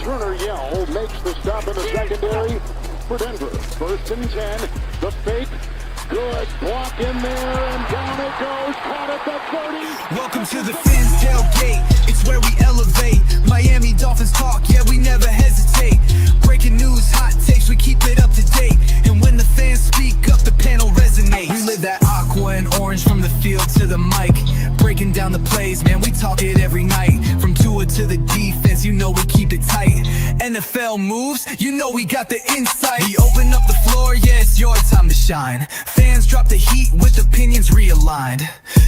Turner Yell makes the stop in the secondary for Denver. 1st and 10. The fake. Good block in there, and down it goes. Caught at the 30. Welcome to the Fins tailgate. It's where we elevate. Miami Dolphins talk, yeah, we never hesitate. Breaking news, hot takes, we keep it up to date. And when the fans speak up, the panel resonates. We live that aqua and orange from the field to the mic. Breaking down the plays, man, we talk it every night. From Tua to the defense, you know we keep it tight. NFL moves, you know we got the insight. We open up the floor, yeah, it's your time to shine. Fans drop the heat with opinions realigned.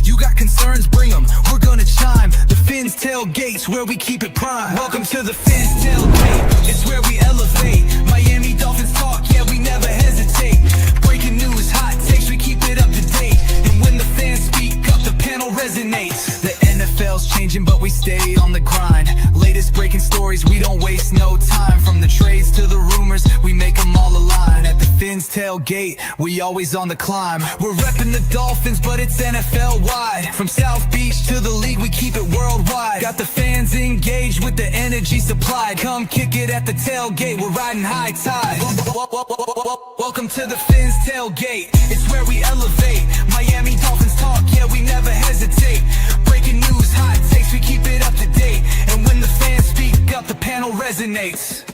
You got concerns, bring them, we're gonna chime. The Fins tailgates, where we keep it prime. Welcome to the Fins tailgate, it's where we elevate. Miami Dolphins talk, yeah, we never hesitate. Breaking news, hot takes, we keep it up to date. And when the fans speak up, the panel resonates. The NFL's changing, but we stay on the grind. Latest breaking stories, we don't waste no time. From the trades to the rumors, we make them all align. At the Fins tailgate, we always on the climb. We're repping the Dolphins, but it's NFL wide. From South Beach to the league, we keep it worldwide. Got the fans engaged with the energy supplied. Come kick it at the tailgate, we're riding high tide. Welcome to the Fins tailgate, it's where we elevate. Miami Dolphins talk, yeah, we never hesitate. Breaking news, hot takes, we keep it up to date. And when the fans speak up, the panel resonates.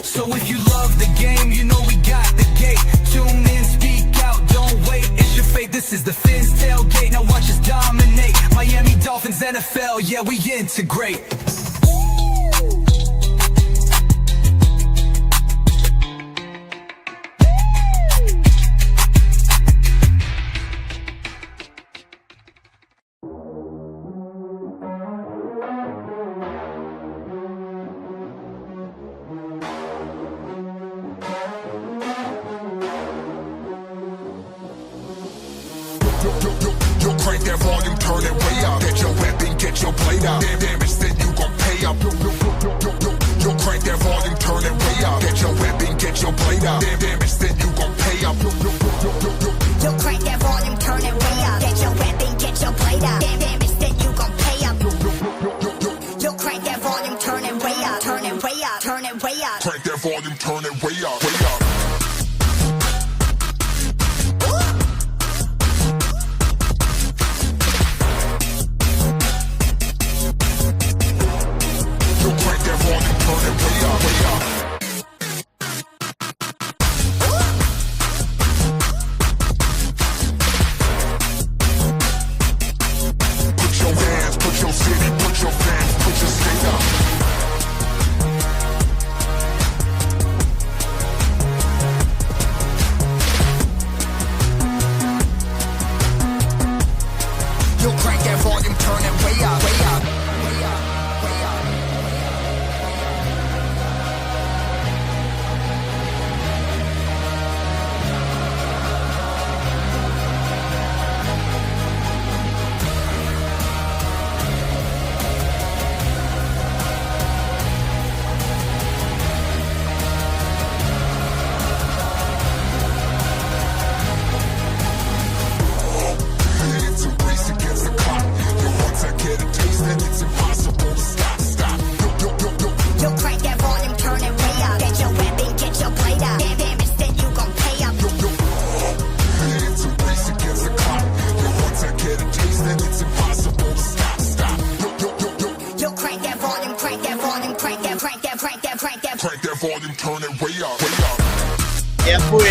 So if you love the game, you know we got the gate. Tune in, speak out, don't wait. It's your fate, this is the Fins tailgate. Now watch us dominate. Miami Dolphins, NFL, yeah, we integrate. Yo, crank that volume, turn it way up. Get your weapon, get your blade out. Damage, then you gon' pay up. Yo, crank that volume, turn it way up. Get your weapon, get your blade out. Damage, then you gon' pay up. Yo, crank that volume, turn it way up. Get your weapon, get your blade out. Damage, then you gon' pay up. Yo, crank that volume, turn it way up. Turn it way up, turn it way up. Crank that volume, turn it way up, way up. Volume, turn it way up, way up. Yeah, pues.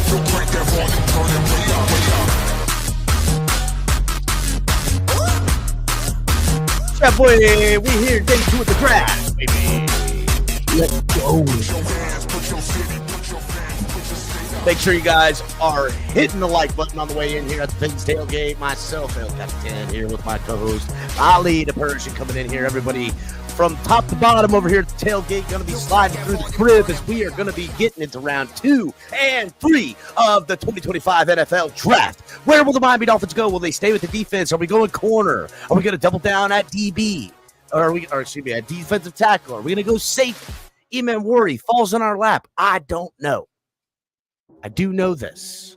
So crank that volume, turn it way up, way up. Yeah, boy, we here day 2 of the draft, baby. Let's go. Make sure you guys are hitting the like button on the way in here at the Fins tailgate. Myself, El Capitan, here with my co-host Ali the Persian coming in here. Everybody from top to bottom over here at the tailgate going to be sliding through the crib as we are going to be getting into round 2 and 3 of the 2025 NFL draft. Where will the Miami Dolphins go? Will they stay with the defense? Are we going corner? Are we going to double down at DB? Or excuse me, at defensive tackle? Are we going to go safety? Eman Worry falls in our lap. I don't know. I do know this.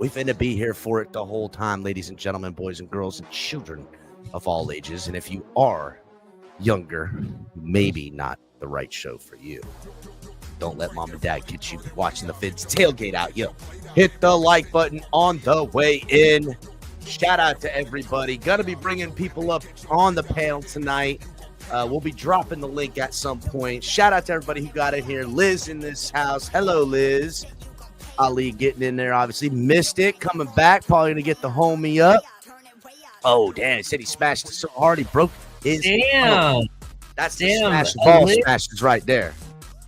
We finna be here for it the whole time, ladies and gentlemen, boys and girls, and children of all ages. And if you are younger, maybe not the right show for you. Don't let mom and dad get you watching the Fins tailgate out. Yo, hit the like button on the way in. Shout out to everybody. Gonna be bringing people up on the panel tonight. We'll be dropping the link at some point. Shout out to everybody who got in here. Liz in this house. Hello, Liz. Ali getting in there, obviously. Mystic coming back. Probably gonna get the homie up. Oh, damn. He said he smashed it so hard he broke his. Damn. That's the smash ball smashes right there.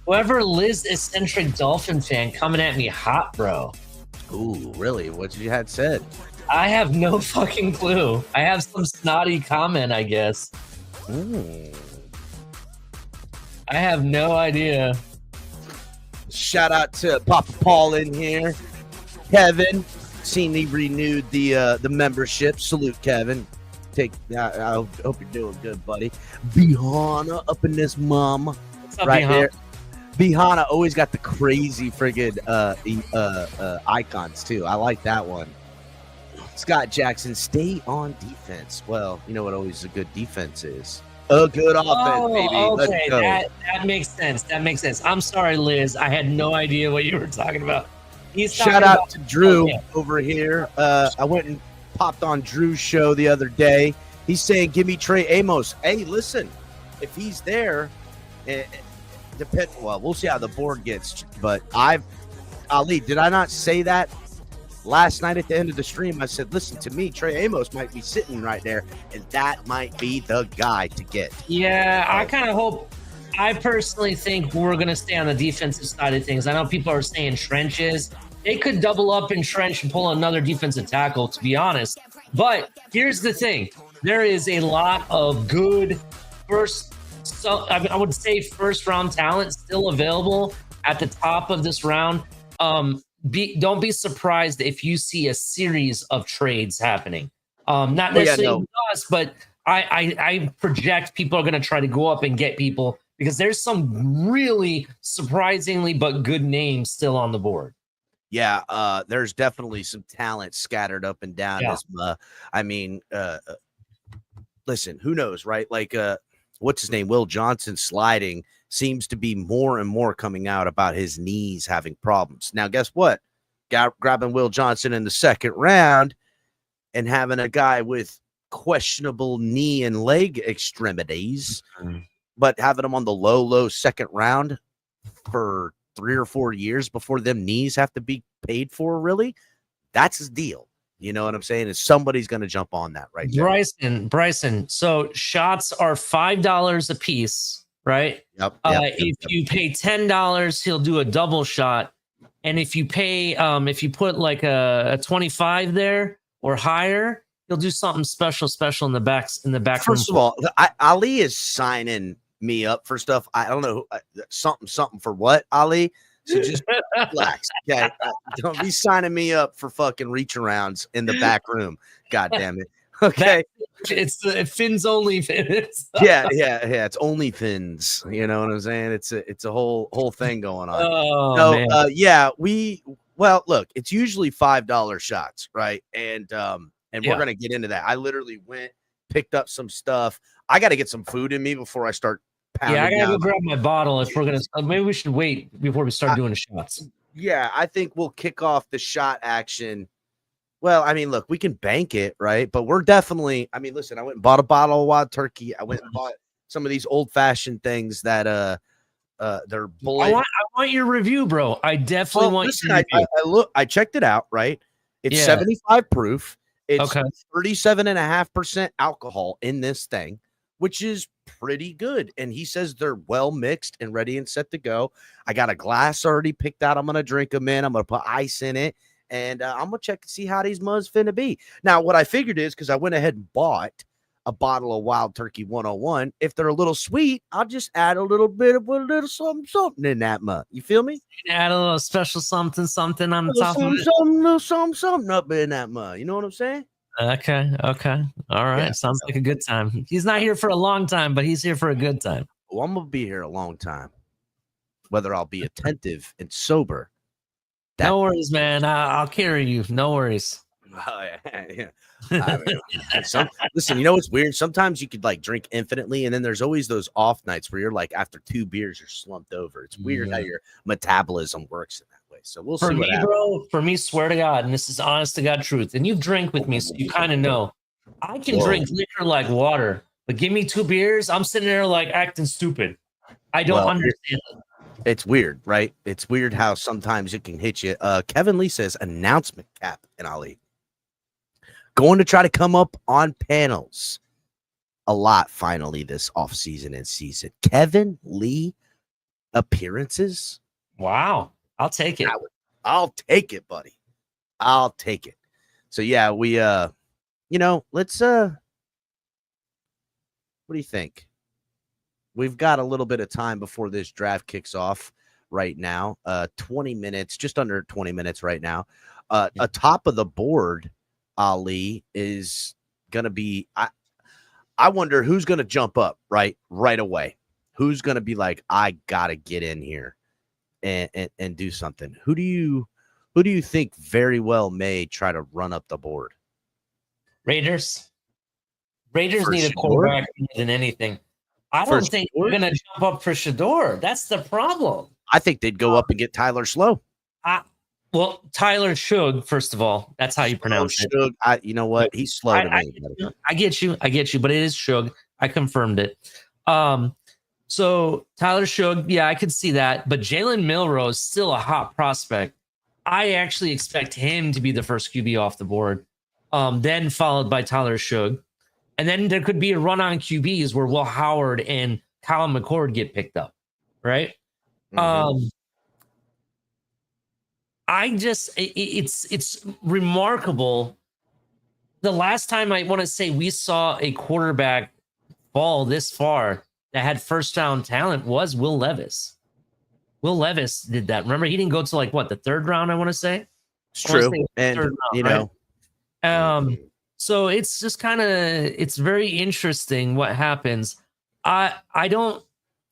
Whoever Liz eccentric Dolphin fan coming at me hot, bro. Ooh, really? What you had said? I have no fucking clue. I have some snotty comment, I guess. Ooh. I have no idea. Shout out to Papa Paul in here. Kevin, seen he renewed the membership. Salute, Kevin. I hope you're doing good, buddy. Bihana up in this mom. What's up, right Bihana? there. Bihana always got the crazy friggin' icons too. I like that one. Scott Jackson, stay on defense. Well, you know what always a good defense is? A good offense, baby. Okay, Let's go. that makes sense. That makes sense. I'm sorry, Liz. I had no idea what you were talking about. Shout out to Drew over here. I went and popped on Drew's show the other day. He's saying, give me Trey Amos. Hey, listen, if he's there, well, we'll see how the board gets. But Ali, did I not say that last night at the end of the stream? I said, listen to me, Trey Amos might be sitting right there, and that might be the guy to get. Yeah, I kind of hope. I personally think we're going to stay on the defensive side of things. I know people are saying trenches. They could double up in trench and pull another defensive tackle, to be honest. But here's the thing. There is a lot of good I would say first-round talent still available at the top of this round. Don't be surprised if you see a series of trades happening. Not necessarily with us, but I project people are going to try to go up and get people because there's some really surprisingly but good names still on the board. Yeah, there's definitely some talent scattered up and down. Yeah. Listen, who knows, right? Like, what's his name? Will Johnson sliding seems to be more and more coming out about his knees having problems. Now, guess what? Grabbing Will Johnson in the second round and having a guy with questionable knee and leg extremities, but having him on the low second round for 3 or 4 years before them knees have to be paid for, really? That's his deal. You know what I'm saying? And somebody's going to jump on that right there. Bryson. So shots are $5 a piece, right? Yep. If you pay $10, he'll do a double shot. And if you pay, if you put like a 25 there or higher, he'll do something special in the back. First of all, Ali is signing me up for stuff. I don't know something for what, Ali. So just relax, okay? Don't be signing me up for fucking reach arounds in the back room. God damn it. Okay. It's the fins only fins. yeah. It's only fins. You know what I'm saying? It's a whole thing going on. Oh, man. Well, look, it's usually $5 shots, right? And we're gonna get into that. I literally went, picked up some stuff. I got to get some food in me before I start. Yeah, I gotta go grab my bottle. If we're gonna, maybe we should wait before we start doing the shots. Yeah, I think we'll kick off the shot action. Well, I mean, look, we can bank it, right? But we're definitely. I mean, listen, I went and bought a bottle of wild turkey. I went and bought some of these old fashioned things that they're bullet. I want your review, bro. I definitely want. Listen, I checked it out. Right, it's 75 proof. It's 37.5% alcohol in this thing, which is pretty good. And he says they're well mixed and ready and set to go. I got a glass already picked out. I'm going to drink them in. I'm going to put ice in it. And I'm going to check to see how these mugs finna be. Now, what I figured is because I went ahead and bought a bottle of Wild Turkey 101. If they're a little sweet, I'll just add a little bit of a little something in that mug. You feel me? Add a little special something on the top of it. Something up in that mug. You know what I'm saying? Okay. All right. Yeah, sounds like a good time. He's not here for a long time, but he's here for a good time. Well, I'm going to be here a long time. Whether I'll be attentive and sober, No worries, man. I'll carry you. No worries. Oh, yeah. I mean, listen, you know what's weird? Sometimes you could like drink infinitely, and then there's always those off nights where you're like, after 2 beers, you're slumped over. It's weird how your metabolism works in that way. So we'll see what happens. Bro, for me, swear to God, and this is honest to God truth, and you drink with me, so you kind of know. I can drink liquor like water, but give me 2 beers, I'm sitting there like acting stupid. I don't understand it. It's weird, right? It's weird how sometimes it can hit you. Kevin Lee says announcement cap and Ali. Going to try to come up on panels a lot finally this offseason and season. Kevin Lee appearances. Wow. I'll take it. I'll take it, buddy. I'll take it. So yeah, we let's what do you think? We've got a little bit of time before this draft kicks off right now. 20 minutes, just under 20 minutes right now. Atop of the board, Ali, is going to be I wonder who's going to jump up right away. Who's going to be like, I got to get in here and do something. Who do you think very well may try to run up the board? Raiders need For a quarterback more than anything. I don't think we're going to jump up for Shador. That's the problem. I think they'd go up and get Tyler Slow. Well, Tyler Shug, first of all, that's how you pronounce it. You know what? He's slow to me. I get you, but it is Shug. I confirmed it. So Tyler Shug, yeah, I could see that. But Jalen Milroe is still a hot prospect. I actually expect him to be the first QB off the board, then followed by Tyler Shug. And then there could be a run on QBs where Will Howard and Colin McCord get picked up, right? Mm-hmm. It's remarkable. The last time I want to say we saw a quarterback fall this far that had first round talent was Will Levis. Will Levis did that. Remember, he didn't go to like the 3rd round, I want to say. It's true. And right? So it's just it's very interesting what happens. I don't,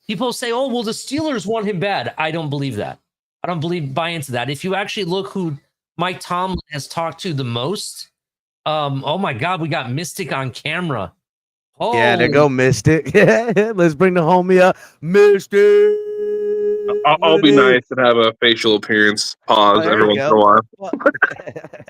people say, oh, well, the Steelers want him bad. I don't believe that. I don't buy into that. If you actually look who Mike Tomlin has talked to the most, oh my God, we got Mystic on camera. Oh yeah, there go Mystic. Let's bring the homie up, Mystic. I'll be nice and have a facial appearance pause every once in a while.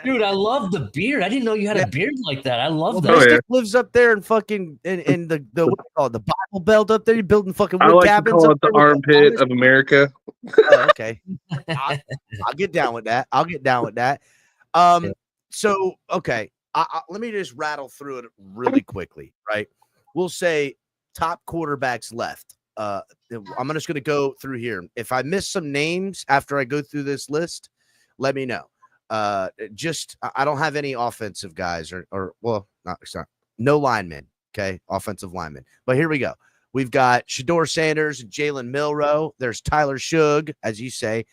Dude, I love the beard. I didn't know you had a beard like that. I love that. Mystic lives up there in fucking in the the Bible Belt up there. You're building fucking wood I like cabins. To call it the armpit of America. Oh, okay, I'll get down with that. So okay, let me just rattle through it really quickly. Right, we'll say top quarterbacks left. I'm just going to go through here. If I miss some names after I go through this list, let me know. I don't have any offensive guys no linemen. Okay. Offensive linemen, but here we go. We've got Shador Sanders and Jalen Milroe. There's Tyler Shug, as you say,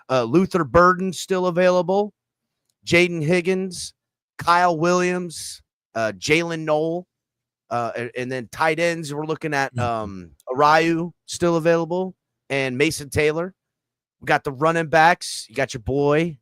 Luther Burden still available. Jaden Higgins, Kyle Williams, Jalen Knoll. And then tight ends, we're looking at Arayu still available and Mason Taylor. We got the running backs. You got your boy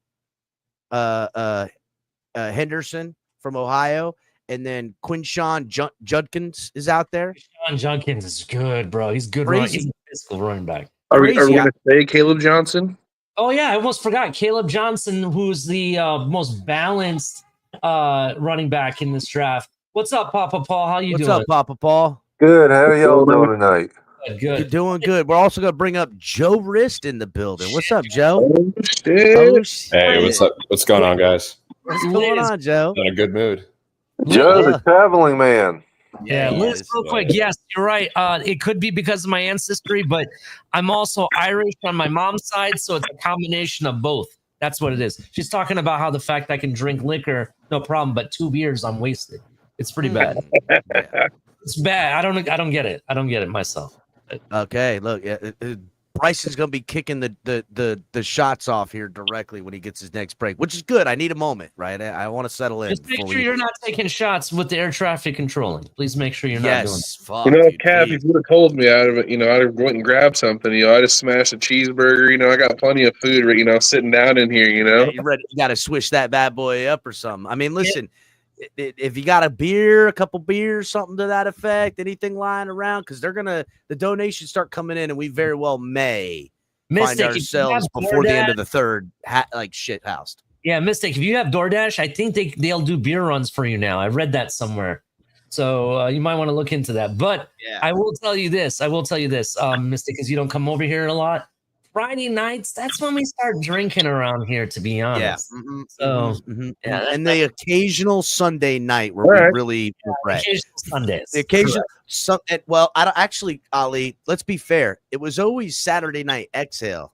Henderson from Ohio, and then Quinshawn Judkins is out there. Quinshawn Judkins is good, bro. He's good. He's a physical running back. Are we going to say Caleb Johnson? Oh yeah, I almost forgot Caleb Johnson, who's the most balanced running back in this draft. What's up, Papa Paul? How you doing? What's up, Papa Paul? Good. How are y'all doing tonight? Good. You're doing good. We're also going to bring up Joe Rist in the building. What's up, Joe? Oh, shit. Hey, what's up? What's going on, guys? What's going on, Joe? In a good mood. Joe, the traveling man. Yeah, Liz, real quick. Yes, you're right. It could be because of my ancestry, but I'm also Irish on my mom's side, so it's a combination of both. That's what it is. She's talking about how the fact I can drink liquor, no problem, but 2 beers, I'm wasted. It's pretty bad. It's bad. I don't get it. I don't get it myself. Okay, look, Bryson's going to be kicking the shots off here directly when he gets his next break, which is good. I need a moment, right? I want to settle in. Just make sure you're not taking shots with the air traffic controlling. Please make sure you're not doing that. Fuck, You know, dude, Cap, please. if you would have told me, I'd have went and grabbed something. You know, I just smashed a cheeseburger. You know, I got plenty of food. You know, sitting down in here. You know, Yeah, you're ready. You got to swish that bad boy up or something. I mean, listen. If you got a couple beers, something to that effect, anything lying around, because the donations start coming in, and we very well may find ourselves before the end of the third, shit housed. Yeah, Mystic, if you have DoorDash, I think they'll do beer runs for you now. I read that somewhere. So you might want to look into that. But I will tell you this, Mystic, because you don't come over here a lot. Friday nights, that's when we start drinking around here, to be honest. And the occasional Sunday night where we really occasional Sundays. The occasional I don't actually, Ali, let's be fair. It was always Saturday night exhale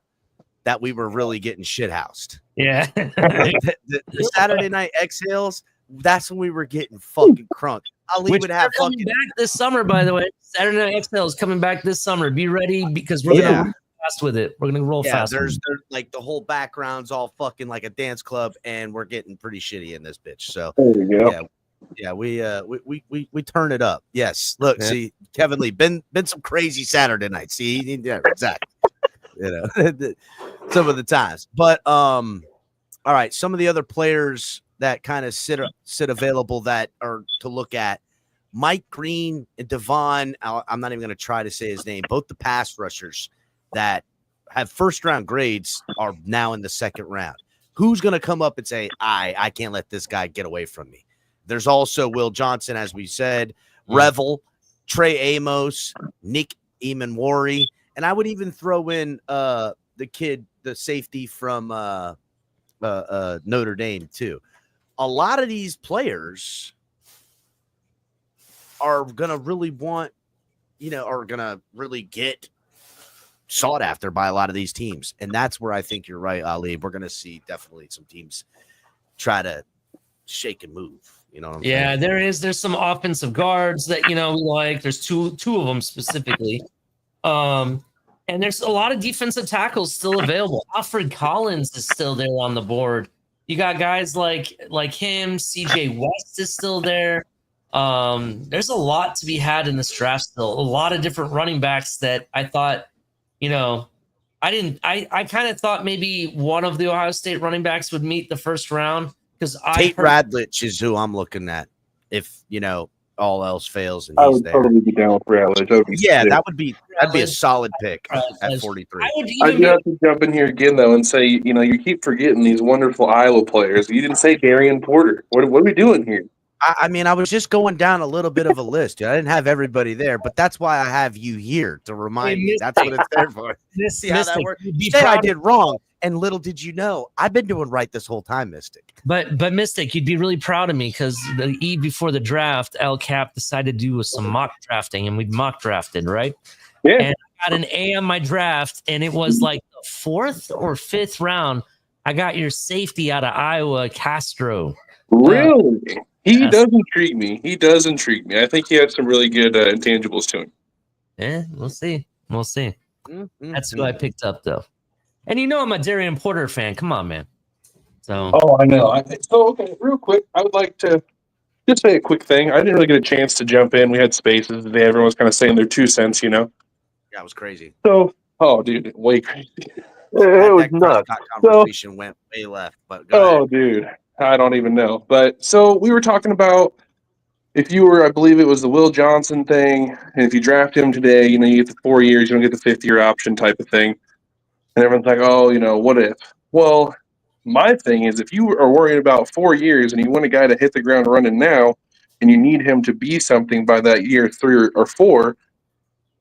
that we were really getting shit housed. Yeah. the Saturday night exhales, that's when we were getting fucking crunk. Ali would have fucking back this summer, by the way. Saturday night exhale is coming back this summer. Be ready because we're gonna fast with it. We're gonna roll fast. There's like the whole background's all fucking like a dance club, and we're getting pretty shitty in this bitch. So we turn it up. Yes, look, see, Kevin Lee, been some crazy Saturday nights. See, exactly. Some of the times, but all right. Some of the other players that kind of sit available that are to look at. Mike Green and Devon. I'm not even going to try to say his name. Both the pass rushers that have first round grades are now in the second round. Who's going to come up and say, I can't let this guy get away from me? There's also Will Johnson, as we said, Revel, Trey Amos, Nick Emanwari, and I would even throw in the kid, the safety from Notre Dame too. A lot of these players are going to really want, are going to really get sought after by a lot of these teams. And that's where I think you're right, Ali. We're going to see definitely some teams try to shake and move. You know what I'm saying? There's some offensive guards that, we like. There's two of them specifically. And there's a lot of defensive tackles still available. Alfred Collins is still there on the board. You got guys like him. CJ West is still there. There's a lot to be had in this draft still. A lot of different running backs that I thought, I kind of thought maybe one of the Ohio State running backs would meet the first round because Tate Radlich is who I'm looking at. If all else fails, and I he's would there. totally be down with Radlich. That'd be a solid pick at 43. I do have to jump in here again though and say, you keep forgetting these wonderful Iowa players. You didn't say Darian Porter. What are we doing here? I mean, I was just going down a little bit of a list. I didn't have everybody there, but that's why I have you here to remind me. That's what it's there for. See how that works? You say I did wrong, and little did you know, I've been doing right this whole time, Mystic. But Mystic, you'd be really proud of me because the eve before the draft, El Cap decided to do some mock drafting, and we mock drafted, right? Yeah. And I got an A on my draft, and it was like the 4th or 5th round. I got your safety out of Iowa, Castro. Really? He does intrigue me. I think he has some really good intangibles to him. Yeah, we'll see. Mm-hmm. That's who I picked up, though. And I'm a Darian Porter fan. Come on, man. So. Oh, I know. Okay, real quick, I would like to just say a quick thing. I didn't really get a chance to jump in. We had spaces today. Everyone was kind of saying their 2 cents, Yeah, it was crazy. So, dude, way crazy. It was nuts. Conversation went way left, but go ahead. Dude. I don't even know. But so we were talking about if you were, I believe it was the Will Johnson thing, and if you draft him today, you get the 4 years, you don't get the 5th-year option type of thing. And everyone's like, what if? Well, my thing is if you are worried about 4 years and you want a guy to hit the ground running now and you need him to be something by that year 3 or 4,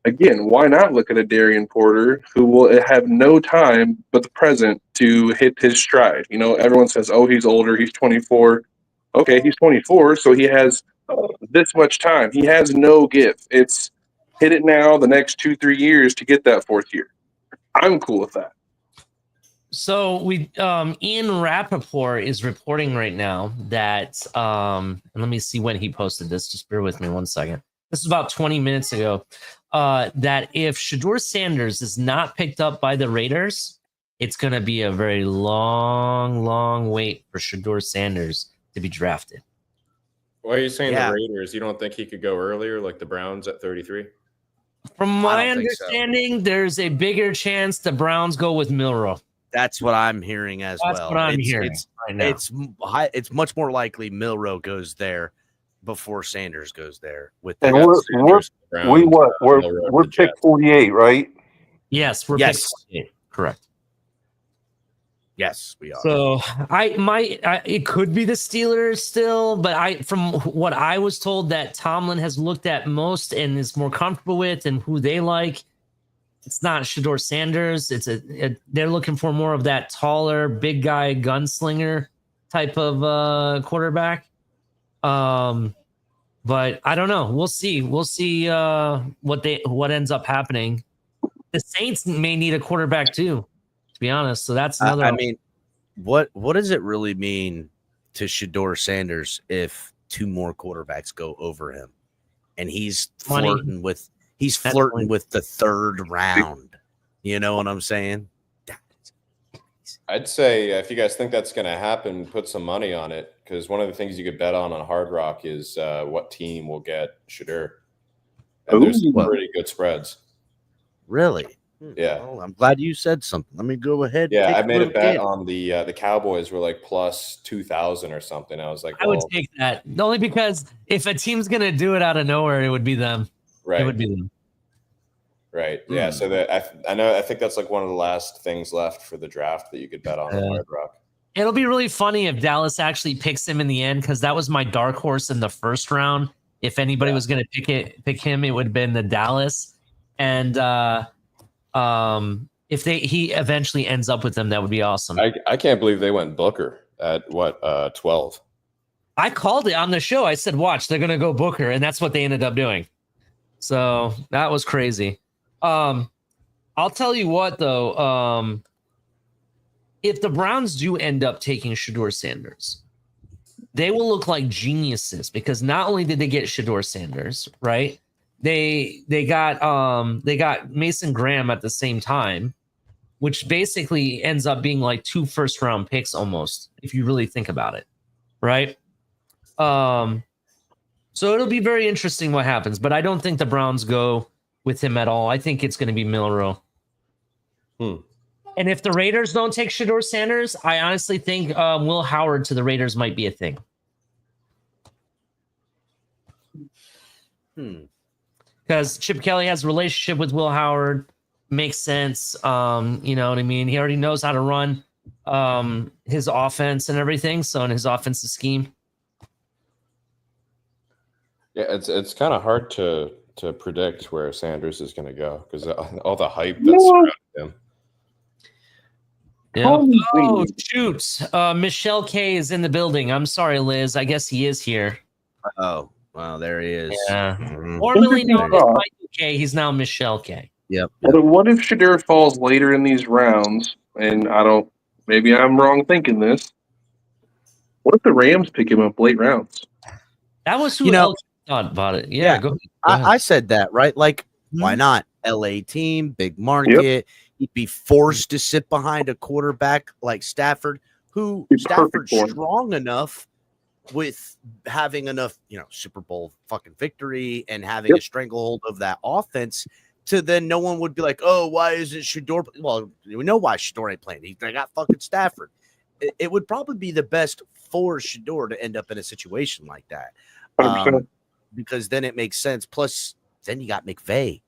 again, why not look at a Darian Porter who will have no time but the present to hit his stride? Everyone says, he's older, he's 24. Okay, he's 24, so he has this much time. He has no gift. It's hit it now, the next 2-3 years to get that 4th year. I'm cool with that. So Ian Rappaport is reporting right now that, and let me see when he posted this. Just bear with me 1 second. this is about 20 minutes ago, that if Shedeur Sanders is not picked up by the Raiders, it's going to be a very long wait for Shedeur Sanders to be drafted. Why are you saying Yeah. the Raiders? You don't think he could go earlier, like the Browns at 33? From my don't think so. understanding, there's a bigger chance the Browns go with Milroe. That's what I'm hearing as That's well. what I'm hearing right now. It's much more likely Milroe goes there before Sanders goes there. With And that. we're pick 48, right? Yes, we're Yes. pick 48. Correct. Yes, we are. So it could be the Steelers still, but from what I was told that Tomlin has looked at most and is more comfortable with and who they like, it's not Shedeur Sanders. They're looking for more of that taller, big guy gunslinger type of quarterback. But I don't know. We'll see. We'll see what ends up happening. The Saints may need a quarterback too, to be honest. So that's another. I mean, what does it really mean to Shedeur Sanders if two more quarterbacks go over him, and he's flirting with the third round? You know what I'm saying? I'd say if you guys think that's going to happen, put some money on it, because one of the things you could bet on Hard Rock is what team will get Shedeur. And there's some pretty good spreads. Really? Yeah. Well, I'm glad you said something. Let me go ahead. Yeah, and I made a bet on the Cowboys were like plus 2,000 or something. I was like, I would take that only because if a team's gonna do it out of nowhere, it would be them. Right. It would be them. Right. Yeah. So I think that's like one of the last things left for the draft that you could bet on Hard Rock. It'll be really funny if Dallas actually picks him in the end, because that was my dark horse in the first round. If anybody was going to pick him, it would have been the Dallas. And if he eventually ends up with them, that would be awesome. I can't believe they went Booker at 12. I called it on the show. I said, watch, they're going to go Booker. And that's what they ended up doing. So that was crazy. I'll tell you what, though. If the Browns do end up taking Shedeur Sanders, they will look like geniuses, because not only did they get Shedeur Sanders, right? They got Mason Graham at the same time, which basically ends up being like 2 first-round picks almost, if you really think about it, right? So it'll be very interesting what happens, but I don't think the Browns go with him at all. I think it's going to be Milroe. And if the Raiders don't take Shedeur Sanders, I honestly think Will Howard to the Raiders might be a thing. Because Chip Kelly has a relationship with Will Howard. Makes sense. You know what I mean? He already knows how to run his offense and everything. So in his offensive scheme. Yeah, it's kind of hard to predict where Sanders is going to go, because all the hype that's surrounding him. Yeah. Oh, shoot. Michelle K is in the building. I'm sorry, Liz. I guess he is here. Oh, well, there he is. Yeah. Mhm. Formerly known as Michael K. He's now Michelle K. Yep. But what if Shedeur falls later in these rounds? And maybe I'm wrong thinking this. What if the Rams pick him up late rounds? That was who else thought about it. Yeah, go ahead. I said that, right? Like, why not? LA team, big market. Yep. He'd be forced to sit behind a quarterback like Stafford, who Stafford's strong enough with having enough, Super Bowl fucking victory and having a stranglehold of that offense to then no one would be like, oh, why isn't Shedeur? Well, we know why Shedeur ain't playing. They got fucking Stafford. It would probably be the best for Shedeur to end up in a situation like that. Because then it makes sense. Plus, then you got McVay.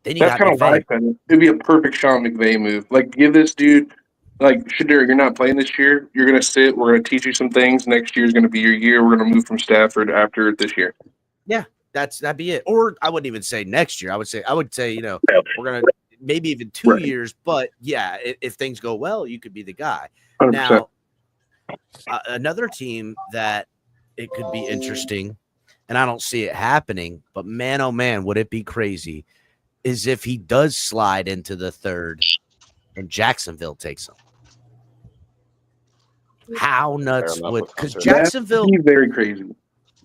That's kind of why I said it. It'd be a perfect Sean McVay move. Like, give this dude, like, Shedeur, you're not playing this year. You're going to sit. We're going to teach you some things. Next year is going to be your year. We're going to move from Stafford after this year. Yeah, that'd be it. Or I wouldn't even say next year. I would say, we're going to maybe even 2 years. But yeah, if things go well, you could be the guy. 100%. Now, another team that it could be interesting, and I don't see it happening, but man, oh man, would it be crazy, is if he does slide into the third and Jacksonville takes him. How nuts would, because Jacksonville he's very crazy.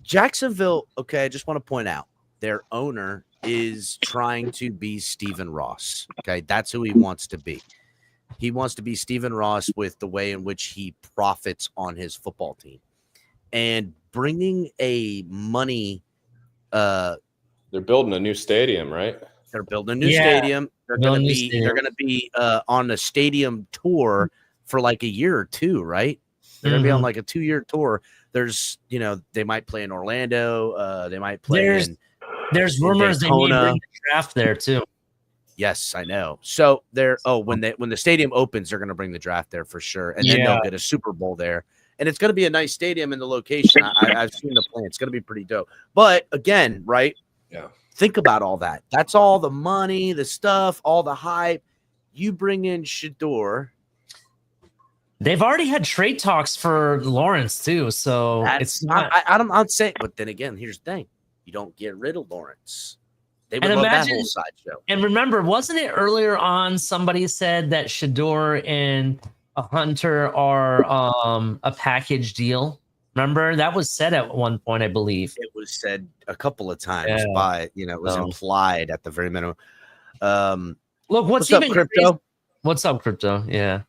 Jacksonville, okay, I just want to point out their owner is trying to be Stephen Ross. Okay, that's who he wants to be. He wants to be Stephen Ross with the way in which he profits on his football team. And bringing a money they're building a new stadium, right? They're building a new stadium. They're going to be on a stadium tour for like a year or two, right? They're going to be on like a 2-year tour. There's, they might play in Orlando. They might play There's rumors they may bring the draft there too. Yes, I know. So when the stadium opens, they're going to bring the draft there for sure, and then they'll get a Super Bowl there. And it's going to be a nice stadium in the location. I've seen the plan. It's going to be pretty dope. But again, right? Yeah. Think about all that. That's all the money, the stuff, all the hype. You bring in Shador. They've already had trade talks for Lawrence too, so it's not. I'm not saying, but then again, here's the thing: you don't get rid of Lawrence. They would love that whole sideshow. And remember, wasn't it earlier on somebody said that Shador and a Hunter are a package deal? Remember, that was said at one point, I believe. It was said a couple of times by, it was implied at the very minimum. Look, what's up, Crypto? Crazy? What's up, Crypto? Yeah.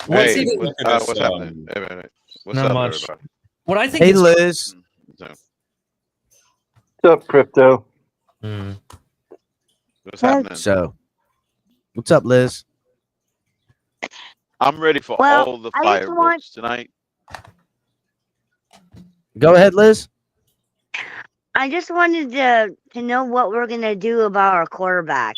What's happening? Hey, man. What's up, much. everybody? What I think hey, Liz. What's up, Crypto? What's happening? So, what's up, Liz? I'm ready for all the fireworks tonight. Go ahead, Liz. I just wanted to know what we're going to do about our quarterback.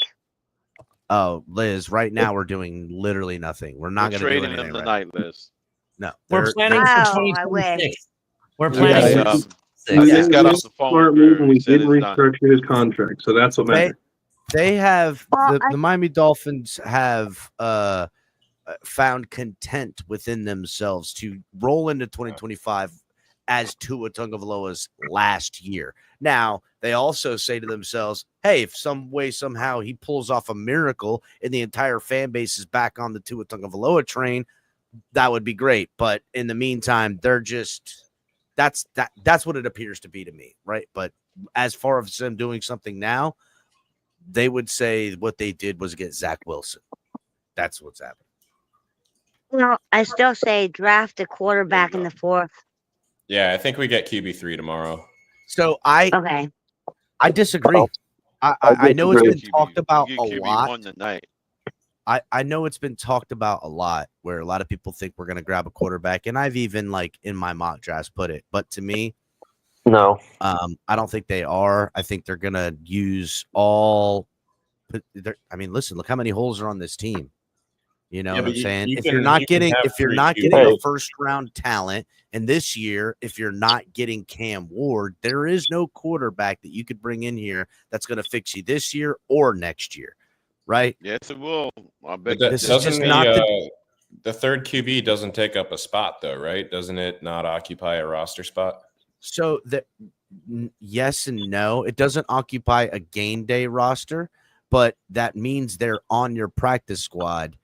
Oh, Liz, right now we're doing literally nothing. We're not going to do anything tonight, Liz. No. We're planning for 2026. We're planning for I just got off the phone. Smart move, and we did restructure his contract, so that's what matters. They have the Miami Dolphins have found content within themselves to roll into 2025 as Tua Tagovailoa's last year. Now, they also say to themselves, hey, if some way, somehow he pulls off a miracle and the entire fan base is back on the Tua Tagovailoa train, that would be great. But in the meantime, they're just that's what it appears to be to me, right? But as far as them doing something now, they would say what they did was get Zach Wilson. That's what's happening. Well, I still say draft a quarterback in the 4th. Yeah, I think we get QB3 tomorrow. So I disagree. I know it's been talked about a lot. I know it's been talked about a lot where a lot of people think we're going to grab a quarterback, and I've even in my mock drafts put it. But to me, no, I don't think they are. I think they're going to use all. I mean, listen, look how many holes are on this team. You know what I'm saying? If you're not getting a first round talent, and this year, if you're not getting Cam Ward, there is no quarterback that you could bring in here that's going to fix you this year or next year, right? Yes, it will. I bet this is just not the third QB doesn't take up a spot, though, right? Doesn't it not occupy a roster spot? So yes and no. It doesn't occupy a game day roster, but that means they're on your practice squad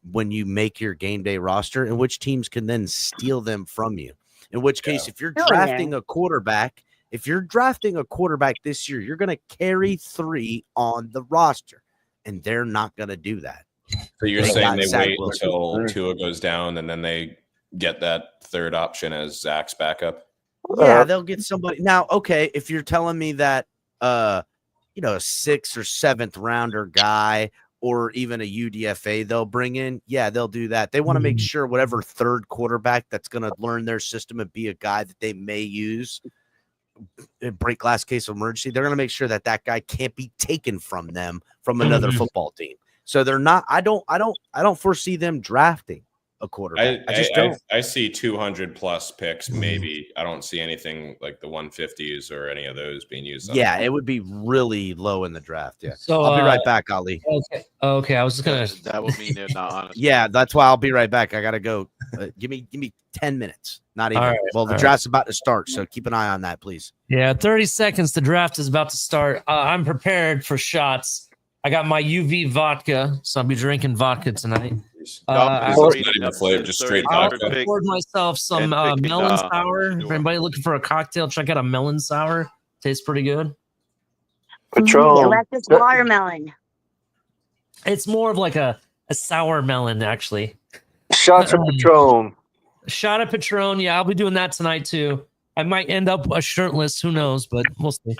when you make your game day roster, and which teams can then steal them from you. In which case, if you're drafting a quarterback, this year, you're going to carry 3 on the roster, and they're not going to do that. So you're saying they wait until Tua goes down, and then they get that third option as Zach's backup? Yeah, they'll get somebody. Now, okay, if you're telling me that, a 6th or 7th rounder guy, or even a UDFA they'll bring in, yeah, they'll do that. They want to make sure whatever third quarterback that's going to learn their system and be a guy that they may use in break glass case of emergency, they're going to make sure that that guy can't be taken from them from another football team. So they're not. I don't foresee them drafting a quarterback. I just don't. I see 200 plus picks. Maybe I don't see anything like the 150s or any of those being used. Yeah, it would be really low in the draft. Yeah. So I'll be right back, Ali. Okay. I was just gonna. That would mean they're not honest. Yeah, that's why I'll be right back. I gotta go. Give me 10 minutes. Not even. Right, well, the draft's about to start, so keep an eye on that, please. Yeah, 30 seconds. The draft is about to start. I'm prepared for shots. I got my UV vodka, so I'll be drinking vodka tonight. Jeez. I It's not Straight even up flavor, to just straight I'll third vodka. pick. poured myself some And picking, melon sour. If Shador. anybody looking for a cocktail, check out a melon sour. Tastes pretty good. The Patron. electric watermelon. It's more of like a sour melon, actually. Shots of Patron. Shot of Patron. Yeah, I'll be doing that tonight too. I might end up shirtless. Who knows? But we'll see.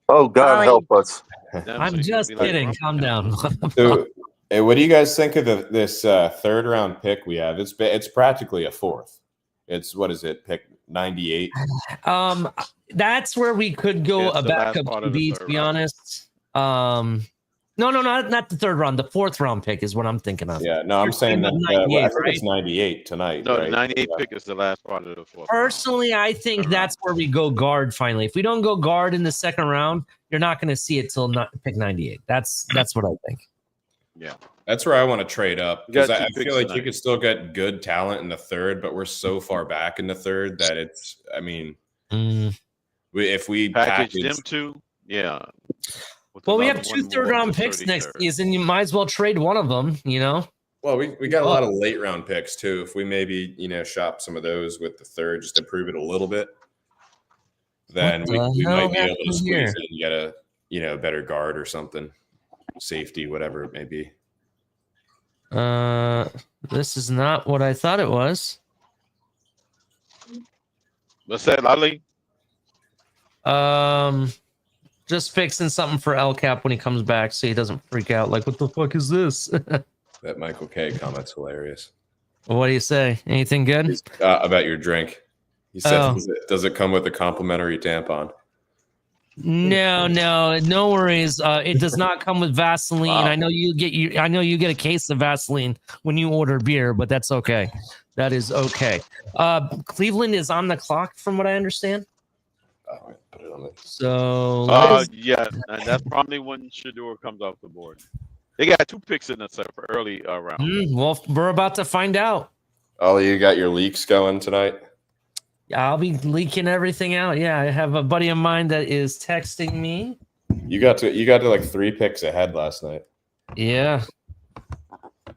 Oh, God Ollie. help us. I'm just kidding. Calm down. So, hey, what do you guys think of this third round pick we have? It's practically a fourth. It's what is it? Pick 98. That's where we could go It's a the last backup part of the QB, to third be round. honest. No, not the third round. The fourth round pick is what I'm thinking of. Yeah, no, I'm You're saying talking that about 98, I think right? it's 98 tonight. No, right? the 98 Yeah. pick is the last part of the fourth. Personally, I think Third that's where we go guard finally. If we don't go guard in the second round, you're not going to see it till pick 98. That's what I think. Yeah. That's where I want to trade up You got because two I picks feel like tonight. you could still get good talent in the third, but we're so far back in the third that it's. I mean, if we Package them two, yeah. With Well, we another have two one third more round to picks next 33rd. season. You might as well trade one of them, you know? well, we got a lot of late round picks too. If we maybe shop some of those with the third, just improve it a little bit, then we might be able to squeeze in and get a better guard or something, safety, whatever it may be. This is not what I thought it was. What's that, Lolly? Just fixing something for El Cap when he comes back, so he doesn't freak out. Like, what the fuck is this? That Michael K comment's hilarious. What do you say? Anything good? About your drink. He said, Oh. does it come with a complimentary tampon? No worries. It does not come with Vaseline. Wow. I know you get a case of Vaseline when you order beer, but that's okay. That is okay. Cleveland is on the clock, from what I understand. Oh, put it on the. So Yeah, and that's probably when Shador comes off the board. They got two picks in the early round. well, we're about to find out. Oh, you got your leaks going tonight? I'll be leaking everything out. Yeah, I have a buddy of mine that is texting me. You got to like 3 picks ahead last night. Yeah.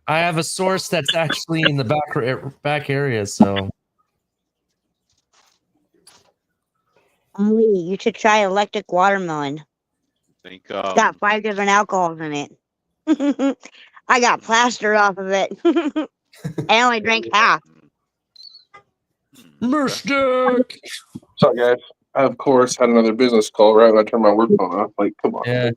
I have a source that's actually in the back area, so Ollie, you should try electric watermelon. Think It's got 5 different alcohols in it. I got plastered off of it. I only drank half. Mystic. So, guys, I, of course, had another business call right when I turned my work phone off. Like, come on. Yeah.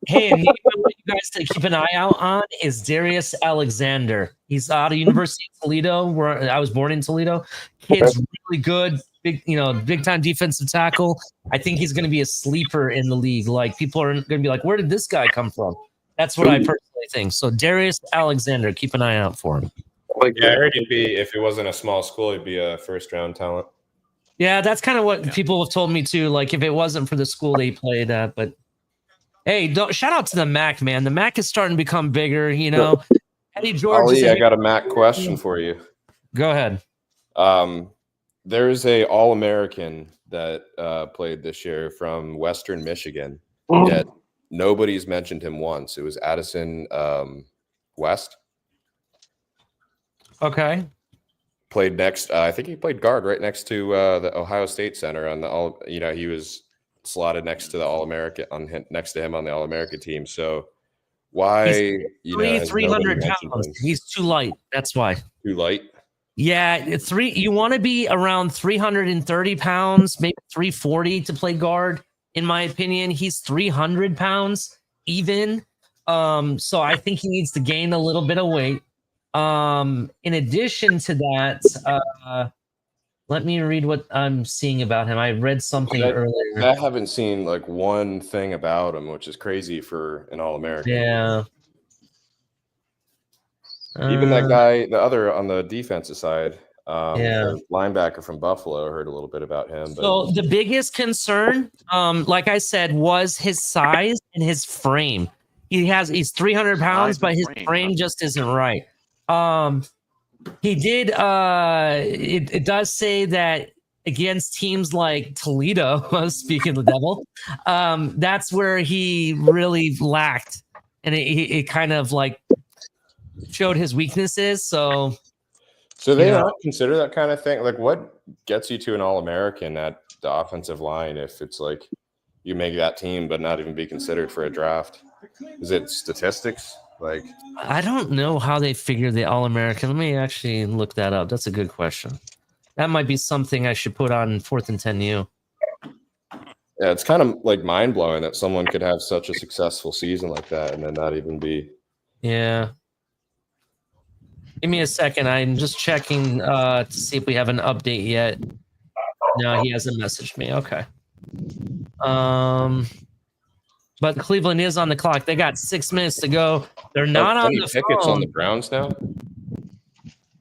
Hey, and what you guys to keep an eye out on is Darius Alexander. He's out of University of Toledo, where I was born in Toledo. Kid's really good, big time defensive tackle. I think he's going to be a sleeper in the league. Like, people are going to be like, where did this guy come from? That's what I personally think. So Darius Alexander, keep an eye out for him. Yeah, I heard if it wasn't a small school, he'd be a first-round talent. Yeah, that's kind of what people have told me too. Like, if it wasn't for the school they played at, but hey, shout out to the MAC, man. The MAC is starting to become bigger. Eddie George. Ali, I got a Mac question for you. Go ahead. There's a All-American that played this year from Western Michigan. Yet nobody's mentioned him once. It was Addison West. Okay. Played next. I think he played guard right next to the Ohio State Center on the all. He was slotted next to the All-American next to him on the All-American team. So why He's 300 pounds. He's too light. That's why. Too light. Yeah, you want to be around 330 pounds, maybe 340 to play guard. In my opinion, he's 300 pounds even. So I think he needs to gain a little bit of weight. In addition to that, let me read what I'm seeing about him. I read something earlier. I haven't seen like one thing about him, which is crazy for an All-American. Yeah. Even that guy, the other on the defensive side, Yeah. the linebacker from Buffalo, I heard a little bit about him. But So the biggest concern, like I said, was his size and his frame. He's 300 pounds, but his frame just isn't right. He did. It does say that against teams like Toledo, speaking of the devil, that's where he really lacked, and it kind of like showed his weaknesses. So they Yeah. not consider that kind of thing? Like, what gets you to an All-American at the offensive line if it's like you make that team but not even be considered for a draft? Is it statistics? Like, I don't know how they figure the All-American. Let me actually look that up. That's a good question. That might be something I should put on 4th and 10U. yeah, it's kind of like mind-blowing that someone could have such a successful season like that and then not even be. Yeah. Give me a second. I'm just checking to see if we have an update yet. No, he hasn't messaged me. Okay. But Cleveland is on the clock. They got 6 minutes to go. They're not on Kenny the Pickett's phone. on the Browns now.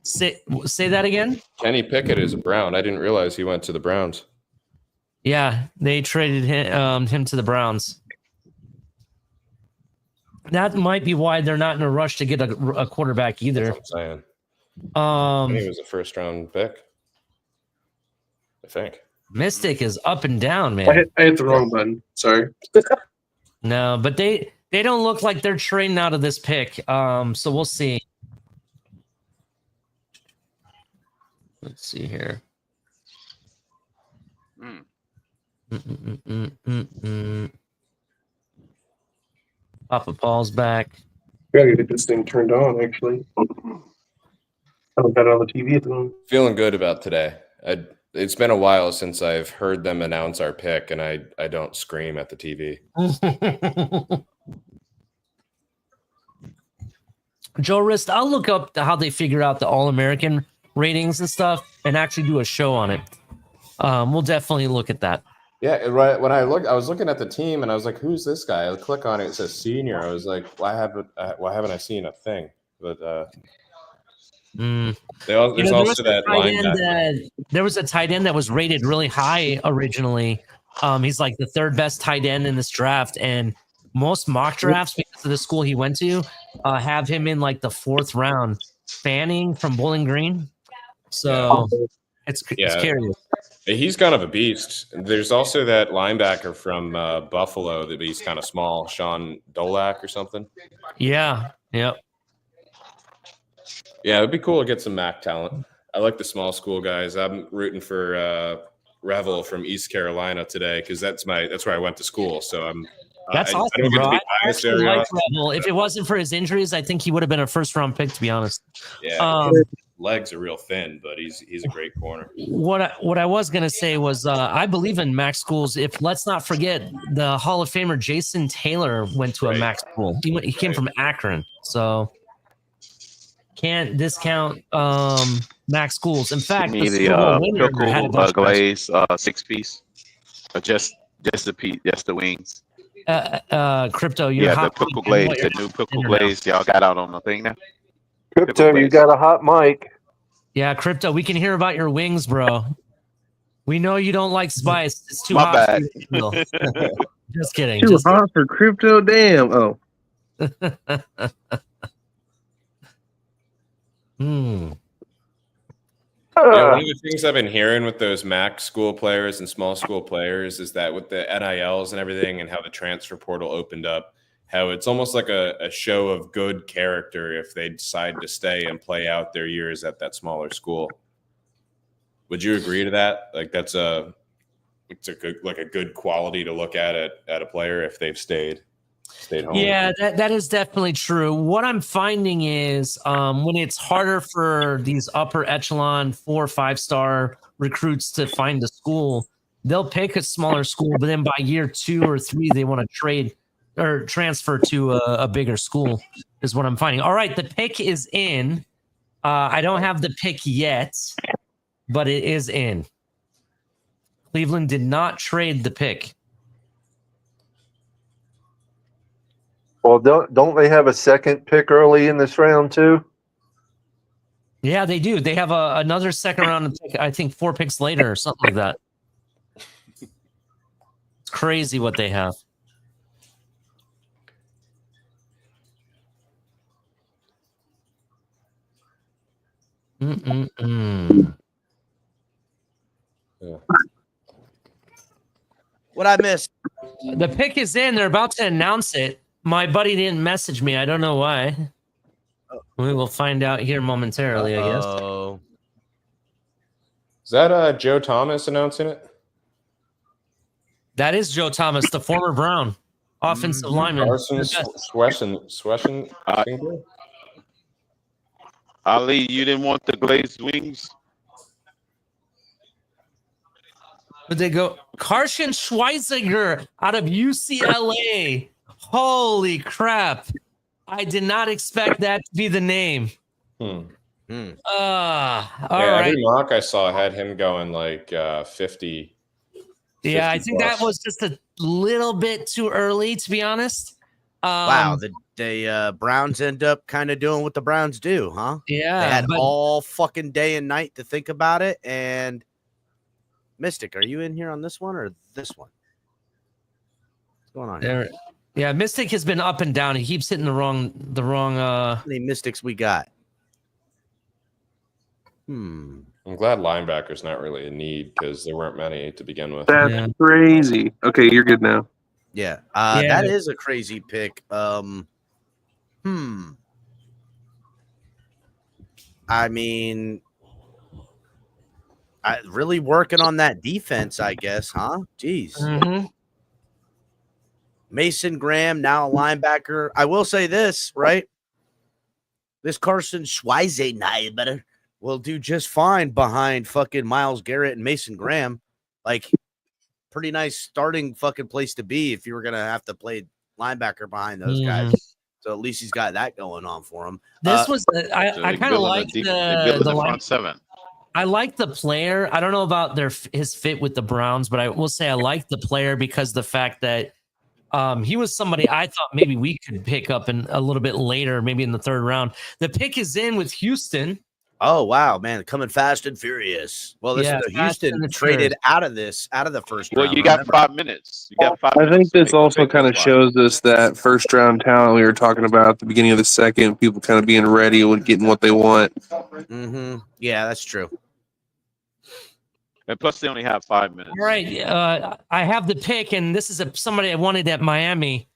Say that again. Kenny Pickett is a Brown. I didn't realize he went to the Browns. Yeah, they traded him to the Browns. That might be why they're not in a rush to get a quarterback either. That's what I'm saying. He was a first-round pick, I think. Mystic is up and down, man. I hit the wrong button. Sorry. No, but they don't look like they're trading out of this pick. So we'll see. Let's see here. Papa Paul's back. Gotta get this thing turned on, actually. I haven't got it on the TV at the moment. Feeling good about today. It's been a while since I've heard them announce our pick, and I don't scream at the TV. Joe Rist, I'll look up how they figure out the All-American ratings and stuff and actually do a show on it. We'll definitely look at that. Yeah, right. When I was looking at the team, and I was like, "Who's this guy?" I click on it; it says senior. I was like, "Why haven't I seen a thing?" But there's also that linebacker. There was a tight end that was rated really high originally. He's like the 3rd best tight end in this draft, and most mock drafts, because of the school he went to, have him in like the 4th round. Fanning from Bowling Green. So it's curious. He's kind of a beast. There's also that linebacker from Buffalo that he's kind of small, Sean Dolak or something. Yeah. Yep. Yeah, it'd be cool to get some MAC talent. I like the small school guys. I'm rooting for Revel from East Carolina today because that's where I went to school. So that's awesome, I don't get bro. to be I biased actually very like often. Revel. If it wasn't for his injuries, I think he would have been a 1st-round pick, to be honest. Yeah, legs are real thin, but he's a great corner. What I was gonna say was I believe in MAC schools. Let's not forget the Hall of Famer Jason Taylor went to a MAC school. He came from Akron, so can't discount MAC schools. In fact, the pickle glaze 6-piece, or just the wings. Crypto, the pickle glaze, the new pickle glaze y'all got out on the thing now. Crypto, you got a hot mic. Yeah, Crypto, we can hear about your wings, bro. We know you don't like spice. It's too My hot. bad. For you. Just kidding. Too hot for Crypto? Damn. Oh. Yeah, one of the things I've been hearing with those MAC school players and small school players is that with the NILs and everything and how the transfer portal opened up, how it's almost like a show of good character if they decide to stay and play out their years at that smaller school. Would you agree to that? Like it's a good quality to look at a player if they've stayed home. Yeah, that is definitely true. What I'm finding is when it's harder for these upper echelon 4 or 5-star recruits to find a school, they'll pick a smaller school, but then by year 2 or 3, they want to trade or transfer to a bigger school is what I'm finding. All right, the pick is in. I don't have the pick yet, but it is in. Cleveland did not trade the pick. Well, don't they have a second pick early in this round too? Yeah, they do. They have another second round pick, I think 4 picks later or something like that. It's crazy what they have. Yeah. What I missed? The pick is in. They're about to announce it. My buddy didn't message me. I don't know why. We will find out here momentarily, I guess. Oh, Is that Joe Thomas announcing it? That is Joe Thomas, the former Brown offensive lineman. Carson Sweshen. Ali, you didn't want the glazed wings? But they go Carson Schweiziger out of UCLA. Holy crap. I did not expect that to be the name. All right. Every mock I saw had him going like 50. Yeah, I think plus. that was just a little bit too early, to be honest. Wow. The Browns end up kind of doing what the Browns do, huh? Yeah. They had all fucking day and night to think about it. And Mystic, are you in here on this one or this one? What's going on here? Yeah, Mystic has been up and down. He keeps hitting the wrong How many Mystics we got? I'm glad linebacker's not really a need because there weren't many to begin with. That's crazy. Okay, you're good now. Yeah. That is a crazy pick. I mean, really working on that defense, I guess, huh? Jeez. Mm-hmm. Mason Graham, now a linebacker. I will say this, right? This Carson Schweiziger will do just fine behind fucking Myles Garrett and Mason Graham. Like, pretty nice starting fucking place to be if you were going to have to play linebacker behind those guys. So at least he's got that going on for him. This was I kind of like the front seven. I like the player. I don't know about his fit with the Browns, but I will say I like the player because the fact that he was somebody I thought maybe we could pick up in a little bit later, maybe in the third round. The pick is in with Houston. Oh, wow, man. Coming fast and furious. Well, this is Houston traded out of the first round. Well, you got 5 minutes. You got 5 I minutes. think this also kind of shows us that first round talent we were talking about at the beginning of the second, people kind of being ready and getting what they want. Mm-hmm. Yeah, that's true. And plus, they only have 5 minutes. All right. I have the pick, and this is somebody I wanted at Miami.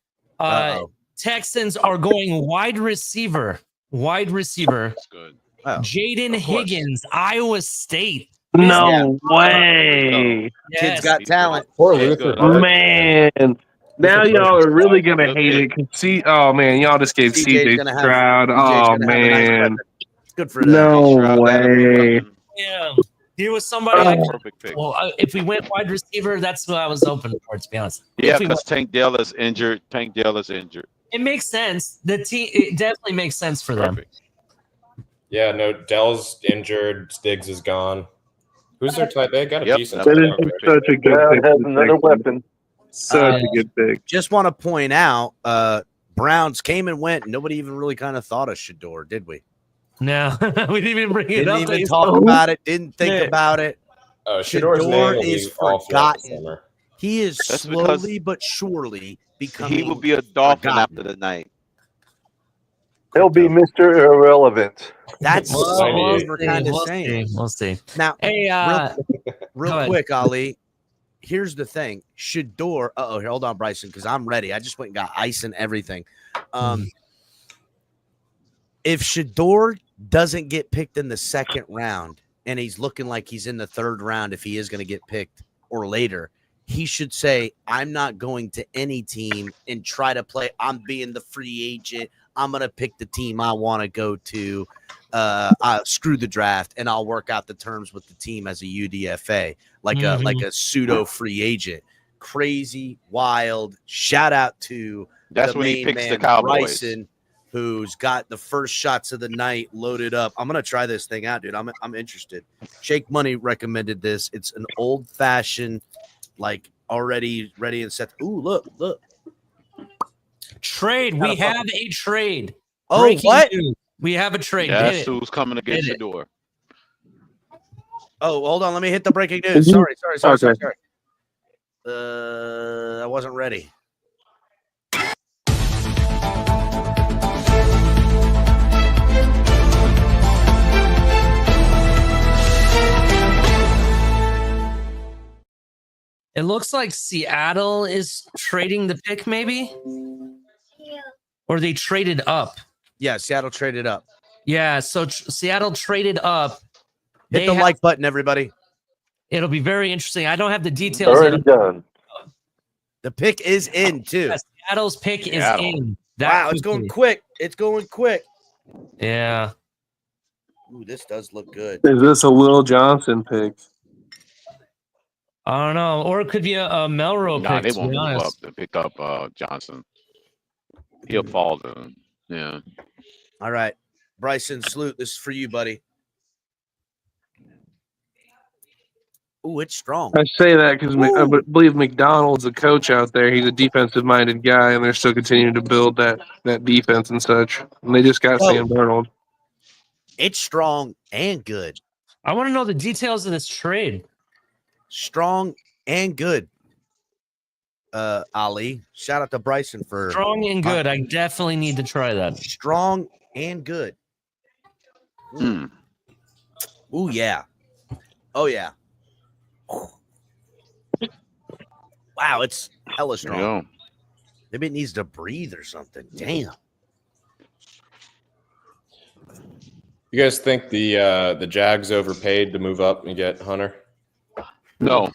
Texans are going wide receiver. That's good. Jaden Higgins, Iowa State. No way. Kid's got talent. Poor Luther. Man. Now y'all are really going to hate it. Oh, man. Y'all just gave CJ Stroud. Oh, man. Good for them. No way. Yeah. He was somebody. Perfect pick. Well, if we went wide receiver, that's what I was hoping for, to be honest. Yeah, because Tank Dell is injured. It makes sense. The team, it definitely makes sense for them. Yeah, no, Dell's injured. Stiggs is gone. Who's their tight? They got a decent. That is such a good pick. Has another weapon. Such a good pick. Just want to point out, Browns came and went. Nobody even really kind of thought of Shador, did we? No, we didn't even bring it up. Didn't even talk about it. Didn't think about it. Shador's Shador name is all throughout the forgotten. summer. He is That's slowly but surely becoming. He will be a Dolphin forgotten. after the night. He'll be Mr. Irrelevant. That's what we're kind of saying. We'll see. Now, Hey, real quick, Ali. Here's the thing. Shador. Here, hold on, Bryson, because I'm ready. I just went and got ice and everything. If Shador doesn't get picked in the second round, and he's looking like he's in the third round, if he is going to get picked or later, he should say, I'm not going to any team and try to play. I'm being the free agent. I'm going to pick the team I want to go to. Screw the draft, and I'll work out the terms with the team as a UDFA, like a pseudo free agent. Crazy, wild. Shout out to That's the when he main picks the man, Cowboys. Bryson, who's got the first shots of the night loaded up. I'm gonna try this thing out, dude. I'm interested. Shake Money recommended this. It's an old fashioned, like already ready and set. Ooh, look. Trade. We have a trade. Oh, Breaking what? news. We have a trade. That's who's coming against Hit the it. door. Oh, hold on. Let me hit the breaking news. Sorry. I wasn't ready. It looks like Seattle is trading the pick, maybe? Or they traded up. Yeah, Seattle traded up. Yeah, so Seattle traded up. Hit the like button, everybody. It'll be very interesting. I don't have the details Already yet. done. The pick is in, too. Yeah, Seattle's pick is in. Wow, it's going quick. It's going quick. Yeah. Ooh, this does look good. Is this a Will Johnson pick? I don't know. Or it could be a Melrose Nah, pick. they won't move up to pick up Johnson. He'll fall to yeah. All right. Bryson Sloot, this is for you, buddy. Ooh, it's strong. I say that because I believe McDonald's a coach out there. He's a defensive-minded guy, and they're still continuing to build that defense and such. And they just got Sam Darnold. It's strong and good. I want to know the details of this trade. Strong and good. Ali. Shout out to Bryson for Strong and good. I definitely need to try that. Strong and good. Ooh, yeah. Oh, yeah. Wow, it's hella strong. Maybe it needs to breathe or something. Damn. You guys think the Jags overpaid to move up and get Hunter? No.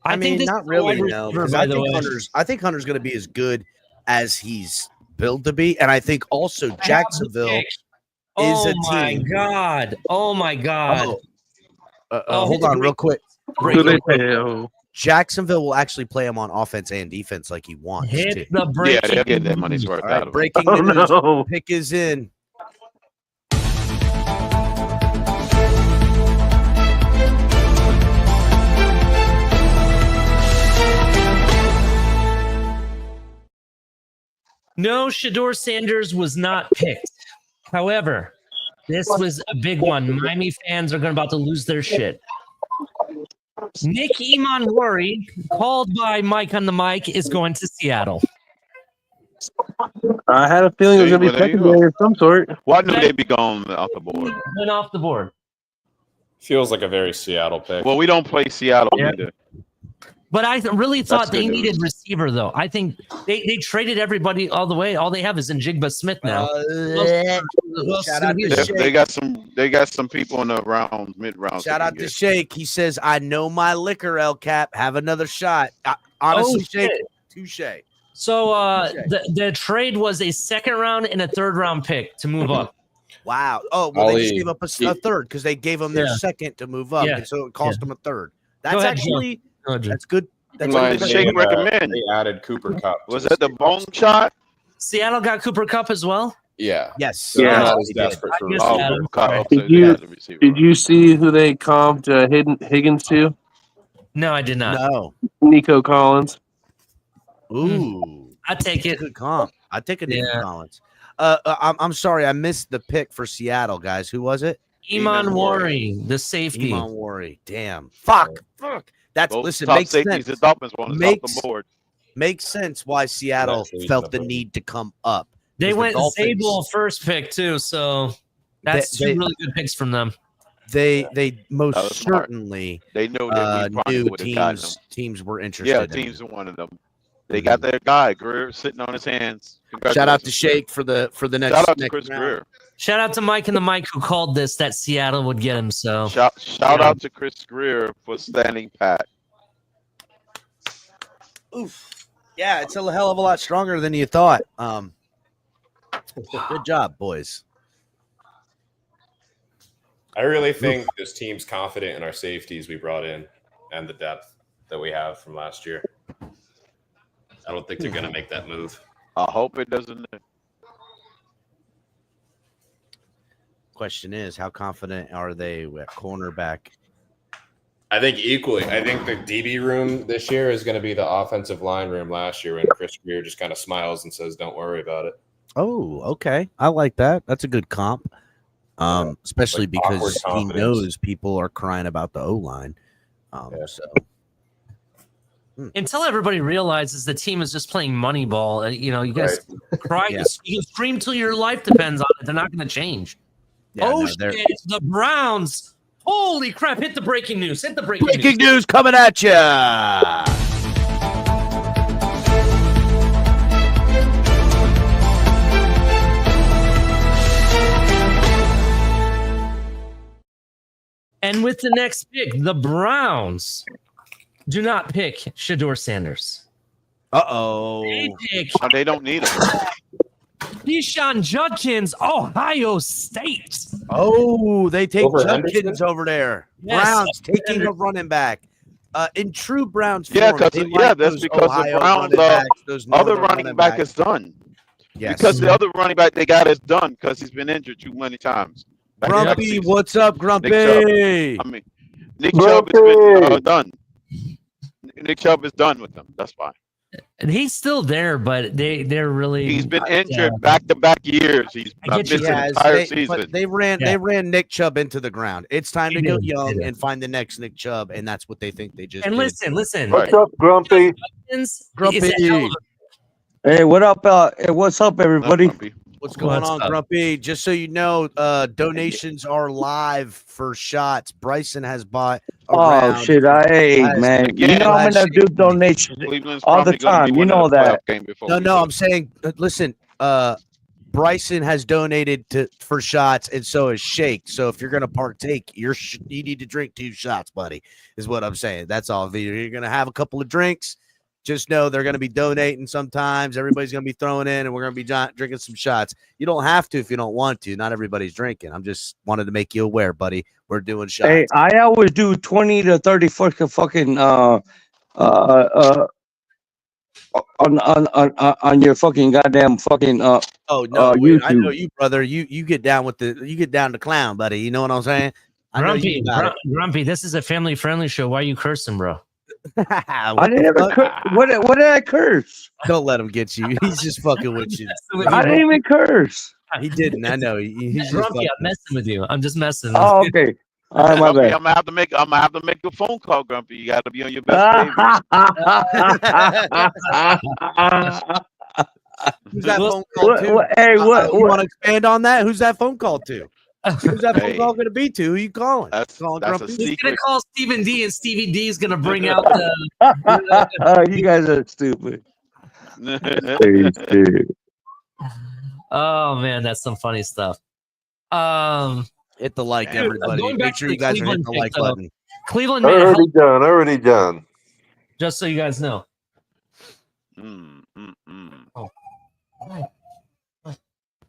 I mean, think not really. No, because I think Hunter's going to be as good as he's billed to be, and I think also Jacksonville is a team. Oh my god! Oh my god! Hold on, real quick. Jacksonville will actually play him on offense and defense like he wants. Hit the break. Yeah, they'll get that money's worth out of it. Breaking news. Pick is in. No, Shedeur Sanders was not picked. However, this was a big one. Miami fans are about to lose their shit. Nick Imanwari, called by Mike on the mic, is going to Seattle. I had a feeling it was going to be secondary of some sort. Why did they be going off the board? Went off the board. Feels like a very Seattle pick. Well, we don't play Seattle either. But I really thought they good needed news. receiver, though. I think they traded everybody all the way. All they have is Njigba Smith now. Shout out to Shake. They got some people in the round, mid round. Shout out to Shake. He says, "I know my liquor, El Cap. Have another shot." Honestly, Shake, touche. So the trade was a second round and a third round pick to move up. Wow. Oh, well, they just gave up a third because they gave them their second to move up, and so it cost them a third. That's actually that's good. That's Mind what Shake recommend. They added Cooper Kupp. Was that the bone shot? Seattle got Cooper Kupp as well. Yeah. Yes. So Yeah. not as desperate for Did you see who they comped Higgins to? No, I did not. No. Nico Collins. Ooh. I take it. Good comp. I take a Nico Collins. I'm sorry, I missed the pick for Seattle, guys. Who was it? Imanwari, the safety. Imanwari. Damn. Fuck. That's Both makes safeties sense. the Dolphins one is off the board. Makes sense why Seattle felt the need to come up. They went Dolphins- Zabel first pick too, so that's two really good picks from them. They most That was smart. certainly They know that we probably knew would have gotten them. teams were interested. Yeah, in teams wanted them. They got their guy Greer sitting on his hands. Shout out to Shake for the next. Shout out to next Chris round. Greer. Shout out to Mike and the Mike who called this that Seattle would get him. So Shout out to Chris Greer for standing pat. Oof. Yeah, it's a hell of a lot stronger than you thought. Good job, boys. I really think this team's confident in our safeties we brought in and the depth that we have from last year. I don't think they're going to make that move. I hope it doesn't. Question is, how confident are they at cornerback? I think equally. I think the DB room this year is going to be the offensive line room last year when Chris Greer just kind of smiles and says, "Don't worry about it." Oh, okay. I like that. That's a good comp. Especially Like awkward because he confidence. knows people are crying about the O-line. So until everybody realizes the team is just playing money ball, you guys cry, Yeah. you can scream till your life depends on it. They're not going to change. Shit, the Browns. Holy crap, hit the breaking news. Hit the breaking news coming at ya. And with the next pick, the Browns do not pick Shedeur Sanders. Uh-oh. They pick Oh, they don't need him. Deshaun Judkins, Ohio State. Oh, they take Over Judkins Henderson? over there. Yes, Browns taking a Henderson. running back. In true Browns Yeah, form, they like that's those because Ohio the Browns running backs, those other northern running back is done. Yes. Because the other running back they got is done because he's been injured too many times. Back to back Grumpy, seasons. what's up, Grumpy? Nick Chubb. I mean, Nick Chubb has been done. Nick Chubb is done with them. That's fine. And he's still there, but they're really. He's been injured back-to-back years. He's missed an entire season. But they ran Nick Chubb into the ground. It's time to They go did, young they did. and find the next Nick Chubb, and that's what they think they just And did. listen. What's up, Grumpy? Grumpy. Hey, what up? What's up, everybody? What's going on, up? Grumpy? Just so you know, donations are live for shots. Bryson has bought. Oh shit! Hey, man, you know I'm gonna do donations Cleveland's all the probably gonna time. be You winning know the playoff that. game before No, we no, do. I'm saying, listen, Bryson has donated for shots, and so is Shake. So if you're gonna partake, you need to drink 2 shots, buddy. Is what I'm saying. That's all. If you're gonna have a couple of drinks, just know they're gonna be donating. Sometimes everybody's gonna be throwing in, and we're gonna be drinking some shots. You don't have to if you don't want to. Not everybody's drinking. I'm just wanted to make you aware, buddy. We're doing shots. Hey, I always do 20 to 30 fucking on your fucking goddamn fucking Oh no, wait, I YouTube. know you, brother. You get down with you get down to clown, buddy. You know what I'm saying? I know you got it. Grumpy, this is a family-friendly show. Why are you cursing, bro? I didn't ever what did I curse? Don't let him get you. He's just fucking with you. I didn't even curse. He didn't. I know. He's just Grumpy, fucking. I'm messing with you. I'm just messing. Oh, okay. All right, my Grumpy, bad. I'm gonna have to make a phone call, Grumpy. You got to be on your best behavior. Who's that phone call to? Hey, You what? want to expand on that? Who's that phone call to? Who's that phone Hey. call going to be to? Who you calling? That's a Grumpy? He's secret. gonna call Stephen D, and Stevie D is gonna bring out the. You guys are stupid. Oh man, that's some funny stuff. Hit the like, everybody. going back Make to sure the you guys are hitting Cleveland the pick, like though. button. Cleveland made a Already hell, done. Already done. just so you guys know.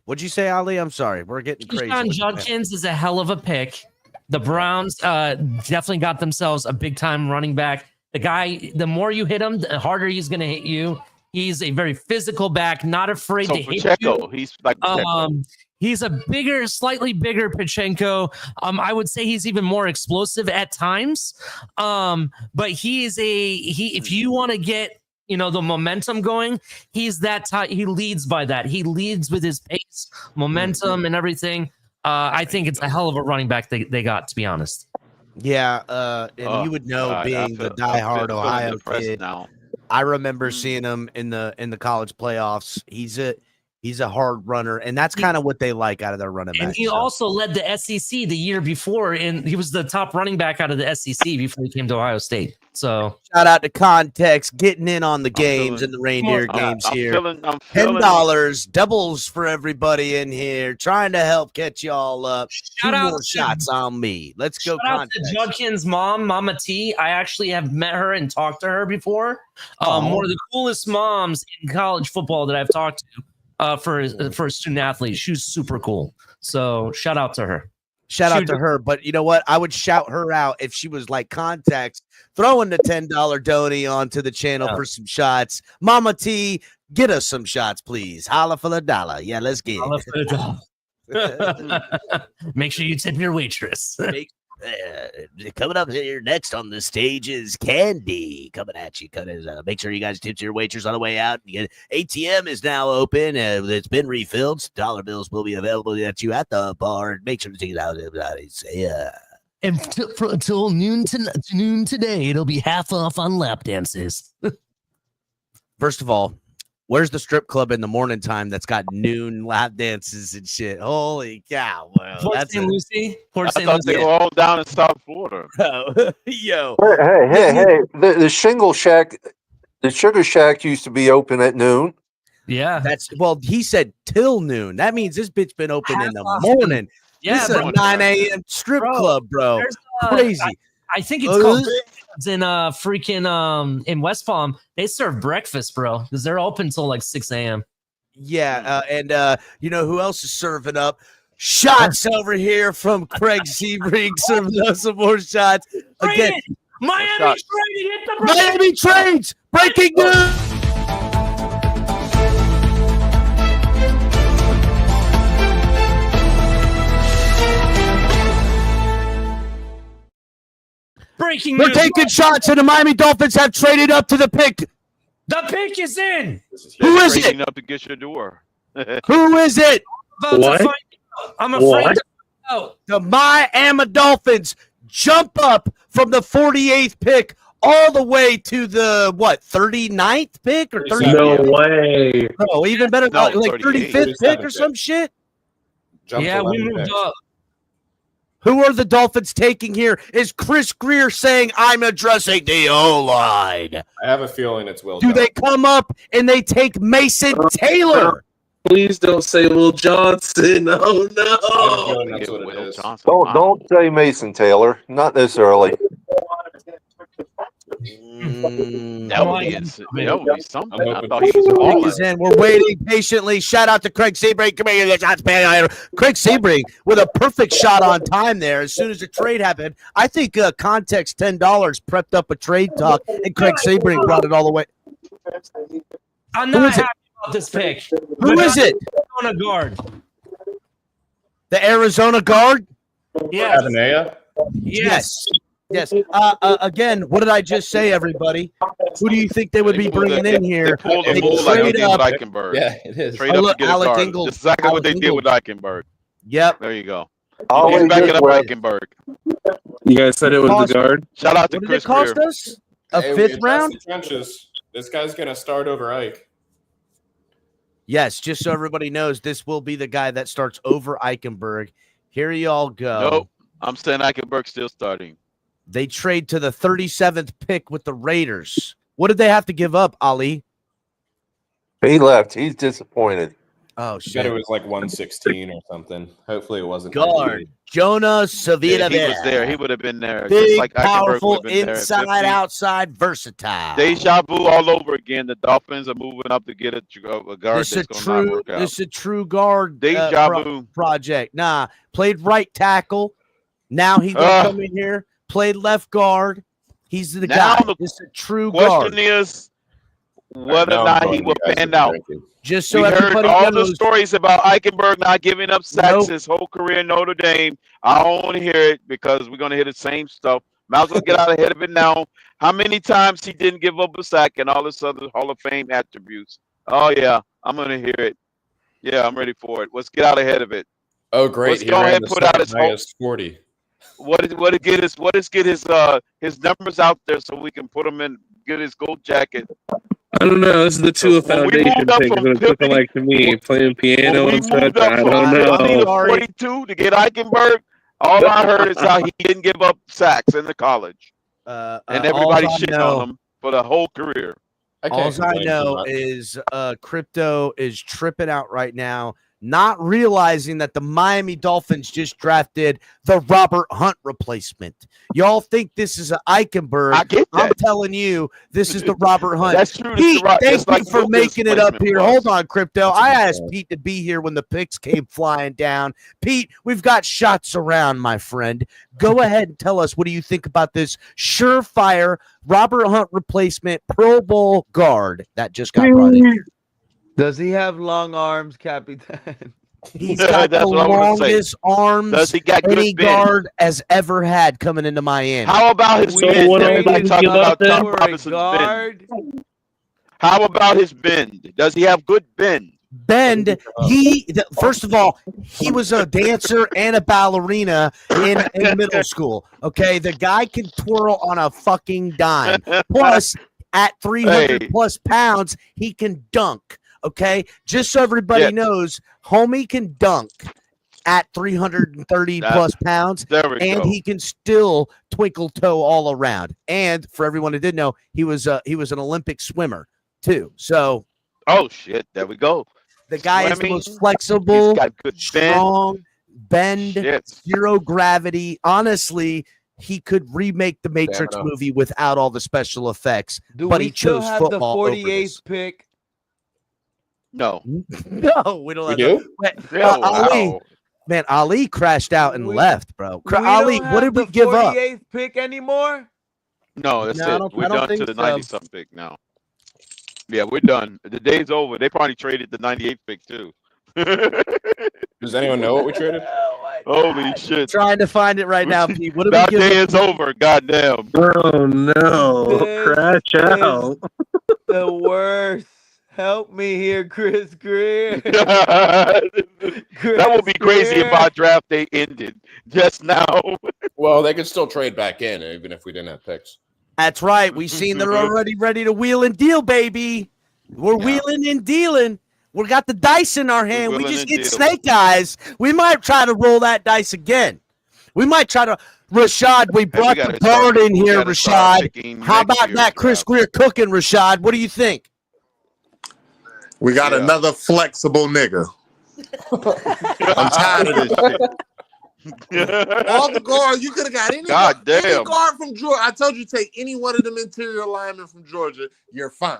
What'd you say, Ali? I'm sorry. We're getting crazy. Deshaun Judkins is a hell of a pick. The Browns definitely got themselves a big time running back. The guy, the more you hit him, the harder he's going to hit you. He's a very physical back, not afraid So to hit Pacheco, you. he's like Pacheco. He's a bigger, slightly bigger Pachenko. I would say he's even more explosive at times. But he is if you want to get, the momentum going, he's that type. He leads by that. He leads with his pace, momentum, and everything. I think it's a hell of a running back they got, to be honest. Yeah, and you would know, being the diehard Ohio kid. Now. I remember seeing him in the college playoffs. He's a hard runner, and that's kind of what they like out of their running back. And he also led the SEC the year before, and he was the top running back out of the SEC before he came to Ohio State. So shout out to Context, getting in on the games and the reindeer games here. $10 doubles for everybody in here, trying to help catch y'all up. Shout 2 out more to- shots on me. Let's go. shout out to Judkins' mom, Mama T. I actually have met her and talked to her before. One of the coolest moms in college football that I've talked to for a student athlete. She was super cool. So shout out to her. Shout out to her, but you know what? I would shout her out if she was like Context, throwing the $10 donny onto the channel for some shots. Mama T, get us some shots, please. Holla for the dollar. Yeah, let's get it. Make sure you tip your waitress. Coming up here next on the stage is Candy coming at you. Make sure you guys tip your waitress on the way out. ATM is now open. It's been refilled. Dollar bills will be available at you at the bar. Make sure to take it out. And until noon today, it'll be half off on lap dances. First of all, where's the strip club in the morning time that's got noon lap dances and shit? Holy cow! Well, Port St. Lucie. I thought they were all down in South Florida. Yo, Hey! The Shingle Shack, the Sugar Shack used to be open at noon. Yeah, he said till noon. That means this bitch been open in the morning. Yeah, this is a 9 a.m. strip club, bro. crazy. I think it's called in freaking in West Palm. They serve breakfast, bro, because they're open until like 6 a.m. Yeah, and you know who else is serving up? Shots over here from Craig Sebring, serving us some more shots. Again, Miami traded. Hit the Miami trades. Breaking news. Breaking We're news. taking shots, and the Miami Dolphins have traded up to the pick. The pick is in. Who is it? Trading up to get your door. Who is it? I'm afraid to find out. The Miami Dolphins jump up from the 48th pick all the way to the 39th pick or 30th? No way. Oh, even better, No, like 35th pick or 37th some shit. Yeah, we moved up. Who are the Dolphins taking here? Is Chris Greer saying, I'm addressing the O-line? I have a feeling it's Will. Do they come up and they take Mason Taylor? Please don't say Will Johnson. Oh I have a no. feeling that's what it is. Don't say Mason Taylor. Not this early. That would be something. I thought he was Pick balling. is in. We're waiting patiently. Shout out to Craig Sebring. Come here, Craig Sebring with a perfect shot on time there. As soon as the trade happened, I think Context $10 prepped up a trade talk, and Craig Sebring brought it all the way. I'm Who not is it? happy about this pick. Who is it? On a guard. The Arizona guard? Yes. Avenea? Yes. Yes. Again, what did I just say, everybody? Who do you think they would be bringing in here? They pulled a They move like they trade did with up. Eichenberg. Yeah, it is. Trade Oh, up look, to get a Alec guard. Ingold. That's exactly Alec what they did Ingold. with Eichenberg. Yep. There you go. Always He's backing this up way. Eichenberg. You guys said it was the guard. Shout out to What did Chris it cost Greer. us? A Hey, fifth it's round? the trenches. This guy's gonna start over Ike. Yes, just so everybody knows, this will be the guy that starts over Eichenberg. Here y'all go. Nope. I'm saying Eichenberg's still starting. They trade to the 37th pick with the Raiders. What did they have to give up, Ali? He left. He's disappointed. Oh, I bet it shit. was like 116 or something. Hopefully it wasn't. Guard. Jonah Savita. He was there. He would have been there. Big, just like Eichenberg powerful, would have been there. inside, 50. outside, versatile. Deja vu all over again. The Dolphins are moving up to get a guard This that's is going to not true. work out. This is a true guard Deja vu. project. Nah, played right tackle. Now he's gonna come in here. Played left guard. He's the Now guy. the This is a true Question guard. is whether or Now I'm not going he to will you guys pan to out. drink it. Just so We heard everybody all knows. the stories about Eichenberg not giving up sacks Nope. his whole career in Notre Dame. I don't want to hear it because we're going to hear the same stuff. Might as well get out ahead of it now. How many times he didn't give up a sack and all this other Hall of Fame attributes? Oh, yeah, I'm going to hear it. Yeah, I'm ready for it. Let's get out ahead of it. Oh, great! Let's He go ran ahead and the put out second his whole- highest 40. What is get his numbers out there so we can put him in, get his gold jacket. I don't know. This is the Tua When we Foundation moved up thing. from It's looking Pippen- like to me playing piano When we and such. moved up I from don't 50 to know. 42 to get Eichenberg, all I heard is how he didn't give up sacks in the college. And everybody alls I shitting know- on him for the whole career. All I know is crypto is tripping out right now, not realizing that the Miami Dolphins just drafted the Robert Hunt replacement. Y'all think this is an Eichenberg. I get that. I'm telling you, this is the Robert Hunt. That's true. Pete, That's thank like you for Wilkins' making it up placement here. was. Hold on, Crypto. That's a I good asked point. Pete to be here when the picks came flying down. Pete, we've got shots around, my friend. Go ahead and tell us, what do you think about this surefire Robert Hunt replacement Pro Bowl guard that just got brought in here? Does he have long arms, Capitan? He's got the That's what I wanna say. longest arms Does he got good any bend? guard has ever had coming into Miami. How about his So bend? what are Everybody we talking gonna about give up Tom For a Robinson's bend. guard? How about his bend? Does he have good bend? Bend, first of all, he was a dancer and a ballerina in middle school. Okay, the guy can twirl on a fucking dime. Plus, at 300 Hey. plus pounds, he can dunk. Okay, just so everybody Yeah. knows, homie can dunk at 330 That- plus pounds, There we and go. he can still twinkle toe all around. And for everyone who didn't know, he was an Olympic swimmer too. So Oh shit! There we go. the guy is the Swimming, most flexible, He's got good bend. strong, bend, Shit. zero gravity. Honestly, he could remake the Matrix know. movie without all the special effects, Do but we he still chose have the football over 48th this. pick? No. No, we don't We have do? Yeah, Ali, wow. man, Ali crashed out and We- left, bro. We Ali, don't what have did we the give up? 48th pick anymore? No, that's No, I it. don't- We're I don't done to think the so. 90 something pick now. Yeah, we're done. The day's over. They probably traded the 98 pick too. Does anyone know what we traded? Holy shit. Trying to find it right now, Pete. What did we That give day up? is over. Goddamn. Oh no! This Crash is out. the worst. Help me here, Chris Greer. That would be crazy if our draft day ended just now. Well, they could still trade back in even if we didn't have picks. That's right. We seen they're already ready to wheel and deal, baby. We're wheeling and dealing. We got the dice in our hand. We wheeling just and get dealing. snake eyes. We might try to roll that dice again. We might try to. Rashad, we brought gotta the guard start- in we here, gotta start Rashad. picking How next about year's that Chris draft. Greer cooking, Rashad? What do you think? We got Yeah. another flexible nigga. I'm tired of this shit. All the guards, you could have got any God damn. any guard from Georgia. I told you take any one of them interior linemen from Georgia, you're fine.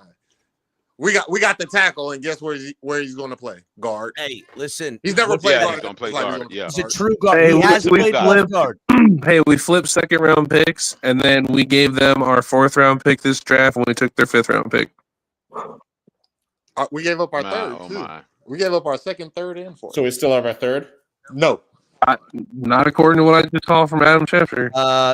We got the tackle, and guess where he's going to play? Guard. Hey, listen. He's never played Yeah, guard. he's gonna play Like, guard. Yeah. He's a true guard. Hey, he has we played got- left guard. Hey, we flipped second round picks, and then we gave them our 4th round pick this draft, and we took their 5th round pick. We gave up our My, third oh too. my. We gave up our second, third, and fourth. So we still have our third? No. Not according to what I just saw from Adam Schefter.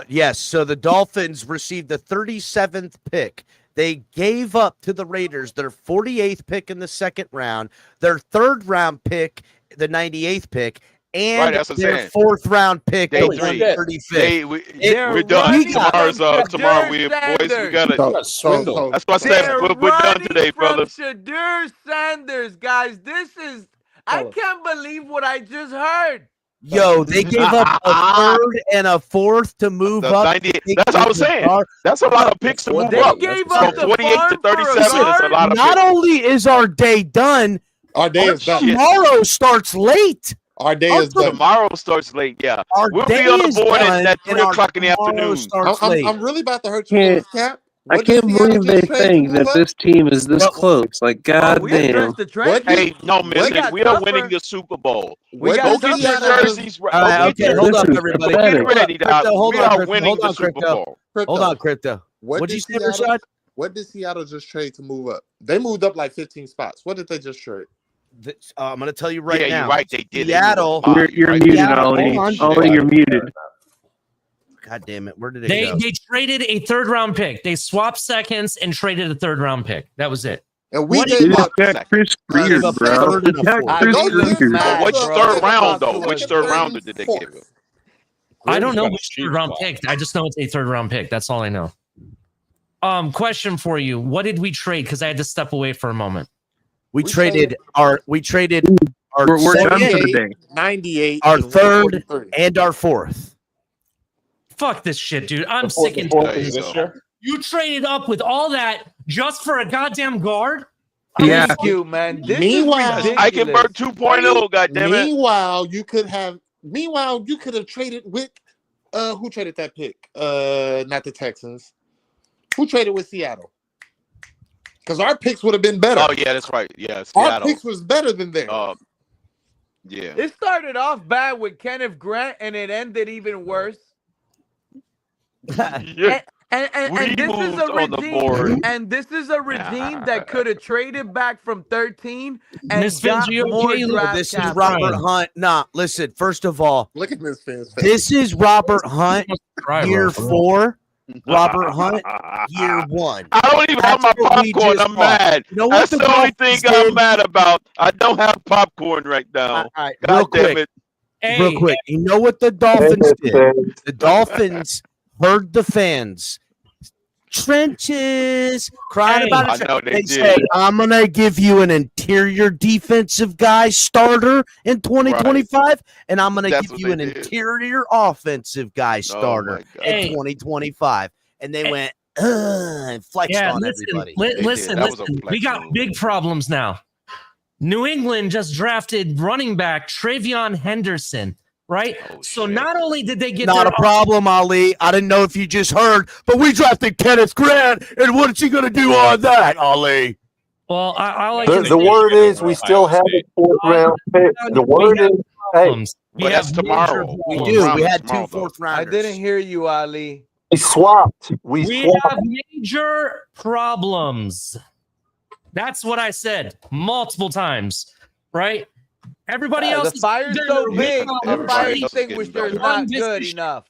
Yes. So the Dolphins received the 37th pick. They gave up to the Raiders their 48th pick in the second round, their 3rd round pick, the 98th pick, and Right, that's what I'm their saying. 4th round pick, Day the three. 135th. Hey, we're done. running Tomorrow's from tomorrow. We Shadur boys, we Sanders. gotta. So, That's what I said. They're We're done running today, from brothers. Shadur Sanders, guys. This is. I can't believe what I just heard. Yo, they gave up a 3rd and a 4th to move The up. 98 that's what I was saying. That's a lot of picks to move They up. gave From up the 28 to farm for a 37 is a guard? lot of Not picks. only is our day done, our day is done. tomorrow starts late. Our day is done. Tomorrow starts late. Yeah, Our we'll day be on the is board done, at and 3 our o'clock in the tomorrow afternoon. starts late. I'm really about to hurt you, Can't- with this cap. I What did can't Seattle believe they just trade to think move that up? this team is this Well, close. Like, We goddamn. addressed the trenches. Hey, no, What Mystic, got we are tougher? winning the Super Bowl. We What got Go did get your Seattle just- jerseys. All right, Go okay, get hold your up, This is everybody. Get pathetic. ready. Crypto, hold We on, are Crypto, winning hold the on, Super Crypto. Bowl. Hold on, Crypto. What What'd did you say, Seattle- Rashad? What did Seattle just trade to move up? They moved up like 15 spots. What did they just trade? I'm going to tell you right Yeah, now. you're right. They did. Seattle. You're Right. muted, Seattle, Ollie. hold on. Ollie, you're muted. God damn it. Where did it They go? they traded a 3rd round pick. They swapped seconds and traded a 3rd round pick. That was it. And we What gave You up. just got Chris Greer, a bro. third and a You got fourth. Chris I know this Greer. math, But which bro. third They round, got though? second, Which third third, rounder and did they fourth. give him? I don't know got a which cheap 3rd round spot. pick. I just know it's a 3rd round pick. That's all I know. Question for you. What did we trade? Because I had to step away for a moment. We traded our We're done second, for the day. 98, our and 3rd, 143. and our 4th. Fuck this shit, dude. I'm The fourth- sick the and fourth tired. is this year? You traded up with all that just for a goddamn guard? Yeah. Thank you, man. This Meanwhile- is Eichenberg ridiculous. 2.0, goddammit. Meanwhile, you could have traded with who traded that pick? Not the Texans. Who traded with Seattle? Because our picks would have been better. Oh, yeah, that's right. Yeah, Our Seattle. picks was better than theirs. Yeah. It started off bad with Kenneth Grant, and it ended even worse. Yeah. And We this is moved a on the regime, board. and this is a regime that could have traded back from 13 and Miss got Finch, you more okay? Look, draft This is capital. Robert Hunt. Nah, listen, first of all, Look at this fan's face. this is Robert Hunt year 4. Robert Hunt year 1. I don't even have my That's what we popcorn. just I'm bought. mad. You know what That's the the only thing Dolphins I'm did? mad about. I don't have popcorn right now. All right, God real damn quick. it. Hey, Real quick. You know what the Dolphins did? The Dolphins heard the fans. Trenches crying Hey. about I it. know they did. said, I'm going to give you an interior defensive guy starter in 2025, and I'm going to That's give what you an they did. interior offensive guy Oh, starter my God. in Hey. 2025. And they went, and flexed yeah, on listen, everybody. They listen, did. That was a listen. flex We got move. big problems now. New England just drafted running back Travion Henderson. right? So not only did they get Not their a problem, Ali. I didn't know if you just heard, but we drafted Kenneth Grant, and what's he going to do on that, Ali? Well, all I The, can the say word is we still have a fourth round pick. The word is, hey, we have tomorrow. We major do. problems. We had two tomorrow, though. fourth I rounders. didn't hear you, Ali. we swapped. We We swapped. have major problems. That's what I said multiple times, right? Everybody else. The fire's so big, a fire extinguisher is not good enough.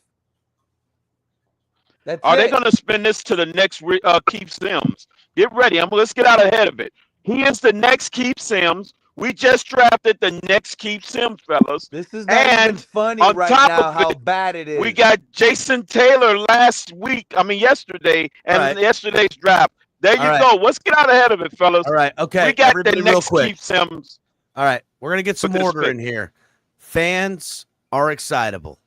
That's Are they it. going to spin this to the next Keith Sims? Get ready. Let's get out ahead of it. He is the next Keith Sims. We just drafted the next Keith Sims, fellas. This is not even funny on right top now of how it, bad it is. we got Jason Taylor yesterday, and yesterday's draft. There you go. Let's get out ahead of it, fellas. All right. Okay. We got Everybody the real next quick. Keith Sims. All right. We're going to get some Look at this order pick. in here. Fans are excitable.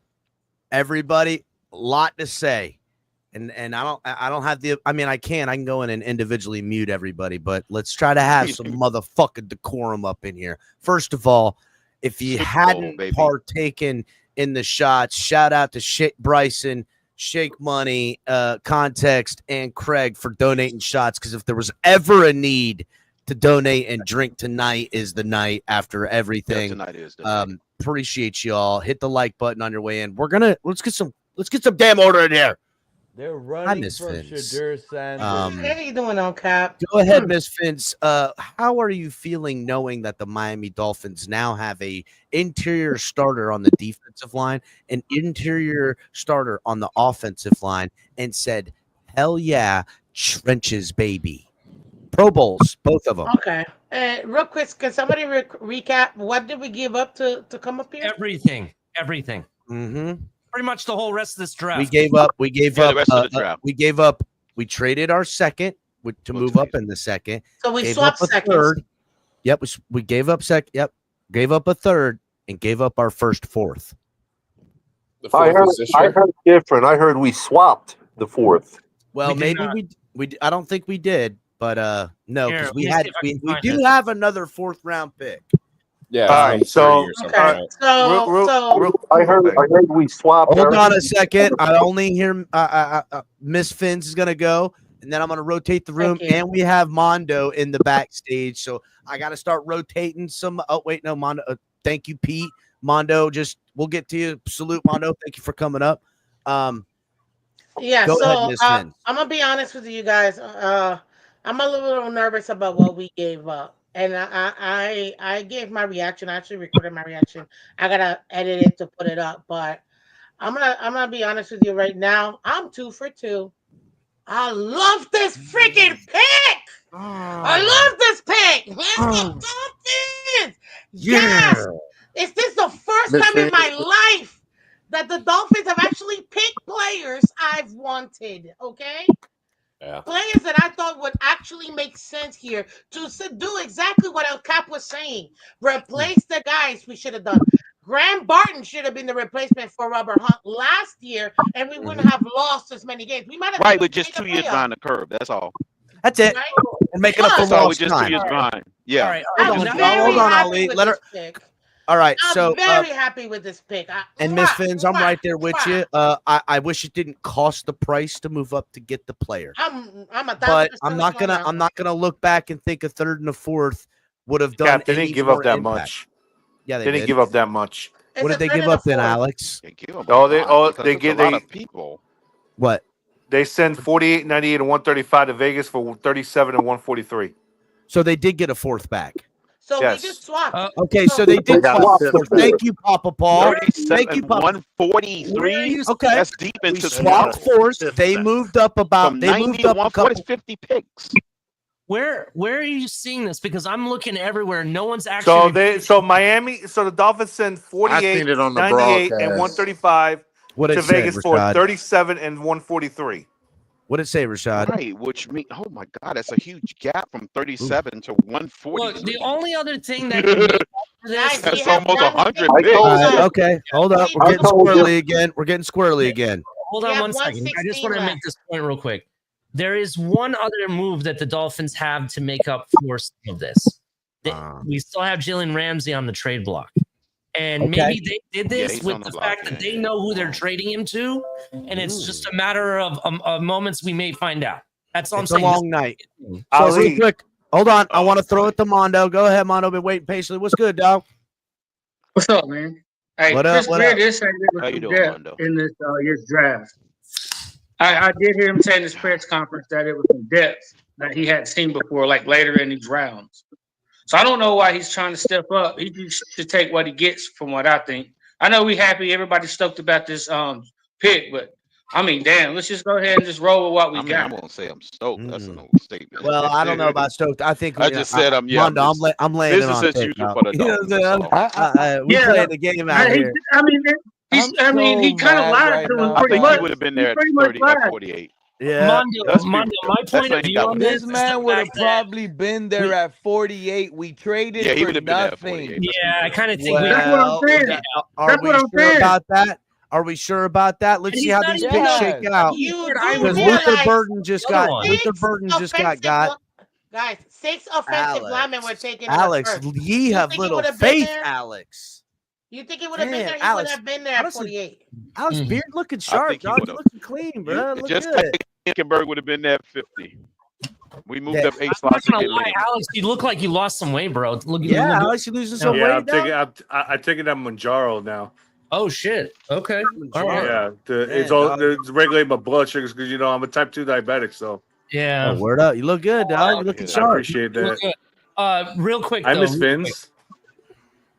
Everybody, a lot to say. And I don't have the, I mean, I can go in and individually mute everybody, but let's try to have some motherfucking decorum up in here. First of all, if you hadn't partaken in the shots, shout out to Bryson, Shake Money, Context, and Craig for donating shots. Because if there was ever a need to donate and drink, tonight is the night after everything. Yeah, tonight is the night. Appreciate y'all. Hit the like button on your way in. Let's get some damn order in here. They're running Miss from Fins. Shadur Sanders. How you doing on Cap? Go ahead, Miss Fins. How are you feeling knowing that the Miami Dolphins now have a interior starter on the defensive line, an interior starter on the offensive line, and said, hell yeah, trenches, baby. Pro Bowls, both of them. Okay. Real quick, can somebody recap what did we give up to come up here? Everything. Mm-hmm. Pretty much the whole rest of this draft. We gave up. the rest of the draft. We gave up. We traded our second to move up in the second. So we Gave swapped up a seconds. third. Yep, we gave up Yep, gave up a third and gave up our fourth. I heard different. I heard we swapped the fourth. Well, We did maybe not. we I don't think we did, but no, Here, because let me see if I we can find do it. have another fourth round pick. Yeah. All right, so I heard we swapped. Hold on a second. I only hear Miss Fins is gonna go, and then I'm gonna rotate the room, and we have Mondo in the backstage. So I got to start rotating some. Oh wait, no, Mondo. Thank you, Pete. Mondo, we'll get to you. Salute, Mondo. Thank you for coming up. Yeah, go so ahead, Miss Fins. I'm gonna be honest with you guys. I'm a little nervous about what we gave up, and I gave my reaction. I actually recorded my reaction. I gotta edit it to put it up, but I'm gonna be honest with you right now. I'm 2 for 2. I love this freaking pick. I love this pick. Let's go Dolphins. Yes. Is this the first time in my life that the Dolphins have actually picked players I've wanted? Okay. Yeah. Players that I thought would actually make sense here to do exactly what El Cap was saying. Replace the guys we should have done. Graham Barton should have been the replacement for Robert Hunt last year, and we wouldn't have lost as many games. We might have Right, with just 2 years behind the curve. That's all. That's it. Right? And making up for That's all. We lost just 2 time. years behind. Yeah. All right. Hold on, Ali. Let her. All right, I'm very happy with this pick. And Miss Fins, I'm right there with you. I wish it didn't cost the price to move up to get the player. I'm But I'm not gonna look back and think a third and a fourth would have done. Cap, they didn't any give up more that impact. much. Yeah, They didn't give up that much. What did they give up then, Alex? They give them They give a lot of people. What? They send 48, 98, and 135 to Vegas for 37 and 143. So they did get a fourth back. So Yes. we just swapped. Okay, so they did swap. Thank you, Papa Paul. Thank you, Papa. 143. Okay, That's deep we into swapped fourth. They moved up about. From They moved up a 91, couple. 50 picks. Where are you seeing this? Because I'm looking everywhere. No one's actually. So Miami, so the Dolphins send 48, seen it on the 98, and broadcast. 135 What to it say, Vegas for Rashad? 37 and 143. What did it say, Rashad? Right, which means, oh my God, that's a huge gap from 37 to 140. Look, the only other thing that can make up for this. That's almost 100 I picks. told you. Okay, hold up. We're I getting told you. squirrely again. We're getting squirrely again. Hold on one second. I just want to make this point real quick. There is one other move that the Dolphins have to make up for some of this. We still have Jalen Ramsey on the trade block. And Okay. maybe they did this he's with on the the block, fact that they know who they're trading him to, and it's just a matter of moments we may find out. That's all It's I'm a saying. long night. So real quick, hold on. I want to throw it to Mondo. Go ahead, Mondo. Been waiting patiently. What's good, dog? What's up, man? Hey, What up, Chris what Greer up? did say there How was you some doing, depth Mondo? in this year's draft. I did hear him say in his press conference that it was some depth that he hadn't seen before, like later in these rounds. So I don't know why he's trying to step up. He just should take what he gets, from what I think. I know we happy, everybody's stoked about this pick, but I mean, damn, let's just go ahead and just roll with what we got. I won't say I'm stoked. That's an overstatement. Well, I don't know about stoked. I think I just said Mondo, I'm laying it business on as thick, usual dog. for the You know what I'm Dolphins. saying? We playing the game out here. He kind of lied to us I pretty think much. he would have been there at pretty much 30 lied. at 48. Yeah. Mondo, my point of view on This this man would have probably been there at 48. We traded Yeah, he for would have been there at nothing. 48. Yeah, I kind of think That's what I'm saying. Are That's we what I'm sure saying. about that? Are we sure about that? Let's And see he's how not these even picks done. shake out. You do Because realize Luther Burden just the other got one. Luther Burden just got guys, 6 offensive linemen were taken in the Alex. first. Ye have think he little would have been faith, there? Alex. You think he would have been Man, there? He Alex, would have been there at honestly, 48. Alex Beard looking I sharp, think he dog. would You have. looking clean, bro. Look Just good. like Hickenberg would have been there at 50. We moved Yeah. up 8 I'm not slots to gonna get lie, Liam. Alex. You look like you lost some weight, bro. Look, you Yeah, look Alex, you losing some Yeah, weight, dog? I'm taking that Manjaro now. Oh shit. Okay. All right. Yeah, it's Man, all dog. it's regulating my blood sugars because I'm a type 2 diabetic. So Yeah. Oh, word up. You look good, dog. You looking I sharp. appreciate You look that. good. Real quick I though. miss real quick. Fins.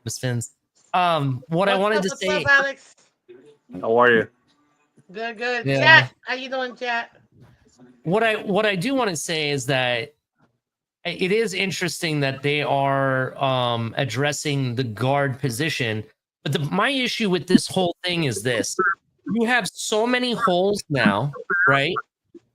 Miss Fins. What I wanted to What's say. up, Alex? How are you? Good, good. Yeah. Chat, how you doing, chat? What I do want to say is that it is interesting that they are addressing the guard position, but my issue with this whole thing is this: you have so many holes now, right?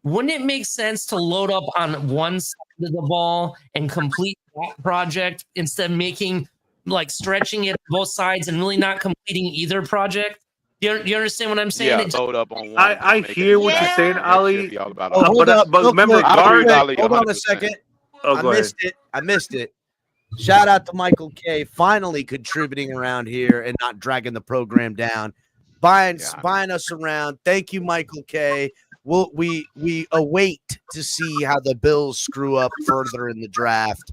Wouldn't it make sense to load up on one side of the ball and complete that project instead of making like stretching it both sides and really not completing either project? You understand what I'm saying? Yeah, load up on one. I hear what you're saying, Ali. Be all about Oh, hold up. but real remember, quick, I agree with guard. Ali hold on a 100%. second. Oh, I go ahead. missed it. Shout out to Michael K. Finally contributing around here and not dragging the program down, buying us around. Thank you, Michael K. We await to see how the Bills screw up further in the draft.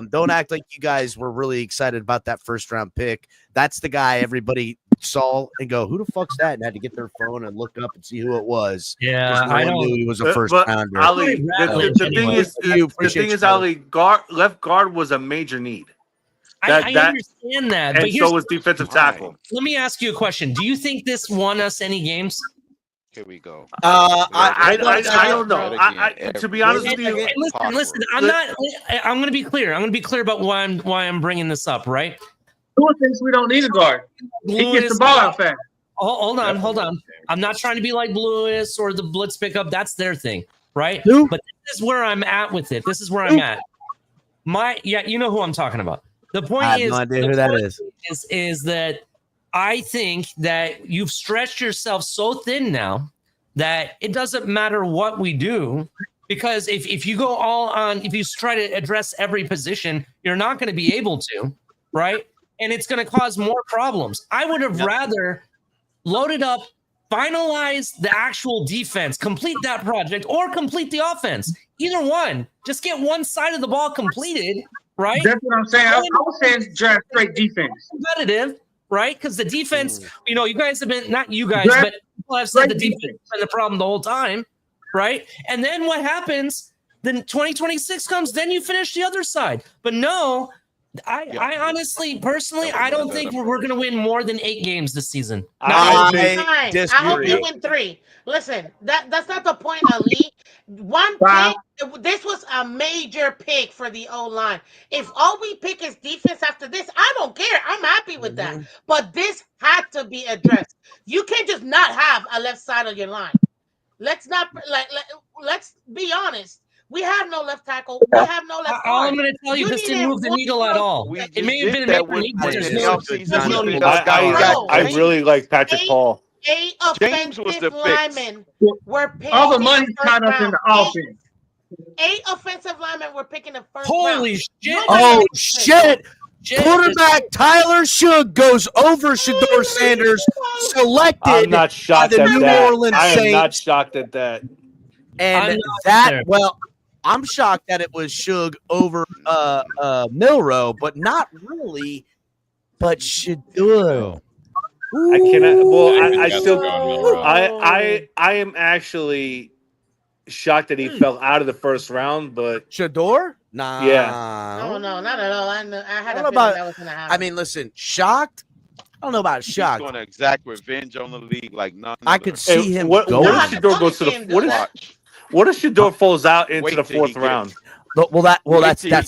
Don't act like you guys were really excited about that first round pick. That's the guy everybody saw and go, who the fuck's that? And had to get their phone and look up and see who it was. Yeah, No I one don't. knew he was a first But rounder. Ali, the thing is, Appreciate you, Ali, left guard was a major need. I understand that, but And here's so was defensive tackle. let me ask you a question. Do you think this won us any games? Here we go. I don't know. To be honest with you, And listen. I'm going to be clear. I'm going to be clear about why I'm bringing this up. Right? Lewis thinks we don't need a guard. He gets the ball out fast. Hold on. I'm not trying to be like Lewis or the blitz pickup. That's their thing, right? Who? But this is where I'm at with it. This is where I'm at. You know who I'm talking about. The point I have is, no idea who that is that I think that you've stretched yourself so thin now that it doesn't matter what we do, because if you go all on, if you try to address every position, you're not going to be able to, right? And it's going to cause more problems. I would have rather loaded up, finalize the actual defense, complete that project, or complete the offense. Either one. Just get one side of the ball completed, right? That's what I'm saying. I was saying draft straight defense. Competitive, right? Because the defense, you guys have been, not you guys, but people have said the defense has been the problem the whole time, right? And then what happens? Then 2026 comes, then you finish the other side. But no, I honestly, personally, I don't think we're going to win more than 8 games this season. I hope you win 3. Listen, that's not the point, Ali. One pick. This was a major pick for the O-line. If all we pick is defense after this, I don't care. I'm happy with that. But this had to be addressed. You can't just not have a left side of your line. Let's be honest. We have no left tackle. We have no left All I'm guard. going to tell you, this didn't move the needle at all. It may have been a major need, but there's no need. I really like Patrick Paul. 8 offensive linemen were picked. All the money tied up in the offense. 8 offensive linemen were picking the first Holy round. shit. Oh, shit. Quarterback Tyler Shug goes over Shador Sanders, selected I'm not by shocked the at New that. Orleans I am Saints. not shocked at that. And I'm shocked that it was Shug over Milrow, but not really. But Shador. I cannot. Well, I Jets still. going Milrow. I am actually shocked that he fell out of the first round. But Shador? Nah. Yeah. No, not at all. I had I a don't know feeling about. that was gonna happen. I mean, listen, shocked. I don't know about He's shocked. going to exact revenge on the league like none. I could see him What going. if Shador goes to the what if Shador falls out into Wait the till he fourth gets- round?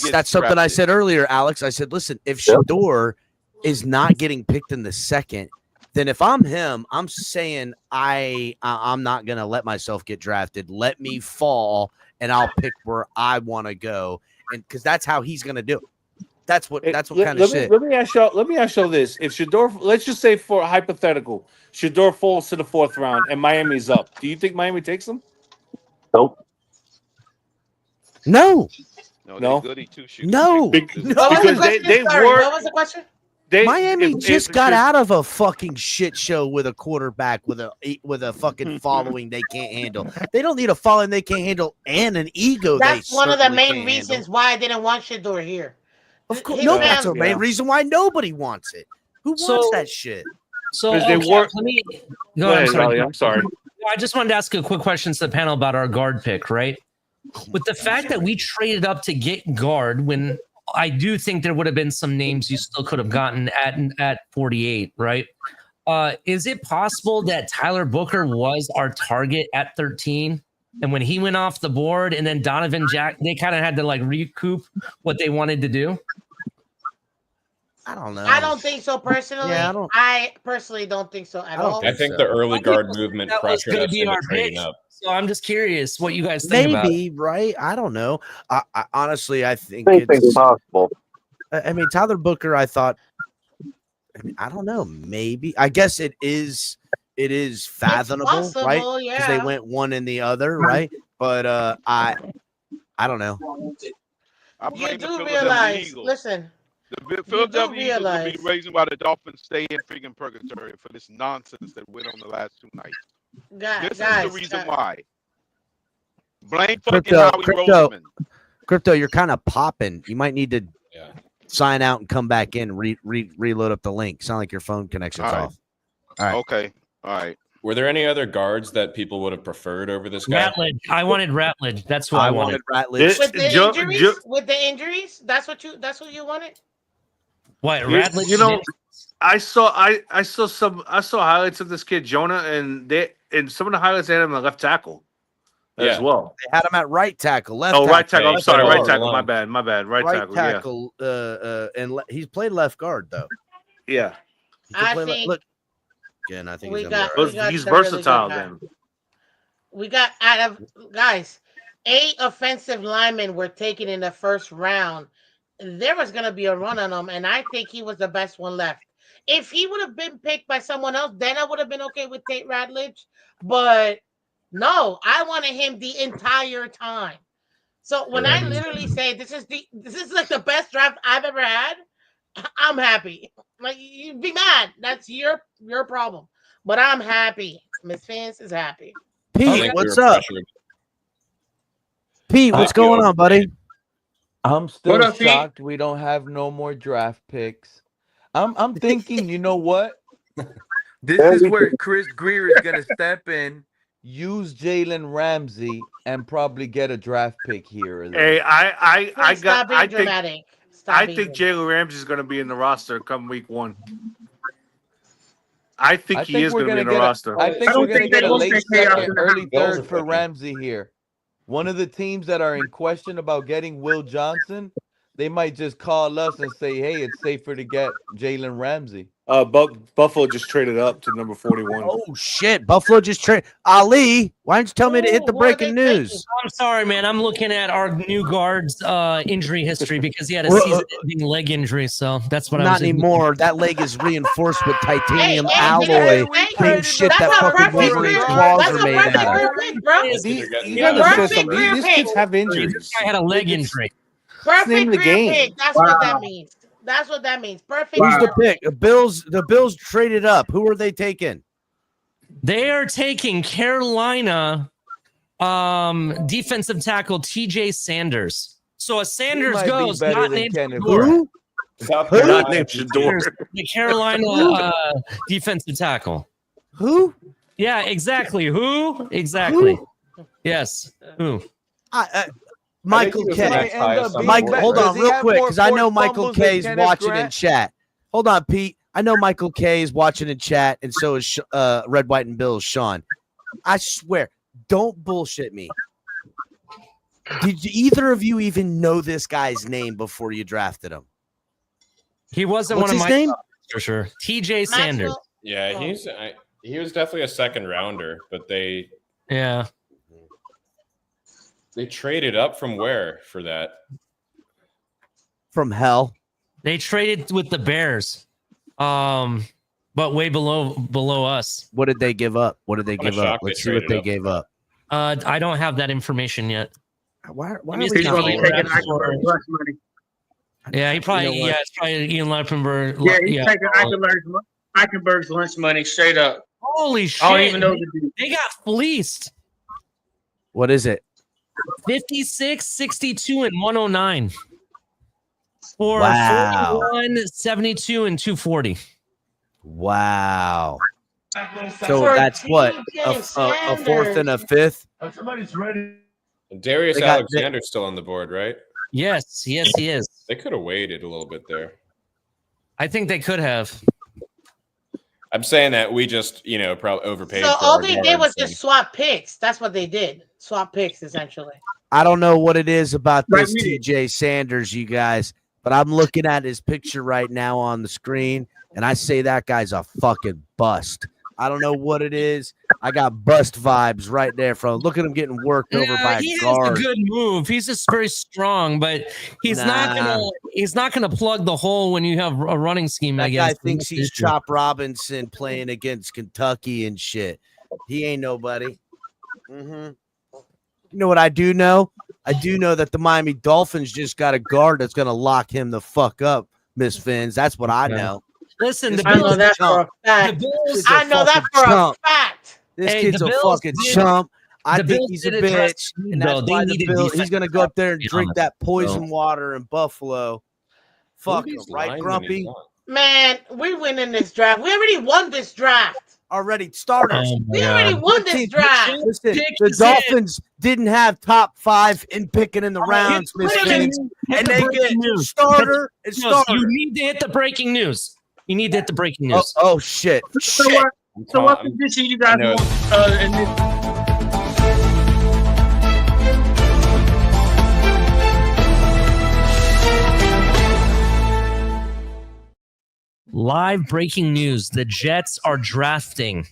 That's something I said earlier, Alex. I said, listen, if Shador is not getting picked in the second, then if I'm him, I'm saying I'm not gonna let myself get drafted. Let me fall, and I'll pick where I want to go, and because that's how he's gonna do it. That's what kind of shit. Let me ask y'all this: if Shador, let's just say for a hypothetical, Shador falls to the fourth round and Miami's up, do you think Miami takes him? Nope. No. No. Goody two shoes. No. What was the question? Sorry, what was the question? Miami just got out of a fucking shit show with a quarterback with a fucking following they can't handle. They don't need a following they can't handle and an ego. That's they one of the certainly main can't reasons why I didn't want Shador here. Of course, His no, that's the fans- main reason why nobody wants it. Who wants that shit? So Because they okay, work- let me Go I'm ahead, sorry. Ollie, I'm sorry. No, I just wanted to ask a quick question to the panel about our guard pick, right? With the fact that we traded up to get guard, when I do think there would have been some names you still could have gotten at 48, right? Is it possible that Tyler Booker was our target at 13? And when he went off the board and then Donovan Jack, they kind of had to like recoup what they wanted to do? I don't know. I don't think so personally. Yeah, I personally don't think so at all. I think the early guard movement That was pressured going us to be into our trading pick. up. So I'm just curious what you guys think about it. Maybe, right? I don't know. I honestly, I think Anything's it's possible. I mean, Tyler Booker, I thought, I don't know, maybe. I guess it is fathomable, possible, right? Because they yeah. went one and the other, right? But I don't know. I You blame the do Philadelphia realize, Eagles. listen, The Philadelphia Eagles will be realize- the reason why the Dolphins stay in freaking purgatory for this nonsense that went on the last 2 nights. This is the reason why. Blame fucking Howie Roseman. Crypto, you're kind of popping. You might need to sign out and come back in, reload up the link. Sound like your phone connection's All right. off. All right. Okay. All right. Were there any other guards that people would have preferred over this guy? Ratledge. I wanted Ratledge. That's what I wanted. Ratledge. With the injuries, that's what you wanted. What You- Ratledge? You know, I saw highlights of this kid Jonah, and some of the highlights they had him at left tackle as well. They had him at right tackle, left. Oh, right tackle. I'm Left sorry, right guard. tackle. My bad. Right tackle. And he's played left guard though. Yeah. He can I play think look. Again, I think we he's gonna got- be all we got right. He's some really versatile. good Then We got out of guys, 8 offensive linemen were taken in the first round. There was going to be a run on him, and I think he was the best one left. If he would have been picked by someone else, then I would have been okay with Tate Ratledge. But no, I wanted him the entire time. So when I literally say this is like the best draft I've ever had, I'm happy. Like you'd be mad. That's your problem. But I'm happy. Miss Fence is happy. Pete, what's up? Pete, what's going on, buddy? I'm still What up, Pete? shocked we don't have no more draft picks. I'm thinking, you know what? This is where Chris Greer is gonna step in, use Jalen Ramsey, and probably get a draft pick here. or there. hey, I Stop being think dramatic. I think Jalen Ramsey is going to be in the roster come week 1. I think he is going to be in the get roster. I think we're gonna get a late second, early Bills third are for picking. Ramsey here. One of the teams that are in question about getting Will Johnson, they might just call us and say, "Hey, it's safer to get Jalen Ramsey." Buffalo just traded up to number 41. Oh shit! Buffalo just traded Ali. Why don't you tell me to hit the breaking news? I'm sorry, man. I'm looking at our new guard's injury history because he had a Well, season-ending leg injury. So that's what I was. Not just looking anymore. That leg is reinforced with titanium Hey, alloy. hey, Same shit that's that a fucking perfect Wolverine's career- claws that's are a made perfect out of. career pick, bro. You got to say something. These kids have injuries. This guy had a leg injury. Perfect name of the career game. pick. That's what that means. That's what that means. Perfect. Who's the pick? The Bills traded up. Who are they taking? They are taking Carolina defensive tackle TJ Sanders. So a Sanders might be goes, better not than named Kenneth Shador. South Who? Carolina Not named Shador. The Carolina defensive tackle. Who? Yeah, exactly. Who? Exactly. Who? Yes. Who? Michael he was K. the next highest on the Mike, board, hold right? on real quick because I know Michael K is watching in Grant? chat. Hold on, Pete. I know Michael K is watching in chat, and so is Red, White, and Bill's Sean. I swear, don't bullshit me. Did either of you even know this guy's name before you drafted him? He wasn't What's one of his my name? for sure. TJ Sanders. Yeah, he was definitely a second rounder, but they traded up from where for that? From hell. They traded with the Bears. But way below us. What did they give up? What did they give up? Let's see what they gave up. I don't have that information yet. Why are He's we not probably taking money. Yeah, he probably You know what? it's probably Ian Leifenberg. Yeah, he's taking Eichenberg's lunch money straight up. Holy shit. I don't even know the dude. They got fleeced. What is it? 56, 62, and 109. For Wow. 41, 72, and 240. Wow. So that's what? A fourth and a fifth? Somebody's ready. And Darius They got- Alexander's still on the board, right? Yes, he is. They could have waited a little bit there. I think they could have. I'm saying that we just, probably overpaid. So for all our they did guards was and- just swap picks. That's what they did. Swap picks, essentially. I don't know what it is about Right, this TJ Sanders, you guys, but I'm looking at his picture right now on the screen, and I say that guy's a fucking bust. I don't know what it is. I got bust vibes right there from look at him getting worked over by He a has guard. a good move. He's just very strong, but he's not gonna plug the hole when you have a running scheme. That I guess guy thinks he's Chop Robinson playing against Kentucky and shit. He ain't nobody. You know what I do know? I do know that the Miami Dolphins just got a guard that's going to lock him the fuck up, Miss Fins. That's what I know. Listen, This the kid's Bills. a that for a chump. fact. This kid's I know that fucking for chump. a fact. This Hey, kid's the a Bills fucking did- chump. I the think Bills he's a did address bitch, speed, and that's though. They why the needed Bills. He's defense. going to go up there and be drink honest. that poison So- water in Buffalo. Fuck him, right, Grumpy? Man, we're winning this draft. We already won this draft. Already starters. Oh my We already God. won this draft. Listen, Pick the is it. Dolphins didn't have top 5 in picking in the rounds, Miss Hit Fins, the and they breaking get news. starter and Yes, starter. You need to hit the breaking news. You need to hit the breaking Oh, news. oh shit! So what position you guys know. want in this? Live breaking news: the Jets are drafting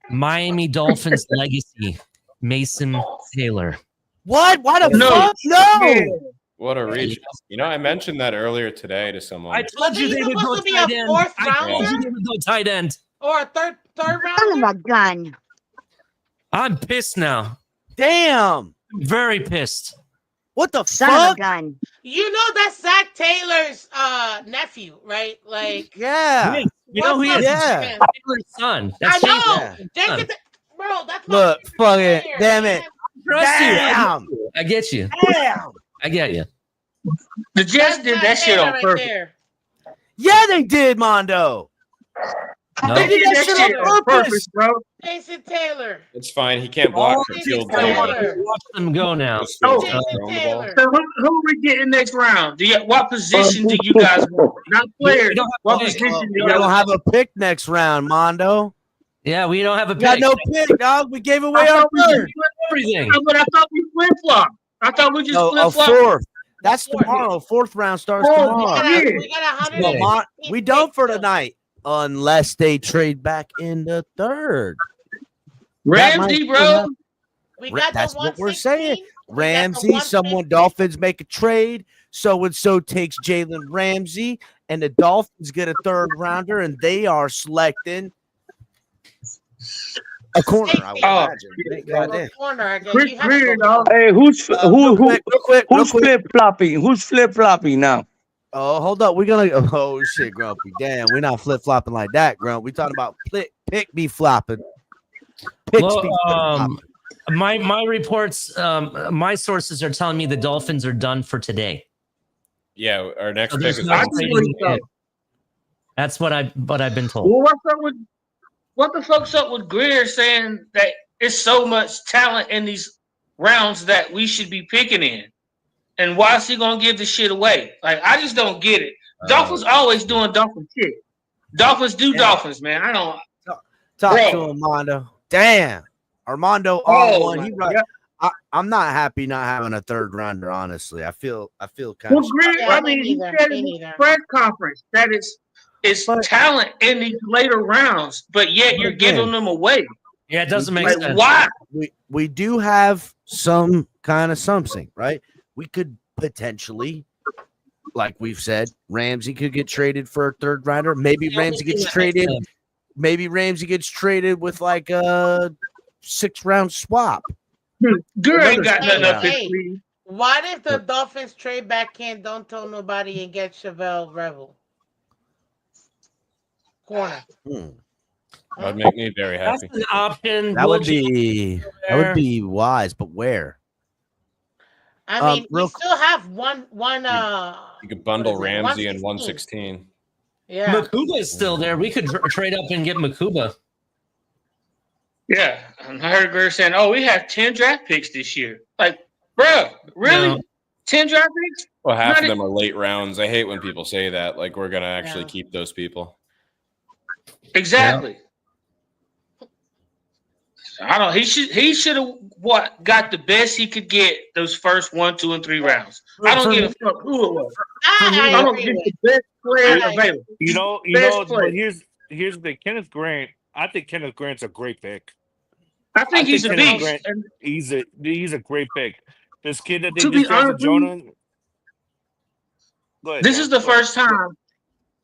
Miami Dolphins legacy Mason Taylor. What? Why the No. fuck? No! What a reach. I mentioned that earlier today to someone. I told you Wasn't they he would go supposed to be tight a end. fourth I told rounder? you they would go tight end. Or a third Son rounder? of a gun. I'm pissed now. Damn! Very pissed. What the Son of fuck? a gun. You know that's Zach Taylor's nephew, right? Like, Yeah. You know who he What's is? up, Yeah. man? Taylor's son. I That's know. Jason. Jason, bro, that's my Look, favorite fuck it. player, Damn man. it. Trust you. Damn. I get you. Damn. I get you. The Jets did that shit on right purpose. there. Yeah, they did, Mondo. No. They did that shit on purpose. bro. Jason Taylor. It's fine. He can't block for Jason field Taylor. goal. Watch them go now. Just Oh, throw Jason the ball. Taylor. So who are we getting next round? What position do you guys want? Not players. We don't have What a pick. position do We you don't guys have a pick next round, Mondo. Yeah, we don't have a We got pick. no pick, dog. We gave away I our thought we third. Everything. But I thought we flip flop. I thought we just No, flip a flop. fourth. That's tomorrow. Fourth round starts Oh, tomorrow. yeah. We got No, 100. we don't for tonight unless they trade back in the third. That might Ramsey, still bro. happen. We got That's the what we're saying. 116. Ramsey, someone Dolphins make a trade, so and so takes Jalen Ramsey, and the Dolphins get a third rounder, and they are selecting a corner. I would Oh, imagine. Thank goddamn. Corner, I guess. Chris You have to Greer, go dog. Hey, who's Real quick, flip flopping? Who's flip flopping now? Oh, hold up. We're gonna. Oh shit, Grumpy. Damn, we're not flip flopping like that, Grump. We talking about pick be flopping. Picks Well, be flip-flopping. my reports, my sources are telling me the Dolphins are done for today. Yeah, our next So pick there's is no number trading 16. in. That's what I've been told. Well, what the fuck's up with Greer saying that it's so much talent in these rounds that we should be picking in? And why is he gonna give this shit away? Like, I just don't get it. Dolphins always doing Dolphin shit. Dolphins do Dolphins, man. I don't. Talk Bro. to Armando. Damn, Armando on Oh, one. my He right. God. I'm not happy not having a third rounder. Honestly, I feel kind Well, of. Greer, I mean, he said in his press conference that it's talent in these later rounds, but yet you're giving them away. Yeah, it doesn't make Like, sense. why? We do have some kind of something, right? We could potentially, like we've said, Ramsey could get traded for a third rounder. Maybe Ramsey gets traded. Maybe Ramsey gets traded with like a 6-round swap. Greer ain't got nothing up his Hey, sleeve. what if the Dolphins trade back in, don't tell nobody, and get Chevelle Revel? Corner. That'd make me very happy. That's an option. That Will would be wise, but where? I mean, we real- still have one. You could bundle what is it, Ramsey and 116. 116. Yeah. Makuba is still there. We could trade up and get Makuba. Yeah, and I heard Greer saying, "Oh, we have 10 draft picks this year." Like, bro, really? No. 10 draft picks? Well, half Not of them are late rounds. I hate when people say that. Like, we're gonna actually Yeah. keep those people. Exactly. I don't. He should have got the best he could get those first 1, 2, and 3 rounds. I don't give a fuck who it was. I I'm gonna agree get with the best player I- available. You know, Best player. but here's the thing. Kenneth Grant, I think Kenneth Grant's a great pick. I think he's a Kenneth beast. Grant, And he's a great pick. This kid that they to be just drafted, honest, Jonah. Go ahead, this John. is the Go first ahead. time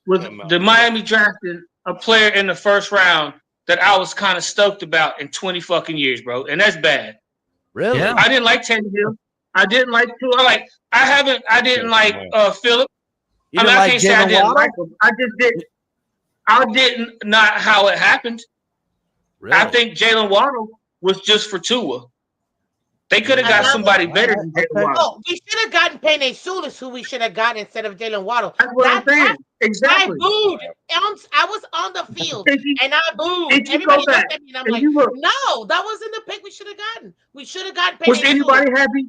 with Yeah, Mel, the go Miami drafting a player in the first round that I was kind of stoked about in 20 fucking years, bro. And that's bad. Really? Yeah. I didn't like Tannehill. I didn't like Tua. I didn't like Phillip. You I mean, didn't I like can't say I Jalen didn't Waddle? like him. I didn't not how it happened. Really? I think Jalen Waddle was just for Tua. They could have got somebody better than Jalen Waddle. Oh, we should have gotten Penny Sulis, who we should have got instead of Jalen Waddle. That's what I'm saying. Exactly. I booed. I was on the field and I booed. If you Everybody go back looked at me and I'm and like, you look- no, that wasn't the pick we should have gotten. We should have gotten Penny Was anybody happy?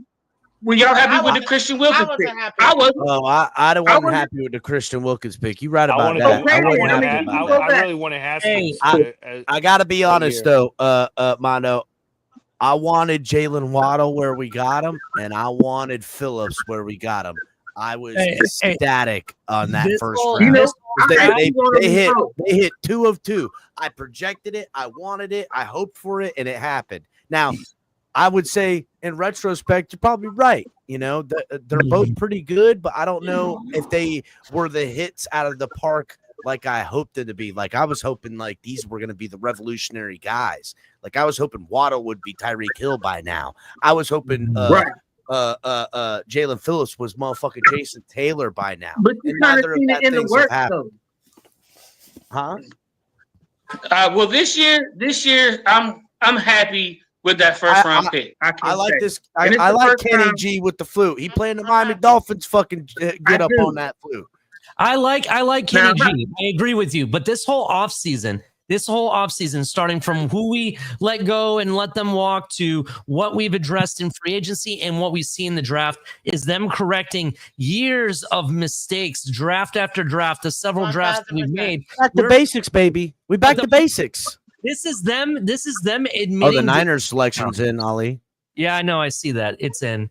Were y'all happy with the Christian Wilkins pick? happy. I wasn't. Oh, I wasn't happy with the Christian Wilkins pick. You right I about wanted that. to, I I, wasn't wanted happy to, about that. I really wanted Haskins. I gotta be honest though, Mondo. I wanted Jalen Waddle where we got him, and I wanted Phillips where we got him. I was ecstatic on that first round. You know, They hit 2 of 2. I projected it, I wanted it, I hoped for it, and it happened. Now, I would say in retrospect, you're probably right. You know, they're both pretty good, but I don't know if they were the hits out of the park like I hoped them to be. Like I was hoping like these were going to be the revolutionary guys. Like I was hoping Waddle would be Tyreek Hill by now. I was hoping Jalen Phillips was motherfucking Jason Taylor by now. But you And kind of neither seen that it in the things have works, happened. though. Huh? Well, this year, I'm happy with that first round pick. I like this. I like Kenny G with the flute. He playing the Miami Dolphins. Fucking get up on that flute. I like Kenny G. I agree with you. But this whole offseason, starting from who we let go and let them walk to what we've addressed in free agency and what we see in the draft, is them correcting years of mistakes, draft after draft, the several drafts that we've made. Back to basics, baby. We back to basics. This is them admitting. Oh, the Niners selection's in, Ali. Yeah, I know. I see that. It's in.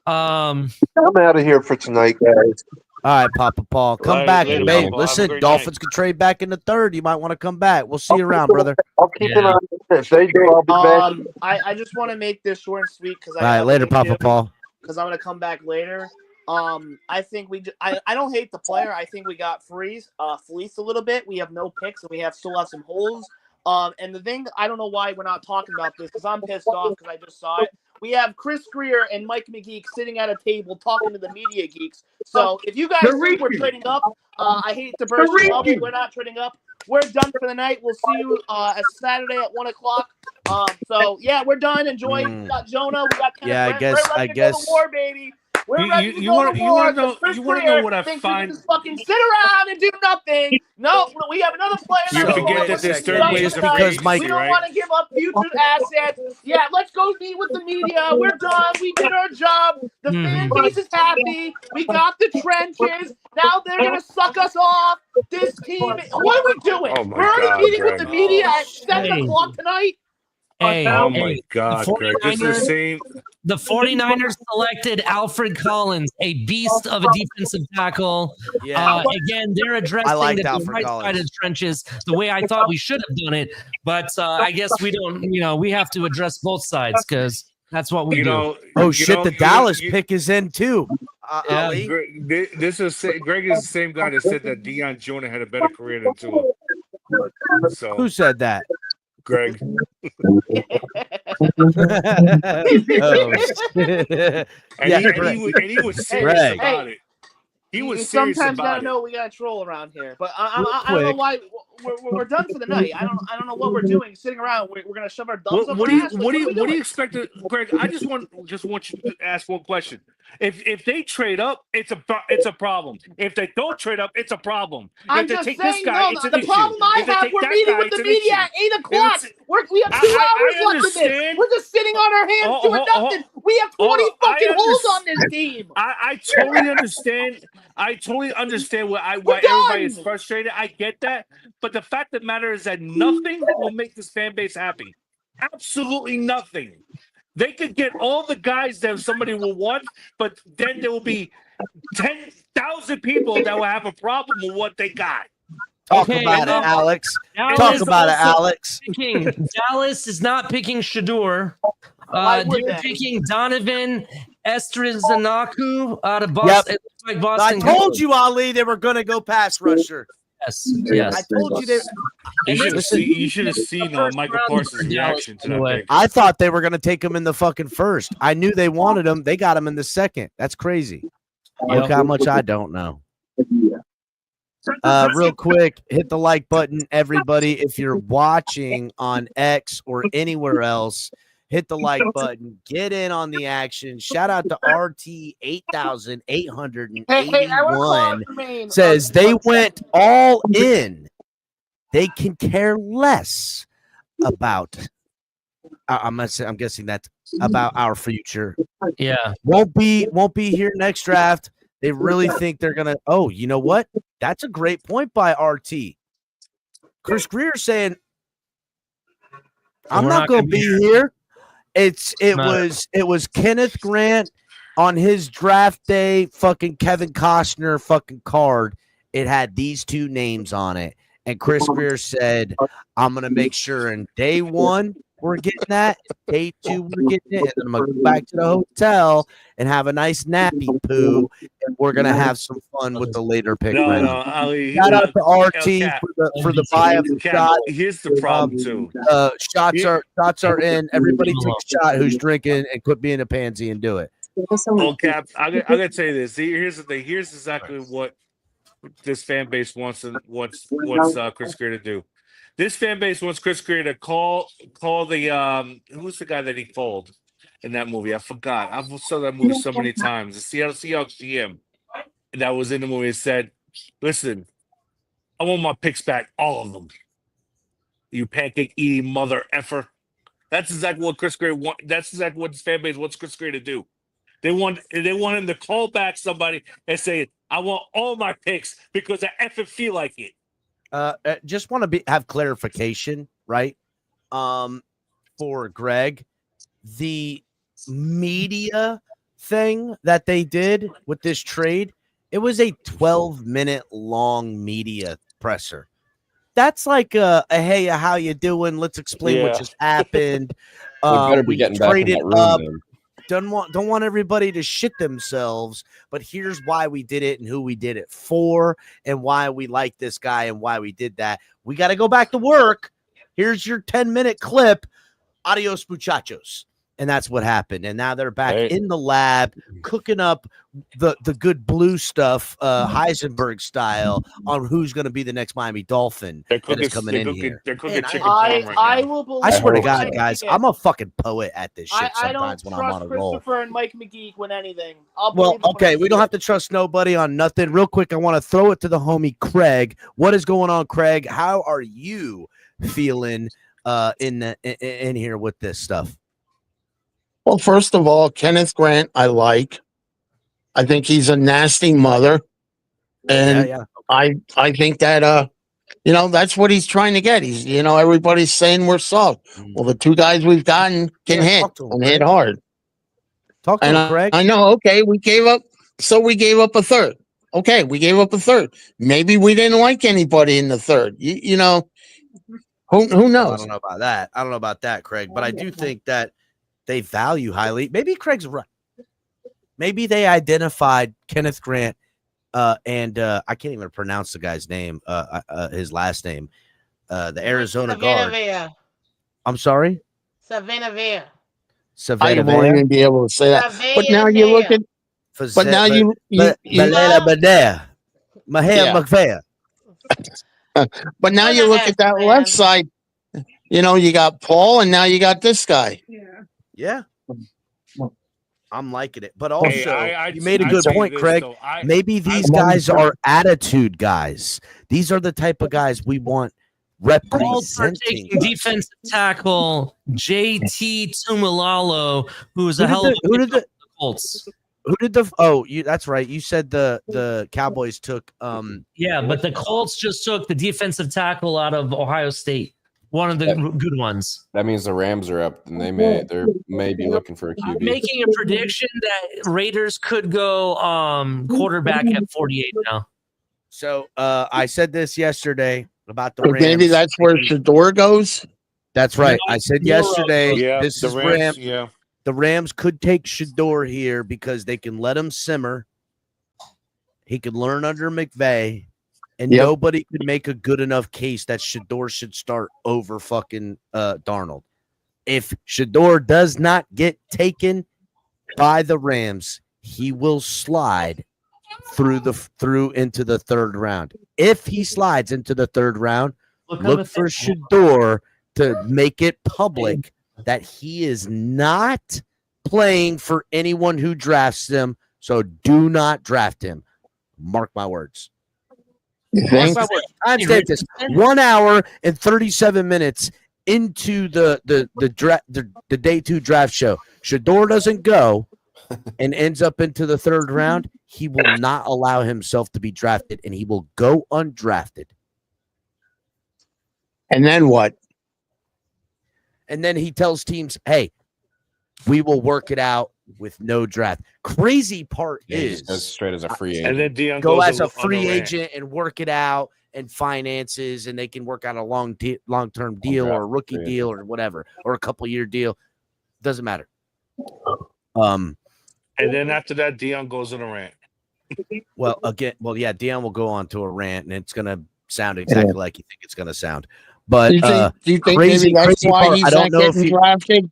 I'm out of here for tonight, guys. All right, Papa Paul. Come Later, back, later, babe. Papa. Listen, Have a great Dolphins can trade back in the third. You might want to come back. We'll see you around, brother. I'll keep an eye on this. They do. I'll be back. I just want to make this short and sweet because All right, later, Papa Paul. Because I'm gonna come back later. I think I don't hate the player. I think we got fleeced a little bit. We have no picks and we still have some holes. And the thing, I don't know why we're not talking about this because I'm pissed off because I just saw it. we have Chris Greer and Mike McGeek sitting at a table talking to the media geeks. So if you guys think we're trading up, I hate to burst your bubble. We're not trading up. We're done for the night. We'll see you Saturday at 1 o'clock. So yeah, we're done. Enjoy. We got Jonah. We got Kenneth Yeah, Brent. We're ready to go to war, baby. We're ready to go to war. Chris Greer know what I thinks find? we can just fucking sit around and do nothing. No, we have another player You that's forget that there's third ways just to because free Mike, we don't right? want to give up future assets. Yeah, let's go meet with the media. We're done. We did our job. The fan base is happy. We got the trenches. Now they're gonna suck us off. This team. What are we doing? Oh my We're already God, meeting with Greg. the media at 7 Hey. o'clock tonight. Hey, Oh hey, my God, the Greg. This is the 49ers, same. the 49ers selected Alfred Collins, a beast of a defensive tackle. Yeah. Again, they're addressing liked the Alfred right side of Collins. the trenches the way I thought we should have done it. But I guess we don't, we have to address both sides because that's what we do. Oh shit, the Dallas pick is in too. Yeah. Ali. Greg is the same guy that said that Deion Jonah had a better career than Tua. So Who said that? Greg. Oh, shit. And, Yeah, he was serious Greg. about it. He was You serious sometimes about gotta it. know we gotta troll around here, but I Real don't know quick. why we're done for the night. I don't know what we're doing, sitting around. We're gonna shove our thumbs up What our do you ass. what do you are we what do you doing? expect, Greg? I just want you to ask one question. If they trade up, it's a problem. If they don't trade up, it's a problem. I'm If they just take this saying, guy, no. it's an The issue. problem I If they have, take we're that meeting guy, with it's the an media issue. at 8 If o'clock. it's- We have 2 hours left in this. understand. We're just sitting on our hands doing nothing. We have 20 fucking holes on this team. I totally understand. I totally understand why everybody is frustrated. I get that, but the fact of the matter is that nothing will make this fan base happy. Absolutely nothing. They could get all the guys that somebody will want, but then there will be 10,000 people that will have a problem with what they got. Talk Okay, about it, well, Alex. Dallas Talk about it, also Alex. Dallas is not picking Shador. Why would They're they? picking Donovan Estrizanaku out of Yep. Boston. It looks like Boston. I told you, Ali, they were going to go pass rusher. Yes. I told you they. You should have seen Michael Parsons' reaction to that pick. I thought they were going to take him in the fucking first. I knew they wanted him. They got him in the second. That's crazy. Look how much I don't know. Real quick, hit the like button, everybody. If you're watching on X or anywhere else, hit the like button. Get in on the action. Shout out to RT 8881. Says they went all in. They can care less about. I'm guessing that's about our future. Yeah, won't be here next draft. They really think they're gonna. Oh, you know what? That's a great point by RT. Chris Greer saying, "I'm not gonna be here." It was Kenneth Grant on his draft day. Fucking Kevin Costner fucking card. It had these two names on it, and Chris Greer said, "I'm gonna make sure in day one we're getting that, day two we're getting it, and then I'm gonna go back to the hotel and have a nice nappy poo, and we're gonna have some fun with the later pick." Ali, Shout out to RT Cap, for the buy of the Cap, shot. Here's the problem too. Shots are in. Everybody take a shot who's drinking and quit being a pansy and do it. Well, Cap, I'm gonna tell you this. Here's the thing. Here's exactly what this fan base wants Chris Greer to do. This fan base wants Chris Greer to call the who's the guy that he called in that movie? I forgot. I've saw that movie so many times. The Seattle Seahawks GM that was in the movie said, "Listen, I want my picks back, all of them. You pancake eating mother effer." That's exactly what Chris Greer want. That's exactly what this fan base wants Chris Greer to do. They want him to call back somebody and say, "I want all my picks because I effing feel like it." Just want to have clarification, right? For Greg, the media thing that they did with this trade, it was a 12-minute long media presser. That's like a hey, how you doing? Let's explain what just happened. better be We getting back in traded that room, up. man. Don't want everybody to shit themselves, but here's why we did it and who we did it for and why we like this guy and why we did that. We got to go back to work. Here's your 10-minute clip. Adios, muchachos. And that's what happened. And now they're back in the lab cooking up the good blue stuff, Heisenberg style, on who's going to be the next Miami Dolphin that is coming in here. They're cooking Man, chicken parm right I now. will believe. I swear to God, Mike guys, McGee. I'm a fucking poet at this shit I don't sometimes when I'm on trust a roll. Christopher and Mike McGee when anything. I'll Well, believe it when I okay, we see don't it. have to trust nobody on nothing. Real quick, I want to throw it to the homie Craig. What is going on, Craig? How are you feeling in here with this stuff? Well, first of all, Kenneth Grant, I like. I think he's a nasty mother, and Yeah. I think that that's what he's trying to get. He's everybody's saying we're soft. Well, the two guys we've gotten can hit talk to him, and hit Craig. hard. Talk to And him, Craig. I know. Okay, we gave up a third. Okay, we gave up a third. Maybe we didn't like anybody in the third. You know, who Well, I knows? don't know about that. I don't know about that, Craig, but I do think that they value highly. Maybe Craig's right. Maybe they identified Kenneth Grant and I can't even pronounce the guy's name, his last name, the Arizona guard. I'm sorry? I Savannah won't even be able to say that. But now you look at. But now you Mahea McVeigh. But now you look at that left side. You got Paul, and now you got this guy. Yeah. I'm liking it. But also, you made a I good tell you point, this, Craig. though, Maybe these guys are attitude guys. These are the type of guys we want Called for representing. taking defensive tackle JT Tumalalo, who was a hell of a who did pickup for the Colts. Who did that's right. You said the Cowboys took Yeah, but the Colts just took the defensive tackle out of Ohio State. One of the good ones. That means the Rams are up, and they may be looking for a QB. I'm making a prediction that Raiders could go quarterback at 48 now. So I said this yesterday about the But Rams. maybe that's where Shador goes. That's right. I said yesterday. Yeah, this the is Rams. Rams. The Rams could take Shador here because they can let him simmer. He could learn under McVay, and nobody could make a good enough case that Shador should start over fucking Darnold. If Shador does not get taken by the Rams, he will slide through into the third round. If he slides into the third round, look for Shador to make it public that he is not playing for anyone who drafts him. So do not draft him. Mark my words. I'm saying this 1 hour and 37 minutes into the day 2 draft show. Shador doesn't go and ends up into the third round. He will not allow himself to be drafted, and he will go undrafted. And then what? And then he tells teams, hey, we will work it out with no draft. Crazy part is goes straight as a free agent. And then Dion go goes as a on free the rant. agent and work it out and finances, and they can work out a long-term deal or a rookie deal or whatever, or a couple-year deal. Doesn't matter. And then after that, Dion goes on a rant. Dion will go on to a rant, and it's gonna sound exactly like you think it's gonna sound. But do you think crazy, maybe that's crazy why part, he's I not don't know if getting you drafted?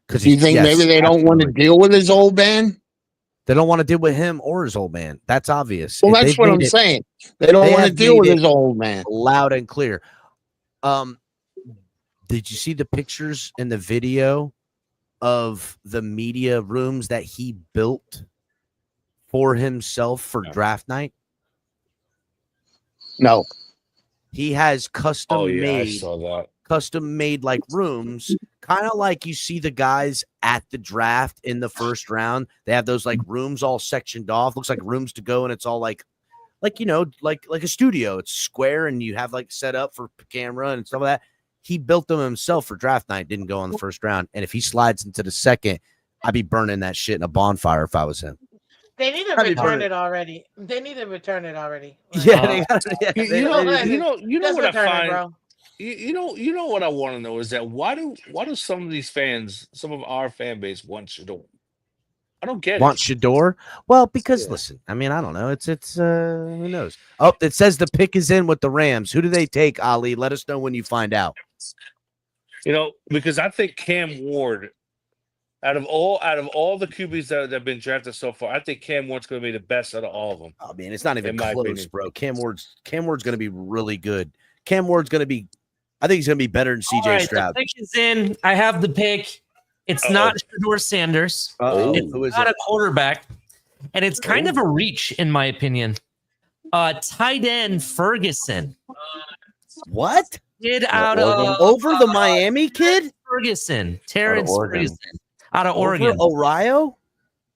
because Do you think maybe they don't want to deal with his old man? They don't want to deal with him or his old man. That's obvious. Well, If that's they've what I'm made it- saying. They don't want to have deal made with it his old man. loud and clear. Did you see the pictures and the video of the media rooms that he built for himself for draft night? No. He has custom I saw that. custom made like rooms, kind of like you see the guys at the draft in the first round. They have those like rooms all sectioned off, looks like rooms to go, and it's all like a studio. It's square, and you have like set up for camera and stuff like that. He built them himself for draft night, didn't go on the first round. And if he slides into the second, I'd be burning that shit in a bonfire if I was him. They need to Probably return burn it it. already. They need to return it already. Yeah, they gotta, You know Just what I return it, find. bro. You know what I want to know is that why do some of these fans, some of our fan base, want Shador? I don't get want it. Shador? Well, because listen, I mean, I don't know. It's who knows? Oh, it says the pick is in with the Rams. Who do they take, Ali? Let us know when you find out. Because I think Cam Ward Out of all the QBs that have been drafted so far, I think Cam Ward's going to be the best out of all of them. Oh man, it's not even in my close, opinion. bro. Cam Ward's going to be really good. Cam Ward's going to be. I think he's going to be better than All CJ right, Stroud. the pick is in. I have the pick. It's not Shador Sanders. It's Who is not it? a quarterback, and it's kind of a reach, in my opinion. Tight end Ferguson. What? Kid out of Over the Miami kid? Ferguson. Terrence Oregon. Ferguson. Out of Over Oregon. Orio?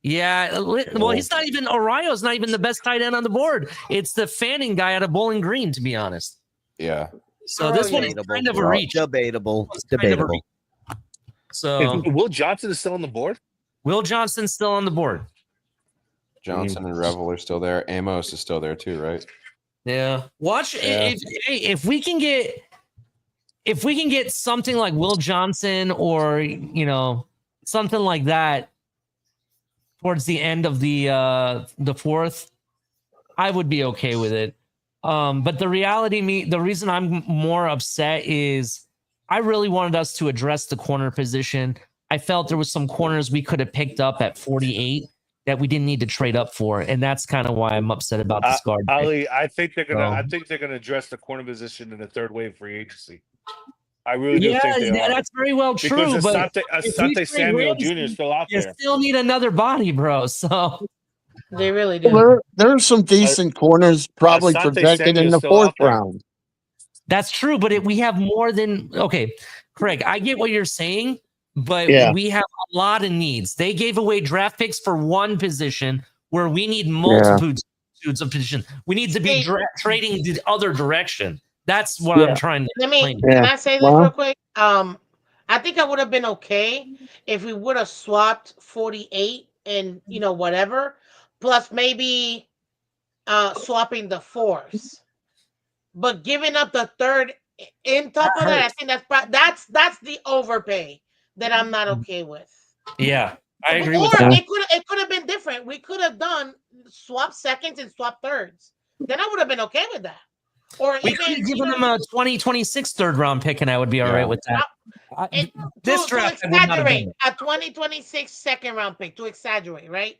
Yeah. Well, he's not even Orio's not even the best tight end on the board. It's the Fanning guy out of Bowling Green, to be honest. Yeah. So this one is kind of a reach. Debatable. Kind of a reach. So Will Johnson is still on the board? Will Johnson's still on the board. Johnson and Revel are still there. Amos is still there too, right? Yeah. Watch if we can get something like Will Johnson or something like that towards the end of the fourth, I would be okay with it. But the reason I'm more upset is I really wanted us to address the corner position. I felt there was some corners we could have picked up at 48 that we didn't need to trade up for, and that's kind of why I'm upset about this guard pick. Ali, I think they're gonna address the corner position in the third wave free agency. I really do think they are. That's very well true. Because But Asante Samuel Jr. is still out you there. still need another body, bro. So They really do. There are some decent corners probably Asante projected in Samuel's the still fourth out there. round. that's true. But we have more than Craig. I get what you're saying, but Yeah. we have a lot of needs. They gave away draft picks for one position where we need multitudes of positions. We need to be trading the other direction. That's what I'm trying to explain. Can I say this real quick? I think I would have been okay if we would have swapped 48 and whatever, plus maybe swapping the fourths, but giving up the third in top of that, I think that's the overpay that I'm not okay with. Yeah, I agree Or with that. it could have been different. We could have done swap seconds and swap thirds. Then I would have been okay with that. Or We could have given them a 2026 third round pick, and I would be all right with that. This draft, to I would not have exaggerate, done a 2026 second round pick, to exaggerate, right?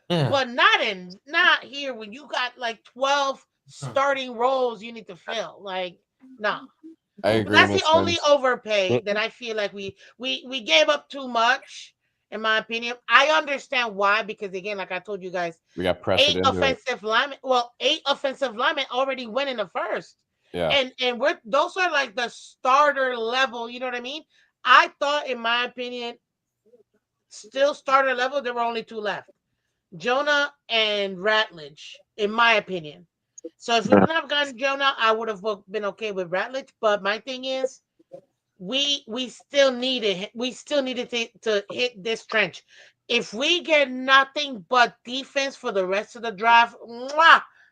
Yeah. But not here when you got like 12 starting roles you need to fill. Like, no. I agree. That's Miss the only Friends. overpay that I feel like we gave up too much, in my opinion. I understand why, because again, like I told you guys, We got pressured eight into it. offensive linemen already went in the first. Yeah. And those are like the starter level, you know what I mean? I thought, in my opinion, still starter level, there were only two left. Jonah and Ratledge, in my opinion. So if we wouldn't have gotten Jonah, I would have been okay with Ratledge. But my thing is, we still needed to hit this trench. If we get nothing but defense for the rest of the draft,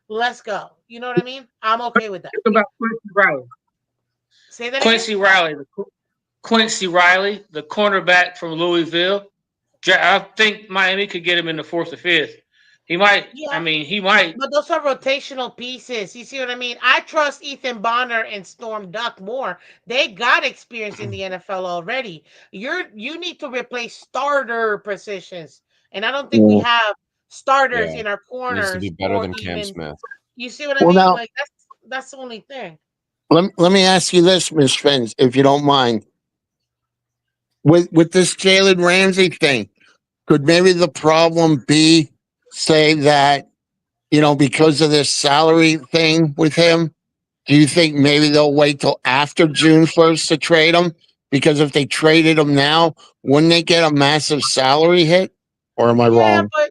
let's go. You know what I mean? I'm okay with that. Think about Quincy Riley. Say that Quincy again? Riley. Quincy Riley, the cornerback from Louisville. I think Miami could get him in the fourth or fifth. He might. Yeah. I mean, he might. But those are rotational pieces. You see what I mean? I trust Ethan Bonner and Storm Duck more. They got experience in the NFL already. You need to replace starter positions, and I don't think we have starters in our corners. Needs to be better or than Cam even- Smith. You see what I Well, mean? now- Like that's the only thing. Let me ask you this, Miss Friends, if you don't mind. With this Jalen Ramsey thing, could maybe the problem be, say that, because of this salary thing with him, do you think maybe they'll wait till after June 1st to trade him? Because if they traded him now, wouldn't they get a massive salary hit? Or am I Yeah, wrong? but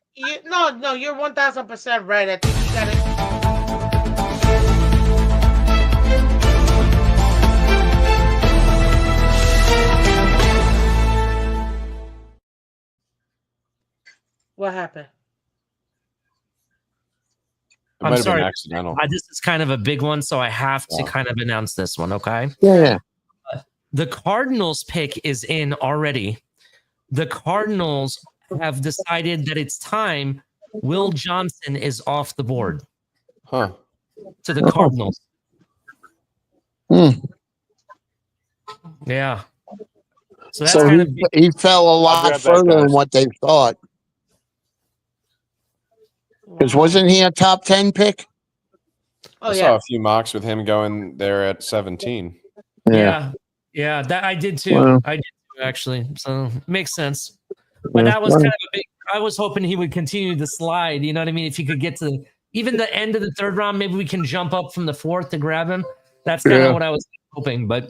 no, you're 1000% right. I think you got it. What happened? It I'm might have sorry. been accidental. This is kind of a big one, so I have to kind of announce this one, okay? Yeah. The Cardinals pick is in already. The Cardinals have decided that it's time. Will Johnson is off the board. Huh. To the Cardinals. Hmm. Yeah. So that's So kind of he fell a lot grab that, further than guys. what they thought. Because wasn't he a top 10 pick? Oh I saw a few mocks with him going there at 17. yeah. That I did too. Well. I did too, actually. So makes sense. But Yeah. that was kind of a big. I was hoping he would continue to slide. You know what I mean? If he could get to even the end of the third round, maybe we can jump up from the fourth to grab him. That's kind of what I was hoping. But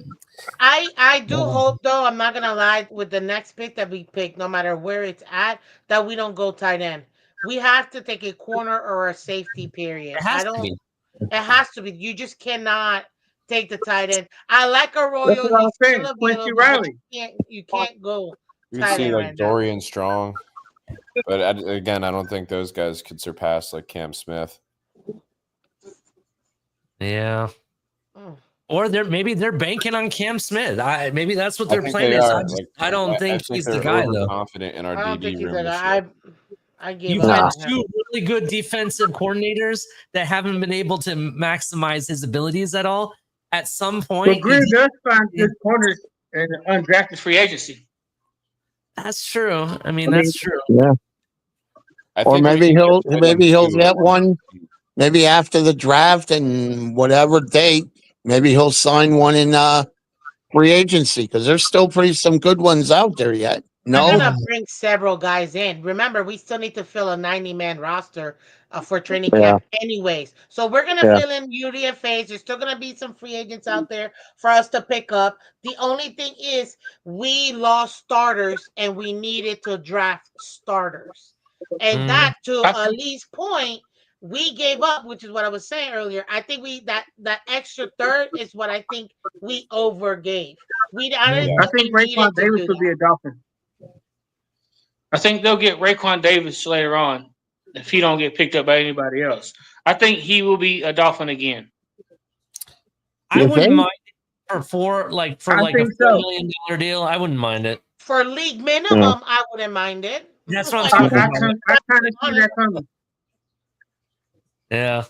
I do hope though, I'm not gonna lie, with the next pick that we pick, no matter where it's at, that we don't go tight end. We have to take a corner or a safety period. it has to be. It has to be. You just cannot take the tight end. I like That's Arroyo. what I'm He's saying. still Quincy available, but Riley. you can't go You tight could see end like right now. Dorian Strong, but again, I don't think those guys could surpass like Cam Smith. Yeah. Mm. Or maybe they're banking on Cam Smith. Maybe that's what I their think plan they is. are. I don't think I he's think the they're guy though. overconfident in our I don't think DB he's room a this guy. year. I gave You've up had on him. two really good defensive coordinators that haven't been able to maximize his abilities at all. At some But point, Greer does find good corners in undrafted free agency. that's true. I mean, that's true. Yeah. I Or think we maybe can he'll get rid of get two. one maybe after the draft and whatever date. Maybe he'll sign one in free agency because there's still some good ones out there yet. We're No, gonna bring several guys in. Remember, we still need to fill a 90-man roster for training Yeah. camp, anyways. So we're gonna Yeah. fill in UDFAs. There's still gonna be some free agents out there for us to pick up. The only thing is, we lost starters, and we needed to draft starters, and that to Ali's point, we gave up, which is what I was saying earlier. I think that extra third is what I think we overgave. I didn't I think we needed Raekwon to Davis do will that. be a Dolphin. I think they'll get Raekwon Davis later on if he don't get picked up by anybody else. I think he will be a Dolphin again. I You wouldn't think? mind it for I a think $4 so. million deal. I wouldn't mind it. For league minimum, I wouldn't mind it. That's what I'm Like, talking I about. kind of see that coming. Yeah.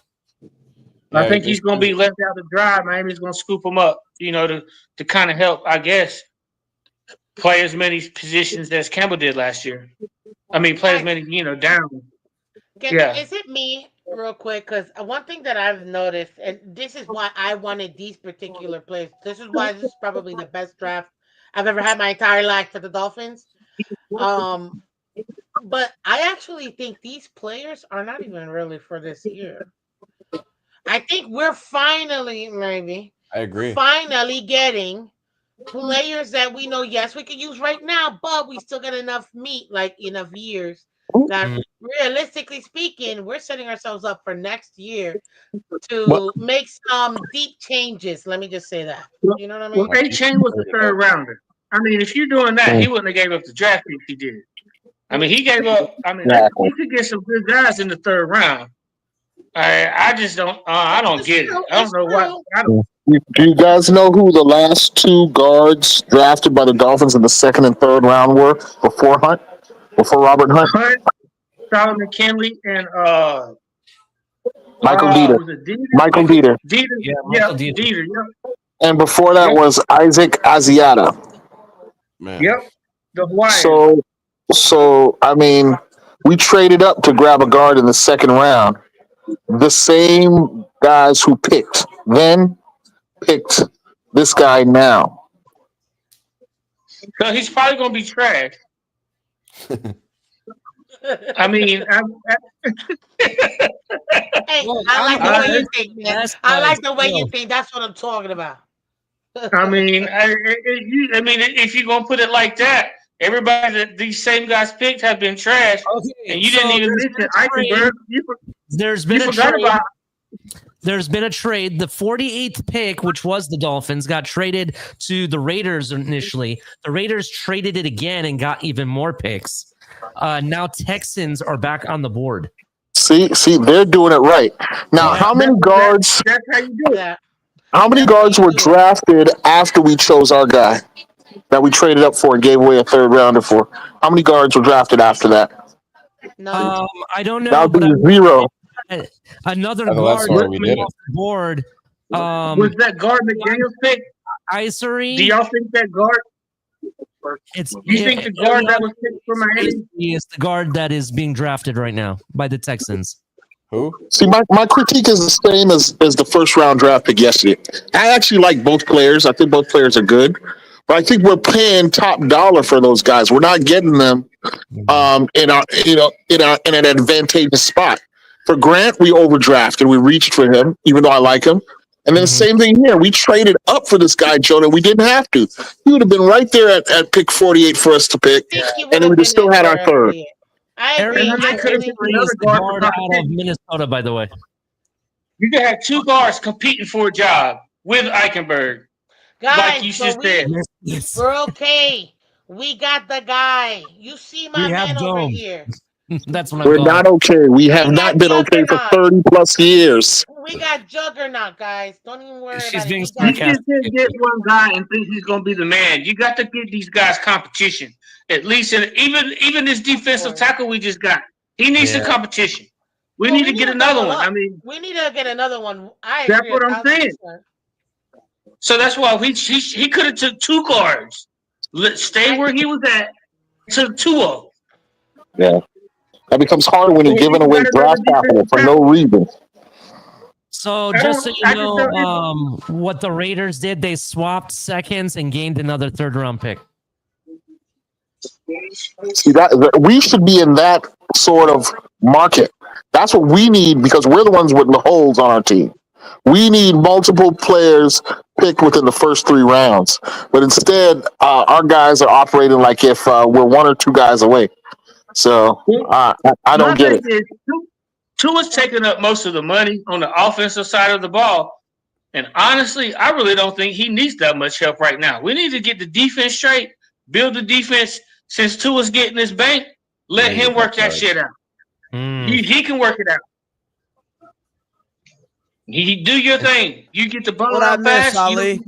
I think he's going to be left out to dry. Miami's going to scoop him up, to kind of help, I guess, play as many positions as Campbell did last year. I mean, play as many, down. Is it me, real quick? Because one thing that I've noticed, and this is why I wanted these particular players. This is probably the best draft I've ever had my entire life for the Dolphins. But I actually think these players are not even really for this year. I think we're finally, maybe, I agree. finally getting players that we know, yes, we could use right now, but we still got enough meat, like enough years that realistically speaking, we're setting ourselves up for next year to make some deep changes. Let me just say that. You know what I mean? Well, A-Chain was the third rounder. I mean, if you're doing that, he wouldn't have gave up the draft pick he did. I mean, he gave up. I mean, you could get some good guys in the third round. I just don't. I don't get it. I don't know why. Do you guys know who the last two guards drafted by the Dolphins in the second and third round were before Robert Hunt? Solomon Kinley and Michael Dieter. was it Dieter? Michael Dieter. Dieter. Dieter. Yep. And before that was Isaac Asiata. Man. Yep. The Hawaiian. So I mean, we traded up to grab a guard in the second round. The same guys who picked then picked this guy now. So he's probably going to be trash. I mean, Hey, I like the way you think, man. I like the way you think. That's what I'm talking about. I mean, if you're going to put it like that, everybody that these same guys picked have been trash, and you didn't even mention Eichenberg. There's been a trade. There's been a trade. The 48th pick, which was the Dolphins, got traded to the Raiders initially. The Raiders traded it again and got even more picks. Now Texans are back on the board. See, they're doing it right. Now, how many guards? That's how you do it. How many guards were drafted after we chose our guy that we traded up for and gave away a third rounder for? How many guards were drafted after that? I don't know. That would be zero. Another that's guard why we coming did off the board. Was that guard McDaniels pick? Isery. Do y'all think that guard? You think the guard that was picked for Miami? Is the guard that is being drafted right now by the Texans. Who? See, my critique is the same as the first round draft pick yesterday. I actually like both players. I think both players are good, but I think we're paying top dollar for those guys. We're not getting them in an advantageous spot. For Grant, we overdrafted. We reached for him, even though I like him. And then the same thing here. We traded up for this guy, Jonah. We didn't have to. He would have been right there at pick 48 for us to pick, and then we just still had our third. Aaron is the guard out of Minnesota, by the way. You could have two guards competing for a job with Eichenberg. Guys, Like you so just said. we're okay. We got the guy. You see my We have man over Dome. here. That's what I'm We're calling. not okay. We have not been okay for 30 plus years. We got Juggernaut, guys. Don't even worry She's about being it. We got You just can't get one guy and think he's going to be the man. You got to give these guys competition. At least, even this defensive tackle we just got, he needs some competition. We need to get another one. I mean, we need to get another one. I that's agree what I'm saying. 1,000%. So that's why he could have took two guards, stay where he was at, took two of them. Yeah. That becomes hard when you're giving away draft capital for no reason. So just so you know, what the Raiders did, they swapped seconds and gained another third round pick. See we should be in that sort of market. That's what we need because we're the ones with the holes on our team. We need multiple players picked within the first 3 rounds, but instead, our guys are operating like if we're 1 or 2 guys away. So I don't get it. Tua's taking up most of the money on the offensive side of the ball. And honestly, I really don't think he needs that much help right now. We need to get the defense straight, build the defense. Since Tua's getting his bank, let him work that shit out. He can work it out. He do your thing. You get the ball out fast. You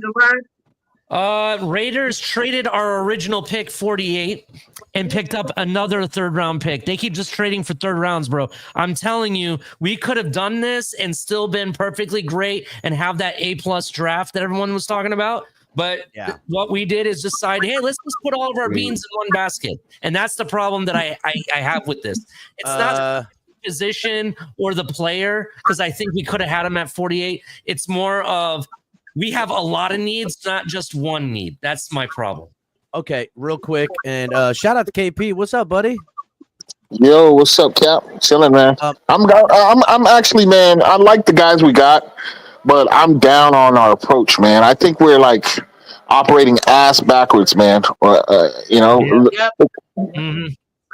Raiders traded our original pick 48 and picked up another third round pick. They keep just trading for third rounds, bro. I'm telling you, we could have done this and still been perfectly great and have that A+ draft that everyone was talking about. But what we did is decide, hey, let's just put all of our beans in one basket. And that's the problem that I have with this. It's not the position or the player, because I think we could have had him at 48. It's more of we have a lot of needs, not just one need. That's my problem. Okay, real quick. And shout out to KP. What's up, buddy? Yo, what's up, Cap? Chilling, man. I'm actually, man, I like the guys we got, but I'm down on our approach, man. I think we're like operating ass backwards, man.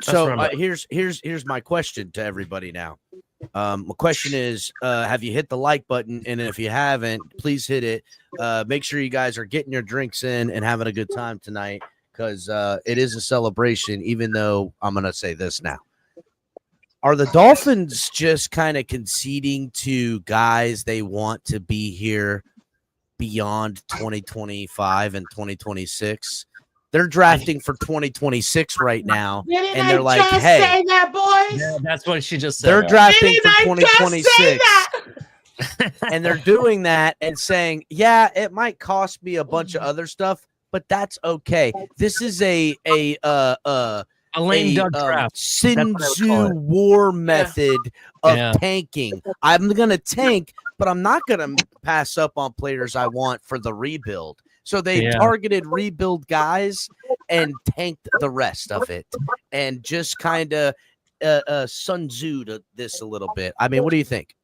So here's my question to everybody now. My question is, have you hit the like button? And if you haven't, please hit it. Make sure you guys are getting your drinks in and having a good time tonight, because it is a celebration, even though I'm going to say this now. Are the Dolphins just kind of conceding to guys they want to be here beyond 2025 and 2026? They're drafting for 2026 right now, and they're like, "Hey, say that, boys." Yeah, that's what she just said. they're drafting for Didn't I just say 2026, and they're doing that and saying, yeah, it might cost me a bunch of other stuff, but that's okay. This is a lame duck draft. Sun Tzu war method of tanking. I'm gonna tank, but I'm not gonna pass up on players I want for the rebuild. So they targeted rebuild guys and tanked the rest of it, and just kind of Sun Tzu to this a little bit. I mean, what do you think?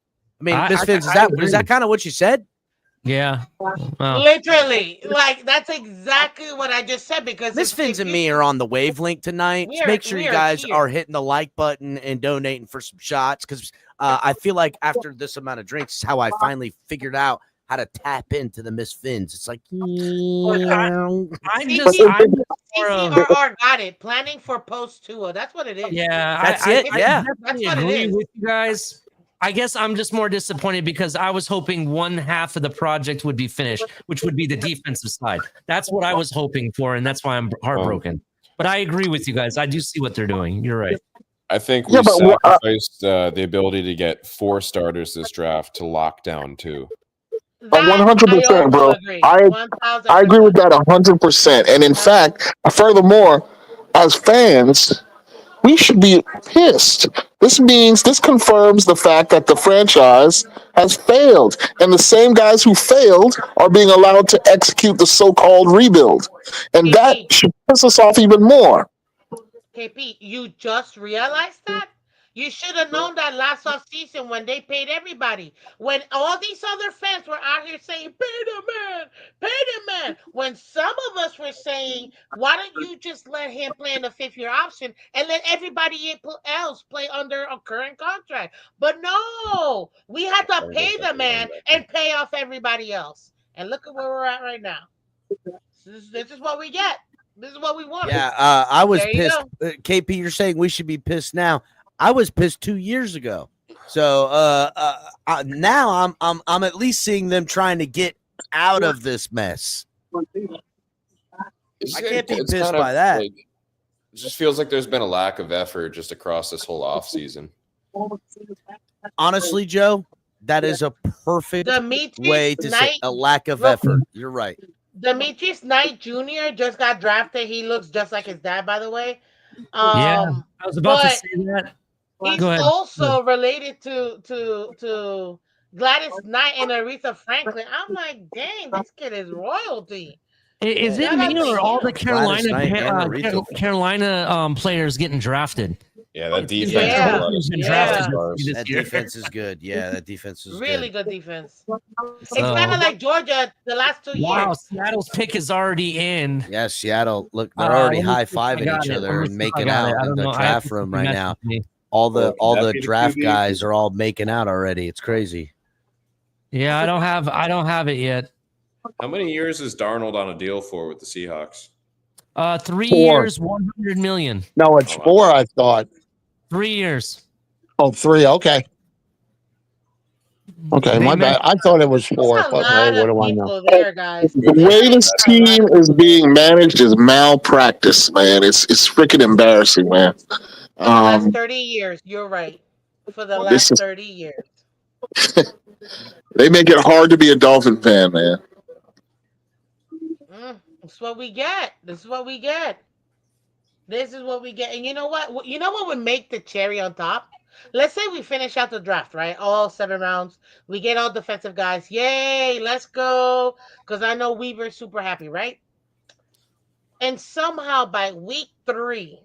I mean, Miss Fitz, is that kind of what you said? Yeah. Literally, like that's exactly what I just said. Because Miss Fins and me are on the wavelength tonight. Make sure you guys are hitting the like button and donating for some shots, because I feel like after this amount of drinks is how I finally figured out how to tap into the Miss Fins. It's like, CCRR got it. Planning for post Tua. That's what it is. Yeah, that's it. Yeah, that's what agree it is. with you guys. I guess I'm just more disappointed because I was hoping one half of the project would be finished, which would be the defensive side. That's what I was hoping for, and that's why I'm heartbroken. But I agree with you guys. I do see what they're doing. You're right. I think we sacrificed the ability to get 4 starters this draft to lock down 2. That I 100%, also bro. agree. I 1000%. I agree with that 100%. And in fact, furthermore, as fans, we should be pissed. This confirms the fact that the franchise has failed, and the same guys who failed are being allowed to execute the so-called rebuild, and that KP, should piss us off even more. KP, you just realized that? You should have known that last off season when they paid everybody. When all these other fans were out here saying, pay the man, pay the man. When some of us were saying, why don't you just let him play in the 5th-year option and let everybody else play under a current contract? But no, we had to pay the man and pay off everybody else. And look at where we're at right now. This is what we get. This is what we wanted. Yeah, I was There you pissed. go. KP, you're saying we should be pissed now. I was pissed 2 years ago. So now I'm at least seeing them trying to get out of this mess. I can't be It's pissed kind of by that. like, it just feels like there's been a lack of effort just across this whole off season. Honestly, Joe, that is a perfect way to say a lack of effort. You're right. Demetrius Knight Jr. just got drafted. He looks just like his dad, by the way. Yeah, I was about to But say that. he's Go ahead. also related to Gladys Knight and Aretha Franklin. I'm like, dang, this kid is royalty. Is it Shout out me to or all him. the Carolina players getting drafted? Yeah, that defense. Yeah, That defense is good. Yeah, that defense is really good. good defense. It's kind of like Georgia the last 2 Wow, years. Seattle's pick is already in. Yeah, Seattle. Look, they're already let me high see if I fiving got each it. other Let me and see if I making got it. out I in don't the know. I have draft to room see if right you now. messaged me. All the That'd be the draft QB. guys are all making out already. It's crazy. Yeah, I don't have it yet. How many years is Darnold on a deal for with the Seahawks? 3 4. years, 100 million. No, it's 4, I thought. 3 years. Oh, 3. Okay. Okay, They my bad. I thought it was 4, That's a but hey, lot what of do I know? people there, guys. The way this team is being managed is malpractice, man. It's freaking embarrassing, man. For the last 30 years, you're right. For the This last is 30 years. they make it hard to be a Dolphin fan, man. That's what we get. This is what we get. This is what we get. And you know what? You know what would make the cherry on top? Let's say we finish out the draft, right? All 7 rounds. We get all defensive guys. Yay, let's go. Because I know Weaver's super happy, right? And somehow by week 3,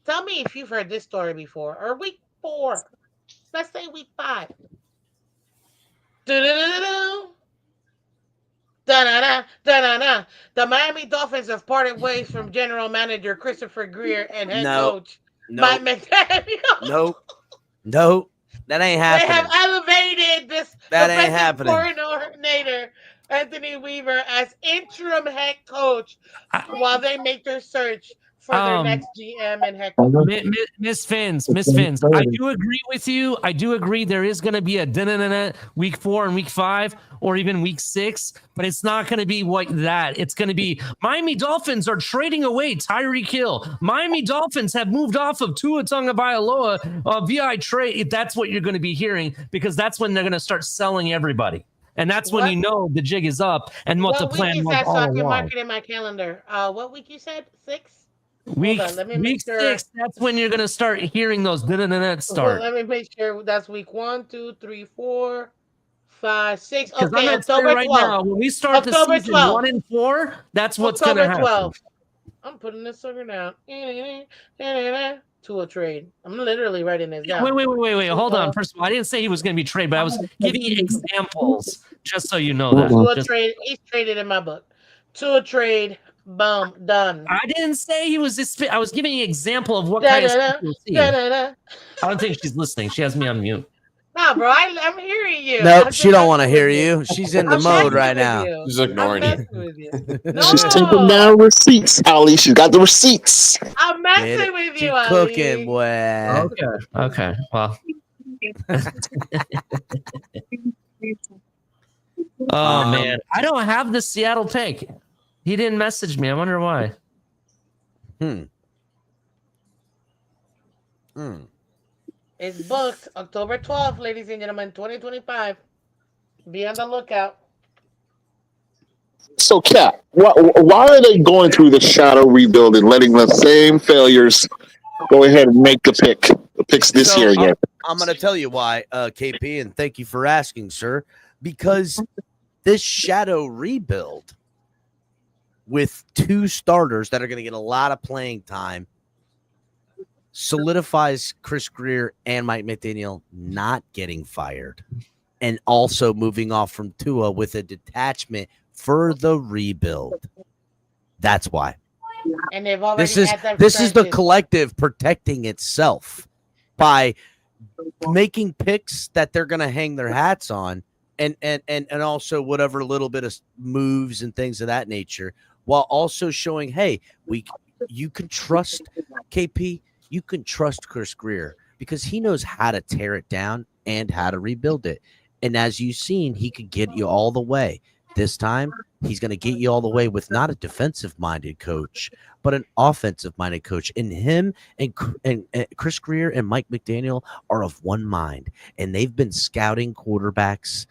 tell me if you've heard this story before, or week 4. Let's say week 5. Do-do-do-do-do. Da-da-da, da-da-da. The Miami Dolphins have parted ways from general manager Christopher Greer and head coach Mike McDaniel. Nope. That ain't They have happening. elevated this That ain't defensive happening. coordinator Anthony Weaver as interim head coach while they make their search for their next GM and head coach. Miss Fins, I do agree with you. I do agree there is going to be a week 4 and week 5 or even week 6, but it's not going to be like that. It's going to be Miami Dolphins are trading away Tyreek Hill. Miami Dolphins have moved off of Tua Tagovailoa via trade. That's what you're going to be hearing because that's when they're going to start selling everybody. And that's when you know the jig is up and what the plan week is was that so all I can along. mark it in my calendar? What week you said? 6? Week, Hold on, let me week make sure. 6, that's when you're going to start hearing those start. Let me make sure that's week 1, 2, 3, 4, 5, 6. Because Okay, I'm gonna say October 12th. right now, when we start the October season 12th. 1 and 4, that's what's going to October happen. 12th. I'm putting this sucker down. To a trade. I'm literally writing this down. Wait. Hold on. First of all, I didn't say he was going to be traded, but I was giving you examples just so you know that. To a trade. He's traded in my book. To a trade. Boom. Done. I didn't say he was this. I was giving you an example of what kind of stuff you'll see. I don't think she's listening. She has me on mute. Nah, bro, I'm hearing you. Nope, she don't want to hear you. She's in the mode right now. She's ignoring you. She's taking down receipts, Ali. She's got the receipts. I'm messing with you, Ali. Cooking, boy. Okay. Well. Oh man, I don't have the Seattle take. He didn't message me. I wonder why. It's booked October 12th, ladies and gentlemen, 2025. Be on the lookout. So, Cat, why are they going through the shadow rebuild and letting the same failures go ahead and make the picks this year again? I'm going to tell you why, KP, and thank you for asking, sir. Because this shadow rebuild with two starters that are going to get a lot of playing time solidifies Chris Greer and Mike McDaniel not getting fired and also moving off from Tua with a detachment for the rebuild. That's why. And they've already This is the collective protecting itself by making picks that they're going to hang their hats on and also whatever little bit of moves and things of that nature, while also showing, hey, you can trust KP, you can trust Chris Greer because he knows how to tear it down and how to rebuild it. And as you've seen, he could get you all the way. This time, he's going to get you all the way with not a defensive-minded coach, but an offensive-minded coach. And him and Chris Greer and Mike McDaniel are of one mind, and they've been scouting quarterbacks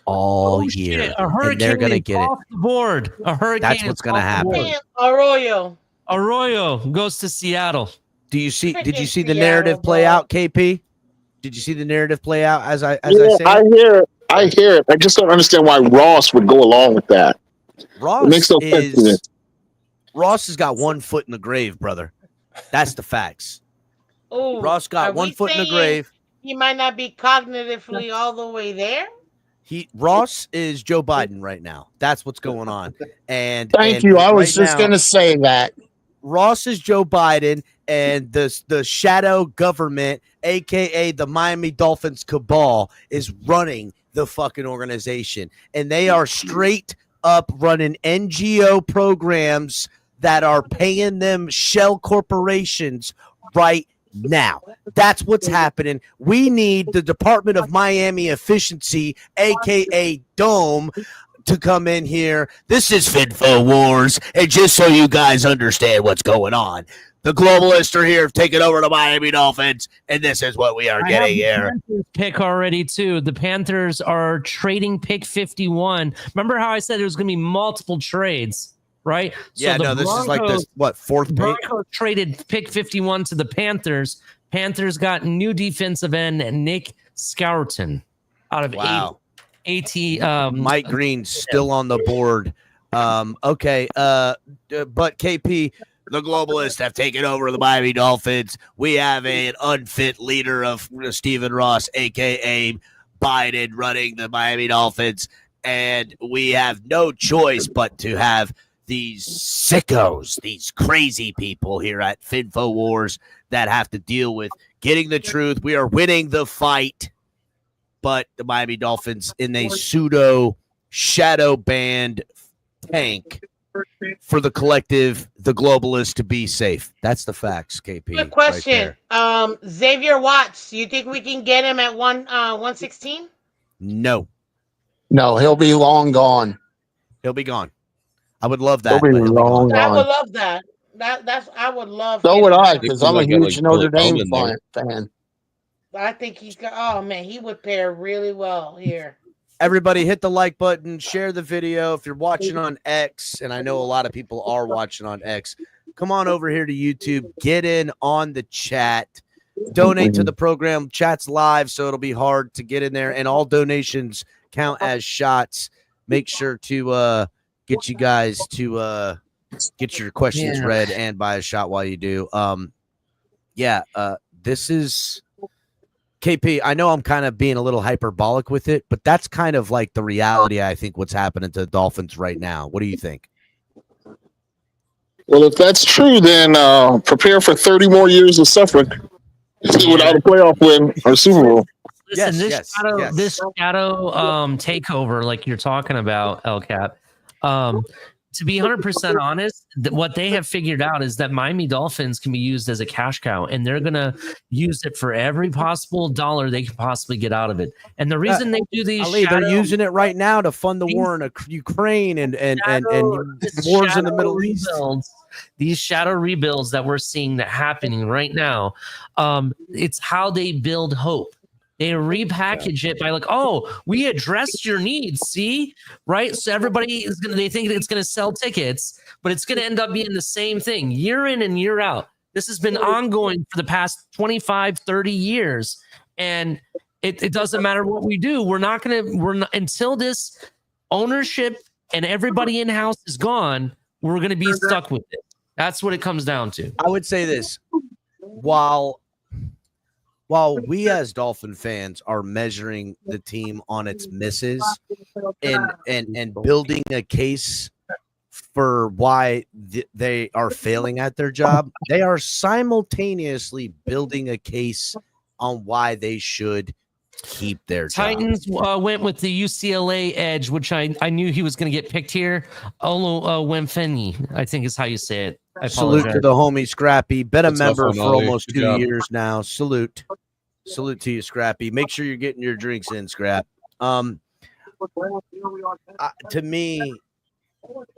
all year. Shit, a hurricane and they're going to get off it. the board. A hurricane. That's what's going to happen. Arroyo goes to Seattle. Did you see the narrative play out, KP? Did you see the narrative play out as I say? I hear it. I just don't understand why Ross would go along with that. Ross it makes no sense to me. Ross has got 1 foot in the grave, brother. That's the facts. Ooh, Ross got 1 foot in the grave. He might not be cognitively all the way there. Ross is Joe Biden right now. That's what's going on. And Thank you. I was just going to say that. Ross is Joe Biden, and the shadow government, aka the Miami Dolphins cabal, is running the fucking organization, and they are straight up running NGO programs that are paying them shell corporations right now. That's what's happening. We need the Department of Miami Efficiency, aka Dome, to come in here. This is Finfo Wars, and just so you guys understand what's going on, the globalists are here taking over the Miami Dolphins, and this is what we are getting here. Pick already too. The Panthers are trading pick 51. Remember how I said there was going to be multiple trades, right? Yeah, the no, this is like this, fourth pick? Broncos traded pick 51 to the Panthers. Panthers got new defensive end Nick Scouton out of Mike Green still on the board. Okay, but KP, the globalists have taken over the Miami Dolphins. We have an unfit leader of Stephen Ross, aka Biden, running the Miami Dolphins, and we have no choice but to have these sickos, these crazy people here at Finfo Wars that have to deal with getting the truth. We are winning the fight, but the Miami Dolphins in a pseudo shadow band tank for the collective, the globalists, to be safe. That's the facts, KP. Good question. Xavier Watts, you think we can get him at 116? No, he'll be long gone. He'll be gone. I would love that. He'll be long gone. I would love that. I would love. So would I, him. because I'm a huge Notre Dame fan. I think he's got. Oh man, he would pair really well here. Everybody hit the like button, share the video. If you're watching on X, and I know a lot of people are watching on X, come on over here to YouTube, get in on the chat, donate to the program. Chat's live, so it'll be hard to get in there, and all donations count as shots. Make sure to get you guys to get your questions read and buy a shot while you do. This is KP. I know I'm kind of being a little hyperbolic with it, but that's kind of like the reality, I think, what's happening to the Dolphins right now. What do you think? Well, if that's true, then prepare for 30 more years of suffering without a playoff win or Super Bowl. Listen, this shadow takeover, like you're talking about, LCAP, to be 100% honest, what they have figured out is that Miami Dolphins can be used as a cash cow, and they're going to use it for every possible dollar they can possibly get out of it. And the reason they do these they're using it right now to fund the war in Ukraine and wars in the Middle East. These shadow rebuilds that we're seeing that happening right now, it's how they build hope. They repackage it by like, oh, we addressed your needs. See, right? So everybody is gonna. They think it's gonna sell tickets, but it's gonna end up being the same thing year in and year out. This has been ongoing for the past 25, 30 years, and it doesn't matter what we do. We're not until this ownership and everybody in house is gone. We're gonna be stuck with it. That's what it comes down to. I would say this: while we as Dolphin fans are measuring the team on its misses and building a case for why they are failing at their job, they are simultaneously building a case on why they should keep their Titans went with the UCLA edge, which I knew he was going to get picked here. Olo Wemfeni, I think is how you say it. I Salute apologize. to the homie Scrappy. Been a That's tough member one, for Ollie. almost Good 2 job. years now. Salute to you, Scrappy. Make sure you're getting your drinks in, Scrap. To me,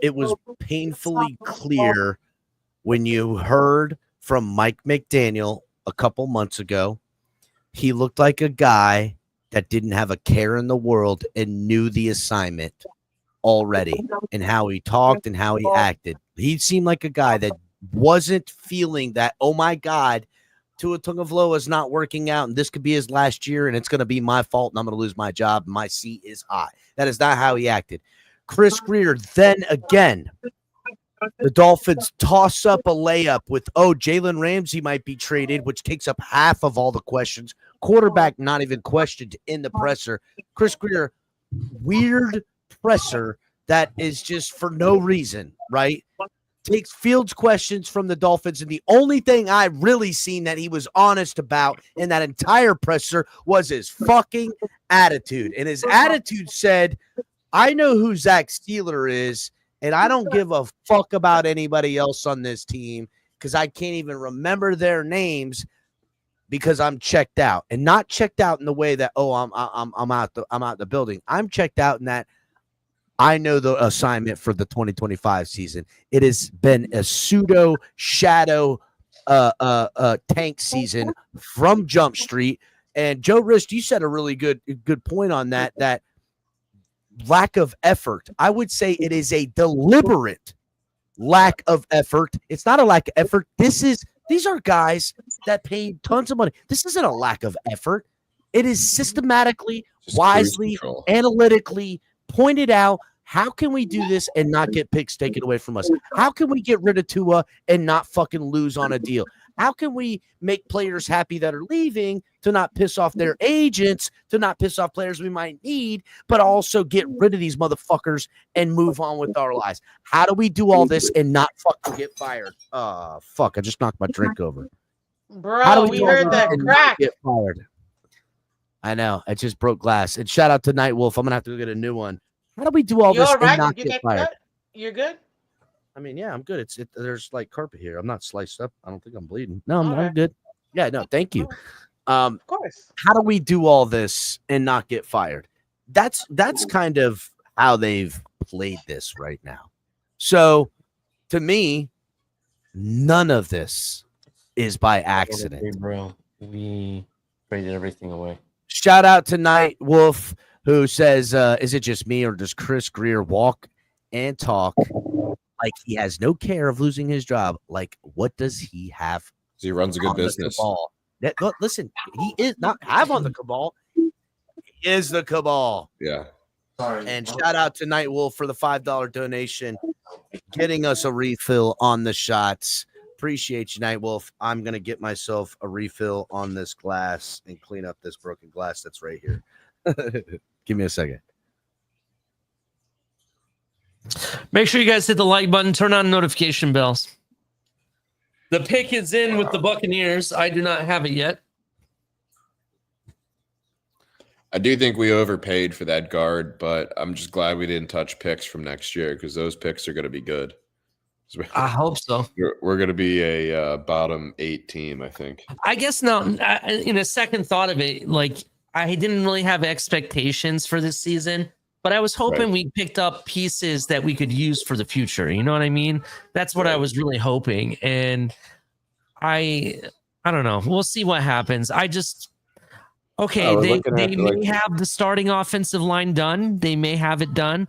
it was painfully clear when you heard from Mike McDaniel a couple months ago. He looked like a guy that didn't have a care in the world and knew the assignment already, and how he talked and how he acted. He seemed like a guy that wasn't feeling that, oh my God, Tua Tagovailoa is not working out and this could be his last year and it's going to be my fault and I'm going to lose my job and my seat is hot. That is not how he acted. Chris Grier, then again, the Dolphins toss up a layup with, Jalen Ramsey might be traded, which takes up half of all the questions. Quarterback not even questioned in the presser. Chris Grier, weird presser that is just for no reason, right? Takes Fields questions from the Dolphins, and the only thing I really seen that he was honest about in that entire presser was his fucking attitude. And his attitude said, I know who Zach Steeler is, and I don't give a fuck about anybody else on this team because I can't even remember their names because I'm checked out. And not checked out in the way that, I'm out the building. I'm checked out in that I know the assignment for the 2025 season. It has been a pseudo shadow tank season from Jump Street. And Joe Rist, you said a really good point on that lack of effort. I would say it is a deliberate lack of effort. It's not a lack of effort. These are guys that paid tons of money. This isn't a lack of effort. It is systematically, wisely, analytically pointed out. How can we do this and not get picks taken away from us? How can we get rid of Tua and not fucking lose on a deal? How can we make players happy that are leaving to not piss off their agents, to not piss off players we might need, but also get rid of these motherfuckers and move on with our lives? How do we do all this and not fucking get fired? Fuck, I just knocked my drink over. How do Bro, we do all heard this that and not crack. get fired? I know. I just broke glass. And shout out to Night Wolf. I'm going to have to go get a new one. How do we do all You this all and right? not Did you get get fired? cut? You're good? I mean, yeah, I'm good. There's like carpet here. I'm not sliced up. I don't think I'm bleeding. No, I'm right. good. Yeah, no, thank you. Of course. How do we do all this and not get fired? That's kind of how they've played this right now. So to me, none of this is by accident. Bro, we traded everything away. Shout out to Night Wolf, who says, is it just me or does Chris Grier walk and talk like he has no care of losing his job? Like, what does he have? He runs a good on the business. cabal? Look, listen, he is not have on the cabal. He is the cabal. Yeah. And shout out to Night Wolf for the $5 donation, getting us a refill on the shots. Appreciate you, Night Wolf. I'm gonna get myself a refill on this glass and clean up this broken glass that's right here. Give me a second. Make sure you guys hit the like button, turn on notification bells. The pick is in with the Buccaneers. I do not have it yet. I do think we overpaid for that guard, but I'm just glad we didn't touch picks from next year because those picks are going to be good. I hope so. We're going to be a bottom 8 team, I think. I guess now, in a second thought of it, like I didn't really have expectations for this season, but I was hoping we picked up pieces that we could use for the future. You know what I mean? That's what I was really hoping. And I don't know. We'll see what happens. Okay, we're they looking at, may like, have the starting offensive line done. They may have it done,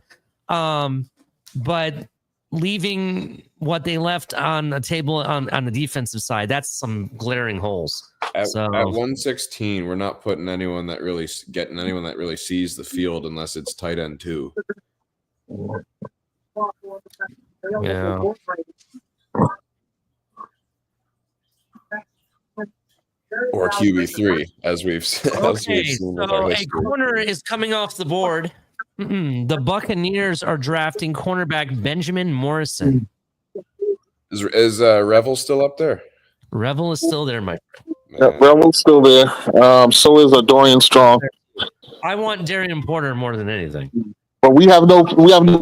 but leaving what they left on the table on the defensive side, that's some glaring holes. At So 116, we're not putting anyone that really getting anyone that really sees the field unless it's tight end 2. yeah. Or QB3, as we've Okay, seen with our so a history. corner is coming off the board. The Buccaneers are drafting cornerback Benjamin Morrison. Is Revel still up there? Revel is still there, my friend. Yeah, Rebel's still there. So is Dorian Strong. I want Darian Porter more than anything. But we have no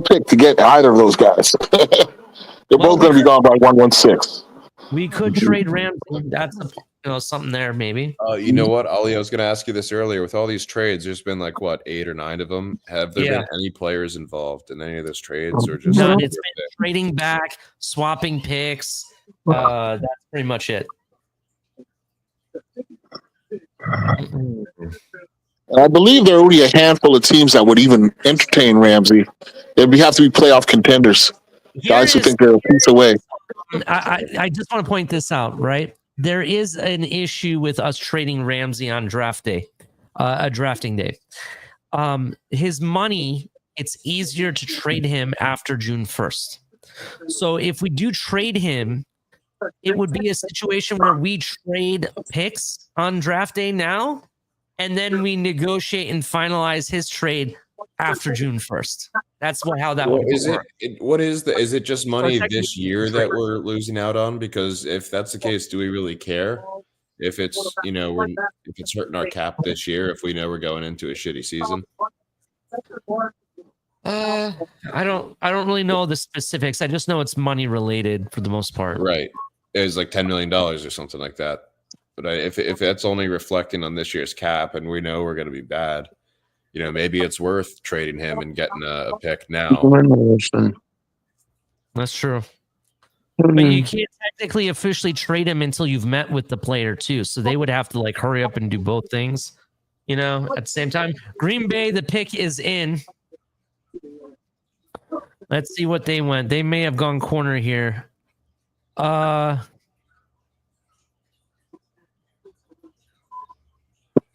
pick to get either of those guys. They're both going to be gone by 116. We could trade Ramsey. That's something there, maybe. You know what, Ali? I was going to ask you this earlier. With all these trades, there's been like what 8 or 9 of them. Have there been any players involved in any of those trades, or just None. It's been trading back, swapping picks. That's pretty much it. And I believe there are only a handful of teams that would even entertain Ramsey. It'd have to be playoff contenders, guys who think they're a piece away. I just want to point this out, right? There is an issue with us trading Ramsey on draft day, drafting day. His money, it's easier to trade him after June 1st. So if we do trade him, it would be a situation where we trade picks on draft day now, and then we negotiate and finalize his trade after June 1st. That's how that would work. Is it just money So this year that we're losing out on? Because if that's the case, do we really care? If it's if it's hurting our cap this year, if we know we're going into a shitty season. I don't really know the specifics. I just know it's money related for the most part. Right. It was like $10 million or something like that. But if that's only reflecting on this year's cap and we know we're going to be bad, maybe it's worth trading him and getting a pick now. That's true. But you can't technically officially trade him until you've met with the player too. So they would have to hurry up and do both things, at the same time. Green Bay, the pick is in. Let's see what they went. They may have gone corner here.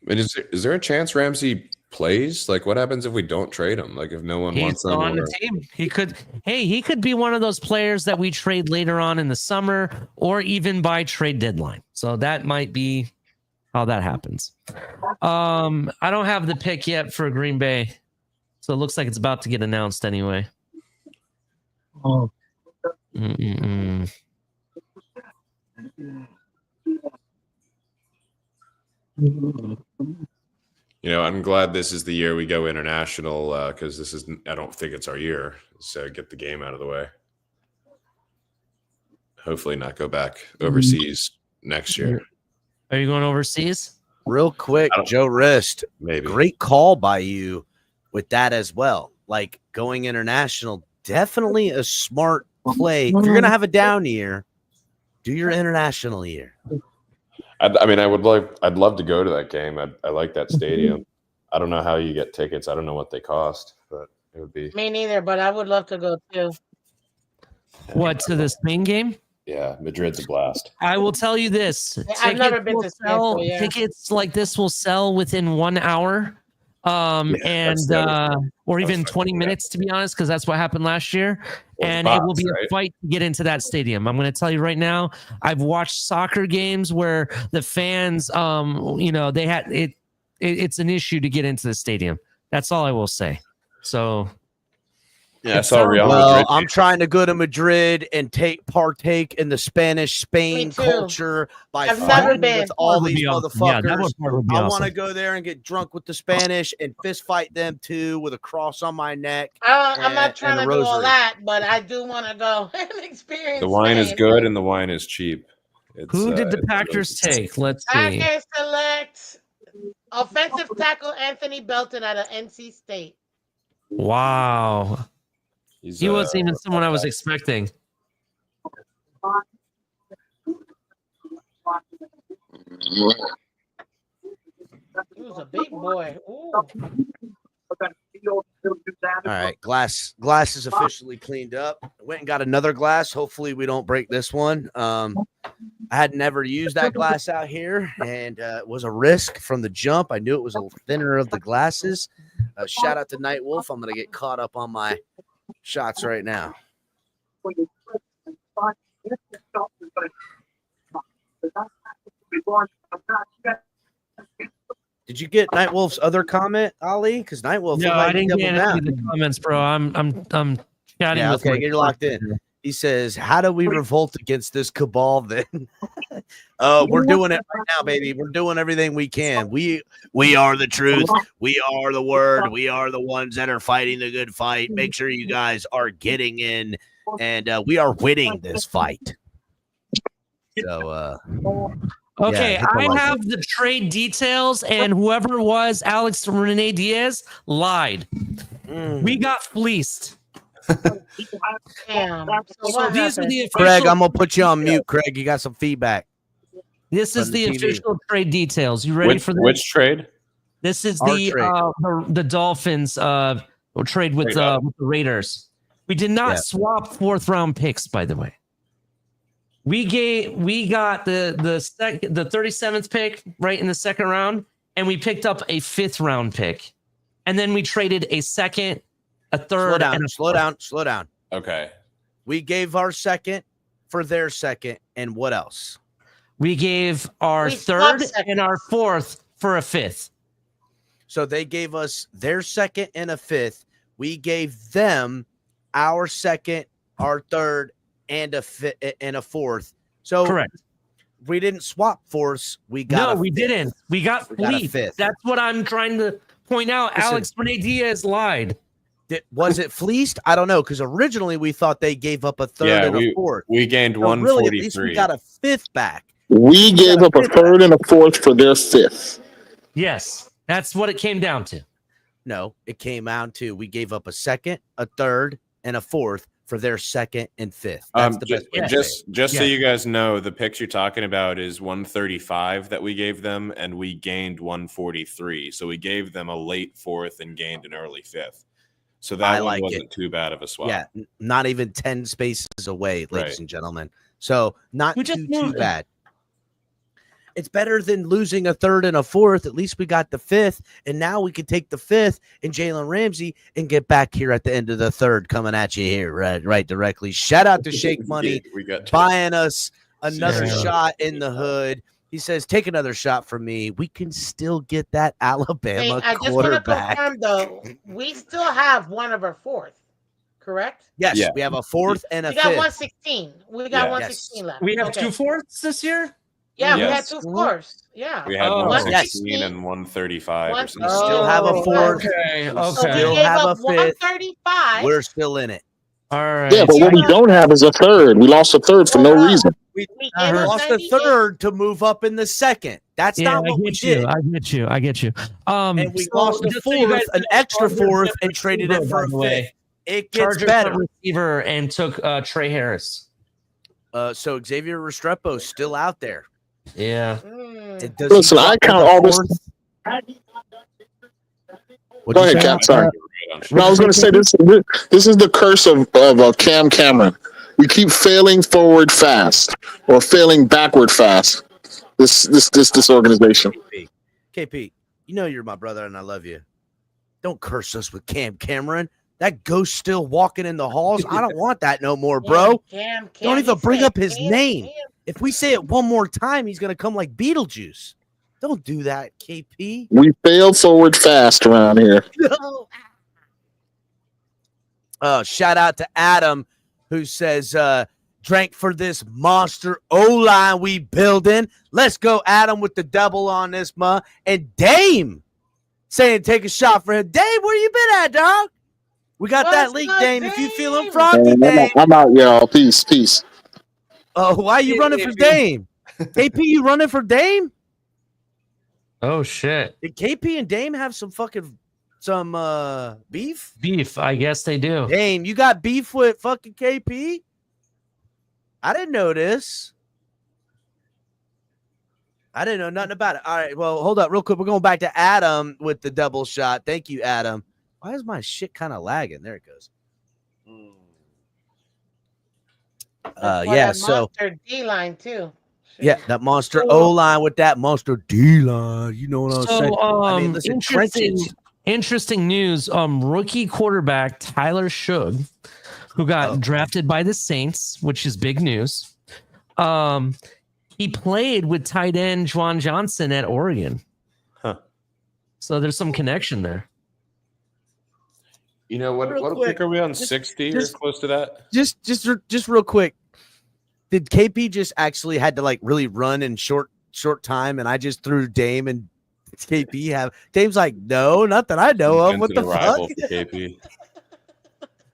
Is there a chance Ramsey plays? Like, what happens if we don't trade him? Like, if no one wants He's him? on the team. He could be one of those players that we trade later on in the summer or even by trade deadline. So that might be how that happens. I don't have the pick yet for Green Bay. So it looks like it's about to get announced anyway. Oh. I'm glad this is the year we go international because I don't think it's our year. So get the game out of the way. Hopefully not go back overseas next year. Are you going overseas? Real quick, Joe Rist, maybe. Great call by you with that as well. Like going international, definitely a smart play. If you're going to have a down year, do your international year. I'd love to go to that game. I like that stadium. I don't know how you get tickets. I don't know what they cost, but it would be. Me neither, but I would love to go too. What, to the Spain game? Yeah, Madrid's a blast. I will tell you this. I've never been to Spain. So yeah. Tickets like this will sell within 1 hour. Or even 20 minutes, to be honest, because that's what happened last yeyear. And it will be a fight to get into that stadium. I'm going to tell you right now, I've watched soccer games where the fans, they had it. It's an issue to get into the stadium. That's all I will say. So. Yeah, I saw Real Well, Madrid. I'm trying to go to Madrid and partake in the Spanish Spain culture by I've never fighting been. with all That would these be awesome. Yeah, that motherfuckers. would be I awesome. want to go there and get drunk with the Spanish and fist fight them too with a cross on my neck. I'm not trying and to a do all rosary. that, but I do want to go and experience. The wine is Spain. good and the wine is cheap. Who did the Packers take? Let's see. Packers select offensive tackle Anthony Belton out of NC State. Wow. He wasn't even someone I was expecting. He was a big boy. Ooh. All right, glass is officially cleaned up. Went and got another glass. Hopefully, we don't break this one. I had never used that glass out here, and it was a risk from the jump. I knew it was a thinner of the glasses. Shout out to Night Wolf. I'm gonna get caught up on my shots right now. Did you get Night Wolf's other comment, Ali? Because Night Wolf, No, I didn't get any of the comments, bro. I'm chatting Yeah, with okay, my get locked in. He says, "How do we revolt against this cabal?" Then, we're doing it right now, baby. We're doing everything we can. We are the truth. We are the word. We are the ones that are fighting the good fight. Make sure you guys are getting in, and we are winning this fight. So, Okay, yeah, hit the I like have button. the trade details, and whoever was Alex Rene Diaz lied. We got fleeced. Damn. So So what these are happened? the official. Craig, I'm gonna put you on mute. Craig, you got some feedback. This is from the TV. official trade details. You ready for this? Which trade? This is Our the trade. the Dolphins trade with Trade up. the Raiders. We did not Yeah. swap 4th round picks, by the way. We got the 37th pick right in the 2nd round, and we picked up a 5th round pick, and then we traded a 2nd, a 3rd, and a Slow down. Okay. We gave our 2nd for their 2nd, and what else? We gave our We 3rd swapped and our 4th for a 5th. So they gave us their 2nd and a 5th. We gave them our 2nd, our 3rd, and a 4th. So Correct. We didn't swap 4ths. We got we didn't. We got We got a fleeced. 5th. That's what I'm trying to point out. Listen. Alex Rene Diaz lied. Was it fleeced? I don't know, because originally we thought they gave up a 3rd and a 4th. We gained So really, at least 143. we got a 5th back. We gave up a 3rd and a 4th for their 5th. Yes, that's what it came down to. No, it came down to we gave up a 2nd, a 3rd, and a 4th for their 2nd and 5th. That's the best way to say it. Just so you guys know, the picks you're talking about is 135 that we gave them, and we gained 143. So we gave them a late 4th and gained an early 5th. So I that one like wasn't it. too bad of a swap. Yeah, not even 10 spaces away, ladies Right. and gentlemen. So not We just too moved it. bad. It's better than losing a 3rd and a 4th. At least we got the 5th, and now we can take the 5th and Jalen Ramsey and get back here at the end of the 3rd, coming at you here, right directly. Shout out to Shake Money We got buying us another Yeah. shot in the hood. He says, "Take another shot from me. We can still get that Hey, Alabama I just want to quarterback." confirm though, we still have one of our 4th, correct? Yes, Yeah. we have a 4th and a We got 5th. 116. We got Yeah. 116 left. We have Okay. 2 4ths this year. Yeah, we had Yes. 2 4ths. Yeah. We had Oh. 116 and 135 or One- something. We still have a Oh, 4th. Okay, We okay. So we still gave have a up 5th. 135. We're still in it. All right. Yeah, but what we don't have is a 3rd. We lost a 3rd for no Hold up. reason. We gave up lost a 98. 3rd to move up in the 2nd. That's Yeah, not I what we get you. did. I get you. And we So lost a just so you 4th, guys an know, extra Chargers 4th, took and traded it receiver, for by a the way. 5th. It gets Chargers better. took receiver and took Trey Harris. So Xavier Restrepo's still out there. Yeah. Does he Listen, I drop count with a all this. 4th? What'd Go you ahead, say? Cap. Sorry. No, I was going to say this. This is the curse of Cam Cameron. We keep failing forward fast or failing backward fast. This organization. KP, you know you're my brother and I love you. Don't curse us with Cam Cameron. That ghost still walking in the halls. I don't want that no more, bro. Cam, Don't even he bring said up his Cam, name. Cam. If we say it one more time, he's going to come like Beetlejuice. Don't do that, KP. We fail forward fast around here. Shout out to Adam, who says, drank for this monster O-line we building. Let's go, Adam, with the double on this, ma. And Dame saying take a shot for him. Dame, where you been at, dog? We got that leak, Dame. If you feeling froggy, Dame. I'm out, y'all. Peace. Oh, why you running for Dame? KP, you running for Dame? Oh shit. Did KP and Dame have some beef? Beef, I guess they do. Dame, you got beef with fucking KP? I didn't know this. I didn't know nothing about it. All right, well, hold up real quick. We're going back to Adam with the double shot. Thank you, Adam. Why is my shit kind of lagging? There it goes. Yeah, that so monster D line too. yeah, that monster So- O line with that monster D line. You know what I'm saying? So, I mean, listen, trenches. interesting news. Rookie quarterback Tyler Shug, who got drafted by the Saints, which is big news. He played with tight end Juwan Johnson at Oregon. Huh. So there's some connection there. You know what? Real What quick, pick are we on? just- 60 just- or close to that? Just real quick. Did KP just actually had to like really run in short time, and I just threw Dame and KP have Dame's like, no, not that I know of. What the Invented a rival fuck? for KP.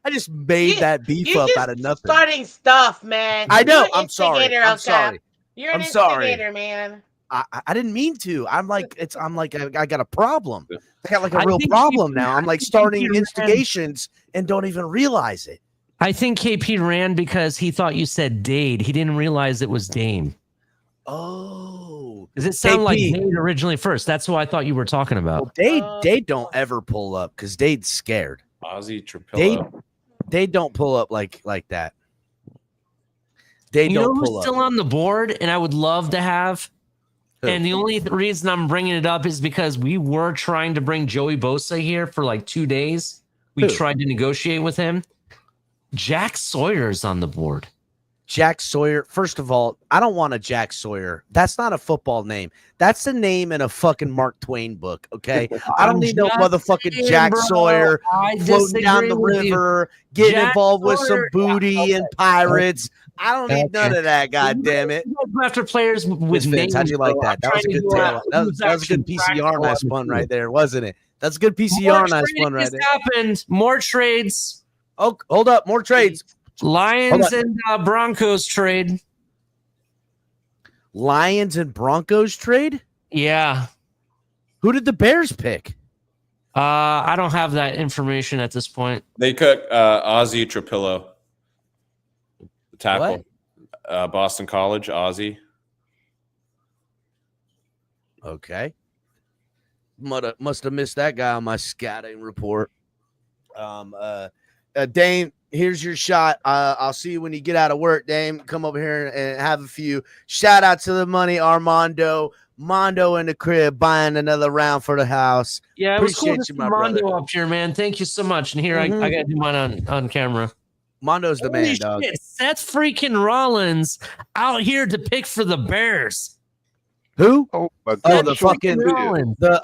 I just made that beef You up just out of nothing. starting stuff, man. I know. You're an I'm sorry. instigator, I'm El Cap. sorry. You're an I'm sorry. instigator, man. I didn't mean to. I'm like I got a problem. I got like a I real think problem KP now. I'm like ran- starting instigations and don't even realize it. I think KP ran because he thought you said Dade. He didn't realize it was Dame. Oh, Does it sound like KP. Dade originally first? That's what I thought you were talking about. Dade don't ever pull up because Dade's scared. Ozzy Trapillo. Dade don't pull up like that. They You don't know who's pull up. still on the board, and I would love to have. Who? And the only reason I'm bringing it up is because we were trying to bring Joey Bosa here for like 2 days. We Who? tried to negotiate with him. Jack Sawyer's on the board. Jack Sawyer. First of all, I don't want a Jack Sawyer. That's not a football name. That's the name in a fucking Mark Twain book. Okay, I don't I'm need no just motherfucking saying, Jack bro, Sawyer I floating down disagree the with you. river, getting Jack involved with some Sawyer- booty and pirates. I don't need none of that. God damn it. After players with Miss Vince, names, how'd you like bro. that? I'm That was a trying to good figure tail. out That who's was a good actually PCR practical nice on the pun team. right there, wasn't it? That's a good More PCR nice trading pun right has there. happened. More trades. Oh, hold up. More trades. Lions Hold and Broncos trade. Lions and Broncos trade? Yeah. Who did the Bears pick? I don't have that information at this point. They took Ozzy Trapillo, the tackle, Boston College, Ozzy. Okay. Must have missed that guy on my scouting report. Dame, here's your shot. I'll see you when you get out of work, Dame. Come over here and have a few. Shout out to the money, Armando. Mondo in the crib buying another round for the house. Yeah, it was cool Appreciate to you, see my brother. Mondo up here, man. Thank you so much. And here I got to do mine on camera. Mondo's the Holy man, dog. shit, Seth freaking Rollins out here to pick for the Bears. Who? Oh my Oh, God. the fucking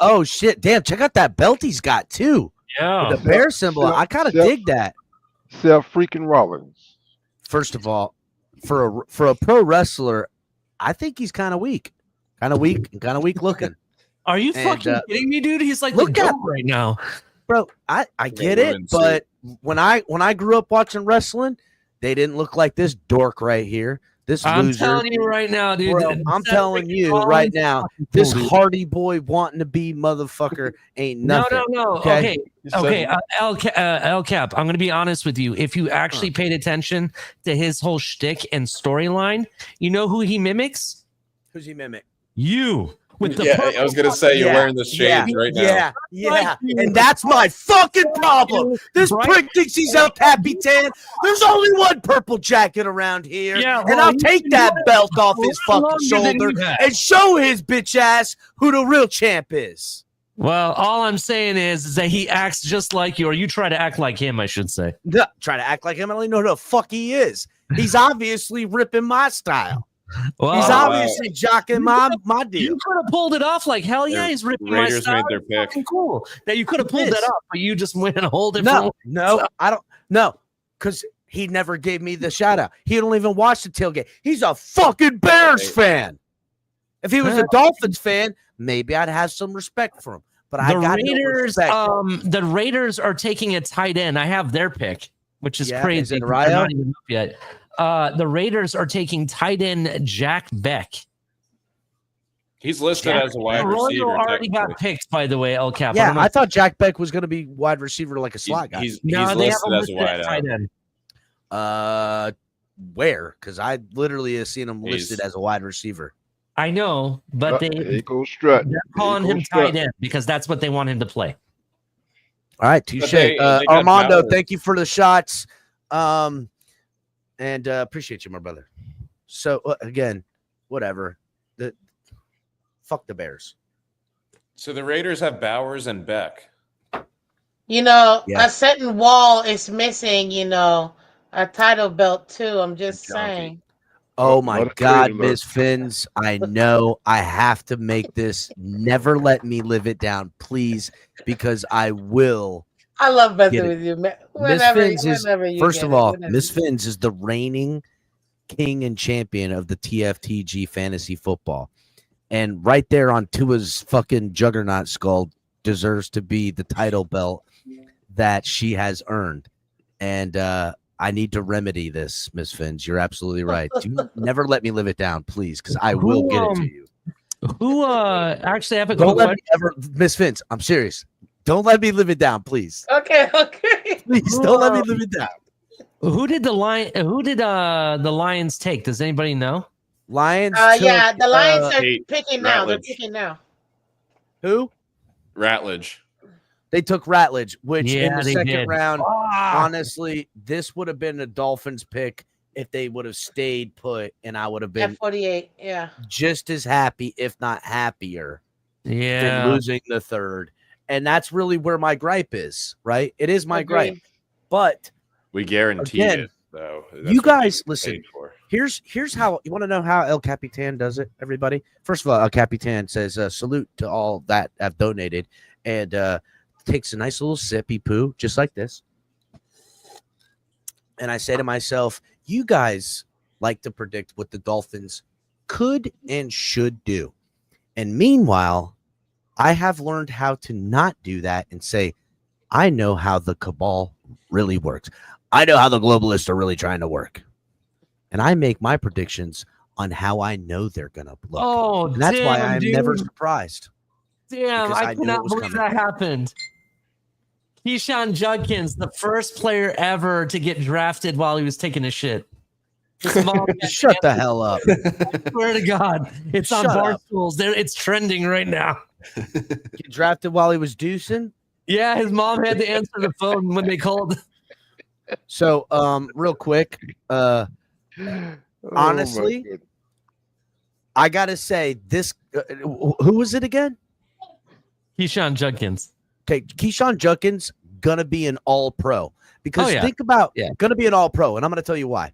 oh shit! Damn, check out that belt he's got too. Yeah, With the bear symbol. I kind of Seth- dig that. Seth freaking Rollins. First of all, for a pro wrestler, I think he's kind of weak, and kind of weak looking. Are you And, fucking kidding me, dude? He's like look the at- goat right now. Bro, I get it, women's but when I grew up watching wrestling, they didn't look like this dork right here. This I'm loser. telling you right now, dude. Bro, I'm Seth telling freaking you Rollins right is now, fucking this cool, dude. Hardy boy wanting to be motherfucker ain't nothing. No. Okay. El Cap, I'm going to be honest with you. If you actually paid attention to his whole shtick and storyline, you know who he mimics? Who's he mimic? You. With the Yeah, I was gonna say you're wearing the shades right now. Yeah, and that's my fucking problem. This prick thinks he's El Capitan. There's only one purple jacket around here, Yeah, and well, I'll he's take been that doing belt it off for his longer fucking than shoulder you have. and show his bitch ass who the real champ is. Well, all I'm saying is that he acts just like you, or you try to act like him, I should say. No, try to act like him. I don't even know who the fuck he is. He's obviously ripping my style. Well, He's obviously jocking my deal. You could have pulled it off like hell yeah, he's ripping my Raiders style. made their It's pick. fucking cool. That you could have pulled It that is. off, but you just went a whole different. No, I don't. No, because he never gave me the shout out. He don't even watch the tailgate. He's a fucking Bears fan. If he was a Dolphins fan, maybe I'd have some respect for him. But I The got no Raiders, respect. the Raiders are taking a tight end. I have their pick, which is Yeah, crazy. is it 'cause they're Ryo? not even up yet. The Raiders are taking tight end Jack Beck. He's listed as a wide Arroyo receiver. already got technically. picked, by the way, El Cap. Yeah, don't know I if- thought Jack Beck was going to be wide receiver like a slot guy. He's No, they have listed him as a listed wide as tight out. end. Where? Because I literally have seen him He's- listed as a wide receiver. I know, but He goes strut. they're calling him tight end because that's what they want him to play. All right, touche. they got Armando, Bauer. thank you for the shots. And appreciate you, my brother. So again, whatever. Fuck the Bears. So the Raiders have Bowers and Beck. A Yeah. certain wall is missing, a title belt too. I'm just saying. Oh my Another God, trade alert. Miss Finns. I know I have to make this. Never let me live it down, please, because I will. I love get messing it. with you. Miss Whenever, Finns is, whenever you first get of it, all, whenever Miss you- Finns is the reigning king and champion of the TFTG fantasy football. And right there on Tua's fucking juggernaut skull deserves to be the title belt that she has earned. And I need to remedy this, Miss Finns. You're absolutely right. Do never let me live it down, please, because I will get it to you. Who actually I have a Don't quick let question. me ever, Miss Finns. I'm serious. Don't let me live it down, please. Okay. Please don't let me live it down. Who did the Lions take? Does anybody know? Lions. Yeah, the Lions are Tate picking now. They're Ratledge. picking now. Who? Ratledge. They took Ratledge, which in Yeah, the they second did. round, Ah. honestly, this would have been a Dolphins pick if they would have stayed put, and I would have been At 48. Yeah. just as happy, if not happier, Yeah. than losing the third. And that's really where my gripe is, right? It is my gripe. Agreed. But We guaranteed again, it, though. you what guys we listen. paid for. Here's how you want to know how El Capitan does it, everybody. First of all, El Capitan says salute to all that have donated, and takes a nice little sippy poo, just like this. And I say to myself, you guys like to predict what the Dolphins could and should do. And meanwhile, I have learned how to not do that and say, I know how the cabal really works. I know how the globalists are really trying to work. And I make my predictions on how I know they're going to look. Oh, and that's why damn, I'm never dude. surprised. Damn, because I I knew cannot it was believe coming. that happened. Keyshawn Judkins, the first player ever to get drafted while he was taking a shit. His mom Shut the hell up. I swear to God, it's on Shut up. Barstools. There, it's trending right now. Get drafted while he was deucing? Yeah, his mom had to answer the phone when they called. So, real quick, honestly, I gotta say this. Who was it again? Keyshawn Judkins. Okay, Keyshawn Judkins gonna be an All-Pro because Oh, yeah. think about Yeah. gonna be an All-Pro, and I'm gonna tell you why.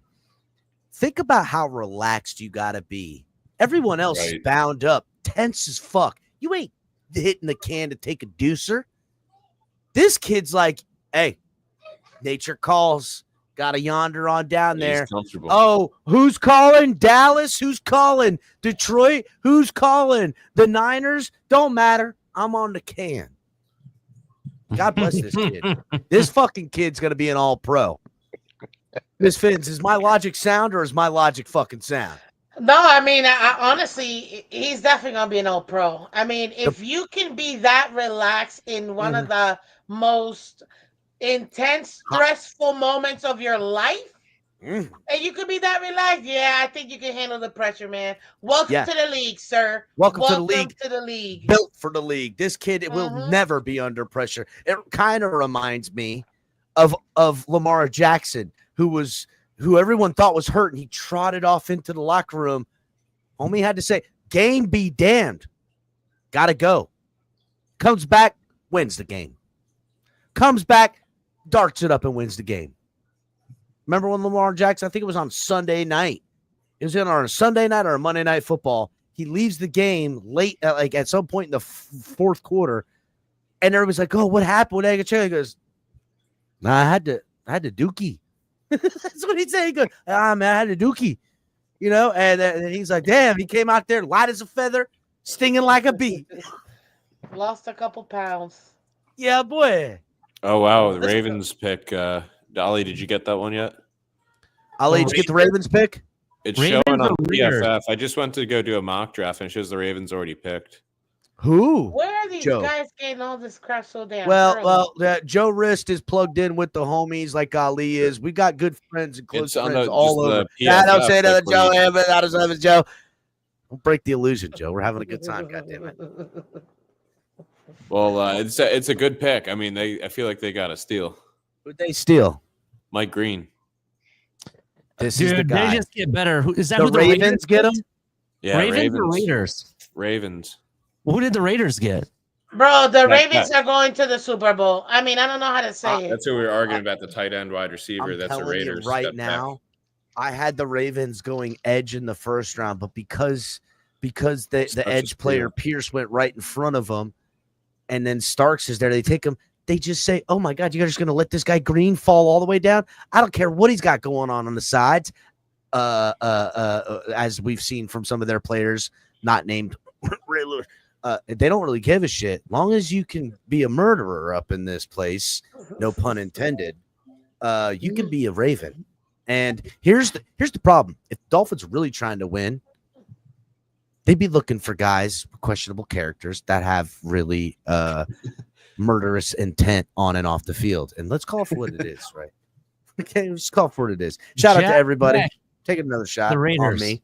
Think about how relaxed you gotta be. Everyone else is Right. bound up, tense as fuck. You ain't hitting the can to take a deucer. This kid's like, hey, nature calls. Gotta yonder on down He's there. comfortable. Oh, who's calling? Dallas? Who's calling? Detroit? Who's calling? The Niners? Don't matter. I'm on the can. God bless this kid. This fucking kid's gonna be an All-Pro. Miss Finns, is my logic sound or is my logic fucking sound? No, I mean, I honestly, he's definitely gonna be an All-Pro. I mean, if you can be that relaxed in one of the most intense, stressful moments of your life, and you could be that relaxed, yeah, I think you can handle the pressure, man. Welcome Yeah. to the league, sir. Welcome to the league. To the league. Built for the league. This kid will never be under pressure. It kind of reminds me of Lamar Jackson, who everyone thought was hurt, and he trotted off into the locker room. Homie had to say, game be damned. Gotta go. Comes back, wins the game. Comes back, darts it up and wins the game. Remember when Lamar Jackson, I think it was on Sunday night. It was on a Sunday night or a Monday night football. He leaves the game late, like at some point in the fourth quarter. And everybody's like, oh, what happened? He goes, nah, I had to dookie. That's what he'd say. He goes, man, I had a dookie. You know, and he's like, damn, he came out there light as a feather, stinging like a bee. Lost a couple pounds. Yeah, boy. Oh wow, the Ravens pick. Dolly, did you get that one yet? Ali, did you get the Ravens pick? It's Ravens showing on are weird. PFF. I just went to go do a mock draft and it shows the Ravens already picked. Who? Where are these Joe. guys getting all this crap so damn early? Well, Joe Rist is plugged in with the homies like Ali is. We got good friends and close It's on friends the- all just the over. I don't PFF, say another like, where Joe, you- but I don't say Joe. Don't break the illusion, Joe. We're having a good time. Goddammit. Well, it's a good pick. I mean, I feel like they got a steal. Who'd they steal? Mike Green. This Dude, is the guy. they just get better. Is that The who the Ravens Raiders get him? Yeah, Ravens or Ravens. Raiders? Ravens. Who did the Raiders get? Bro, the Jack Ravens Beck. are going to the Super Bowl. I mean, I don't know how to say it. That's who we were arguing about, the tight end wide receiver. I'm That's the telling you Raiders. right Got Beck. now, I had the Ravens going edge in the first round, but because the edge player Pierce went right in front of them, and then Starks is there, they take him. They just say, "Oh my God, you're just going to let this guy Green fall all the way down?" I don't care what he's got going on the sides. As we've seen from some of their players, not named, they don't really give a shit. Long as you can be a murderer up in this place, no pun intended, you can be a Raven. And here's the problem: if the Dolphins are really trying to win, they'd be looking for guys with questionable characters that have really murderous intent on and off the field. And let's call it for what it is, right? Okay, let's call it for what it is. Shout out to everybody. Beck. Take another shot The on Raiders. me.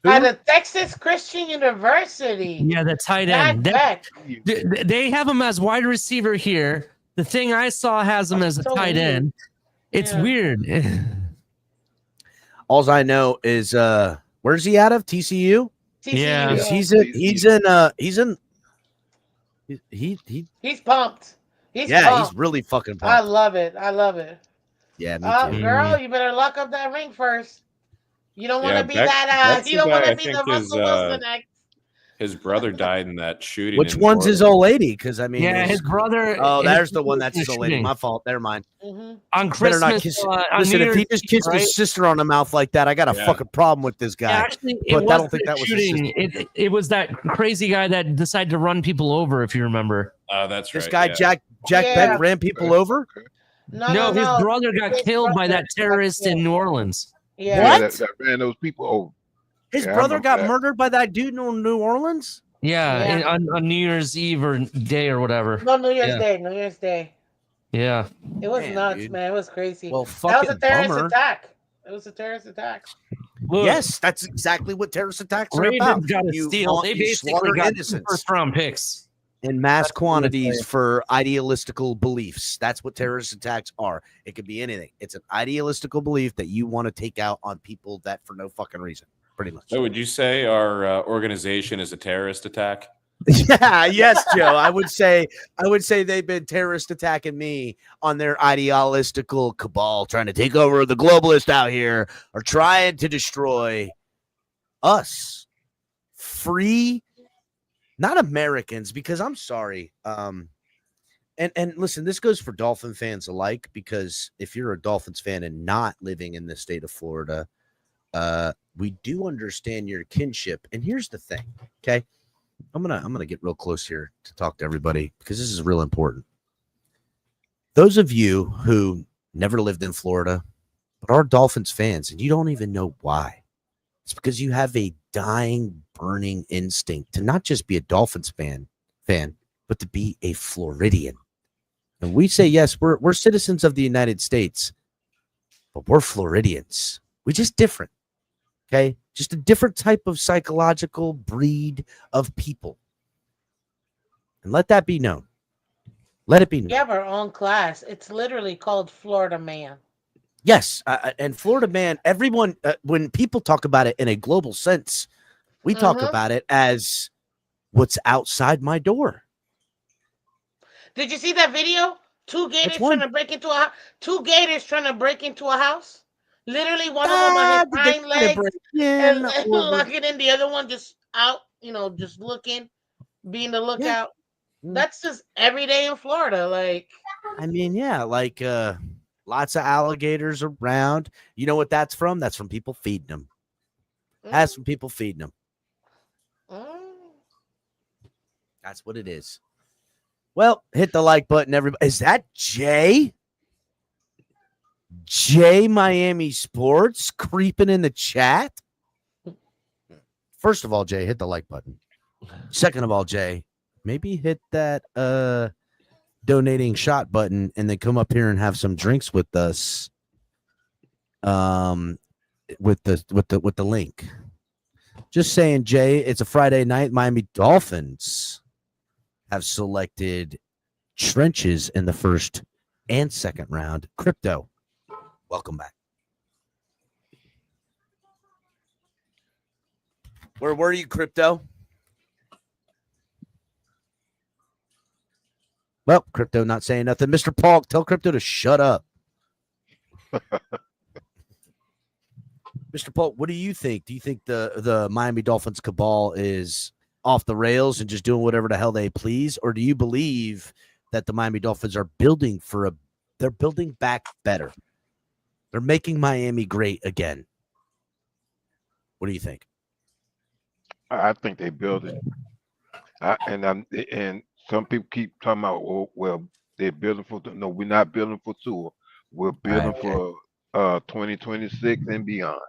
At the Texas Christian University. Yeah, the tight Jack end. Beck. They have him as wide receiver here. The thing I saw has him as a so tight weird. end. It's weird. All I know is where's he out of? TCU? Yeah. He's pumped. He's yeah, pumped. he's really fucking I pumped. love it. I love it. Yeah, me too. Girl, you better lock up that ring first. You don't want to be Beck- that. Beck's You the don't want guy to I be think the Russell Wilson act. His brother died in that shooting. Which in one's his Florida. old lady? Because I mean, Yeah, there's- his brother. Oh, his there's the one brother that's was his old lady. shooting. My fault. Never mind. On Better not Christmas, kiss. on Listen, New if he Year's just Eve, kissed right? his sister on the mouth like that, I got a Yeah. fucking problem with this guy. Yeah, actually, it but I don't wasn't think a that was his shooting. sister. It was that crazy guy that decided to run people over. If you remember. Oh, that's This right. guy yeah. Jack Yeah. Beck ran people over. No, his brother got His killed by brother that terrorist in New Orleans. Yeah. Yeah, What? that ran those people over. His Yeah, I brother remember got that. murdered by that dude in New Orleans. Yeah, on New Year's Eve or day or whatever. No, New Year's Yeah. Day. New Year's Day. Yeah. It was Man, nuts, dude. man. It was crazy. Well, that was a fucking terrorist bummer. attack. It was a terrorist attack. Look, Yes, that's exactly what terrorist attacks are Ravens about. got a You steal. They you basically slaughter got innocents first round picks. in mass That's what I'm quantities saying. for idealistical beliefs. That's what terrorist attacks are. It could be anything. It's an idealistical belief that you want to take out on people that for no fucking reason. Pretty much. So would you say our organization is a terrorist attack? Yeah, yes, Joe. I would say they've been terrorist attacking me on their idealistical cabal, trying to take over the globalists out here, or trying to destroy us, free, not Americans. Because I'm sorry, and listen, this goes for Dolphin fans alike. Because if you're a Dolphins fan and not living in the state of Florida, we do understand your kinship. And here's the thing, okay. I'm gonna get real close here to talk to everybody because this is real important. Those of you who never lived in Florida but are Dolphins fans and you don't even know why, it's because you have a dying, burning instinct to not just be a Dolphins fan, but to be a Floridian. And we say yes, we're citizens of the United States, but we're Floridians. We're just different. Okay, just a different type of psychological breed of people. And let that be known. Let it be known. We have our own class. It's literally called Florida Man. Yes, and Florida Man, everyone, when people talk about it in a global sense, we talk about it as what's outside my door. Did you see that video? Two gators one? trying to break into a house. Literally, one of them on his hind legs and looking in, the other one just out, just looking, being the lookout. That's just every day in Florida. Like, I mean, yeah, like lots of alligators around. You know what that's from? That's from people feeding them. That's from people feeding them. That's what it is. Well, hit the like button, everybody. Is that Jay? Jay Miami Sports creeping in the chat? First of all, Jay, hit the like button. Second of all, Jay, maybe hit that donating shot button and then come up here and have some drinks with us. With the link. Just saying, Jay, it's a Friday night. Miami Dolphins have selected trenches in the first and second round. Crypto, welcome back. Where were you, Crypto? Well, Crypto not saying nothing. Mr. Paul, tell Crypto to shut up. Mr. Paul, what do you think? Do you think the Miami Dolphins cabal is off the rails and just doing whatever the hell they please? Or do you believe that the Miami Dolphins are building they're building back better? They're making Miami great again. What do you think? I think they build it. And some people keep talking about, oh, well, they're building for. No, we're not building for Tua. We're building for 2026 and beyond.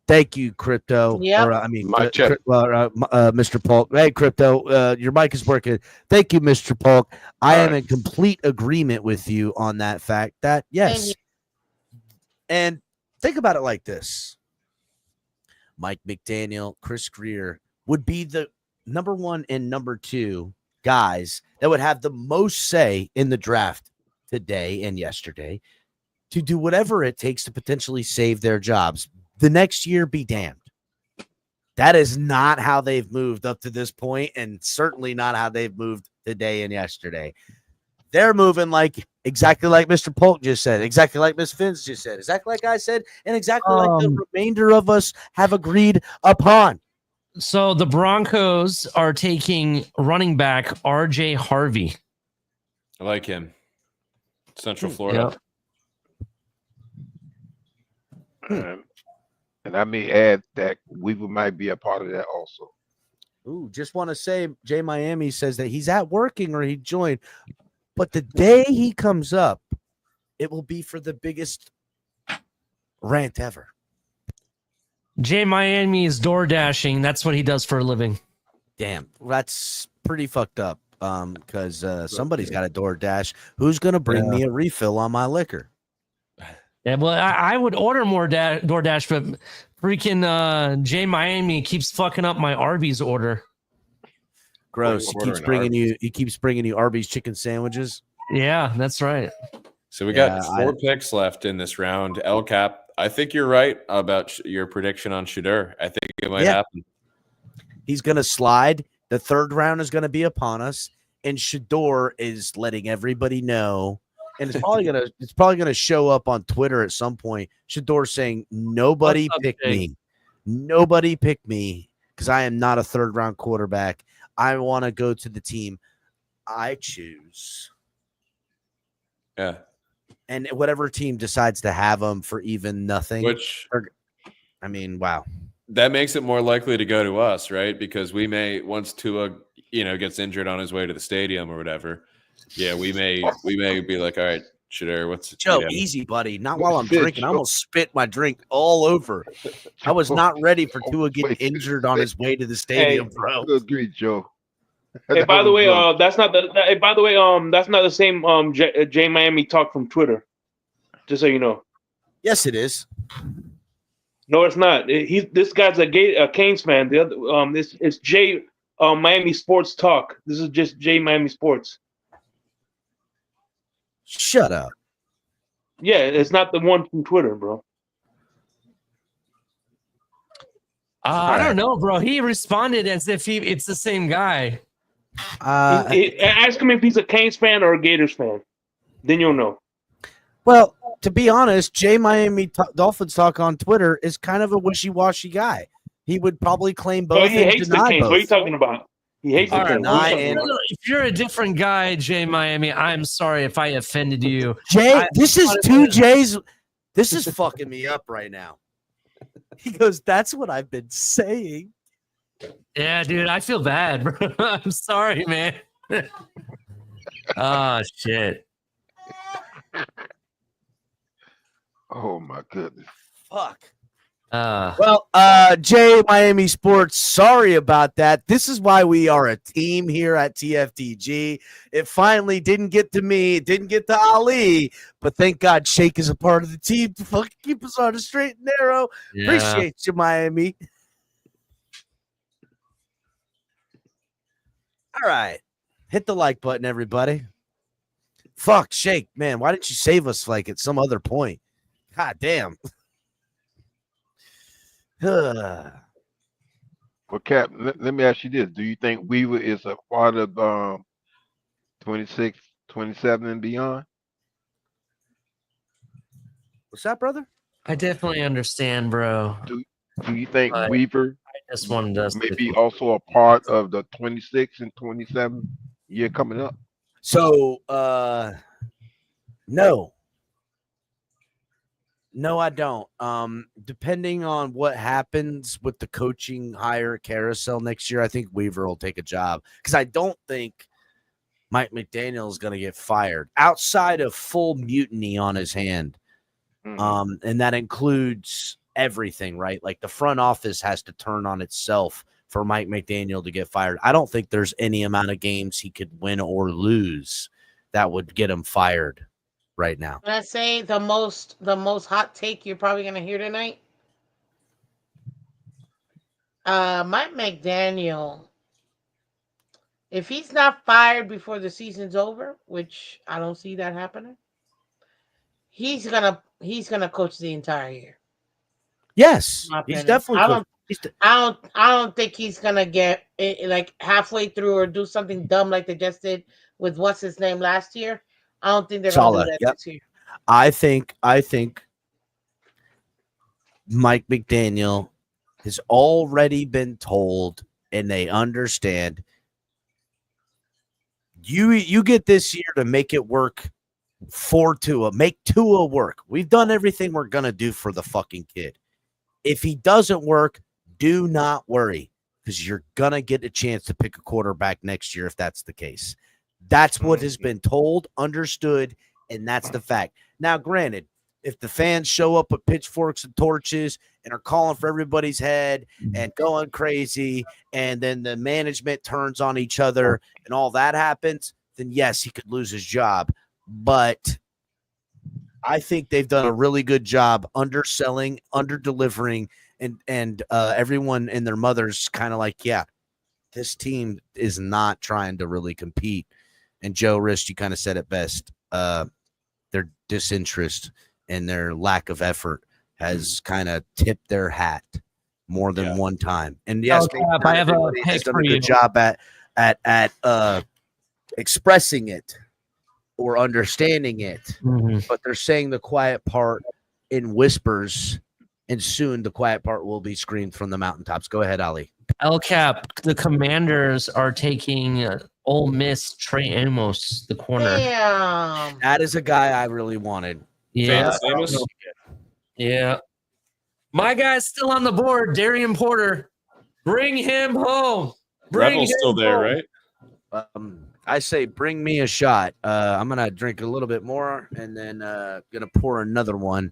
Thank you, Crypto. Yep. Or I mean, Mic check. Mr. Polk. Hey, Crypto, your mic is working. Thank you, Mr. Polk. I am in complete agreement with you on that fact. That yes, and think about it like this: Mike McDaniel, Chris Greer would be the number 1 and number 2 guys that would have the most say in the draft today and yesterday to do whatever it takes to potentially save their jobs. The next year be damned. That is not how they've moved up to this point, and certainly not how they've moved today and yesterday. They're moving like exactly like Mr. Polk just said, exactly like Miss Finns just said, exactly like I said, and exactly like the remainder of us have agreed upon. So the Broncos are taking running back RJ Harvey. I like him. Central Florida. And I may add that Weaver might be a part of that also. Ooh, just want to say, Jay Miami says that he's at working or he joined, but the day he comes up, it will be for the biggest rant ever. Jay Miami is door dashing. That's what he does for a living. Damn, that's pretty fucked up. Because somebody's got a door dash. Who's gonna bring me a refill on my liquor? Yeah, well, I would order more DoorDash, but freaking Jay Miami keeps fucking up my Arby's order. Gross. He keeps bringing you Arby's chicken sandwiches. Yeah, that's right. So we got 4 picks left in this round. El Cap, I think you're right about your prediction on Shedeur. I think it might happen. He's gonna slide. The third round is gonna be upon us, and Shedeur is letting everybody know. And it's probably gonna show up on Twitter at some point. Shedeur saying, "Nobody picked me. Nobody picked me because I am not a third round quarterback. I want to go to the team I choose." Yeah. And whatever team decides to have him for even nothing. I mean, wow. That makes it more likely to go to us, right? Because we may, once Tua, gets injured on his way to the stadium or whatever. Yeah, we may be like, all right, Shedeur, what's Joe? Easy, buddy. Not while I'm drinking. I almost spit my drink all over. I was not ready for Tua getting injured on his way to the stadium, bro. Agree, Joe. Hey, by the way, that's not the same Jay Miami talk from Twitter. Just so you know. Yes, it is. No, it's not. This guy's a Canes fan. The other this is Jay Miami Sports Talk. This is just Jay Miami Sports. Shut up. Yeah, it's not the one from Twitter, bro. I don't know, bro. He responded as if it's the same guy. Ask him if he's a Canes fan or a Gators fan. Then you'll know. Well, to be honest, Jay Miami Dolphins Talk on Twitter is kind of a wishy-washy guy. He would probably claim both. He hates the Canes. What are you talking about? He hates the Canes. If you're a different guy, Jay Miami, I'm sorry if I offended you. Jay, this is two Jays. This is fucking me up right now. He goes, "That's what I've been saying." Yeah, dude, I feel bad, bro. I'm sorry, man. Oh, shit. Oh my goodness. Fuck. Well, Jay Miami Sports, sorry about that. This is why we are a team here at TFTG. It finally didn't get to me, it didn't get to Ali, but thank God Shake is a part of the team to fucking keep us on the straight and narrow. Yeah. Appreciate you, Miami. All right. Hit the like button, everybody. Fuck, Shake, man. Why didn't you save us like at some other point? God damn. Well, Cap, let me ask you this. Do you think Weaver is a part of 26, 27, and beyond? What's that, brother? I definitely understand, bro. Do you think But Weaver I just wanted us may to. be also a part of the 26 and 27 year coming up? So, no. No, I don't. Depending on what happens with the coaching hire carousel next year, I think Weaver will take a job because I don't think Mike McDaniel is going to get fired outside of full mutiny on his hand. And that includes everything, right? Like the front office has to turn on itself for Mike McDaniel to get fired. I don't think there's any amount of games he could win or lose that would get him fired right now. Can I say the most hot take you're probably gonna hear tonight? Mike McDaniel, if he's not fired before the season's over, which I don't see that happening, he's gonna coach the entire year. Yes, My he's opinion. definitely I don't think he's gonna get like halfway through or do something dumb like they just did with what's his name last year. I don't think they're gonna do Saleh. that Yep. this year. I think Mike McDaniel has already been told and they understand you get this year to make it work for Tua. Make Tua work. We've done everything we're gonna do for the fucking kid. If he doesn't work, do not worry because you're gonna get a chance to pick a quarterback next year if that's the case. That's what has been told, understood, and that's the fact. Now, granted, if the fans show up with pitchforks and torches and are calling for everybody's head and going crazy, and then the management turns on each other and all that happens, then yes, he could lose his job. But I think they've done a really good job underselling, under-delivering, and everyone and their mothers kind of like, yeah, this team is not trying to really compete. And Joe Rist, you kind of said it best. Their disinterest and their lack of effort has kind of tipped their hat more than one time. And yes, Cap, I have a everybody has pick done for a you. good job at expressing it or understanding it, but they're saying the quiet part in whispers, and soon the quiet part will be screamed from the mountaintops. Go ahead, Ali. El Cap, the Commanders are taking Ole Miss Trey Amos, the corner. Damn. That is a guy I really wanted. Yeah. Amos? Yeah. My guy's still on the board, Darian Porter. Bring him home. Rebel's still there, right? I say bring me a shot. I'm gonna drink a little bit more and then gonna pour another one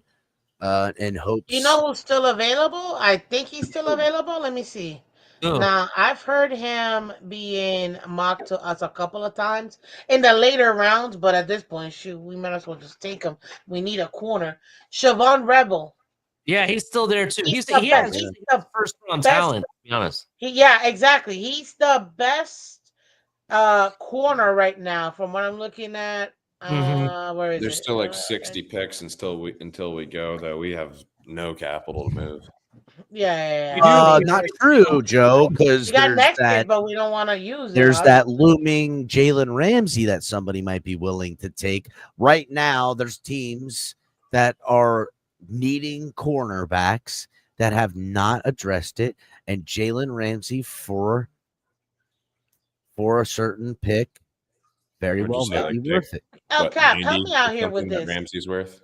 in hopes. You know who's still available? I think he's still available. Let me see. Who? Now, I've heard him being mocked to us a couple of times in the later rounds, but at this point, shoot, we might as well just take him. We need a corner. Siobhan Rebel. Yeah, he's still there too. He's the he best. has He's the first round best. talent, to be honest. Yeah, exactly. He's the best corner right now from what I'm looking at. Where is There's it? still like 60 picks until we go, though. We have no capital to move. Yeah. Not true, Joe, because We got there's next that. year, but we don't want to use it. There's that looming Jalen Ramsey that somebody might be willing to take. Right now, there's teams that are needing cornerbacks that have not addressed it, and Jalen Ramsey for a certain pick very Would you well say, might like, be pick, worth it. El what, Cap, help 90 me out or here with something that this. Ramsey's worth?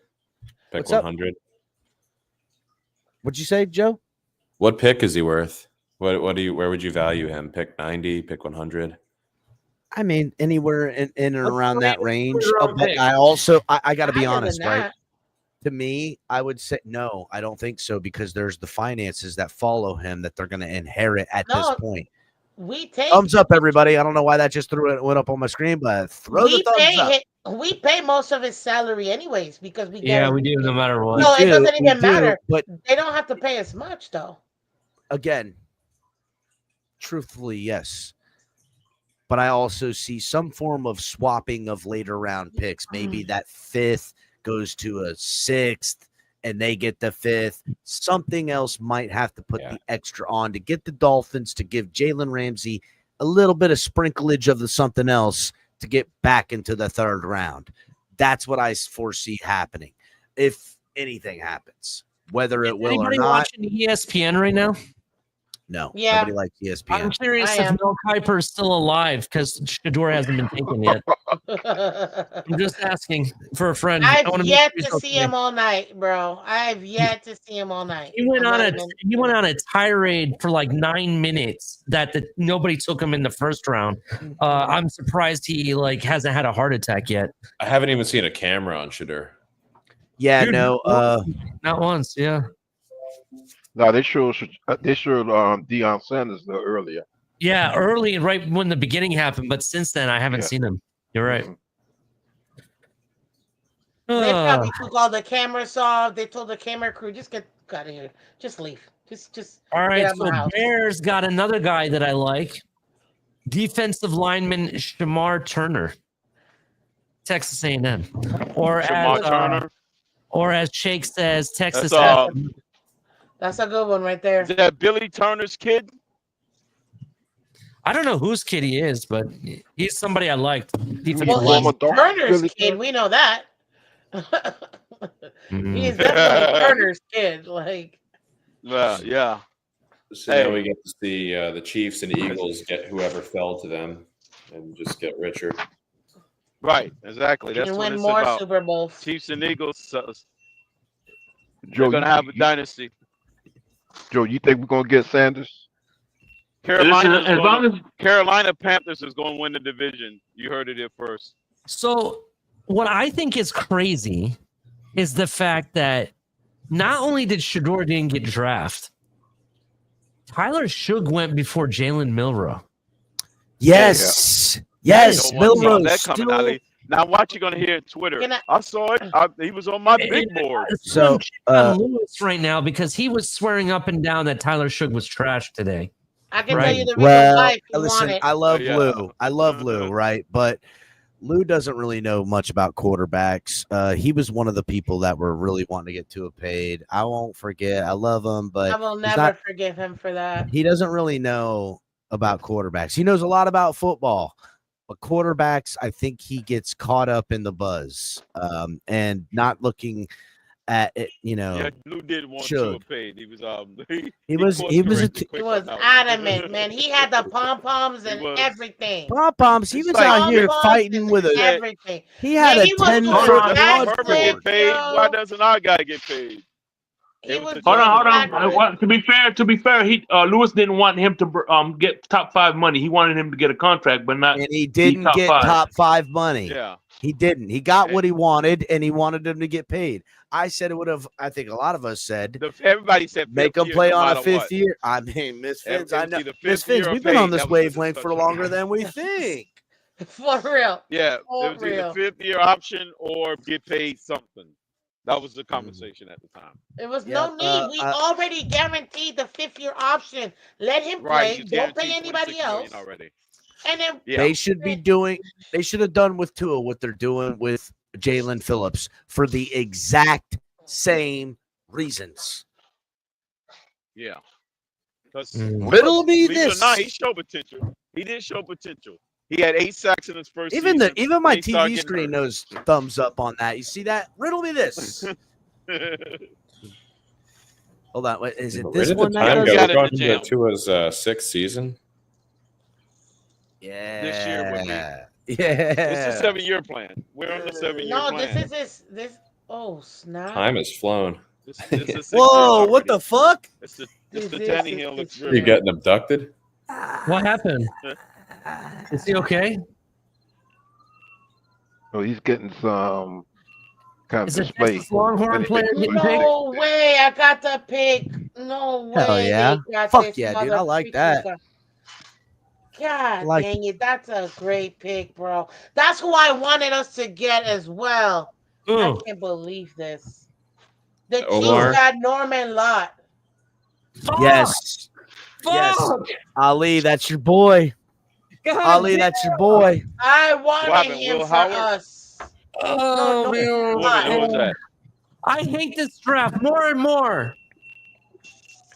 Pick What's up? 100. What'd you say, Joe? What pick is he worth? Where would you value him? Pick 90, pick 100. I mean, anywhere in and around that range. round But pick. I got to be Higher than honest, right? that. To me, I would say no, I don't think so because there's the finances that follow him that they're going to inherit at this No, point. we take Thumbs up, everybody. I don't know why that just went up on my screen, but throw the thumbs up. We pay most of his salary anyways because we Yeah, get we do no matter what. No, it doesn't We even matter. but They don't have to pay as much though. again, truthfully, yes. but I also see some form of swapping of later round picks. Maybe that 5th goes to a 6th and they get the 5th. Something else might have to put the extra on to get the Dolphins to give Jalen Ramsey a little bit of sprinklage of the something else to get back into the 3rd round. That's what I foresee happening if anything happens, whether it will or Anybody not. watching ESPN right now? No, Yeah. nobody likes ESPN. I'm curious I if am. Mel Kiper is still alive because Shador hasn't been taken yet. I'm just asking for a friend. I I've wanna make yet sure he's to see okay. him all night, bro. I've yet to see him all night. He went I'm on not a even- he went on a tirade for like 9 minutes that nobody took him in the 1st round. I'm surprised he like hasn't had a heart attack yet. I haven't even seen a camera on Shador. Yeah, Dude, no. Not once. Yeah. No, they showed Deion Sanders though earlier. Yeah, early, right when the beginning happened, but since then I haven't seen him. You're right. They probably took all the cameras off. They told the camera crew, just get out of here. Just leave. Just All get right, out of so my house. Bears got another guy that I like. Defensive lineman Shamar Turner, Texas A&M, or Shamar as Turner. or as Shake says, Texas. That's That's a good one right there. is that Billy Turner's kid? I don't know whose kid he is, but he's somebody I liked. Defensive Well, lineman. he's Turner's kid. We know that. He is definitely Turner's kid. Like, Yeah. So now we get to see the Chiefs and Eagles get whoever fell to them and just get richer. Right, exactly. That's and what win it's more about. Super Bowls. Chiefs and Eagles. Joe, They're gonna have a dynasty. Joe, you think we're gonna get Sanders? Carolina Panthers is going to win the division. You heard it here first. So, what I think is crazy is the fact that not only did Shador didn't get drafted, Tyler Shug went before Jalen Milroe. Yes. Yes, Milroe that coming out. Now, what you gonna hear on Twitter? I saw it. He was on my big board. So, Lewis right now because he was swearing up and down that Tyler Shug was trash today. I can tell Right. you the reason Well, why if you listen, want it. I love yeah. Lou. I love Lou, right? But Lou doesn't really know much about quarterbacks. He was one of the people that were really wanting to get Tua paid. I won't forget. I love him, but I will he's never not- forgive him for that. he doesn't really know about quarterbacks. He knows a lot about football, but quarterbacks, I think he gets caught up in the buzz and not looking at it. Yeah, Lou did want Shug. to paid. He was He was Adamant, man. He had the pom poms and was. everything. Pom poms. He was like- out here Pom-poms fighting with a. everything. He had Man, a he was 10-foot doing Herbert backflips, get paid. yo. Why doesn't our guy get paid? He was Hold on. backflips. Well, to be fair, he Lewis didn't want him to get top 5 money. He wanted him to get a contract, but not. And he didn't top get 5. top 5 money. Yeah. He didn't. He got what he wanted, and he wanted him to get paid. I said it would have. I think a lot of us said Everybody said make fifth him year, play no on a matter 5th what. year. I mean, Miss Fins, I It was know. either Miss fifth year Fins, or we've been on paid. this That was the wavelength for discussion. longer than we think. For real. Yeah, For it was either real. 5th year option or get paid something. That was the conversation at the time. It was Yeah, no need. We already guaranteed the 5th-year option. Let him Right, play. he's Don't pay guaranteed anybody 26 million else. already. And then They should be doing. They should have done with Tua what they're doing with Jalen Phillips for the exact same reasons. Yeah. Riddle me believe it or this. not, he showed potential. He did show potential. He had 8 sacks in his first Even season. even my Then he started TV getting screen hurt. knows thumbs up on that. You see that? Riddle me this. Hold on. Wait, is it Where this did one the that time does go? it? We're going into Tua's 6th season. Yeah. This year would be. Yeah. It's a 7-year plan. We're on the 7-year no, plan. this. Oh snap! Time has flown. This is a 6 years Whoa! What already. the fuck? It's the This is Tannehill it's You're getting abducted? What happened? Is he okay? Oh, he's getting some kind of Is it display. Texas Longhorn player getting picked? No way! I got the pick. No way! Hell yeah. they got Fuck this yeah, dude. I like motherfucker. that. God like dang it. That's a great pick, bro. That's who I wanted us to get as well. I can't believe this. The Omar? Chiefs got Norman Lott. Yes. Yes. Ali, that's your boy. Ali, that's your boy. I wanted happened, him Will for Howard? us. Oh, no, man. Who was that? I hate this draft more and more.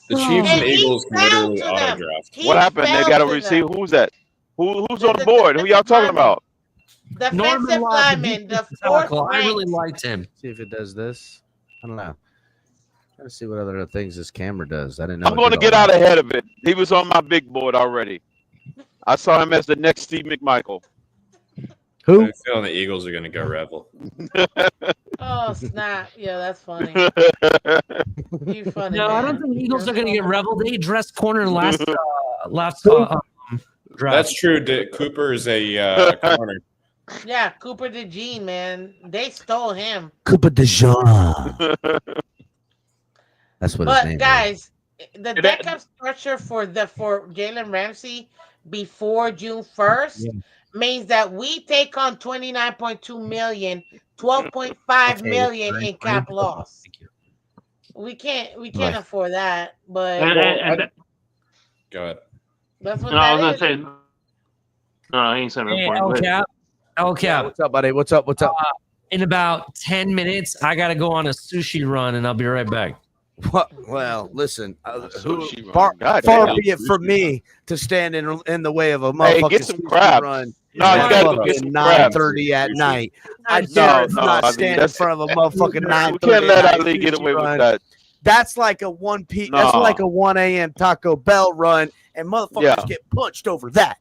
The Chiefs and And he Eagles can fell literally to auto them. draft. He What happened? They fell got a to receiver. them. Who's that? Who's on the board? Who y'all talking lineman. about? Norman Defensive Lott, the lineman, the defensive fourth tackle. I really ranked. liked him. See if it does this. I don't know. Trying to see what other things this camera does. I didn't know. I'm going to get out ahead of it. He was on my big board already. I saw him as the next Steve McMichael. Who? I'm feeling the Eagles are going to go Revel. Oh snap! Yeah, that's funny. You funny. No, I man. don't think Eagles are going to get Revel. They dressed corner last draft. That's true. Cooper is a corner. Yeah, Cooper DeJean, man. They stole him. Cooper DeJean. That's what his But name guys, the dead cap structure for Jalen Ramsey before June 1st means that we take on 29.2 million, 12.5 million in cap loss. We can't afford that, but Go ahead. that's what No, I was that gonna is. say. No, I ain't saying Hey, no point. Go ahead. El Cap. What's up, buddy? What's up? What's up? In about 10 minutes, I got to go on a sushi run, and I'll be right back. Well, listen. Sushi run. Far Goddamn. be it from me to stand in the way of a Hey, motherfucking get some sushi crabs. run. No, you gotta go get some crabs. 9:30 at night. I No, dare no, not I mean, stand in that's- front of a motherfucking 9:30. We can't let at night Ali get sushi away with run. that. That's like a 1 p. That's Nah. like a 1 a.m. Taco Bell run, and motherfuckers Yeah. get punched over that.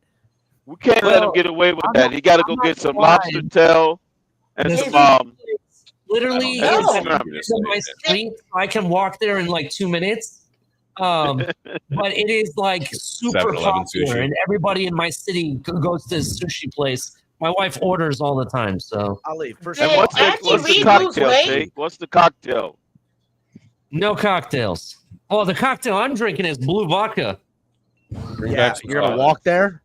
We can't let him get away with that. He got to go get some lobster tail and This some Literally, and it's some shrimp. on my street. I can walk there in like 2 minutes. But it is like super 7-Eleven popular, sushi. and everybody in my city goes to this sushi place. My wife orders all the time, so Ali, first And what's the cocktail, Jake? What's the cocktail? no cocktails. Oh, the cocktail I'm drinking is blue vodka. Yeah, you're gonna walk there.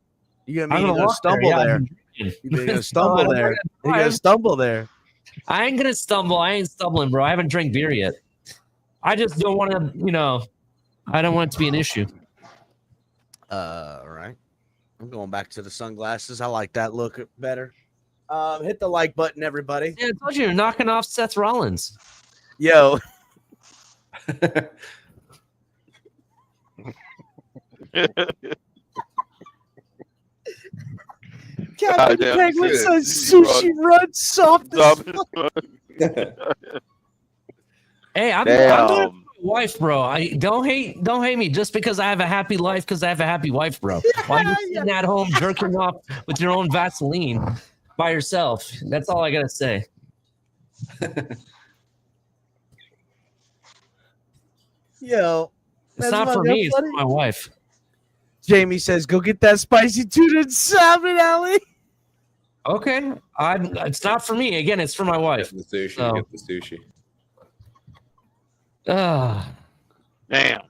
You're I'm gonna gonna walk stumble there, yeah, there. I'm drinking. You're gonna So stumble I'm there. gonna You're gonna drive. stumble there. I ain't gonna stumble. I ain't stumbling, bro. I haven't drank beer yet. I just don't want to, I don't want it to be an issue. All right. I'm going back to the sunglasses. I like that look better. Hit the like button, everybody. Yeah, I told you you're knocking off Seth Rollins. Yo. Captain Goddamn, Penguin shit. says sushi run soft as fuck. Hey, I'm Damn. doing it for my wife, bro. I don't hate me just because I have a happy life because I have a happy wife, bro. Why you sitting at home jerking off with your own Vaseline by yourself? That's all I gotta say. Yo. It's that's not for fucking me, it's funny. for my wife. Jamie says, go get that spicy tuna and salmon, Ali. Okay. It's not for me. Again, it's for my wife. Get the sushi. So- Get the sushi. Damn.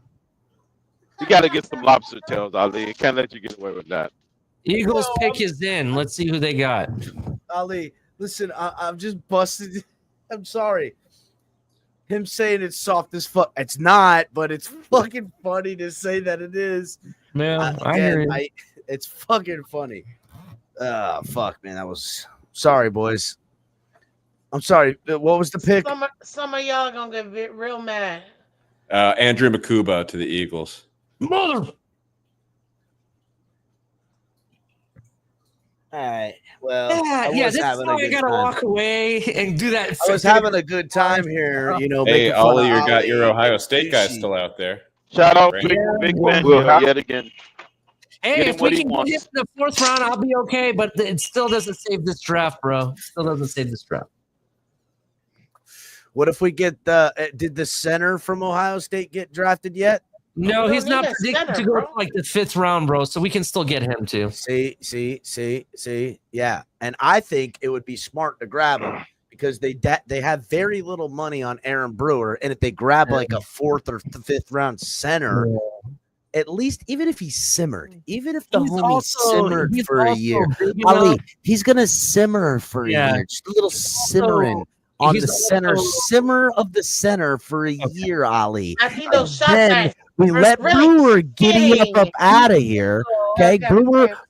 You got to get some lobster tails, Ali. Can't let you get away with that. Eagles pick is in. Let's see who they got. Ali, listen, I'm just busted. I'm sorry. Him saying it's soft as fuck. It's not, but it's fucking funny to say that it is. Yeah, I hear you. It's fucking funny. Fuck, man. That was sorry, boys. I'm sorry. What was the pick? Some of y'all gonna get real mad. Andrew Makuba to the Eagles. Mother. All right. Well, Yeah, this is why I gotta walk away and do that. I was having a good time here, Hey, making fun Ollie, of you got Ali your Ohio State guy sushi. still out there. Shout out Right. Big Ben Will yet again. Hey, Get him if what we he can wants. get in the fourth round, I'll be okay. But it still doesn't save this draft, bro. Still doesn't save this draft. What if we get did the center from Ohio State get drafted yet? No, We he's don't not need a predicted center, to go bro. to like the fifth round, bro. So we can still get him too. See. Yeah. And I think it would be smart to grab him because they have very little money on Aaron Brewer. And if they grab like a fourth or fifth round center, at least even if he simmered, even if the He's homie also- simmered he's for a also year, big Ali, enough- he's gonna simmer for a year. Just a little simmering on he's the center, also- simmer of the center for a year, Ali. I think those shots Then are we let really Brewer giddy up sting. out of here. Okay,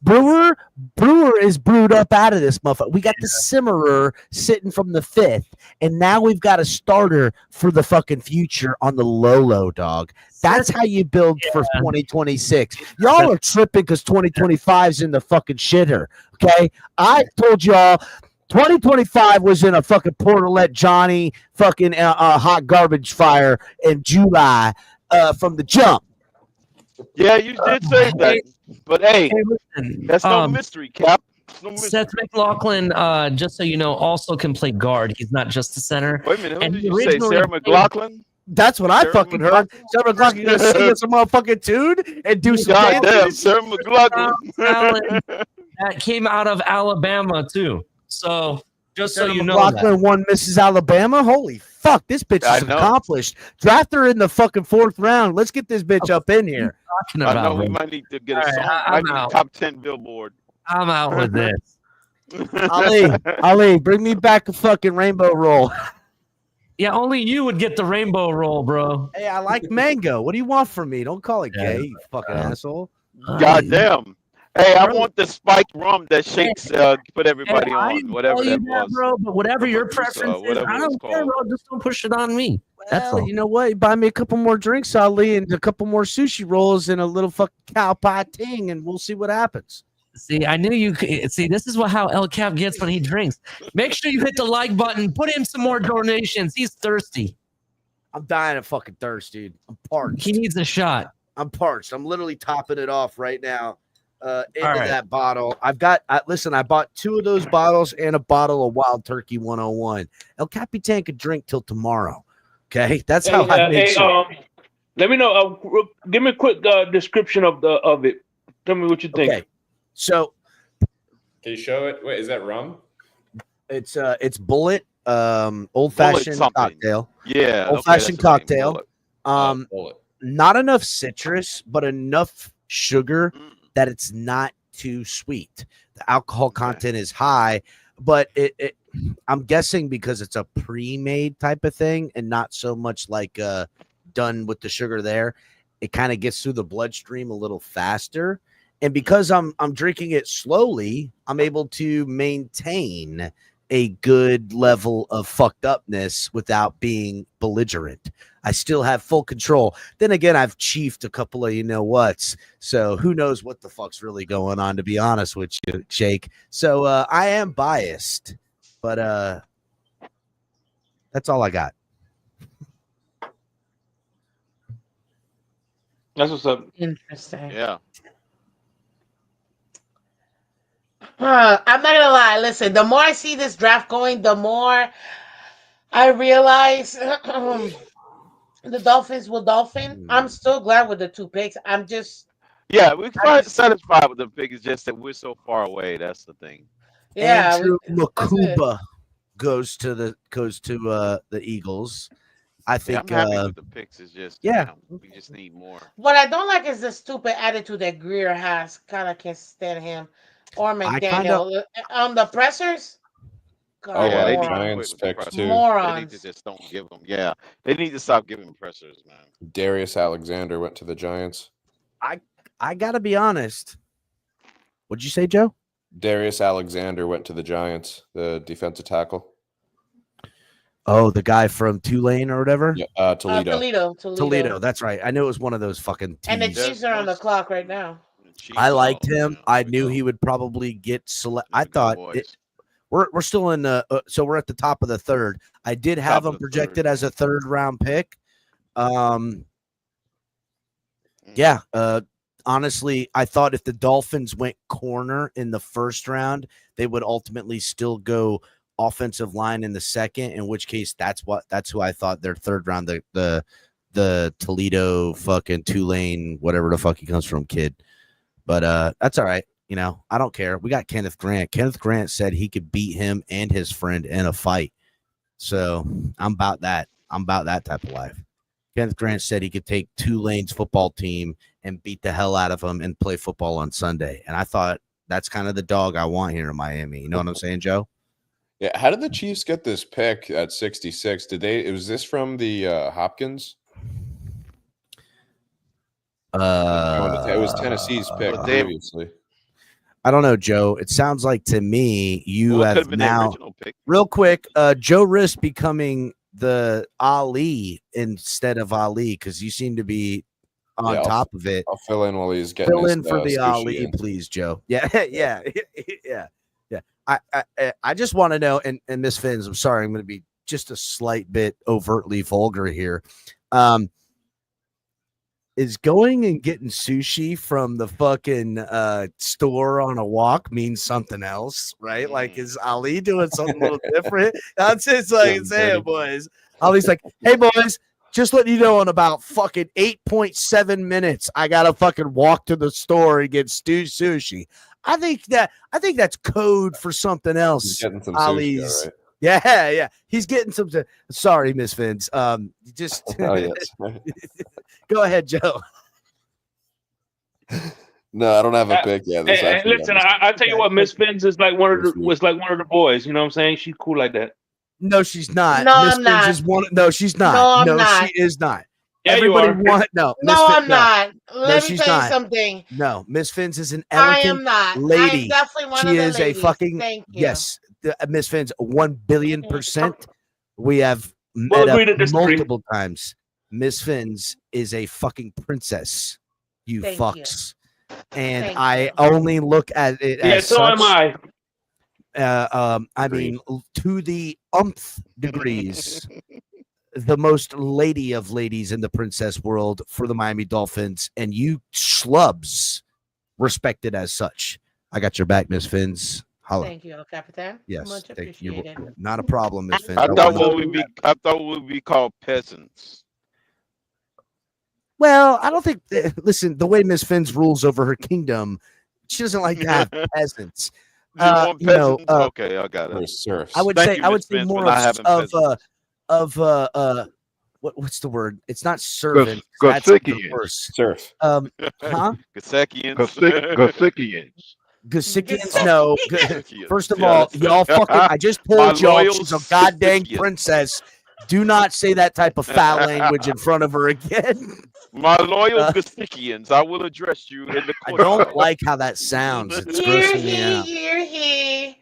Brewer is brewed up out of this motherfucker. We got the simmerer sitting from the 5th, and now we've got a starter for the fucking future on the low, dog. That's how you build for 2026. Y'all are tripping because 2025 is in the fucking shitter. Okay, I told y'all 2025 was in a fucking Portalette Johnny fucking hot garbage fire in July from the jump. Yeah, you did say that. But hey, listen, that's no mystery, Cap. It's no mystery. Seth McLaughlin, just so you know, also can play guard. He's not just a center. Wait a minute, who And did he you say? originally Sarah played- McLaughlin? That's what I Sarah fucking heard. Sarah McLaughlin gonna sing us a motherfucking tune and do some God damn, dances. Sarah McLaughlin. Talent that came out of Alabama too. So just so Sarah you know McLaughlin that. won Mrs. Alabama. Holy fuck, this bitch I is know. accomplished. Draft her in the fucking 4th round. Let's get this bitch up in here. Talking I know about, we man. might need to get a All right, song. I'm Might need out. top 10 Billboard. I'm out with this. Ali, bring me back a fucking rainbow roll. Yeah, only you would get the rainbow roll, bro. Hey, I like mango. What do you want from me? Don't call it gay, you fucking asshole. God damn. Hey, I want the spiked rum that Shakes put everybody I on, didn't whatever tell you that was. bro. But whatever From your Medusa, preference is, whatever I it was don't care, called. bro. Just don't push it on me. That's Well, all. you know what? Buy me a couple more drinks, Ali, and a couple more sushi rolls and a little fucking cow pie ting, and we'll see what happens. See, I knew you could. See, this is how El Cap gets when he drinks. Make sure you hit the like button. Put in some more donations. He's thirsty. I'm dying of fucking thirst, dude. I'm parched. He needs a shot. I'm parched. I'm literally topping it off right now into All right. that bottle. Listen, I bought 2 of those bottles and a bottle of Wild Turkey 101. El Capitan could drink till tomorrow. Okay, that's how I made sure. Let me know. Give me a quick description of it. Tell me what you think. Okay, so Can you show it? Wait, is that rum? it's Bullet old fashioned something. cocktail. Yeah, old okay, that's fashioned the name, cocktail. Bullet. Bullet. Not enough citrus, but enough sugar that it's not too sweet. The alcohol content is high, but I'm guessing because it's a pre-made type of thing and not so much like done with the sugar there, it kind of gets through the bloodstream a little faster. And because I'm drinking it slowly, I'm able to maintain a good level of fucked upness without being belligerent. I still have full control. Then again, I've chiefed a couple of you know what's, so who knows what the fuck's really going on, to be honest with you, Shake. So I am biased, but that's all I got. That's what's up. Interesting. Yeah. I'm not gonna lie. Listen, the more I see this draft going, the more I realize the Dolphins will dolphin. I'm still glad with the 2 picks. I'm just Yeah, we're quite satisfied with the pick. It's just that we're so far away. That's the thing. Andrew that's it. Makuba goes to the Eagles. I think I'm happy with the picks. It's just yeah. we just need more. What I don't like is the stupid attitude that Greer has. Kind of can't stand him. Or McDaniel on the pressers. God, Oh, they morons. Giants pick too. They need Morons. to just don't give them. Yeah, they need to stop giving pressers, man. Darius Alexander went to the Giants. I gotta be honest. What'd you say, Joe? Darius Alexander went to the Giants, the defensive tackle. Oh, the guy from Tulane or whatever? Yeah, Toledo. Toledo. That's right. I knew it was one of those fucking teams. And the Chiefs are on the clock right now. I liked him. I knew he would probably get select. I thought we're still in the so we're at the top of the 3rd. I did have him projected as a 3rd round pick. Yeah. Honestly, I thought if the Dolphins went corner in the 1st round, they would ultimately still go offensive line in the 2nd. In which case, that's who I thought their 3rd round, the Toledo fucking Tulane, whatever the fuck he comes from, kid. But that's all right. You know, I don't care. We got Kenneth Grant. Kenneth Grant said he could beat him and his friend in a fight. So I'm about that. I'm about that type of life. Kenneth Grant said he could take Tulane's football team and beat the hell out of them and play football on Sunday. And I thought that's kind of the dog I want here in Miami. You know what I'm saying, Joe? Yeah. How did the Chiefs get this pick at 66? Was this from the Hopkins? It was Tennessee's pick But they- previously. I don't know, Joe. It sounds like to me you Well, it have could've been the now original pick. real quick. Joe Risk becoming the Ali instead of Ali because you seem to be on Yeah, top of it. I'll fill in while he's getting Fill his, in for the sushi Ali, in. please, Joe. Yeah, yeah, yeah. I just want to know, and Miss Finns, I'm sorry, I'm going to be just a slight bit overtly vulgar here. Is going and getting sushi from the fucking store on a walk means something else, right? Like, is Ali doing something a little different? That's just like saying, boys. Ali's like, hey, boys, just letting you know in about fucking 8.7 minutes, I got to fucking walk to the store and get sushi. I think that's code for something else. He's getting some Ali's. sushi, all right. Yeah. He's getting some. Sorry, Miss Vince. Just Oh, yes. go ahead, Joe. No, I don't have a pick yet. This And actually listen, happens. I tell you what, Miss Finns is like one of the boys. You know what I'm saying? She's cool like that. No, she's not. No, Miss I'm Finch not. is one. No, she's not. No, I'm no, not. she is not. Yeah, Everybody you are. want no. No, Miss I'm Fin- not. No, Let me she's tell you not. something. No, Miss Finns is an I elegant am not. I lady. am definitely one She of the is ladies. a fucking Thank you. yes. Miss Finns, 1,000,000,000%. We have We'll met agree up to disagree. multiple times. Miss Finns is a fucking princess. You Thank fucks. And Thank I only look at it Yeah, as so such. am I. I mean, to the umpth degrees, the most lady of ladies in the princess world for the Miami Dolphins, and you schlubs respected as such. I got your back, Miss Finns. Holla. Thank you, El Capitan. Yes, Much thank you. appreciated. Not a problem, Miss Finns. I thought wanted- we would be called peasants. Well, I don't think. Listen, the way Miss Finns rules over her kingdom, she doesn't like to have peasants. You want You know, peasants? Okay, I got it. I would Thank say you, I would Miss say Vince, for more not of having what's the word? It's not servant. Gus- That's the Gusikians. worse. Surf. Huh? Gasekians. Gusikians. Gasikians, no. Gasekians, First of all, yes. y'all fucking. I just My told y'all loyal she's a goddamn Gasikians. princess. Do not say that type of foul language in front of her again. My loyal Gasekians, I will address you in the I court. don't like how that sounds. It's Hear grossing me he, out. hear he.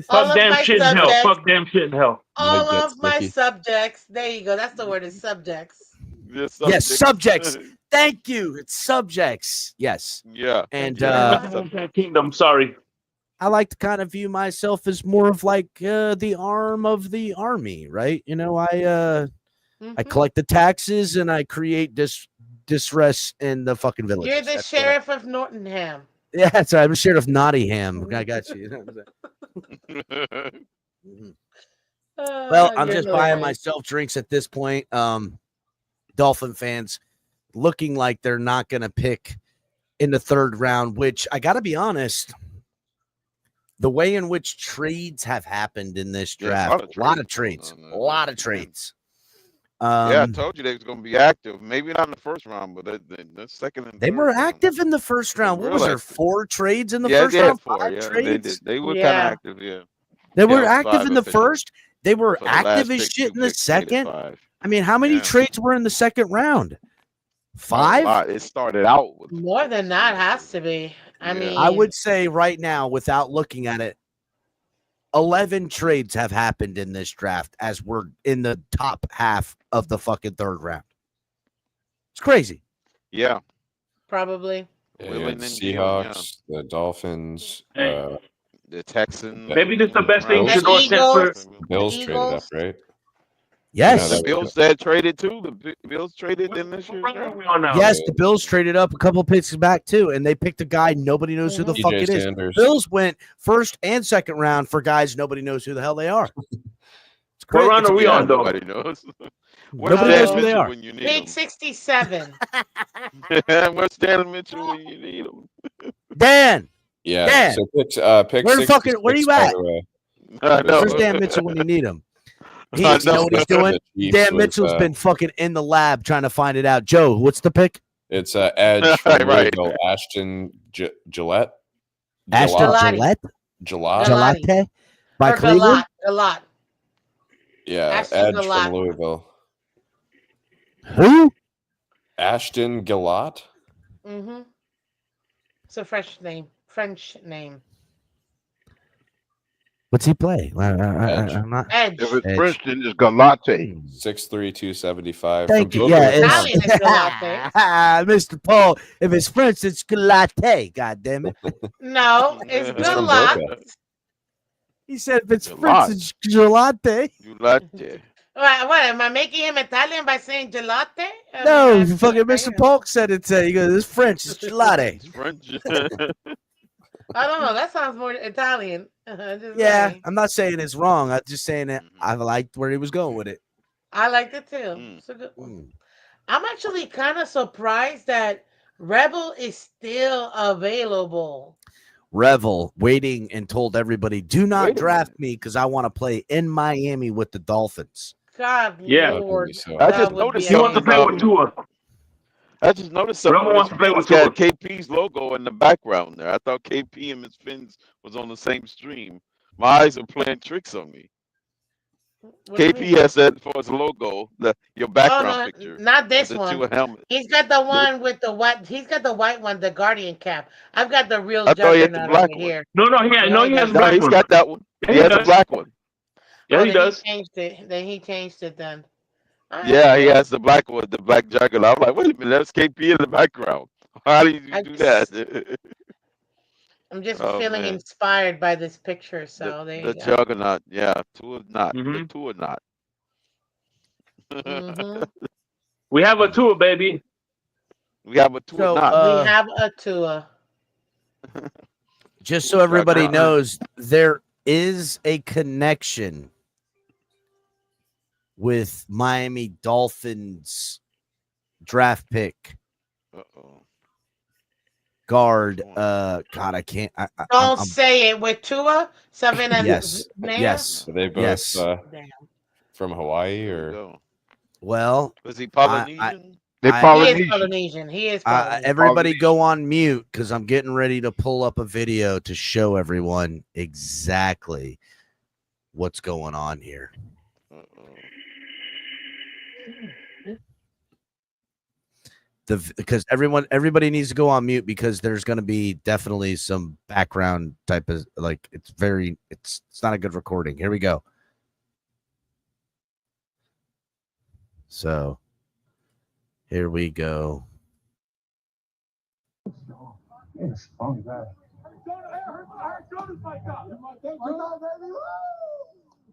All Fuck of damn my shit in hell. subjects. Fuck damn shit in hell. All Might get of my sticky. subjects. There you go. That's the word. Is subjects. Yes, subjects. Thank you. It's subjects. Yes. Yeah. And Kingdom. Sorry. I like to kind of view myself as more of like the arm of the army, right? You know, I collect the taxes and I create distress in the fucking village. You're the sheriff of Nortonham. Yeah, that's right. I'm sheriff of Nottingham. I got you. You know what I'm saying? Well, I'm you're just buying hilarious. myself drinks at this point. Dolphin fans looking like they're not going to pick in the third round, which I got to be honest, the way in which trades have happened in this draft, a lot of trades. Yeah, I told you they was going to be active. Maybe not in the first round, but the second and They third were round. active in the first round. What was Real there? active. 4 trades in the Yeah, first they had round? 4. 5 Yeah, trades? they were kind of Yeah. active. Yeah, They were Yeah, active 5 in the officially. first. They were For the last active as pick, shit 2 in the picks made it second. 5. I mean, how many Yeah. trades were in the second round? A 5? lot. It started out with More than that has to be. I mean, I would say right now, without looking at it, 11 trades have happened in this draft as we're in the top half of the fucking third round. It's crazy. yeah. probably. Yeah, Willing you had and the Gio, Seahawks, the Dolphins, The Texans. Maybe this is the best thing Bills. Shador sent for. Bills traded up, right? Yes. No, The Bills that traded too. The Bills traded in this year's draft. Yes, the Bills traded up a couple picks back too, and they picked a guy nobody knows who the fuck DJ it is. Sanders. Bills went first and second round for guys nobody knows who the hell they are. It's What great. round are we on, though? Nobody knows. Where's Nobody knows Dan who they Mitchell are. when you need Pick 67. him? Where's Dan Mitchell when you need him? Dan. Yeah. Dan. So pick Where the fucking- where 66, you at? by the way. I know. Where's Dan Mitchell when you need him? He, I you know what he's know. doing? The Chiefs Dan was, Mitchell's been fucking in the lab trying to find it out. Joe, what's the pick? It's Edge from Right. Louisville, Ashton Gillette. Ashton Galati. Gillette? Gillette. Gelate? By Or Cleveland? A lot. Yeah, Ashton Edge Gillette. from Louisville. Who? Ashton Gillette. Mm-hmm. It's a French name. French name. What's he play? Edge. I'm not. Edge. If it's Edge. French, then it's Galate. 6'3", 275 Thank from you. Boca Yeah, Raton. Italian is Galate. Mr. Paul. If it's French, it's Galate. God damn it. No, it's He's from Boca. Galat. He said if it's Gelate. French, it's Gelate. Gelate. What am I making him Italian by saying gelate? I No, mean, fucking Mr. Polk said it. He goes, it's French. It's Gelate. It's French. I don't know. That sounds more Italian. Just Yeah, saying. I'm not saying it's wrong. I'm just saying that I liked where he was going with it. I liked it too. It's a good one. I'm actually kind of surprised that Rebel is still available. Revel waiting and told everybody, do not Wait a draft me because I want to play in Miami with the Dolphins. God, Yeah. Lord, I that just would noticed be He wants to something. play with Tua. I just noticed something. Rebel wants to play with His fins Tua. got KP's logo in the background there. I thought KP and his fins was on the same stream. My eyes are playing tricks on me. What do you KP mean? has that for his logo, your background Oh no, picture. not with this the one. Tua helmet. He's got the one with the white. He's got the white one, the Guardian cap. I've got the real I thought he had the Juggernaut black over one. here. No, he has a No, black he's one. got that one. Yeah, He he has a does. black one. Yeah, Oh, he then does. he changed it. Then he changed it. Then. All right, Yeah, he cool. has the black one, the black juggernaut. I'm like, wait a minute, that's KP in the background. How did you do that? I'm just Oh feeling man, inspired by this picture. So there the you go. juggernaut. Yeah, Tua not. Mm-hmm. The Tua not. Mm-hmm. We have a Tua, baby. We have a Tua So, not. We have a Tua. just so everybody Juggernaut. knows, there is a connection with Miami Dolphins draft pick Uh-oh. guard. God, I can't. Don't say it with Tua. Seven and Yes. Naya? Yes. Are they both Yes. Damn. from Hawaii There you or? go. Well, Was he Polynesian? They He is Polynesian. Polynesian. He is Polynesian. everybody go on mute because I'm getting ready to pull up a video to show everyone exactly what's going on here. Because everybody needs to go on mute because there's going to be definitely some background type of like it's not a good recording. Here we go. So here we go.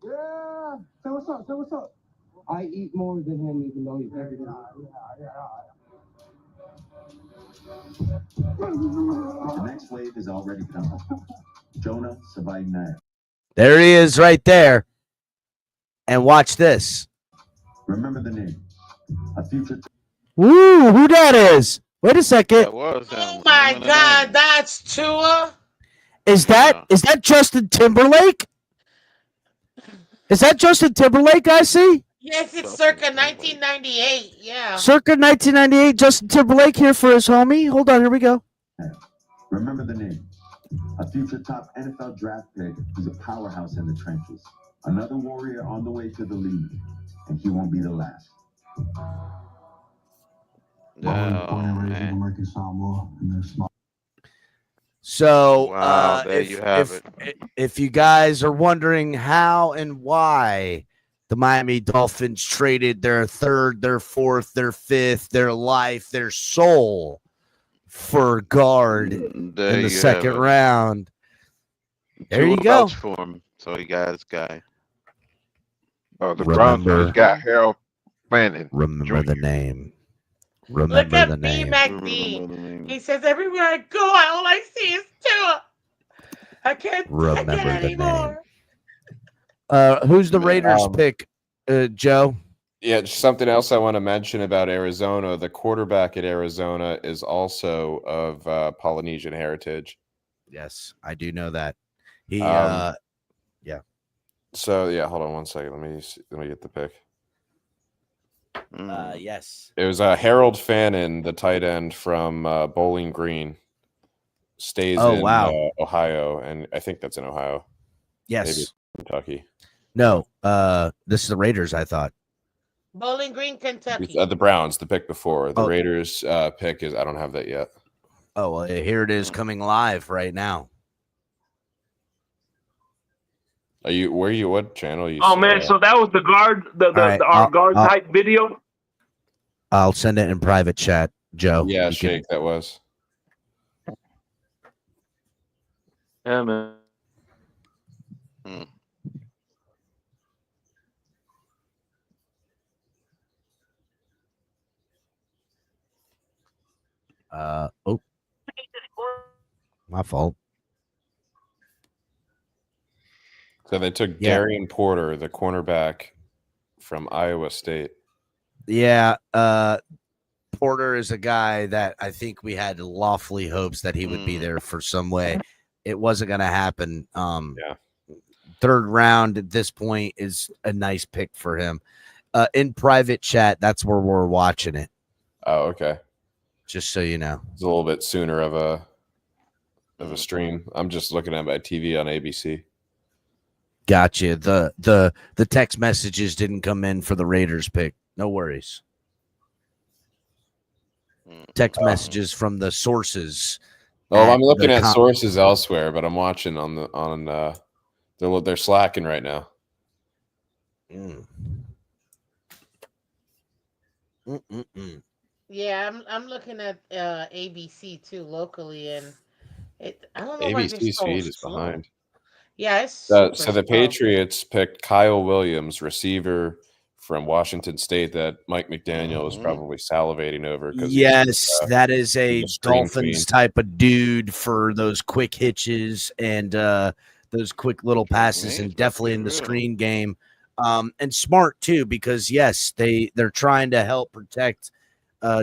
Yeah. Say what's up. Say what's up. I eat more than him, even though he's heavier than me. The next wave is already coming. Jonah survived that. There he is right there. And watch this. Remember the name. A future. Woo, who that is? Wait a second. That was him. Oh my God, that's Tua. Is that Justin Timberlake? Is that Justin Timberlake I see? Yes, it's circa 1998. Yeah. Circa 1998, Justin Timberlake here for his homie. Hold on, here we go. Remember the name. A future top NFL draft pick who's a powerhouse in the trenches. Another warrior on the way to the league. And he won't be the last. So, Wow, there you have if you guys are wondering how and why the Miami Dolphins traded their third, their fourth, their fifth, their life, their soul for guard in There the you second have it. round, there you Tua go. vouched for him, so he got his guy. The Browns just got Harold Fanning. Remember the name. Look Remember at the B. name. McD. He says everywhere I go, all I see is Tua. I can't take Remember it the anymore. Who's the Raiders pick, Joe? Yeah, just something else I want to mention about Arizona. The quarterback at Arizona is also of Polynesian heritage. Yes, I do know that. He, Um, yeah. So yeah, hold on one second. Let me get the pick. Yes. It was Harold Fannin, the tight end from Bowling Green, stays in Ohio, and I think that's in Ohio. Yes. Maybe it's Kentucky. No, this is the Raiders, I thought. Bowling Green, Kentucky. The Browns, the pick before. The Oh. Raiders pick is I don't have that yet. Oh, well, here it is coming live right now. Are you? Where are you? What channel are you? Oh man, so that was the guard, our guard type video. I'll send it in private chat, Joe. Yeah, You Shake. That was. Yeah, man. Oh, my fault. So they took Yeah. Darian Porter, the cornerback from Iowa State. Yeah, Porter is a guy that I think we had lawfully hopes that he would be there for some way. It wasn't going to happen. Yeah. Third round at this point is a nice pick for him. In private chat, that's where we're watching it. Oh, okay. Just so you know, it's a little bit sooner of a stream. I'm just looking at my TV on ABC. Gotcha. The text messages didn't come in for the Raiders pick. No worries. Text messages from the sources. Oh, I'm looking at sources elsewhere, but I'm watching they're slacking right now. Yeah, I'm looking at ABC too locally, and I don't know why they're ABC's so feed is slow. behind. Yeah, it's So super the slow. Patriots picked Kyle Williams, receiver from Washington State, that Mike McDaniel was probably salivating over. Yes, that is a screen Dolphins queen. type of dude for those quick hitches and those quick little passes, and definitely in the screen game. And smart too, because yes, they're trying to help protect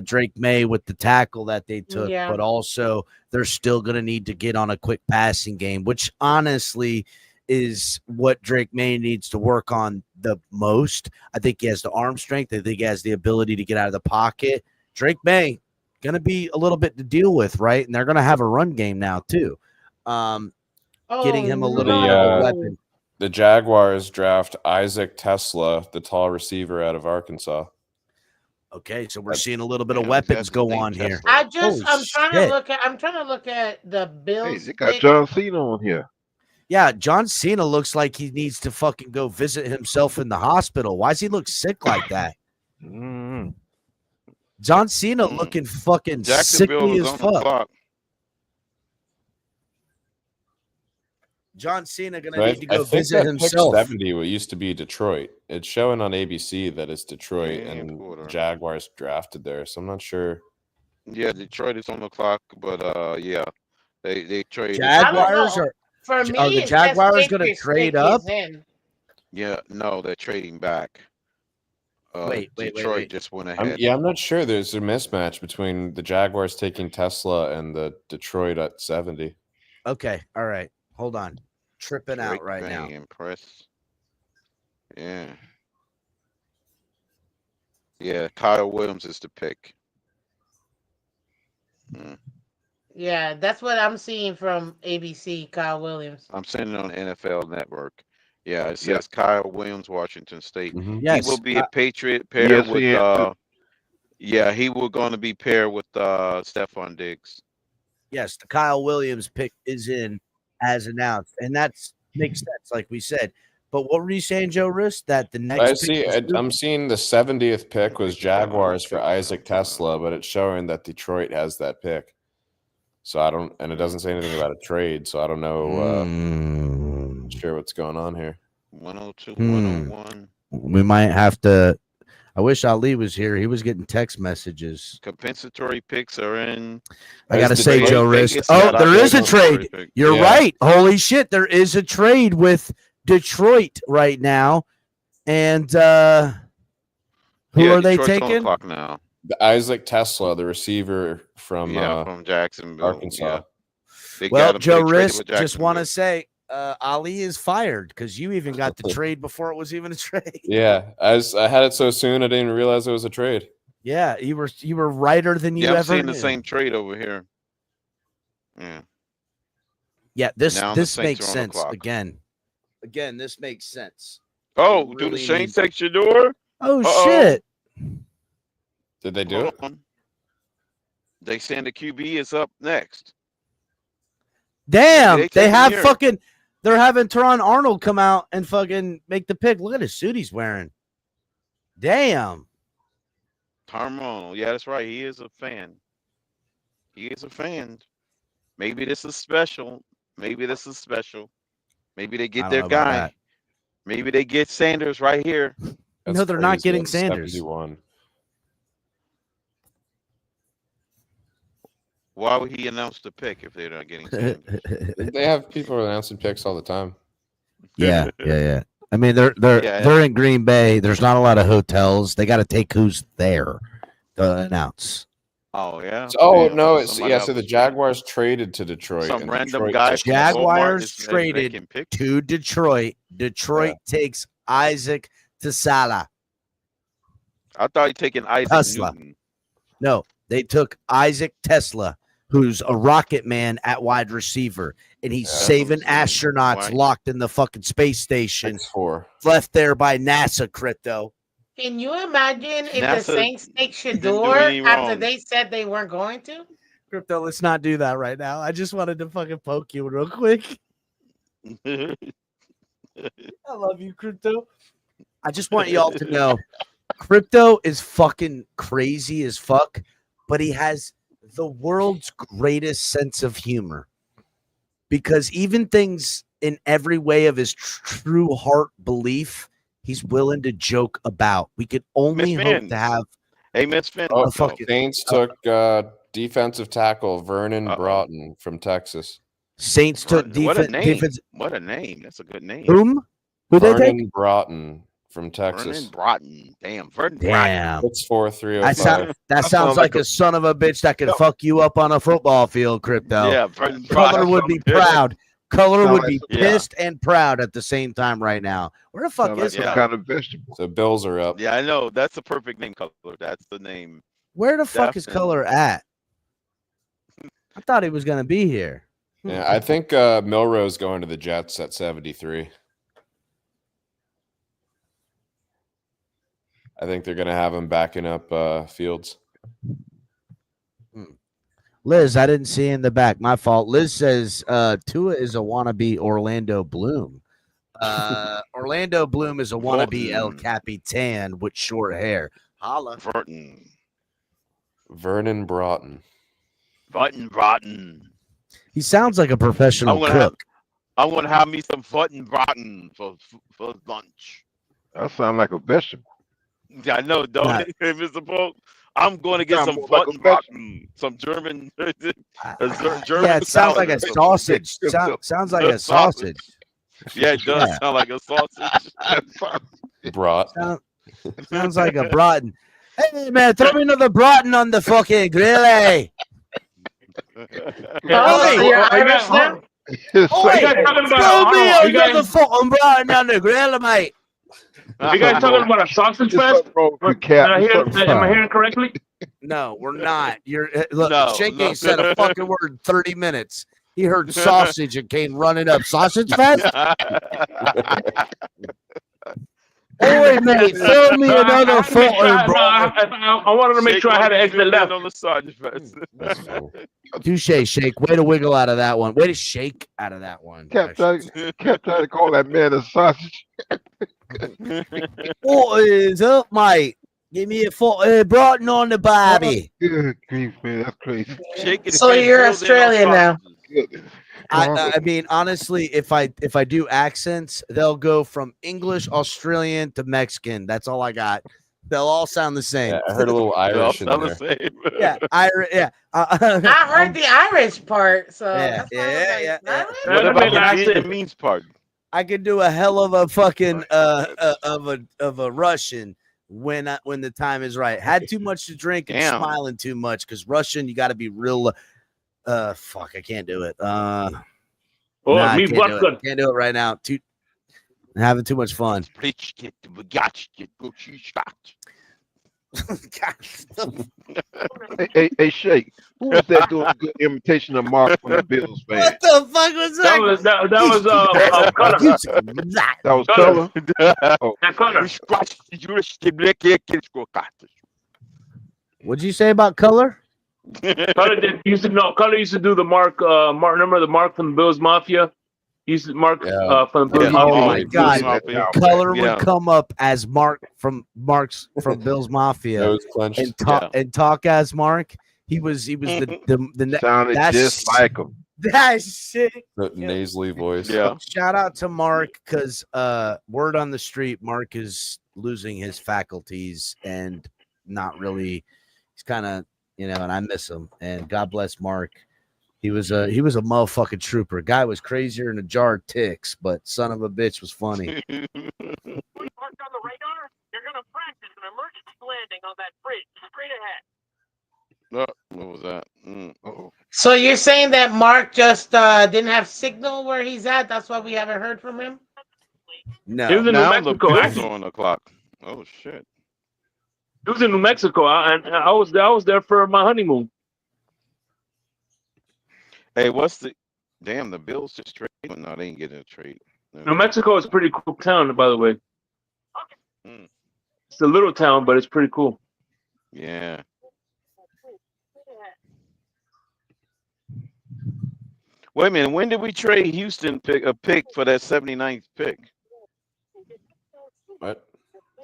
Drake May with the tackle that they took, Yeah. but also they're still going to need to get on a quick passing game, which honestly is what Drake May needs to work on the most. I think he has the arm strength. I think he has the ability to get out of the pocket. Drake May going to be a little bit to deal with, right? And they're going to have a run game now too. Getting him a little bit of a weapon. The Jaguars draft Isaac Tesla, the tall receiver out of Arkansas. Okay, so we're seeing a little bit of weapons go on here. I'm Holy trying shit. to look at. I'm trying to look at the Bills. They got pick. John Cena on here. Yeah, John Cena looks like he needs to fucking go visit himself in the hospital. Why does he look sick like that? John Cena looking fucking Jacksonville sickly is as on the fuck. clock. John Cena gonna So need to go think visit that himself. Pick 70 what used to be Detroit. It's showing on ABC that it's Detroit and Jaguars drafted there. So I'm not sure. Yeah, Detroit is on the clock, but yeah, they traded. Jaguars For are me, the it says Jaguars gonna Patriots trade pick up? is in. Yeah, no, they're trading back. Wait. Detroit just went ahead. I'm not sure. There's a mismatch between the Jaguars taking Tesla and the Detroit at 70. Okay, all right. Hold on. Tripping out Drake right May now. Impress. Yeah. Yeah, Kyle Williams is the pick. Yeah, that's what I'm seeing from ABC. Kyle Williams. I'm sending it on NFL Network. Yeah, it Yeah. says Kyle Williams, Washington State. Yes, He will be a Patriot paired ESPN. with yeah, he will going to be paired with Stephon Diggs. Yes, the Kyle Williams pick is in as announced, and that makes sense, like we said. But what were you saying, Joe Rist? That the next I'm seeing the 70th pick was Jaguars for Isaac Tesla, but it's showing that Detroit has that pick. So I don't, and it doesn't say anything about a trade. So I don't know. Not sure what's going on here. 102, 101. We might have to. I wish Ali was here. He was getting text messages. Compensatory picks are in. I gotta say, Detroit Joe Rist. Vegas Oh, got there a is a compensatory trade. pick. You're Yeah. right. Holy shit, there is a trade with Detroit right now. And who Yeah, are they Detroit's on the taking? clock now. The Isaac Tesla, the receiver from From Jacksonville, Arkansas. yeah. They Well, got him. Joe They traded Rist, with just want Jacksonville. to say Ali is fired because you even got the trade before it was even a trade. Yeah, I had it so soon I didn't realize it was a trade. Yeah, you were righter than you Yeah, I'm ever seeing knew. the same trade over here. Yeah. Yeah, this Now the this Saints makes are on the sense clock. again. Again, this makes sense. Oh, They do the really Saints need- text your door? Oh Uh-oh. shit! Did they do it? They saying the QB is up next. Damn, Maybe they take him have here. fucking. They're having Teron Arnold come out and fucking make the pick. Look at his suit he's wearing. Damn. Harmon. Yeah, that's right. He is a fan. He is a fan. Maybe this is special. Maybe this is special. Maybe they I get don't their know about guy. that. Maybe they get Sanders right here. No, they're not getting That's Sanders. 71. Why would he announce the pick if they're not getting Sanders? They have people announcing picks all the time. Yeah. I mean, they're in Green Bay. There's not a lot of hotels. They got to take who's there to announce. Oh yeah. Oh Damn, no! somebody So the else- Jaguars traded to Detroit. Some and random Detroit guy took- from Walmart Jaguars is traded making picks. to Detroit. Detroit takes Isaac Tesala. I thought he taking Isaac Tesla. Newton. No, they took Isaac Tesla, who's a rocket man at wide receiver, and he's saving astronauts Why? locked in the fucking space station, 6'4". left there by NASA. Crypto. Can you imagine if the NASA Saints take didn't do Shador any after wrong. they said they weren't going to? Crypto, let's not do that right now. I just wanted to fucking poke you real quick. I love you, Crypto. I just want y'all to know Crypto is fucking crazy as fuck, but he has the world's greatest sense of humor. Because even things in every way of his true heart belief, he's willing to joke about. We could only Miss hope Finn. to have Hey, Miss Finn. Oh, a fucking Saints took defensive tackle Vernon Broughton from Texas. Saints took What a defense. name. Defense. What a name. That's a good name. Whom? Who they take? Vernon Broughton from Texas. Vernon Broughton. Damn. Vernon Damn. 6'4", 305. That sounds like a son of a bitch that could fuck you up on a football field, Crypto. Yeah, Vernon Color Broughton. would be proud. Color Sound would like be some- pissed and proud at the same time right now. Where the fuck Sound like is some he? kind of vegetable. The Bills are up. Yeah, I know. That's the perfect name, Color. That's the name. Where the fuck is Definitely. Color at? I thought he was gonna be here. Yeah, I think Milrose going to the Jets at 73. I think they're going to have him backing up Fields. Liz, I didn't see in the back. My fault. Liz says Tua is a wannabe Orlando Bloom. Orlando Bloom is a wannabe El Capitan with short hair. Holla. Vernon Broughton. Broughton. He sounds like a professional cook. I'm gonna have me some Broughton for lunch. That sounds like a vegetable. Yeah, I know, don't Nah. it, Mr. Polk? I'm going to get Sound some more like a Broughton, some German. German Yeah, it sounds like a salad. sausage. Sounds like a sausage. Yeah, it does Yeah. sound like a sausage. Brought. Sounds like a Broughton. Hey man, throw me another Broughton on the fucking grill, eh? You're Irish now? Oh, You guys talking about throw me Arnold? You another guys, fucking Broughton on the grill, mate. you guys talking about a sausage fest? Am I hearing correctly? No, we're not. You're look. No, Shake no. ain't said a fucking word in 30 minutes. He heard sausage and came running up. Sausage fest? Hey, mate, throw me another fucking I wanted to make sure I had an exit left. On the sausage fest. touche, shake. Way to wiggle out of that one. Way to shake out of that one. Kept trying to call that man a sausage. What is up, mate? Give me a Broughton on the barbie. Good grief, man, that's crazy. So you're Australian now. I mean, honestly, if I do accents, they'll go from English, Australian to Mexican. That's all I got. They'll all sound the same. Yeah, I heard a little Irish in there. Yeah, Irish. Yeah, I heard the Irish part, so yeah, that's why I was like, What about the Vietnamese part? I could do a hell of a fucking of a Russian when the time is right. Had too much to drink and Damn. smiling too much because Russian, you got to be real. Fuck, I can't do it. I can't do it. Can't do it right now. I'm having too much fun. Hey, Shake, who was that doing a good imitation of Mark from the Bills fan? What the fuck was that? That was Color. Oh. What'd you say about Color? Color used to do the Mark. Remember the Mark from the Bills Mafia? He used to Mark from the Bills Oh Mafia. my God! Color would come up as Mark from Bill's Mafia Nose clenched. and talk as Mark. He was the Sounded that's just like him. That's sick. The nasally voice. Shout out to Mark because word on the street, Mark is losing his faculties and not really. He's kind of and I miss him. And God bless Mark. He was a motherfucking trooper. Guy was crazier than a jar of ticks, but son of a bitch was funny. What was that? So you're saying that Mark just didn't have signal where he's at? That's why we haven't heard from him? No. He was in New Now the Mexico. Bills are on the clock. Oh shit. He was in New Mexico, and I was there for my honeymoon. Hey, what's the damn? The Bills just traded. No, they ain't getting a trade. New Mexico is a pretty cool town, by the way. It's a little town, but it's pretty cool. Yeah. Wait a minute. When did we trade Houston a pick for that 79th pick? What?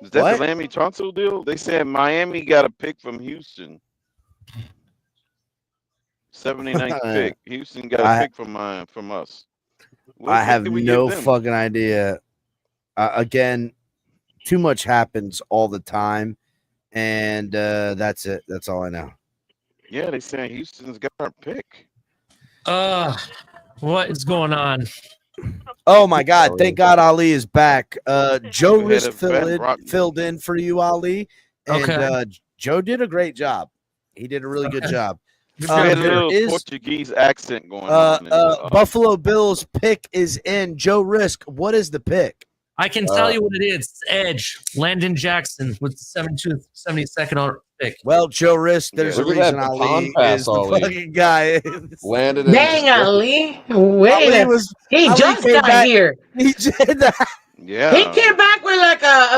Is that What? the Lammy Tonsil deal? They said Miami got a pick from Houston. 79th pick. Houston got a pick from us. I have did we no give them? fucking idea. Again, too much happens all the time, and that's it. That's all I know. Yeah, they said Houston's got our pick. What is going on? Oh my God! Thank God Ali is back. Joe We had Risk a vet rock- filled in for you, Ali, and Okay. Joe did a great job. He did a really good job. We had a There little is Portuguese accent going on. Buffalo Bills pick is in. Joe Risk, what is the pick? I can tell you what it is. It's Edge, Landon Jackson with the 72nd pick. Well, Joe Risk, there's a Look at reason that Ali baton pass, is the Ali. fucking guy. Landed in. Dang, Ali. Ali Wait, was- he Ali just came got back- here. He did that. Yeah. He came back with like oh,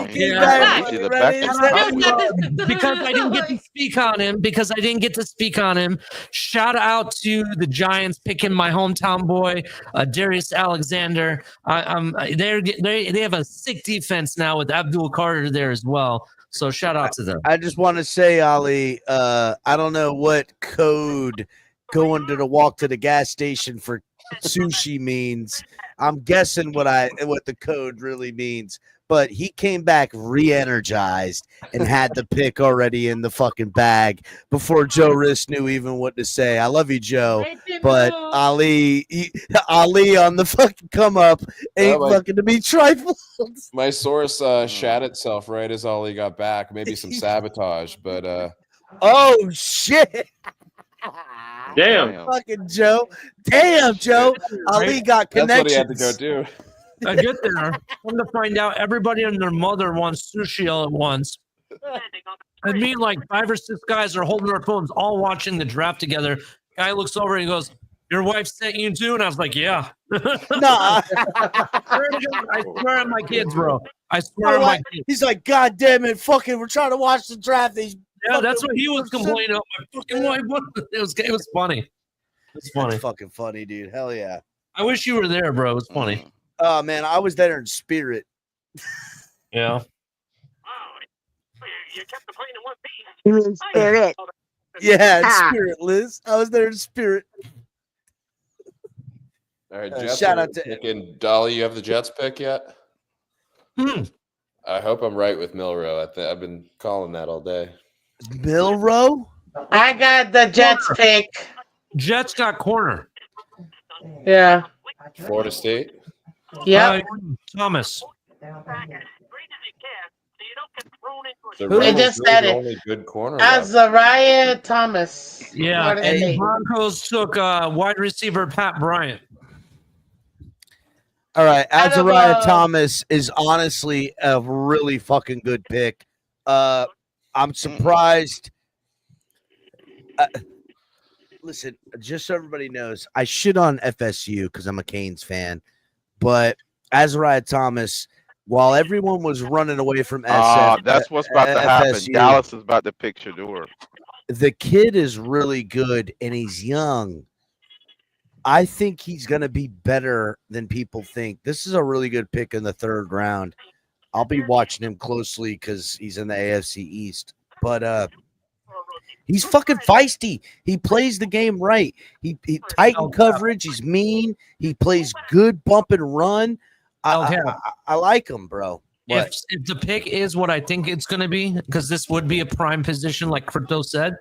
he Yeah. back. He's either back to Because I didn't get to speak on him. Shout out to the Giants picking my hometown boy, Darius Alexander. They have a sick defense now with Abdul Carter there as well. So shout out to them. I just want to say, Ali, I don't know what code going to the walk to the gas station for sushi means. I'm guessing what the code really means. But he came back re-energized and had the pick already in the fucking bag before Joe Risk knew even what to say. I love you, Joe, but Ali on the fucking come up ain't fucking to be trifled. My source shat itself right as Ollie got back. Maybe some sabotage, but Oh shit! Damn. Fucking Joe. Damn, Joe. Ali got that's connections. what he had to go do. I get there. Come to find out, everybody and their mother wants sushi all at once. I mean, like 5 or 6 guys are holding their phones, all watching the draft together. Guy looks over and he goes, "Your wife sent you too?" And I was like, "Yeah." Nah. I swear on my kids, bro. I swear on my kids. He's like, God damn it, fucking, we're trying to watch the draft. These Yeah, that's what he was complaining about. My fucking wife. It was funny. It's funny. That's fucking funny, dude. Hell yeah. I wish you were there, bro. It was funny. Oh man, I was there in spirit. Yeah. You mean spirit? Yeah, in Ah. spirit, Liz. I was there in spirit. All right, Jets shout are out to- picking. Dolly, you have the Jets pick yet? I hope I'm right with Milrow. I've been calling that all day. Milrow? I got the Jets pick. Jets got corner. Yeah. Florida State. Yep. Thomas. So They really, just really said the it. only good corner. left. Azariah Thomas. Yeah, Florida and State. Broncos took wide receiver Pat Bryant. All right, Out of, Azariah Thomas is honestly a really fucking good pick. I'm surprised. Listen, just so everybody knows, I shit on FSU because I'm a Canes fan, but Azariah Thomas, while everyone was running away from SF, That's what's about to happen. FSU, Dallas is about to pick Shador. the kid is really good and he's young. I think he's going to be better than people think. This is a really good pick in the 3rd round. I'll be watching him closely because he's in the AFC East. But he's fucking feisty. He plays the game right. He tighten coverage. He's mean. He plays good bump and run. I like him, bro. If the pick is what I think it's going to be, because this would be a prime position, like Crypto said,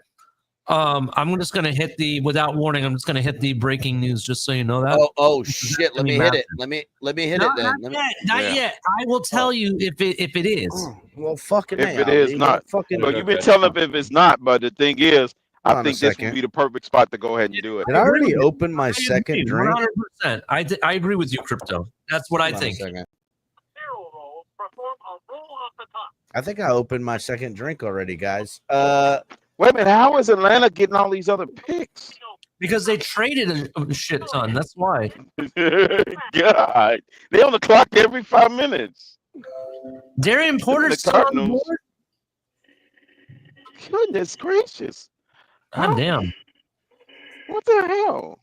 I'm just going to hit the, without warning, I'm just going to hit the breaking news, just so you know that. Oh shit! Let me hit it. Let me hit it then. Not yet. I will tell you if it is. Well, fucking If it is not, but you've been telling them if it's not. But the thing is, Hold I on think a this second. would be the perfect spot to go ahead and do it. Did I already open my second drink? 100%. I agree with you, Crypto. That's what I Hold on a think. second. I think I opened my second drink already, guys. Wait a minute, how is Atlanta getting all these other picks? Because they traded a shit ton. That's why. God, they on the clock every 5 minutes. Darian Porter's still on the board? Goodness gracious! God damn. What the hell?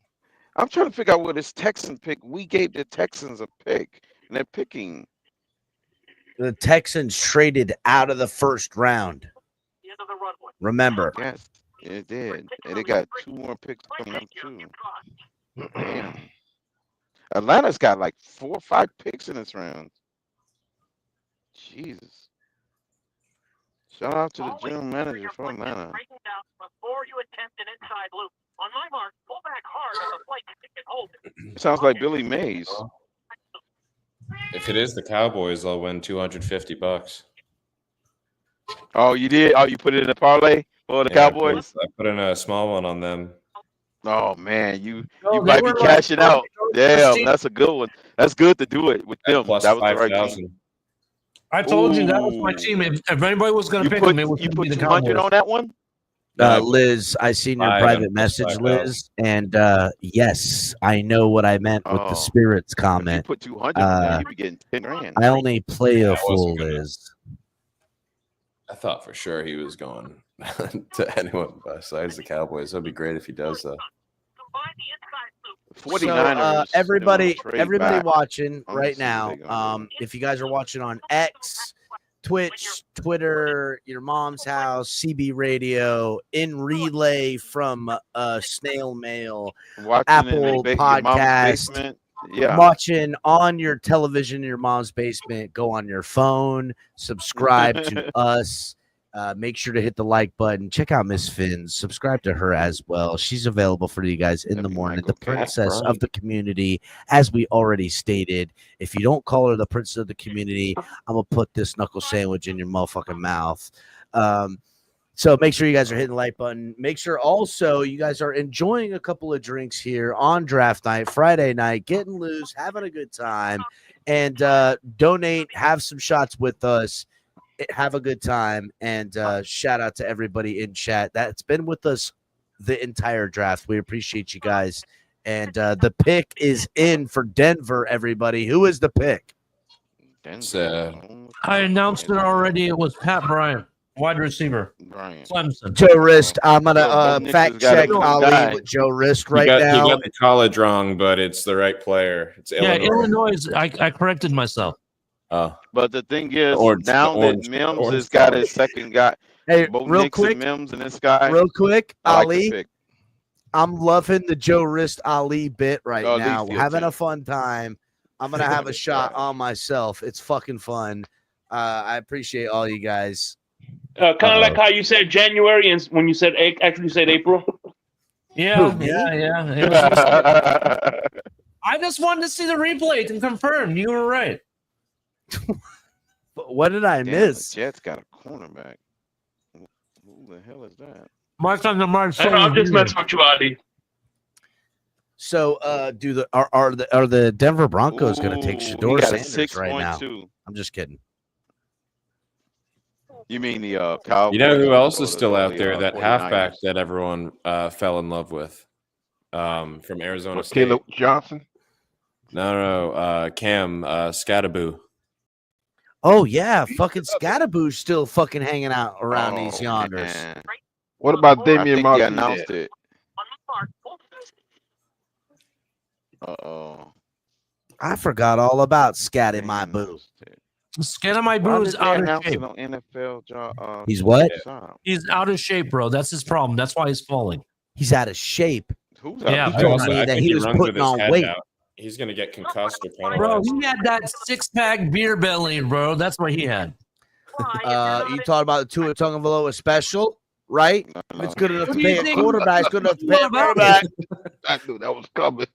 I'm trying to figure out what this Texan pick. We gave the Texans a pick, and they're picking. The Texans traded out of the 1st round. Remember. Yes, it did, and they got 2 more picks coming up too. Damn. Atlanta's got like 4 or 5 picks in this round. Jesus. Shout out to the general manager for Atlanta. Sounds like Billy Mays. If it is the Cowboys, I'll win $250. Oh, you did? Oh, you put it in a parlay for the Cowboys? I put in a small one on them. Oh man, you No, they might be were like cashing out. Damn, 15. that's a good one. That's good to do it with them. Plus That was the right 5,000. thing. I told you that was my team. If anybody was going to pick them, it was You going to put be the 200 Cowboys. on that one? Liz, I seen your Five private and plus message, 5,000. Liz, and yes, I know what I meant with the spirits comment. Put 200 on there, you'd be getting 10 grand. I only play a I wasn't fool, gonna- Liz. I thought for sure he was going to anyone besides the Cowboys. That'd be great if he does, though. 49ers. Everybody trade back. watching Let me right see what now, if you guys are watching on X, Twitch, Twitter, your mom's house, CB Radio, in relay from Snail Mail, Watching Apple in your mom's Podcast, basement. Yeah. watching on your television in your mom's basement, go on your phone, subscribe to us. Make sure to hit the like button. Check out Miss Finns. Subscribe to her as well. She's available for you guys in the morning. The princess of the community, as we already stated. If you don't call her the princess of the community, I'm gonna put this knuckle sandwich in your motherfucking mouth. So make sure you guys are hitting the like button. Make sure also you guys are enjoying a couple of drinks here on draft night, Friday night, getting loose, having a good time, and donate, have some shots with us. Have a good time, and shout out to everybody in chat that's been with us the entire draft. We appreciate you guys. And the pick is in for Denver, everybody. Who is the pick? I announced it already. It was Pat Bryant, wide receiver. Clemson. Joe Wrist. I'm gonna fact check Ali with Joe Wrist right You now. got the college wrong, but it's the right player. It's Yeah, Illinois. Illinois. I corrected myself. But the thing is, Orange- now the orange- that Mims orange has got color. his second guy, Hey, both real Knicks quick, and Mims and this guy. real quick, I like the Ali. pick. I'm loving the Joe Wrist Ali bit right Oh, now. these Having deals, a fun time. I'm gonna have a shot on myself. It's fucking fun. I appreciate all you guys. Kind of like how you said January and when you said actually you said April. Yeah, Who, me? yeah. It was I just wanted to see the replay to confirm you were right. What did I Damn, miss? The Jets got a cornerback. Who the hell is that? Mark on the mark. I'm just messing with you, Adi. So, are the Denver Broncos going to take Ooh, Shador he got a Sanders right now? 6.2. I'm just kidding. You mean the Cowboys? You know who else or is the- still or out the, there? That halfback 49ers? that everyone fell in love with from Arizona State. Caleb Johnson. No, Cam Scattaboo. Oh yeah, fucking Scatterboo's still fucking hanging out around these Oh, yonders. man. What about I Damian think he Martinez? announced it. Uh-oh. I forgot all about Scatty my boo. Skin of my Why boo's did they out of announce shape. it on NFL? He's what? He's out of shape, bro. That's his problem. That's why he's falling. He's out of shape. Who's Yeah, He told me that he was putting on weight. He's going to get concussed or bro. penalized. He had that 6-pack beer belly, bro. That's what he had. You talked about the Tua Tagovailoa special, right? If it's good enough What to do you pay a think? quarterback, it's good enough to pay a What about quarterback. I knew that was coming.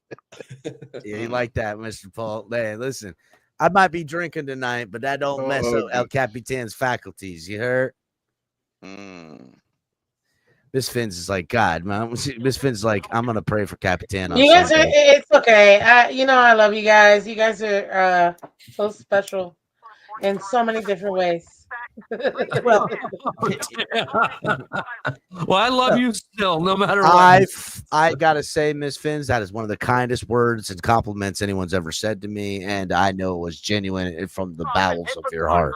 Yeah, you like that, Mr. Paul. Man, listen, I might be drinking tonight, but that don't mess up El Capitan's faculties. You heard? Miss Fins is like, God, man. Miss Fins is like, I'm gonna pray for Capitan on You guys are, Sunday. it's okay. I love you guys. You guys are so special in so many different ways. Well, well, I love you still, no matter what. I gotta say, Miss Fins, that is one of the kindest words and compliments anyone's ever said to me, and I know it was genuine from the bowels of your heart.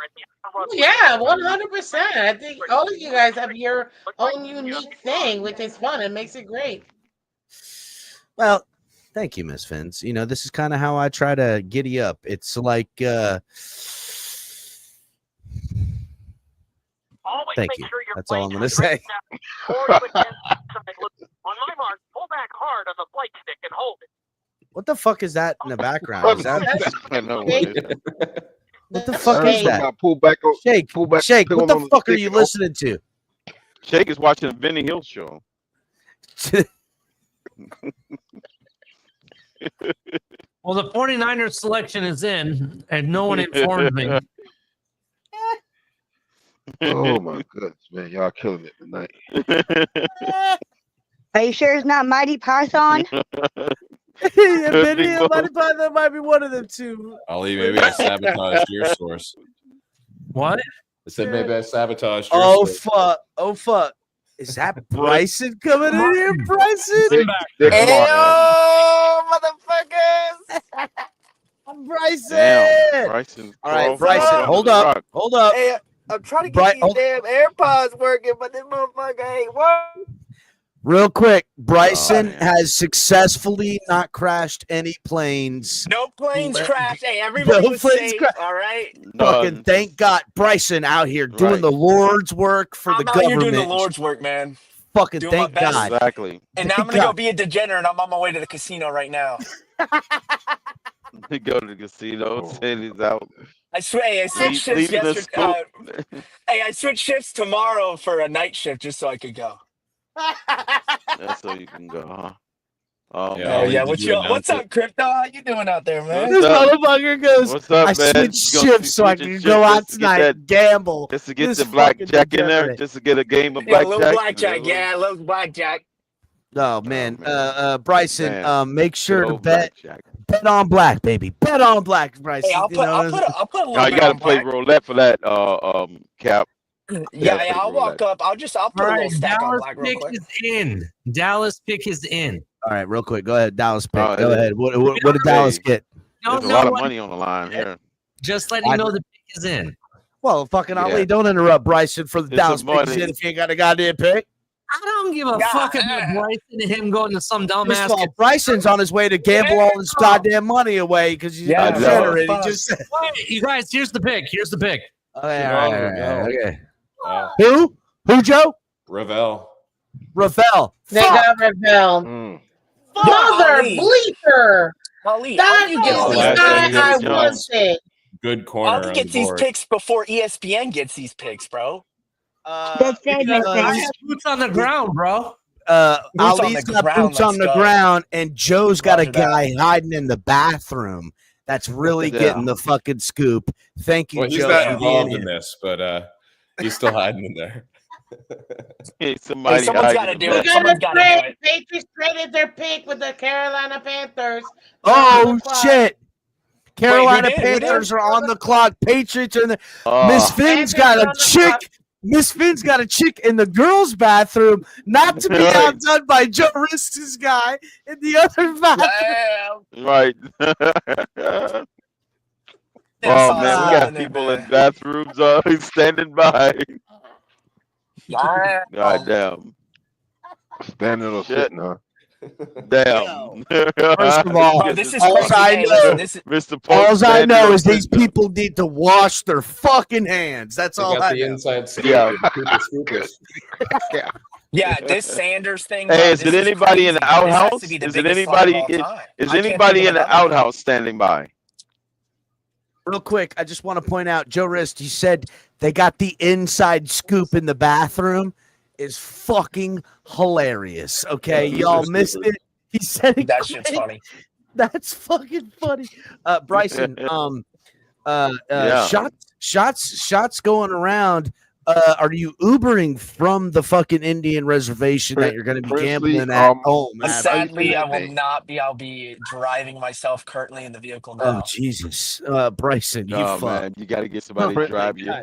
Yeah, 100%. I think all of you guys have your own unique thing, which is fun. It makes it great. Well, thank you, Miss Fins. You know, this is kind of how I try to giddy up. It's like, thank you. That's all I'm gonna say. What the fuck is that in the background? Is that I know what it is. what the fuck is that? Pull back on, Shake, pull back. Shake. pick What on the the fuck are stick you and listening to? Shake is watching the Benny Hill show. Well, the 49ers selection is in, and no one informed me. Oh my goodness, man, y'all killing it tonight. Are you sure it's not Mighty Python? Yeah, Benny Hill, Mighty Python might be one of them too. Ali, maybe I sabotaged your source. What? I said maybe I sabotaged your Oh source. fuck! Oh fuck! Is that Bryson coming in here? Bryson? Ayo, motherfuckers! Bryson! Damn, Bryson. All right, Crawford Bryson, under hold the up, rock. hold up. Hey, I'm trying to get these damn AirPods working, but this motherfucker ain't working. Real quick, Bryson has successfully not crashed any planes. No planes crashed. Hey, everybody was planes safe. All right. Fucking thank God, Bryson out here doing the Lord's work for the I'm out government. here doing the Lord's work, man. Fucking Doing my thank best. God. Exactly. And now I'm gonna go be a degenerate. I'm on my way to the casino right now. He go to the casino, say he's out. I swear, hey, I switched shifts Leaving the yesterday. scope. Hey, I switched shifts tomorrow for a night shift just so I could go. That's so you can go, huh? Oh, Oh yeah, what's up, Crypto? How you doing out there, man? This motherfucker goes, What's up, I man? switched You gonna shifts so I switch can your go shift out just to get tonight that- and gamble. Just to get This the fucking blackjack in there, degenerate. just to get a game of Yeah, a blackjack. little blackjack. Yeah, a little blackjack. Oh man, Bryson, Man. make sure Good to old bet on black, baby. Bet on black, Bryson. Hey, I'll You put know, a little No, you bit gotta on play black. roulette for that, Cap. Yeah, play I'll walk roulette. up. I'll put All a little right, stack on Dallas black real pick quick. is in. Dallas pick is in. All right, real quick, go ahead, Dallas pick. Oh, Go it ahead. is. What did Dallas get? No, There's a lot of money on the line here. Just letting you know the pick is in. Well, fucking Yeah. Ali, don't interrupt Bryson for the It's Dallas a pick. money. If you ain't got a goddamn pick. I don't give a fuck about Bryson and him going to some First dumbass. of all, Bryson's on his way to gamble all his goddamn money away because he's Yeah, a degenerate. He just Wait, you guys, here's the pick. Here's the pick. okay, all right, okay. Uh, Who, Joe? Ravel. Ravel. They got Ravel. Mother Ali. bleeper. Ali, That you is get Oh, these last why time he I hit want Jones. it. Good corner Ali on gets the these board. picks before ESPN gets these picks, bro. That's said, Miss I Fins. have boots on the ground, bro. on Ali's the got ground, boots on let's the go. ground, and Joe's got a Roger that. guy hiding in the bathroom. That's really Yeah. getting the fucking scoop. Thank you, Well, he's Joe, not for being involved in here. this, but he's still hiding in there. Hey, somebody Hey, someone's hiding got to in do the it. back. Someone's got to do Trade, it. Patriots traded their pick with the Carolina Panthers. Oh shit! Carolina Wait, who did? Who did? Panthers are on the clock. Patriots are in the. Oh. Miss Finn's Panthers got are a on the clock. chick. Miss Finn's got a chick in the girls' bathroom, not to be Right. outdone by Joe Risks' guy in the other bathroom. Well, Right. Oh man, we got people in bathrooms standing by. God damn. Standing or Shit. sitting, huh? Damn. First of all, This is all crazy. I Hey, know, listen, this is Mr. Pope all I standing know or is these sitting. people need to wash their fucking hands. That's They all got I the know. inside scoop. Yeah. Super scoopers. Yeah, this Sanders thing, Hey, bro. is This it is anybody in crazy. the This has to outhouse? be the Is it biggest slide of anybody? all time. Is I can't think anybody of in the another one. outhouse standing by? Real quick, I just want to point out, Joe Rist, you said they got the inside scoop in the bathroom. Is fucking hilarious. Okay, Yeah, y'all super missed scoopers. it. He said it. That shit's quick. funny. That's fucking funny. Bryson, Yeah. shots going around. Are you Ubering from the fucking Indian reservation that you're going to be gambling at home? Sadly, I will not be. I'll be driving myself currently in the vehicle Oh now. Jesus, Bryson, you Oh fuck. man, you got to get somebody to drive you.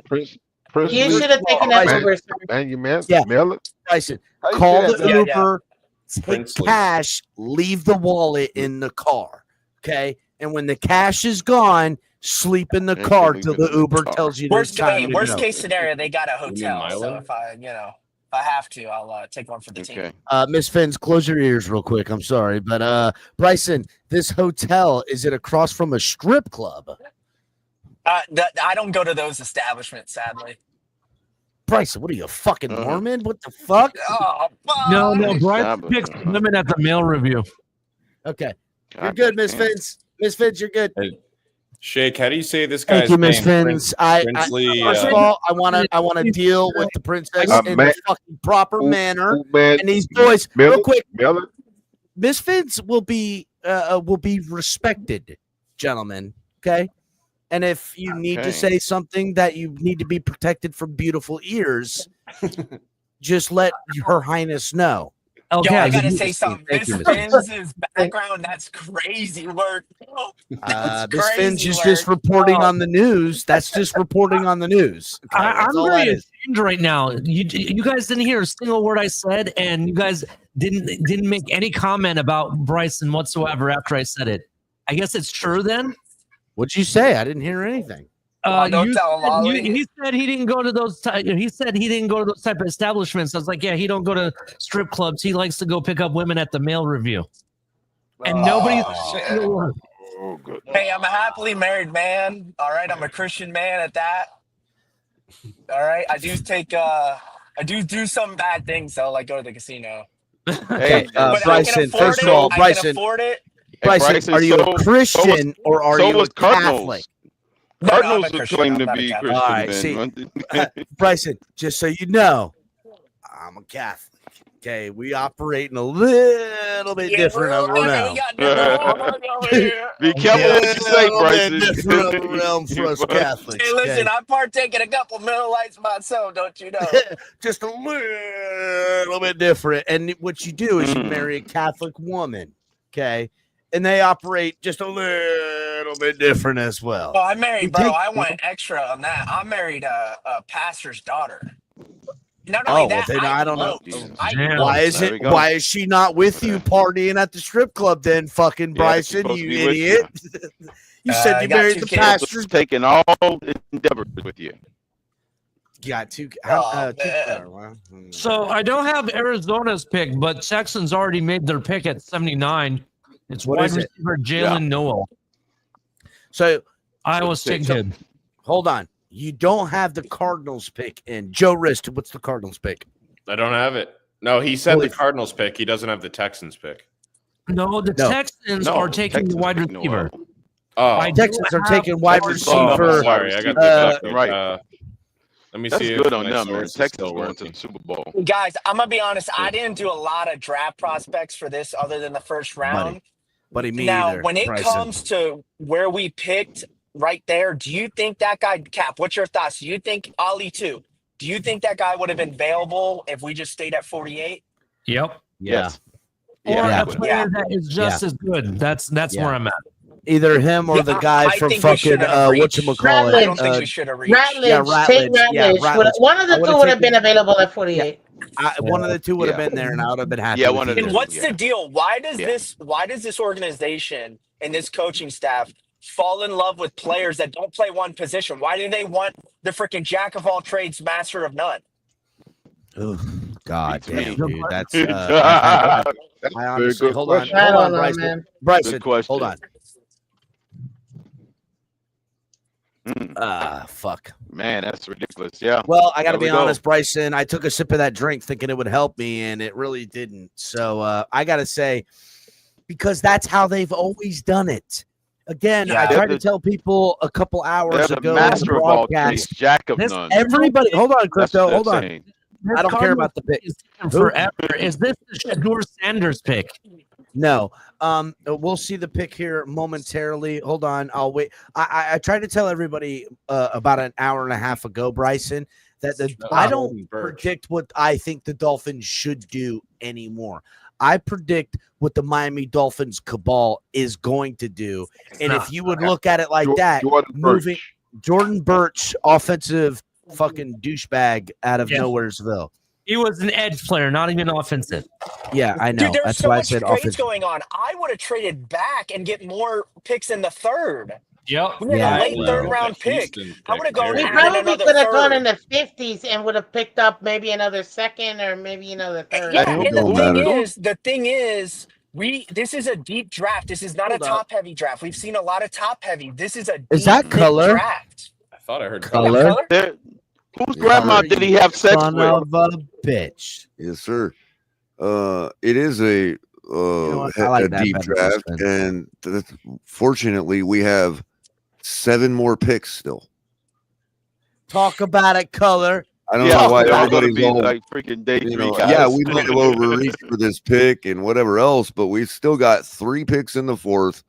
You should have taken that Uber, sir. Man, you man, Yeah. mail it. Bryson, How you call say the that, man? Uber, take Princely. cash, leave the wallet in the car. Okay, and when the cash is gone, sleep in the And car sleep till in the the Uber car. tells you it's time to Worst go. case scenario, they got a You mean hotel. So Mylan? if I have to, I'll take one for the team. Okay. Miss Finns, close your ears real quick. I'm sorry, but Bryson, this hotel, is it across from a strip club? I don't go to those establishments, sadly. Bryson, what are you, a fucking Mormon? What the fuck? Oh, No, An Bryce picks establishment, women at the mail review. Okay, you're God good, Miss damn. Finns. Miss Finns, you're good. Hey, Shake, how do you say this Thank guy's you, Miss name? Finns. I Princely. first of all, I want to deal with the princess in man- the fucking proper manner. Man, And these boys, mail real it, quick, mail it. Miss Finns will be respected, gentlemen. Okay, and if you need to Okay. say something that you need to be protected from beautiful ears, just let Her Highness know. Okay, Yo, I gotta say something. Thank Miss you, Miss Finns. Finn's background, that's crazy work. That's Miss Finns crazy is work. just reporting on the news. That's just reporting on the news. Okay, I'm that's all very that is. ashamed right now. You guys didn't hear a single word I said, and you guys didn't make any comment about Bryson whatsoever after I said it. I guess it's true then. What'd you say? I didn't hear anything. Don't tell him, Ollie. He said he didn't go to those. He said he didn't go to those type of establishments. I was like, yeah, he don't go to strip clubs. He likes to go pick up women at the mail review. And nobody. Oh, good. Hey, I'm a happily married man. All right, I'm a Christian man at that. All right, I do do some bad things though, like go to the casino. Okay, But Bryson. First of all, I Bryson, can afford it. Bryson, are you a Christian or are you a Catholic? Cardinals I'm a would Christian. claim I'm to not a be Catholic. Christian. All right, then. Bryson, just so you know, I'm a Catholic. Okay, we operate in a little bit different of a realm. Be careful what you say, Bryson. Different of a realm for us Catholics. Hey, listen, okay? I partake in a couple Miller Lights myself, don't you know? Just a little bit different. And what you do is you marry a Catholic woman, okay? And they operate just a little bit different as well. Oh, I married, bro. I went extra on that. I married a pastor's daughter. Not only that, I don't know. eloped. Why is she not with you partying at the strip club then, fucking Bryson, you idiot? You said you married the pastor's taking all endeavors with you. Got two. So I don't have Arizona's pick, but Texans already made their pick at 79. It's What wide is it? receiver Jalen Noel. So Iowa's taking him. Hold on. You don't have the Cardinals pick in. Joe Rist, what's the Cardinals pick? I don't have it. No, he said the Cardinals pick. He doesn't have the Texans pick. No, the Texans are taking the wide receiver. Oh, Texans are taking wide receiver. Oh, sorry, I got the right. Let me That's see. good if on my them, man. source is Texas still going to working. the Super Bowl. Guys, I'm gonna be honest. I didn't do a lot of draft prospects for this other than the first round. Buddy, me now, either, when it Bryson. comes to where we picked right there, do you think that guy, Cap, what's your thoughts? Do you think Ali too? Do you think that guy would have been available if we just stayed at 48? Yep. Yeah. Or Yeah. a player that is just as good. That's where I'm at. Either him or the guy I from think we fucking should have reached. whatchamacallit. I don't think we should have reached. Ratledge, Yeah, take Ratledge. Yeah, Ratledge. Ratledge. One of I the would've two would have taken- been available at 48. One of the two would have been there, and I would have been happy. Yeah, with one of either. And what's the deal? Why does this organization and this coaching staff fall in love with players that don't play one position? Why do they want the freaking jack of all trades, master of none? Oh, God damn, me. dude. That's Good I job. That's a very honestly good hold question. on, I hold don't on, know, Bryson. man. Bryson, Good question. hold on. Mm. Fuck. Man, that's ridiculous. Yeah. Well, I got to There we be go. honest, Bryson. I took a sip of that drink thinking it would help me, and it really didn't. So I got to say, because that's how they've always done it. Again, I They're tried to the, tell people a couple hours they're the ago on the master of all trades, broadcast. jack of none. Everybody, hold on, That's Crypto, what hold they're on. saying. I don't care about the pick. Is Who? forever. Is this the Shador Sanders pick? No. We'll see the pick here momentarily. Hold on. I'll wait. I tried to tell everybody about an hour and a half ago, Bryson, that I don't predict what I think the Dolphins should do anymore. I predict what the Miami Dolphins cabal is going to do. And if you would look at it like that, moving Jordan Birch, offensive fucking douchebag out of Nowheresville. He was an edge player, not even offensive. Yeah, I know. Dude, there's That's so why I much said trades offensive. going on. I would have traded back and get more picks in the third. Yep. We had Yeah, a late well, third round pick. I would have gone We and added probably another could have gone third. in the 50s and would have picked up maybe another second or maybe another third. Yeah, and the thing is, this is a deep draft. This is not a top heavy draft. We've seen a lot of top heavy. This is a deep, Is that thick color? draft. I thought I heard Color? Whose grandma did he have sex Son with? of a bitch. Yes, sir. It is a what? I like a that deep better, draft, Brisbane. and fortunately, we have 7 more picks still. Talk about it, color. I don't know why they're all gonna everybody's be all like freaking day you three know. guys. Yeah, we might have overreached for this pick and whatever else, but we still got 3 picks in the 4th,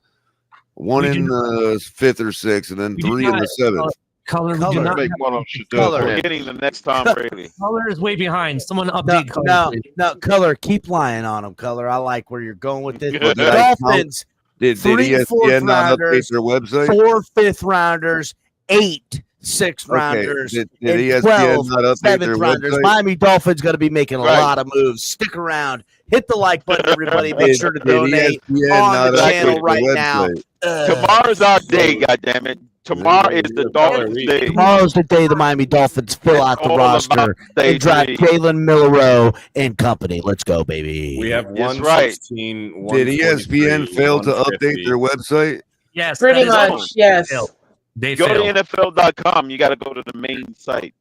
1 in the 5th or 6th, and then 3 in the 7th. Color, we do not Make have one on Color. We're getting the next Tom Brady. Color is way behind. Someone update color. No, please. no, color. Keep lying on them, color. I like where you're going with this. Well, The did I count- Dolphins, Did 3 fourth ESPN not update rounders, their website? 4 fifth rounders, 8 sixth Okay, rounders, did and ESPN 12 not update seventh their rounders. website? Miami Dolphins going to be making a Right. lot of moves. Stick around. Hit the like button, everybody. Make sure to Did donate ESPN on not the update channel their right now. website? Tomorrow's our day, goddammit. Tomorrow is the Dolphins' day. Tomorrow's the day the Miami Dolphins fill out the all roster about day and draft 3. Jalen Milroe and company. Let's go, baby. We have That's right. 116, Did ESPN fail to update their website? Yes, Pretty that is much, yes. They Go failed. to NFL.com. You got to go to the main site.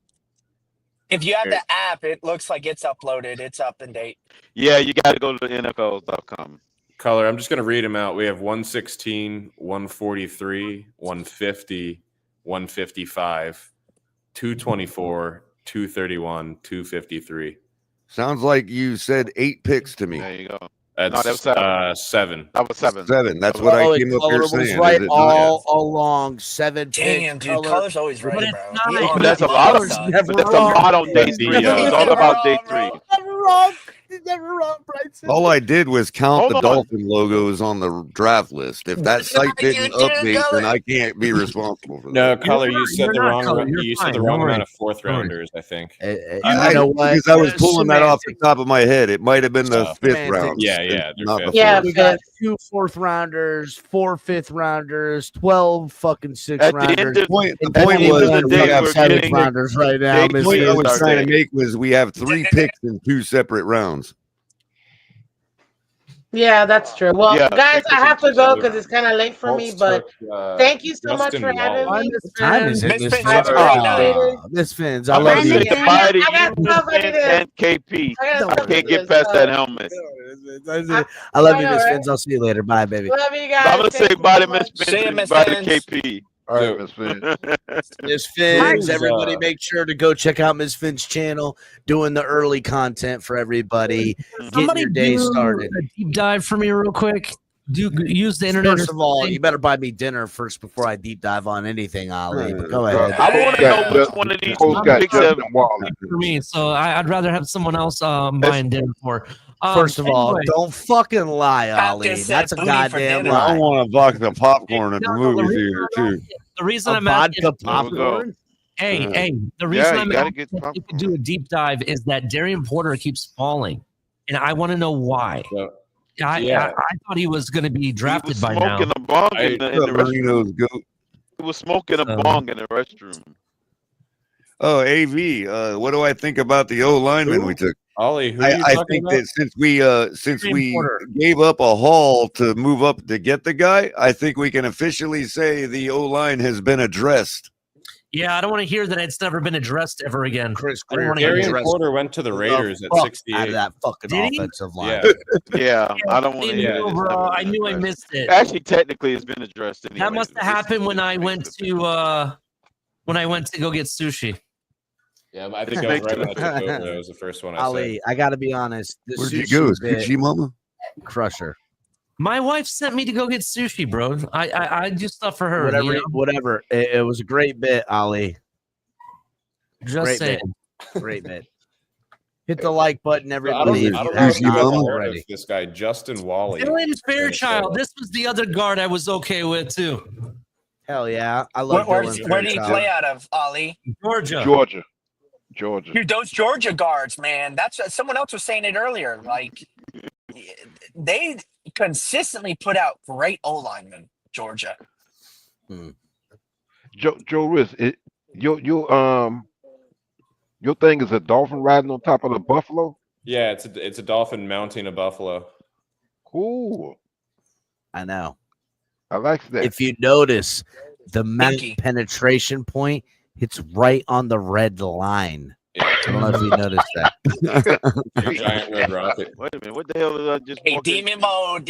If you have the app, it looks like it's uploaded. It's up and date. Yeah, you got to go to NFL.com. Color, I'm just going to read them out. We have 116, 143, 150, 155, 224, 231, 253. Sounds like you said 8 picks to me. There you go. That's No, that was 7. 7. That was 7. 7. That's what I came up here was saying. right is it not? all along. 7 Damn, picks. dude, color's always right, But it's bro. not He like- on That's the a lot of. side. Never That's a wrong. lot on day 3. It's all about day 3. Never wrong. Never wrong, Bryson. All I did was count Hold the on. Dolphin logos on the draft list. If that site didn't update, then I can't be responsible for that. No, Color, you not- said you're the not, wrong Color, you're you fine, said the don't wrong worry. amount of 4th Don't worry. rounders, I think. You know what? Because I was pulling that off the top of my head. It might have been the Stuff. 5th round. Yeah, they're not the 5th. Yeah, We got fifth. 2 fourth rounders, 4 fifth rounders, 12 fucking 6th At the end rounders. of The and point 21 was that we day, have we're 7th getting rounders right now. day The Miss point I Is was our trying to day. make was we have 3 picks in 2 separate rounds. Yeah, that's true. Well, Yeah, guys, I have to go because it's kind of late for me, Colts but took, thank you so much Justin for having Wallace. me. What time is it, Miss Miss Finch, Finch? have a great night. Miss Finch, I I'm love going you. to say goodbye to I got you, somebody Vince, to- and KP. I got I something can't to get do, past so- that helmet. I love I you, know, Miss right? Finch. I'll see you later. Bye, baby. Love you guys. I'm going to say Thank you bye so to Miss much. Vince See ya, and Miss bye to Vince. KP. All right, Miss Finch. Miss Finch, Who's, everybody make sure to go check out Miss Finch's channel, doing the early content for everybody, getting Somebody your day do started. a deep dive for me real quick. Use the internet. First or of all, something. you better buy me dinner first before I deep dive on anything, Ali. But go ahead. I want to know which one of these picks have. for me. So I'd rather have someone else buying dinner for. First of all, anyway. don't fucking lie, Ali. just said That's a booty for goddamn dinner. I lie. want a box of popcorn at the No, movie theater too. The reason A I'm asking, vodka There we go. popcorn? hey, the reason Yeah, I'm you gotta asking get if you could do a deep dive is that Darian Porter keeps falling, and I want to know why. So I thought he was going to be drafted by now. Smoking a bong in the Marino's restroom. goat. He was smoking a bong in the restroom. Oh, AV. What do I think about the O lineman we took? Ollie, who are you I talking think about? that since we gave up a haul to move up to get the guy, I think we can officially say the O line has been addressed. Yeah, I don't want to hear that it's never been addressed ever again. Chris I don't want to hear Darian it. Porter went to the Raiders at Fuck 68. out of that fucking Did he? offensive line. Yeah, I don't want to I hear knew, it. bro. I knew I missed it. Actually, technically, it's been addressed. Anyway. That must have happened when I went to go get sushi. Yeah, I think I was right when I took over. That was the first one I Ali, I got to be honest. The Where'd you sushi go? bit, Sushi Mama? Crusher. My wife sent me to go get sushi, bro. I do stuff for her. Whatever, you know? whatever. It was a great bit, Ali. Just Great saying. bit. Great bit. Hit the like button, said. I everybody. don't if know you if have you not guys heard already. of this guy, Justin Wally. Dylan Fairchild. This was the other guard I was okay with too. Hell yeah, I love Where Dylan did he Fairchild. play out of, Ollie? Georgia. Dude, those Georgia guards, man. That's someone else was saying it earlier. Like they consistently put out great O linemen. Georgia. Joe Riz, your thing is a dolphin riding on top of the buffalo. Yeah, it's a dolphin mounting a buffalo. Cool. I know. I like that. If you notice, the mount penetration point hits right on the red line. I don't know if you noticed that. Giant red rocket. Wait a minute, what the hell did I just? Hey, demon mode.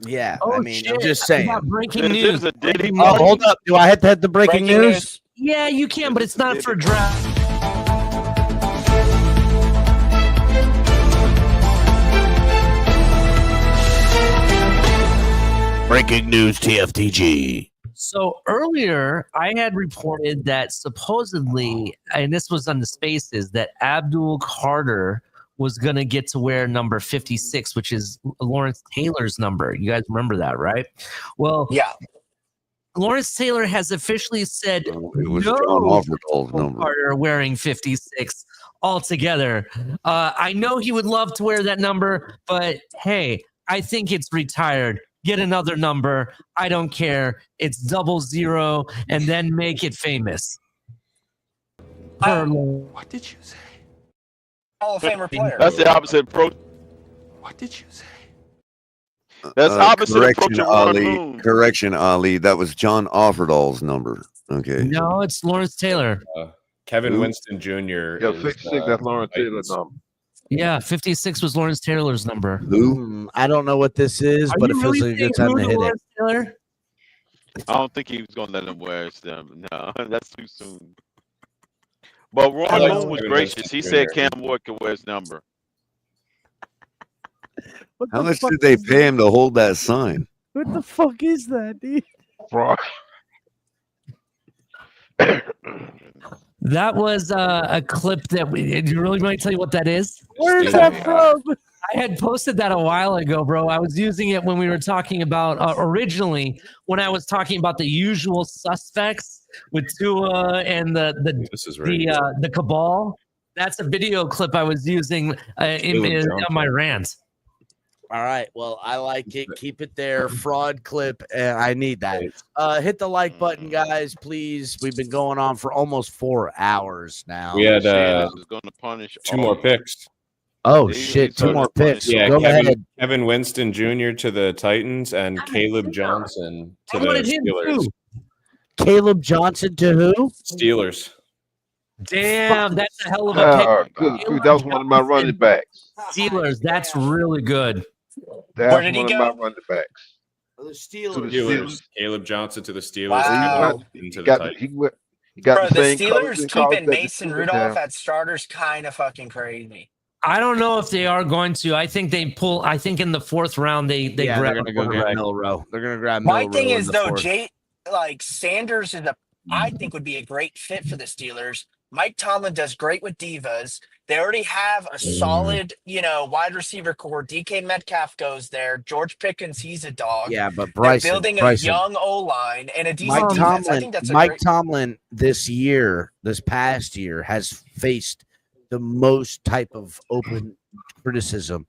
Yeah, Oh, I mean, I'm shit. just I saying. got breaking Is news. this a Diddy Oh, mode? hold up. Do I have to hit the breaking news? Yeah, you can, but it's not for draft. Breaking news, TFTG. So earlier, I had reported that supposedly, and this was on the Spaces, that Abdul Carter was going to get to wear number 56, which is Lawrence Taylor's number. You guys remember that, right? Well, yeah. Lawrence Taylor has officially said It was no John Offertall's number. Carter wearing 56 altogether. I know he would love to wear that number, but hey, I think it's retired. Get another number. I don't care. It's 00 and then make it famous. What did you say? Hall of Famer player. That's the opposite approach. What did you say? That's opposite approach Correction, of Ron Ali. Moon. Correction, Ali. That was John Offertall's number. Okay. No, it's Lawrence Taylor. Kevin Who? Winston Jr. Yeah, is, 66. That's Lawrence Taylor's number. Yeah, 56 was Lawrence Taylor's number. Who? I don't know what this is, Are but it you feels really like a good saying time to who hit it. Lawrence Taylor? I don't think he was going to let him wear his number. No, that's too soon. But Ron I like Moon was Kevin gracious. Winston He said Jr. Cam Ward could wear his number. How much did they pay him to hold that sign? What the fuck is that, dude? Bro. That was a clip that do you really want to tell you what that is? Where is that from? I had posted that a while ago, bro. I was using it when we were talking about originally when I was talking about the usual suspects with Tua and the cabal. That's a video clip I was using on my rant. All right. Well, I like it. Keep it there. Fraud clip. I need that. Hit the like button, guys, please. We've been going on for almost 4 hours now. We had This is going to punish two more picks. Oh, shit. 2 more picks. Yeah, Go ahead. Kevin Winston Jr. to the Titans and Caleb Johnson to the Steelers. Caleb Johnson to who? Steelers. Damn, that's a hell of a pick. Good. Dude, that was one of my running backs. Steelers, that's really good. That's Where did he one go? of my running backs. The To Steelers. the Steelers. Caleb Johnson to the Steelers. Wow. Into the He got Titans. he got Bro, the the same colors Steelers in college keeping that the Mason Steelers Rudolph have. at starters kind of fucking crazy. I don't know if they are going to. I think they pull. I think in the 4th round they Yeah, grab they're a gonna go get quarterback. Milrow. They're gonna grab My Milrow thing in is the though, 4th. Sanders is I think would be a great fit for the Steelers. Mike Tomlin does great with divas. They already have a solid, wide receiver core. DK Metcalf goes there. George Pickens, he's a dog. Yeah, but They're Bryson. building a Bryson. young O line and a decent Mike defense. I Tomlin. think that's a Mike great. Tomlin this past year has faced the most type of open criticism.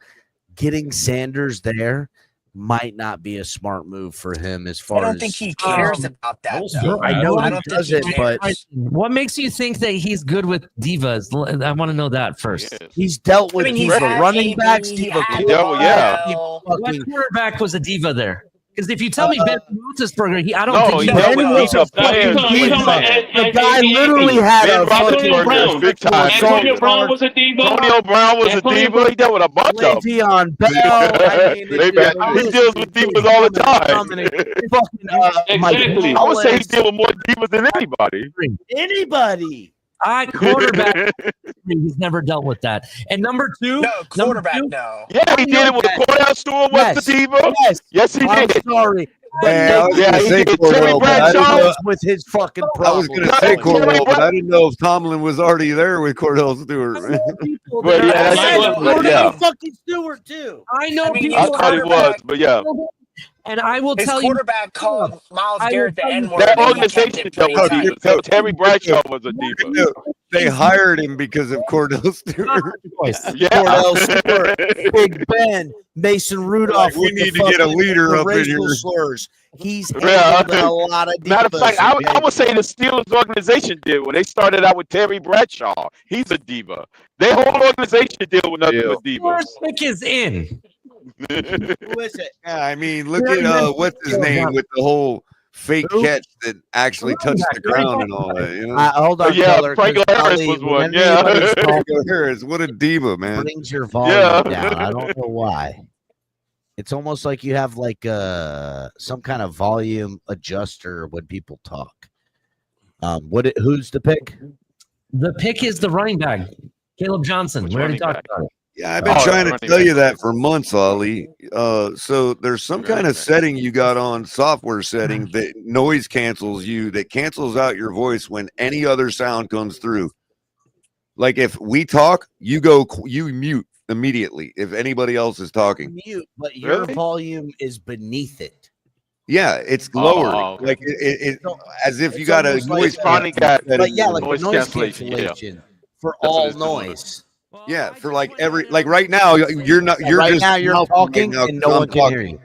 getting Sanders there might not be a smart move for him as far I don't as think he cares about that. Though. I know I he don't think doesn't, he but cares. What makes you think that he's good with divas? I want to know that first. he's dealt with he's diva had running AB, backs, he diva had quarterbacks, What fucking quarterback was a diva there? Because if you tell me Ben Roethlisberger, I don't No, think he he dealt with Ben was diva a fucking players. diva. The guy literally had Ben a fucking Roethlisberger, big time. Antonio Brown was a diva. Antonio Brown was a diva. He dealt with a bunch of them. Le'Veon Bell. I mean, He deals with divas all the time. Fucking Mike Exactly. I would say he Wallace. deal with more divas than anybody. Anybody. Quarterback. He's never dealt with that. And number two, No, quarterback, no. Yeah, he did it with the Cordell Stewart was the diva. Yes, he I'm did. sorry. Yeah, I was gonna he say did. Cordell, Terry but I didn't Bradshaw know. with his fucking I was problems. going to say Cordell, but I didn't know if Tomlin was already there with Cordell Stewart. But yeah, Cordell fucking Stewart too. I know people. I thought he was, but yeah. And I will His tell you, quarterback called Miles Garrett the N-word. That and he kept organization it dealt pretty with tight. divas. So Terry Bradshaw was a diva. They hired him because of Cordell Stewart. Yeah. Cordell Stewart, Big Ben, Mason Rudolph. We with need the to get a fucking- leader the up in racial here. slurs. He's Yeah. handled a lot of divas. Matter of fact, I okay? would say the Steelers organization did when they started out with Terry Bradshaw. He's a diva. Their whole organization deal with nothing but divas. first pick is in. Who is it? Yeah, I mean, look at what's his name with the whole fake catch that actually touched the ground and all that. You know, Hold on, Yeah, Keller, Frank 'cause Harris Ali, was one. when Yeah. anybody's talking, Franco Harris, what a diva, man. brings your volume Yeah. down. I don't know why. It's almost like you have like some kind of volume adjuster when people talk. Who's the pick? The pick is the running back, Caleb Johnson. We already talked about it. Yeah, I've been trying to tell you that for months, Ollie. So there's some kind of setting you got on software setting that noise cancels you, that cancels out your voice when any other sound comes through. Like if we talk, you mute immediately if anybody else is talking. Mute, but your Really? volume is beneath it. Yeah, it's lower. okay. Like it as if you It's got a almost like noise. Finally got setting But yeah, in. like noise a noise cancellation, cancellation, yeah. for That's what all it's doing. noise. Yeah, for like every right now you're not you're right just now you're mouthing talking right now and 'cause no I'm one can talking. hear you.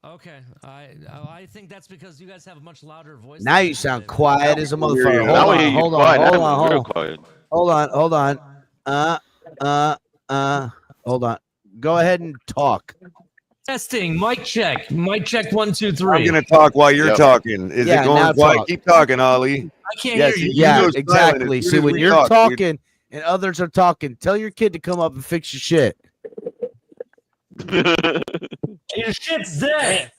Okay, I think that's because you guys have a much louder voice. Now you sound quiet as a we hear motherfucker. you. Hold Now we on, hear you hold on, quiet. hold That was on, real hold on, quiet. hold on. Go ahead and talk. Testing, mic check, 1, 2, I'm 3. gonna talk while you're Yep. talking. Is Yeah, it going now quiet? talk. Keep talking, Ollie. I can't Yes, hear you. you Yeah, go silent exactly. as soon See, as when we you're talk, dude. talking and others are talking, tell your kid to come up and fix your shit. Your shit's dead.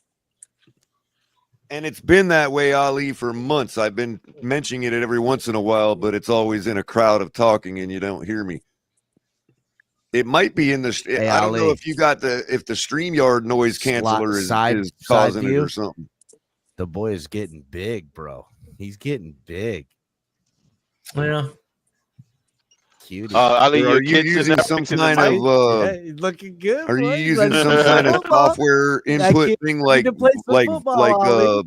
And it's been that way, Ali, for months. I've been mentioning it every once in a while, but it's always in a crowd of talking and you don't hear me. It might be in the. Hey, I don't know Ali. if you got if the StreamYard noise canceller is side causing it view. or something. The boy is getting big, bro. He's getting big. Yeah. Cutie. Ali, Or your are you kids in using there some fixing kind the of? mic? Hey, he's looking good. Are you boy. He's using ready some to play kind of football. software That input kid thing ready to play some football, Ali.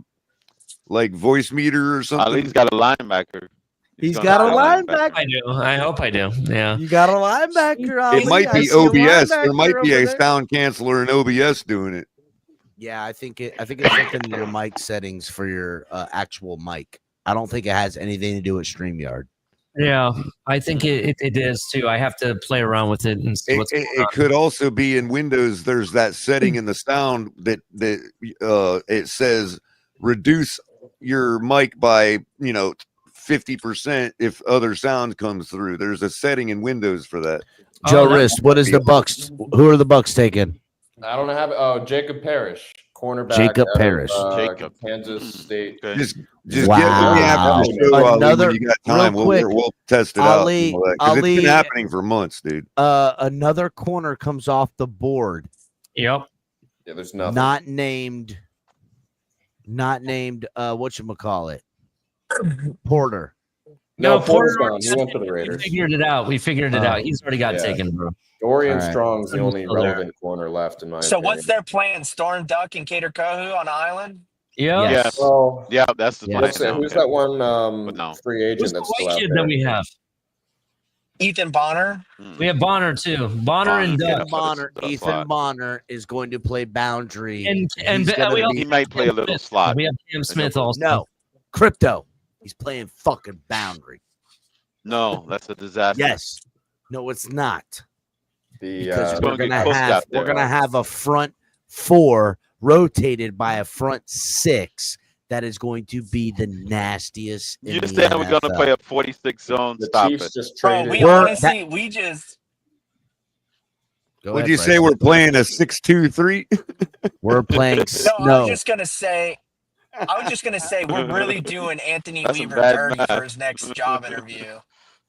like voice meter or something? Ali's got a linebacker. He's gonna got a have linebacker. I do. I hope I do. Yeah. You got a linebacker, Ali. It might I be see a OBS. There linebacker might be over a there. sound canceller in OBS doing it. Yeah, I think it's something in your mic settings for your actual mic. I don't think it has anything to do with StreamYard. Yeah, I think it is too. I have to play around with it and see what's going on. It could also be in Windows. There's that setting in the sound that it says reduce your mic by 50% if other sound comes through. There's a setting in Windows for that. Joe Rist, what is the Bucks? Who are the Bucks taking? I don't have. Oh, Jacob Parrish, cornerback. Jacob out of, Parrish. Kansas State. Just Wow. get with me after the show, Ali, Another- when you got real time. quick, We'll test it Ali- out. Because it's Ali- been happening for months, dude. Another corner comes off the board. Yep. Yeah, there's nothing. Not named. Whatchamacallit? Porter. No, Porter Porter's gone. He went to the We Raiders. figured it out. We figured it out. He's already got taken, bro. Dorian All right. Strong's the only Still there. relevant corner left in my So opinion. what's their plan? Storm Duck and Cater Kohu on an island? Yeah. Yes. Well, Yeah, that's the plan. who's that one no. free agent Who's the that's still white out kid there? that we have? Ethan Bonner. We have Bonner too. Bonner and Duck. Ethan Bonner is going to play boundary. And He's gonna we also be- He might play a little slot. We have Cam Smith also. No, crypto. He's playing fucking boundary. No, that's a disaster. Yes. No, it's not. Because He's we're gonna get gonna cooked have out there. we're gonna have a front four rotated by a front six that is going to be the nastiest. You in the understand we're gonna NFL. play a 46 zone. Stop it. Bro, we We're- honestly, we just Go Would ahead, you say Bryson. we're playing a 6-2-3? We're playing I was just gonna say we're really doing Anthony That's some Weaver bad dirty math. for his next job interview.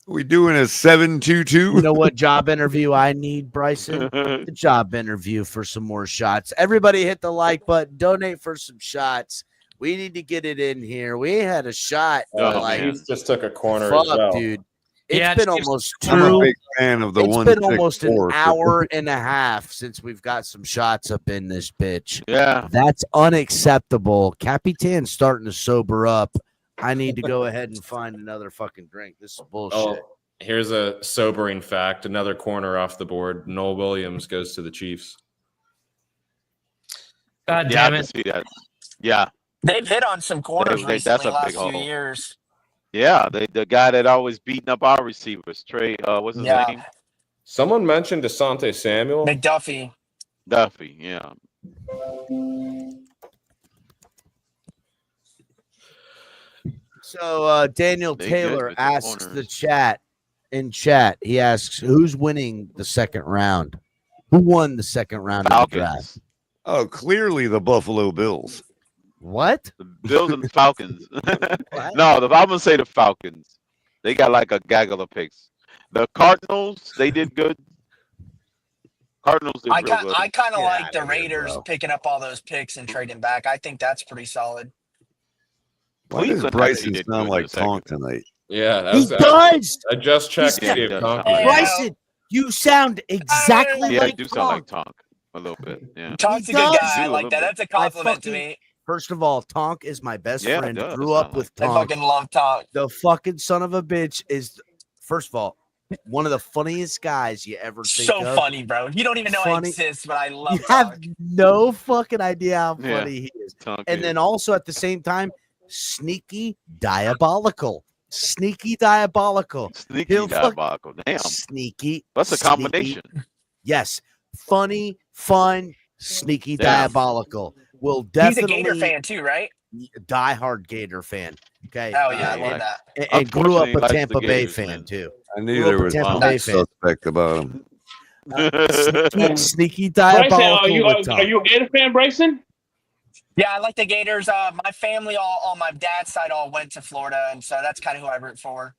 We doing a 7-2-2? You know what job interview I need, Bryson? The job interview for some more shots. Everybody hit the like button. Donate for some shots. We need to get it in here. We ain't had a shot. in, like, Chiefs just took a corner fuck, as well. dude. It's Yeah, been Chiefs- almost I'm a two. big fan of the It's one. been almost an 6-4, so- hour and a half since we've got some shots up in this bitch. Yeah. That's unacceptable. Capitan's starting to sober up. I need to go ahead and find another fucking drink. This is bullshit. Oh, here's a sobering fact. Another corner off the board. Noel Williams goes to the Chiefs. God Yeah, I damn can it. see that. Yeah. They've hit on some corners That's recently a last big few hole. years. Yeah, the guy that always beating up our receivers, Trey. What's his Yeah. name? Someone mentioned Asante Samuel. McDuffie. Duffy. Yeah. So Daniel They good Taylor with the asks corners. the chat in chat. He asks, "Who's winning the second round? Who won the second round of the draft?" Falcons. Oh, clearly the Buffalo Bills. What? The Bills and the Falcons. No, I'm gonna say the Falcons. They got like a gaggle of picks. The Cardinals, they did good. Cardinals did I real good. kind of Get like outta the here, Raiders bro. picking up all those picks and trading back. I think that's pretty solid. Why does Cleveland Bryson actually did sound good like in the second. Tonk tonight? Yeah, that He was, does. I just checked to He's see if got- Conklin. Yeah. Bryson, you sound exactly Yeah, I like do sound like Tonk. Tonk a little bit. Yeah. Tonk's a He good does. guy. I Do a like little that. bit. That's a compliment to fucking- me. First of all, Tonk is my best Yeah, it friend. does Grew up sound with I Tonk. fucking love Tonk. The fucking son of a bitch is, first of all, one of the funniest guys you ever think So of. funny, bro. You don't even know I Funny. exist, but I love You have Tonk. no fucking idea how Yeah. funny he is. Tonk And is. then also at the same time, sneaky diabolical. Sneaky diabolical. Sneaky He'll fuck- diabolical. Damn. Sneaky. That's a sneaky- combination. Yes. Funny, fun, sneaky Damn. diabolical. Will He's a definitely Gator fan too, right? diehard Gator fan. Okay. Hell yeah, I And- love that. and grew up Unfortunately, a likes the Tampa Bay Gators, fan man. too. I knew Grew there up a was Tampa one Bay fan. suspect about him. Sneaky Bryson, diabolical. are you with are you a Gator fan, Bryson? Yeah, I like the Gators. My family, all on my dad's side, all went to Florida, and so that's kind of who I root for.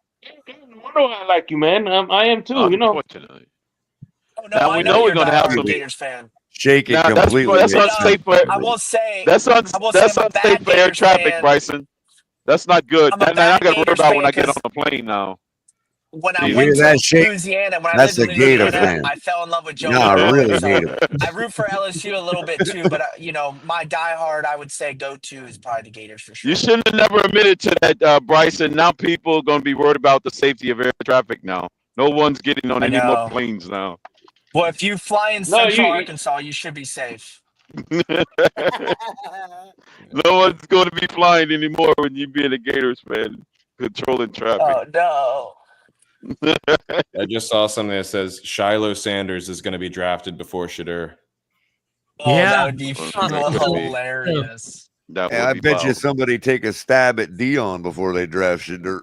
No wonder why I like you, man. I am too. You know. Unfortunately. Oh no, Now I we know know we're you're a gonna have diehard some- Gators fan. Shake it Now, completely. that's makes unsafe for I will say that's I will say I'm a unsafe for bad air Gators traffic, fan. Bryson. That's not good. I'm a Now I bad gotta worry Gators about when I fan get on 'cause the plane now. when I You went hear that, to Shake? Louisiana, when I That's lived in a Gator Louisiana, fan. I fell in love with Joe. No, I Burrow, really so hate him. I root for LSU a little bit too, but you know, my diehard, I would say go-to is probably the Gators for sure. You shouldn't have never admitted to that, Bryson. Now people are going to be worried about the safety of air traffic now. No one's getting on I any more know. planes now. Well, if you fly in No, Central you- Arkansas, you should be safe. No one's going to be flying anymore when you be in a Gators fan controlling traffic. Oh no. I just saw something that says Shiloh Sanders is going to be drafted before Shadur. Oh, Yeah. that would be That could be. hilarious. That Hey, would I be bet you wild. somebody take a stab at Dion before they draft Shadur.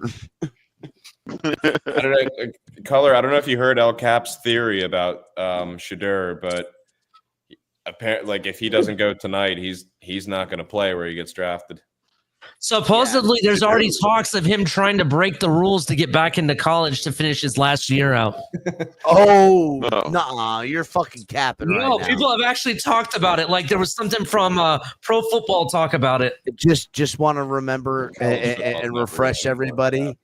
I don't know, Color. I don't know if you heard El Cap's theory about Shadur, but apparently, like if he doesn't go tonight, he's not going to play where he gets drafted. Supposedly, there's already talks of him trying to break the rules to get back into college to finish his last year out. Oh, No. nah, you're fucking capping right No, now. people have actually talked about it. Like there was something from Pro Football talk about it. Just want to remember and refresh everybody.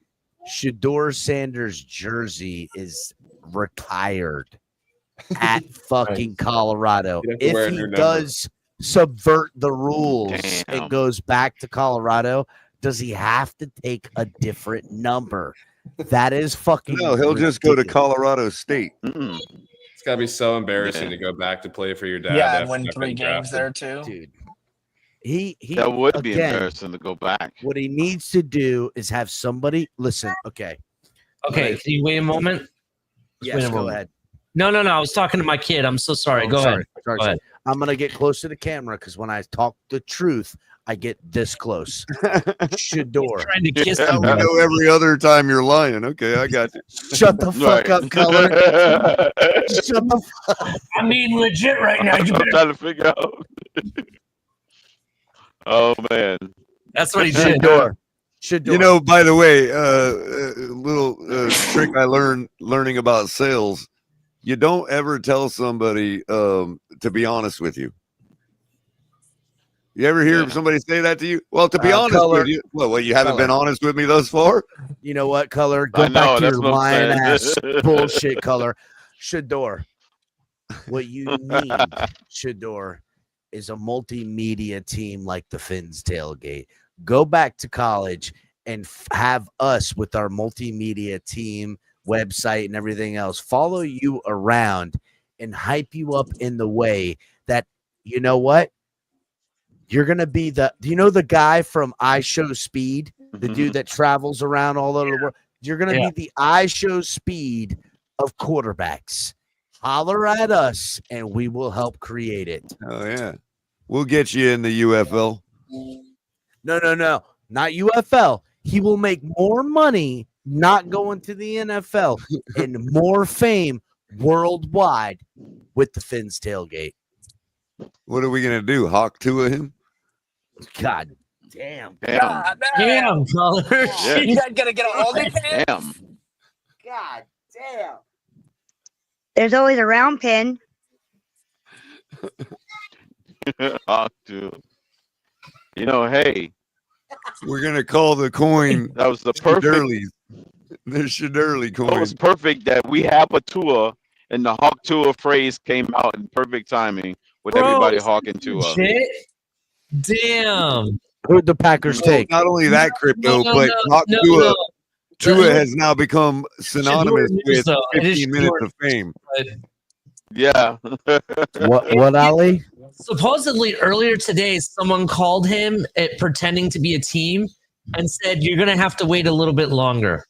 Shador Sanders' jersey is retired at fucking Colorado. You'd have to wear a If he new number. does subvert the rules Damn. and goes back to Colorado, does he have to take a different number? That is fucking. No, he'll just go to Colorado State. It's got to be so embarrassing to go back to play for your dad. Yeah, and after win not 3 getting games drafted. there too. Dude. He That would be again, embarrassing to go back. What he needs to do is have somebody listen. Okay. Okay, can you wait a moment? Yes, Wait a go moment. ahead. No. I was talking to my kid. I'm so sorry. Oh, Go sorry, ahead. sorry, Go sorry. ahead. I'm gonna get close to the camera because when I talk the truth, I get this close. Shador. Trying to kiss I you. know every other time you're lying. Okay, I got you. Shut the fuck up, Color. Shut the fuck. I mean, legit right now. You I'm better. trying to figure out. Oh man, That's what he did. Shador. You know, by the way, little trick I learning about sales. You don't ever tell somebody to be honest with you. You ever hear somebody say that to you? Well, to be honest Color. with you, what you haven't Color. been honest with me thus far? You know what, Color? Go I know, back to that's your what I'm lying saying. ass bullshit, Color. Shador. What you need, Shador, is a multimedia team like the Finns Tailgate. Go back to college and have us with our multimedia team, website, and everything else follow you around and hype you up in the way that, you know what? You're going to be do you know the guy from I Show Speed, the dude that travels around all over the world? You're going to be the I Show Speed of quarterbacks. Holler at us and we will help create it. Oh yeah, we'll get you in the UFL. No, not UFL. He will make more money not going to the NFL and more fame worldwide with the Finns Tailgate. What are we gonna do? Hawk two of him? God damn. Damn, Color. You guys gonna get all the Damn. God damn. There's always a round pin. Hawk dude. You know, hey, We're gonna call the coin that was the perfect. Shadurley's. The Shadurley It coin. was perfect that we have a tour, and the Hawk Tour phrase came out in perfect timing with everybody hawking Tua. Shit. Damn. Who'd the Packers take? Not only that crypto, but Hawk Tua has now become synonymous with 15 minutes of fame. Yeah. What, Ali? Supposedly earlier today, someone called him pretending to be a team and said, "You're gonna have to wait a little bit longer."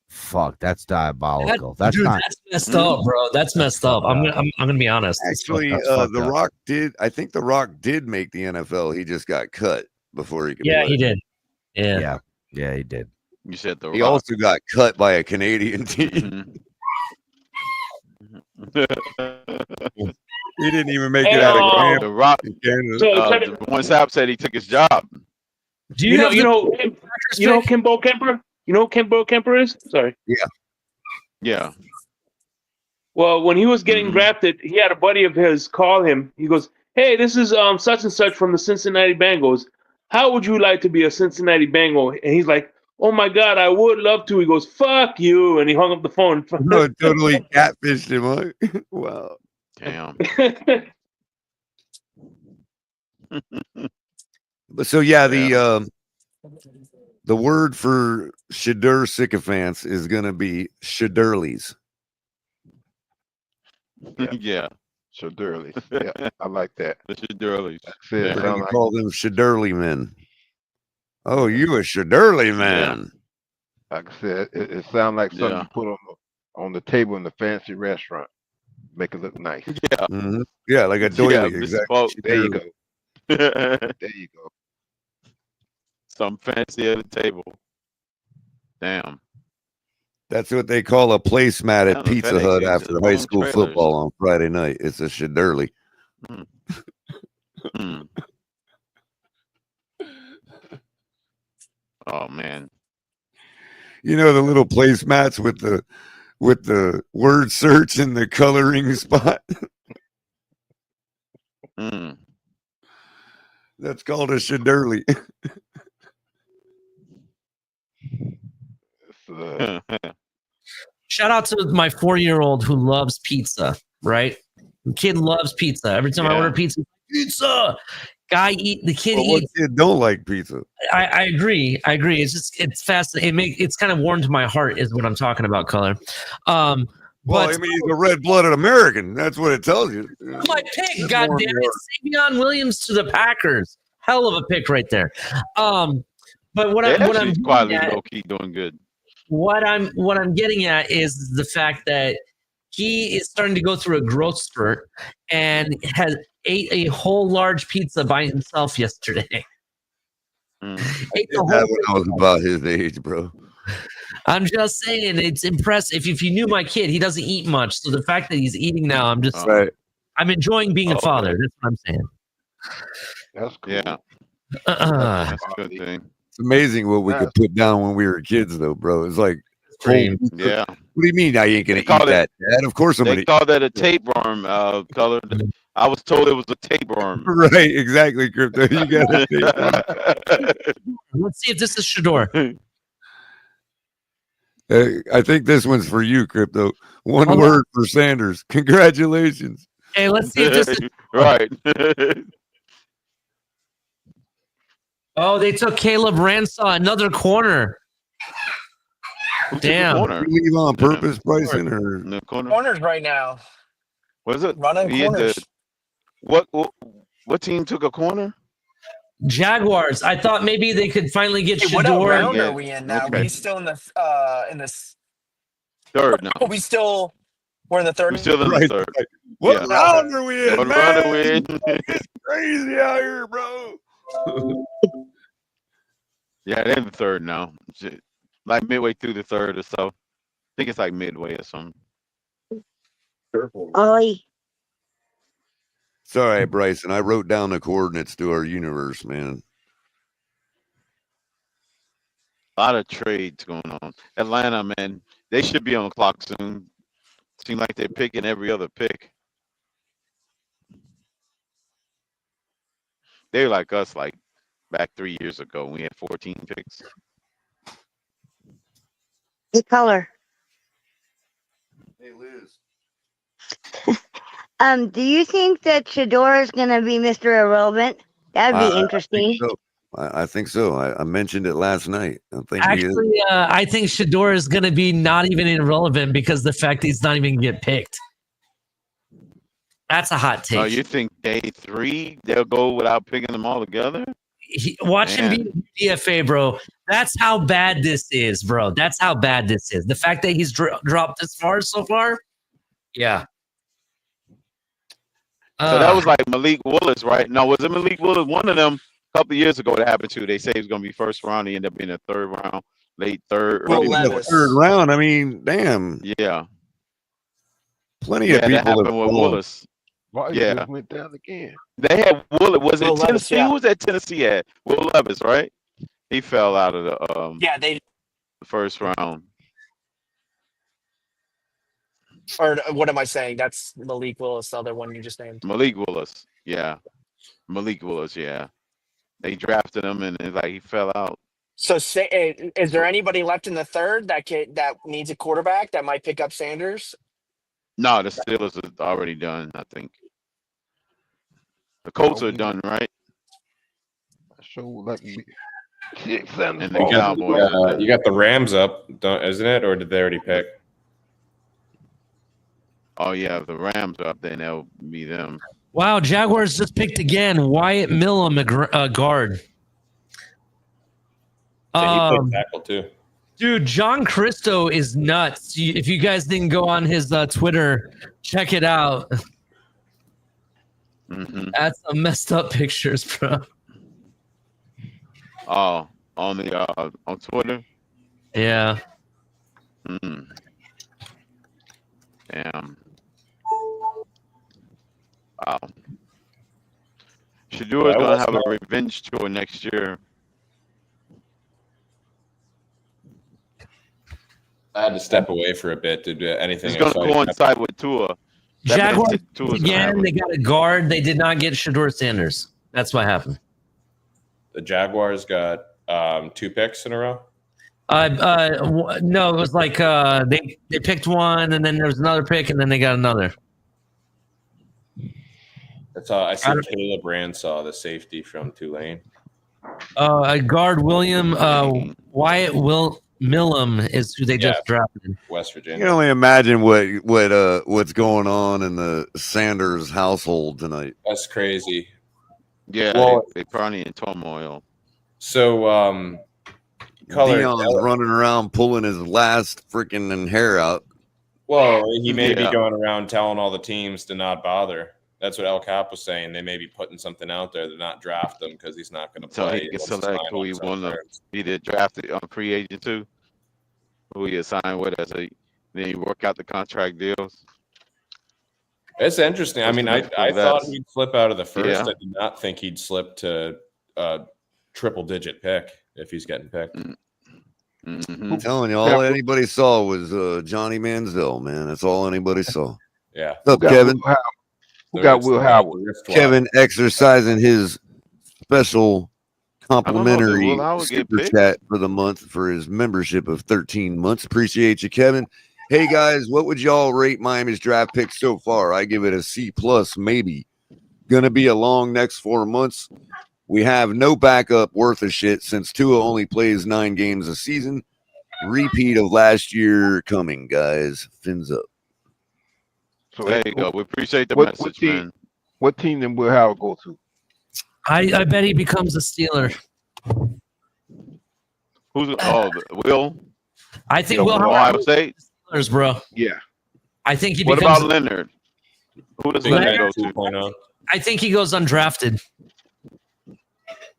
Fuck, that's diabolical. That's messed up, bro. That's messed up. I'm gonna be honest. Actually, The Rock did. I think The Rock did make the NFL. He just got cut before he could. Yeah, play. he did. Yeah, he did. You said The He Rock. also got cut by a Canadian team. He didn't even make it out of camp. The Rock. So, One Sapp said he took his job. Do you know Kimbo Kemper? You know who Kimbo Kemper is? Sorry. Yeah. Well, when he was getting drafted, he had a buddy of his call him. He goes, "Hey, this is such and such from the Cincinnati Bengals. How would you like to be a Cincinnati Bengal?" And he's like, "Oh my God, I would love to." He goes, "Fuck you," and he hung up the phone. No, totally catfished him. Huh? Wow. Damn. But so yeah, the word for Shadur sycophants is gonna be Shadurleys. Yeah. Shadurley. Yeah, I like that. The Shadurleys. Said, You call them Shadurley men. Oh, you a Shadurley man. Like I said, it sounds like something you put on the table in the fancy restaurant. Make it look nice. Yeah. Mm-hmm. Yeah, like a doily. Yeah, exactly. There you go. There you go. Some fancy at the table. Damn. That's what they call a placemat at the Pizza FedEx Hut uses after their high own school trailers. football on Friday night. It's a Shadurley. Oh man. You know the little placemats with the word search and the coloring spot. That's called a Shadurley. Shout out to my 4-year-old who loves pizza, right? The kid loves pizza. Every time I order pizza, What eats. kid don't like pizza? I agree. It's fascinating. It's kind of warm to my heart, is what I'm talking about, Color. Well, But I mean, he's a red-blooded American. That's what it tells you. my pick, goddamn it, Savion Williams to the Packers. Hell of a pick right there. But what They I'm actually getting quietly at, low key doing good. what I'm getting at is the fact that he is starting to go through a growth spurt and ate a whole large pizza by himself yesterday. Mm. Ate the Did that whole when I was about his age, bro. I'm just saying, it's impressive. If you knew my kid, he doesn't eat much. So the fact that he's eating now, I'm enjoying being a father. That's what I'm saying. That's cool. Yeah. That's a good thing. It's amazing what we could put down when we were kids, though, bro. It's like, Yeah. What do you mean I ain't gonna eat that, Dad? Of course I'm They gonna call that a tapeworm. Color. I was told it was a tapeworm. Right, exactly, Crypto. You got it. Let's see if this is Shador. I think this one's for you, Crypto. One word for Sanders. Congratulations. Hey, let's see if this is right. Oh, they took Caleb Ransaw, another corner. Damn. Did you leave on purpose, Bryson, or no corner? Corners right now. What is it? Running He had corners. What team took a corner? Jaguars. I thought maybe they could finally get Hey, what Shador. round are we in now? Okay. We still in this Third now. We're in the third. We're still in the Right. third. What round are we in, What man? round are we in? It's crazy out here, bro. Yeah, they're in the third now. Shit. Like midway through the third or so. I think it's like midway or something. Ollie. It's all right, Bryson. I wrote down the coordinates to our universe, man. A lot of trades going on. Atlanta, man, they should be on the clock soon. Seem like they're picking every other pick. They're like us, like back 3 years ago when we had 14 picks. Hey, Color. Hey, Liz. Do you think that Shador is going to be Mr. Irrelevant? That would be interesting. I think so. I mentioned it last night. I think Actually, I think Shador is going to be not even irrelevant because the fact that he's not even going to get picked. That's a hot take. Oh, you think day 3 they'll go without picking them all together? Watch him be DFA, bro. That's how bad this is, bro. That's how bad this is. The fact that he's dropped this far so far. Yeah. So that was like Malik Willis, right? No, was it Malik Willis? One of them a couple of years ago that happened too. They say he was going to be first round. He ended up being a third round, late third, early third round. I mean, damn. Yeah. Plenty of that people happened have with fallen. Willis. Why Yeah. just went down again? They had Willis. Was it Will Levis, Tennessee? yeah. Who was that Tennessee at? Will Levis, right? He fell out of the Yeah, they first round. or what am I saying? That's Malik Willis, the other one you just named. Malik Willis. Yeah. Malik Willis, yeah. They drafted him and it's like he fell out. So, is there anybody left in the third that needs a quarterback that might pick up Sanders? No, the Steelers are already done, I think. The Colts are done, right? So like And the Cowboys. You got the Rams up, isn't it? Or did they already pick? Oh yeah, if the Rams are up, then that'll be them. Wow, Jaguars just picked again. Wyatt Millam, guard. Yeah, he played tackle too. Dude, John Christo is nuts. If you guys didn't go on his Twitter, check it out. Mm-hmm. That's some messed up pictures, bro. Oh, on the on Twitter. Yeah. Mm. Damn. Wow. Shador is gonna have a revenge tour next year. I had to step away for a bit to do anything. It's gonna coincide with Tua. Jaguars again. They got a guard. They did not get Shador Sanders. That's what happened. The Jaguars got 2 picks in a row. No, it was like they picked one, and then there was another pick, and then they got another. That's all. I see Caleb Ransaw, the safety from Tulane. Guard William Wyatt Millam is who they just drafted. West You Virginia. can only imagine what's going on in the Sanders household tonight. That's crazy. Yeah, Well, they probably in turmoil. So, Color, Dion's running around pulling his last freaking hair out. well, he may be going around telling all the teams to not bother. That's what El Cap was saying. They may be putting something out there to not draft him because he's not going to So play. he can wants to select sign who on he his own want to terms. either drafted on free agent too, who he assigned with as a. Then you work out the contract deals. It's interesting. I What's mean, the I next thought best? he'd slip out of the first. Yeah. I did not think he'd slip to a triple-digit pick if he's getting picked. I'm telling you, all anybody saw was Johnny Manziel, man. That's all anybody saw. Yeah. What's up, Kevin? Who got Will Howard? Kevin exercising his special complimentary Will Howard get super picked? chat for the month for his membership of 13 months. Appreciate you, Kevin. Hey guys, what would y'all rate Miami's draft pick so far? I give it a C plus, maybe. Gonna be a long next 4 months. We have no backup worth of shit since Tua only plays 9 games a season. Repeat of last year coming, guys. Fins up. So There you go. We appreciate the what message, team? man. What team then Will Howard go to? I bet he becomes a Steeler. Who's Will? I think So Will Ohio Howard State. Steelers, bro. Yeah. I think he What becomes. about Leonard? Who does Leonard go to? 2.0. I think he goes undrafted.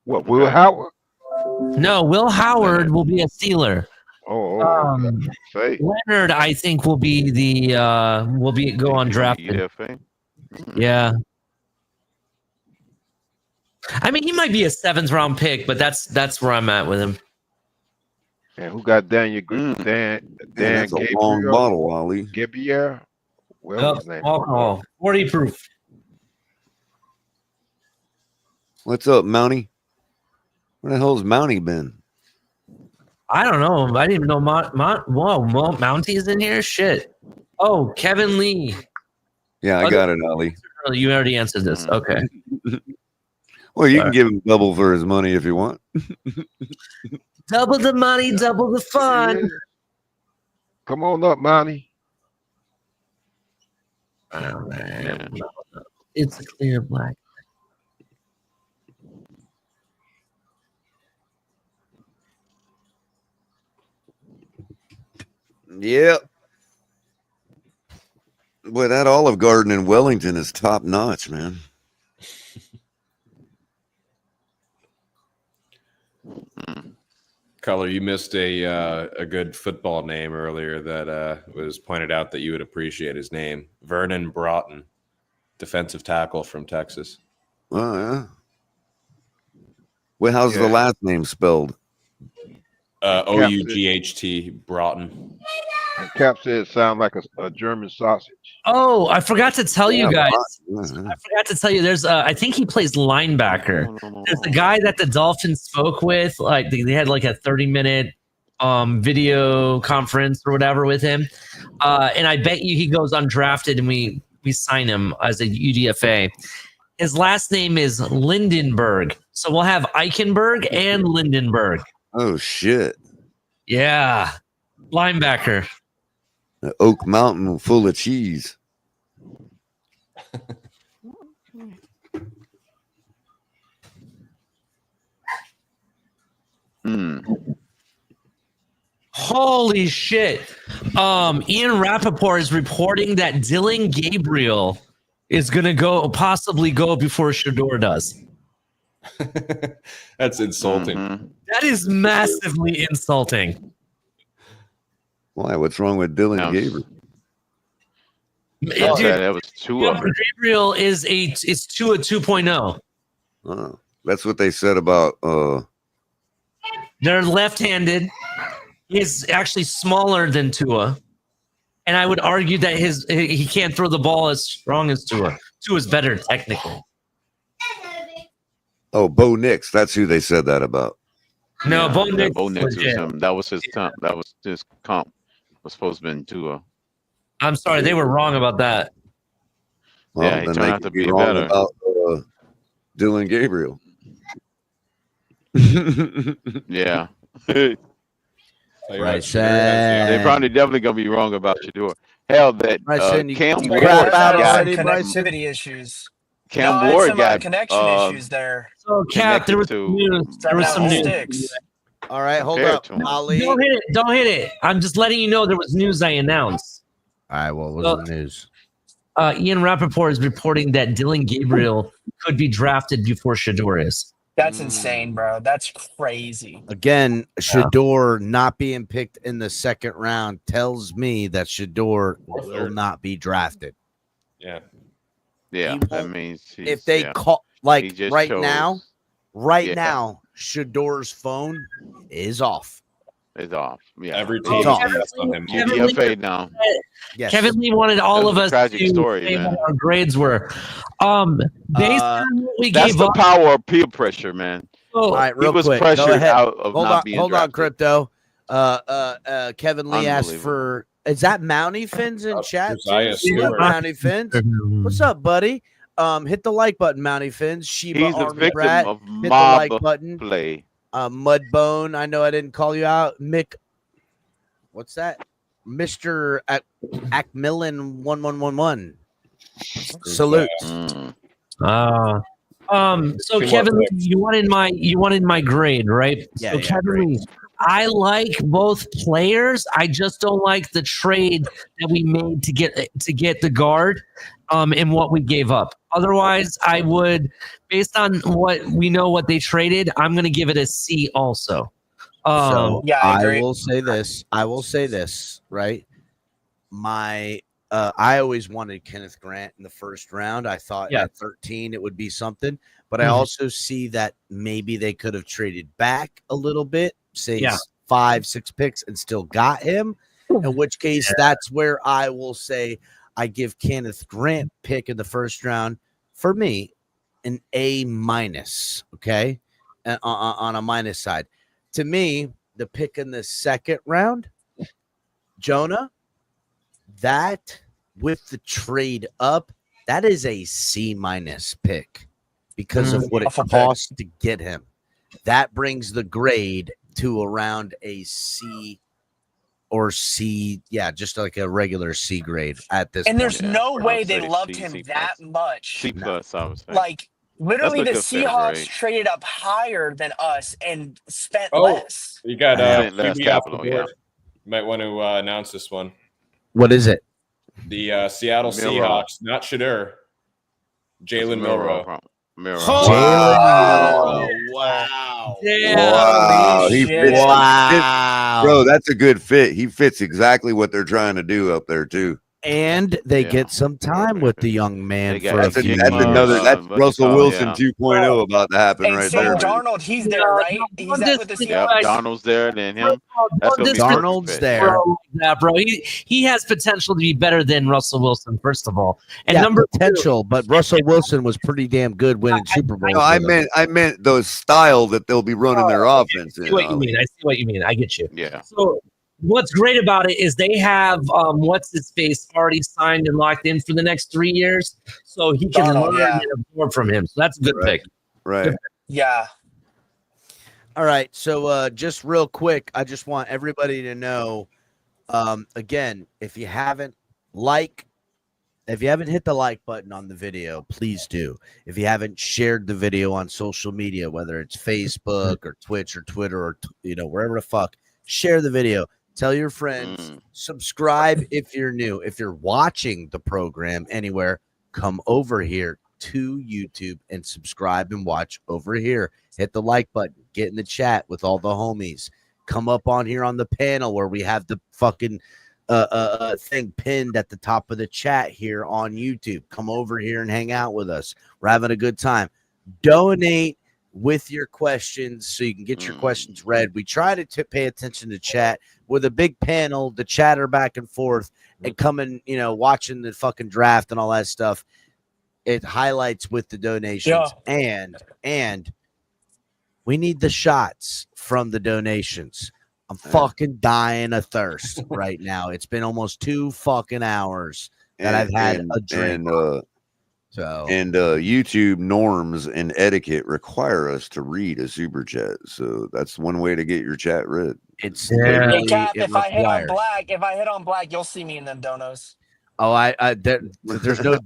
What Will Howard? No, Will Howard will be a Steeler. Say. Leonard, I think, will be the go undrafted. UDFA? Yeah. I mean, he might be a 7th round pick, but that's where I'm at with him. And who got Daniel Green? Dan That's a Gabriel. long bottle, Ali. Gabriel. Well, his name. Alcohol, 40 proof. What's up, Mountie? Where the hell's Mountie been? I don't know. I didn't even know Mounty's in here. Shit. Oh, Kevin Lee. Yeah, I got it, Ali. You already answered this. Okay. Well, you can give him double for his money if you want. Double the money, double the fun. Yeah. Come on up, Monty. Oh, man. It's a clear black. Yep. Boy, that Olive Garden in Wellington is top notch, man. Color, you missed a good football name earlier that was pointed out that you would appreciate his name. Vernon Broughton, defensive tackle from Texas. Oh, yeah. Well, how's the last name spelled? O-U-G-H-T, Broughton. Cap said it sounds like a German sausage. Oh, I forgot to tell you guys. Broughton. I forgot to tell you. There's I think he plays linebacker. There's the guy that the Dolphins spoke with. Like they had like a 30-minute video conference or whatever with him. And I bet you he goes undrafted and we sign him as a UDFA. His last name is Lindenberg. So we'll have Eichenberg and Lindenberg. Oh, shit. Yeah. Linebacker. The Oak Mountain full of cheese. Holy shit. Ian Rappaport is reporting that Dylan Gabriel is going to possibly go before Shador does. That's insulting. That is massively insulting. Why? What's wrong with Dylan Gabriel? Dude, that was Tua. Gabriel is Tua 2.0. Oh, that's what they said about They're left-handed. He's actually smaller than Tua. And I would argue that he can't throw the ball as strong as Tua. Tua's better technically. Oh, Bo Nix. That's who they said that about. No, Bo Nix. Bo Nix was him. That was his comp. That was his comp. Was supposed to be Tua. I'm sorry, they were wrong about that. Well, Yeah, he then turned they out to could be be wrong better. about Dylan Gabriel. Yeah. Bryson. They probably definitely gonna be wrong about Shador. Hell, that Bryson, you Cam crap Ward out got already, some Bryson? connectivity issues. Cam No, I had Ward some got connection issues there. So, Cap, there connected was to news. There was some Seven news. sticks. All right, hold compared up, to him. Ali. Don't hit it. Don't hit it. I'm just letting you know there was news I announced. All right, well, what's So- the news? Ian Rappaport is reporting that Dylan Gabriel could be drafted before Shador is. That's insane, bro. That's crazy. Again, Shador not being picked in the second round tells me that Shador will not be drafted. Yeah. Yeah, that means If they call he like just right chose- now, Yeah. now, Shador's phone is off. It's off. Yeah, Every It's team off. is on him. You DFA now. Yes. Kevin Lee wanted all That of was a us tragic to story, say man. what our grades were. Based on what we That's gave the up. power of peer pressure, man. All right, He real was quick. pressured Go ahead. out of hold not on, being hold on, drafted. Crypto. Kevin Lee asked Unbelievable. for. Is that Mountie Fins in chat too? Josiah What's up, Stewart. Mountie Fins? What's up, buddy? Hit the like button, Mountie Fins. Sheba He's a Army victim Brat. of Hit the mob like button. play. Mudbone. I know I didn't call you out, Mick. What's that? Mr. Acmillan 1111. Salute. So Kevin, Lee, you wanted my grade, right? Yeah, so yeah, Kevin, great. Lee, I like both players. I just don't like the trade that we made to get the guard, and what we gave up. Otherwise, I would, based on what we know, what they traded, I'm going to give it a C also. So Yeah, I agree. I will say this, right? I always wanted Kenneth Grant in the first round. I thought at 13 it would be something, but I Mhm. also see that maybe they could have traded back a little bit, say Yeah. 5-6 picks, and still got him. In which case, that's where I will say I give Kenneth Grant pick in the first round for me an A minus. Okay, on a minus side. To me, the pick in the second round, Jonah, that with the trade up, that is a C minus pick because of what it Awful pick. costs to get him. That brings the grade to around a C or C, just like a regular C grade at this And point. there's no way they say loved C, him C that much. C plus, I would say. Like literally, the That's a good pick, Seahawks right? traded up higher than us and spent Oh, less. you got Spent less QB off the capital, board. yeah. You might want to announce this one. What is it? The Seattle Milroe. Seahawks, not Shador, Jalen Milroe. Jalen. Wow. Yeah. Wow. He shit. fits, Wow. bro, that's a good fit. He fits exactly what they're trying to do up there, too. And they Yeah. get some time with the young man They for got a That's, few Jimmy, that's another, years. that's what you Russell call it, Wilson yeah. 2.0 about to happen And right Sam there. Darnold, he's there, right? He's don't at with the disrespect- Yep, Seahawks. Donald's there, then him. Don't That's gonna be disrespect Darnold's perfect. there. Bro, like that, bro. He has potential to be better than Russell Wilson, first of all. And Yeah, number potential, but Russell Wilson was pretty damn good winning Super Bowls. No, I with him. meant the style that they'll be running their offense two, I in. see what you Ali. mean. I see what you mean. I get you. Yeah. So what's great about it is they have what's his face already signed and locked in for the next 3 years, so he can Darnold, learn yeah. and absorb from him. So that's a good Right. pick. Right. Yeah. All right, so just real quick, I just want everybody to know, again, if you haven't hit the like button on the video, please do. If you haven't shared the video on social media, whether it's Facebook or Twitch or Twitter or wherever the fuck, share the video. Tell your friends. Subscribe if you're new. If you're watching the program anywhere, come over here to YouTube and subscribe and watch over here. Hit the like button. Get in the chat with all the homies. Come up on here on the panel where we have the fucking thing pinned at the top of the chat here on YouTube. Come over here and hang out with us. We're having a good time. Donate with your questions so you can get your questions read. We try to pay attention to chat with a big panel, the chatter back and forth, and coming, watching the fucking draft and all that stuff. It highlights with the donations, and we need the shots from the donations. I'm fucking dying of thirst right now. It's been almost 2 fucking hours that I've had a drink. So and YouTube norms and etiquette require us to read a super chat. So that's one way to get your chat read. It's Hey literally Cap, it if I hit on requires. black, you'll see me in them donos. Oh, there's no.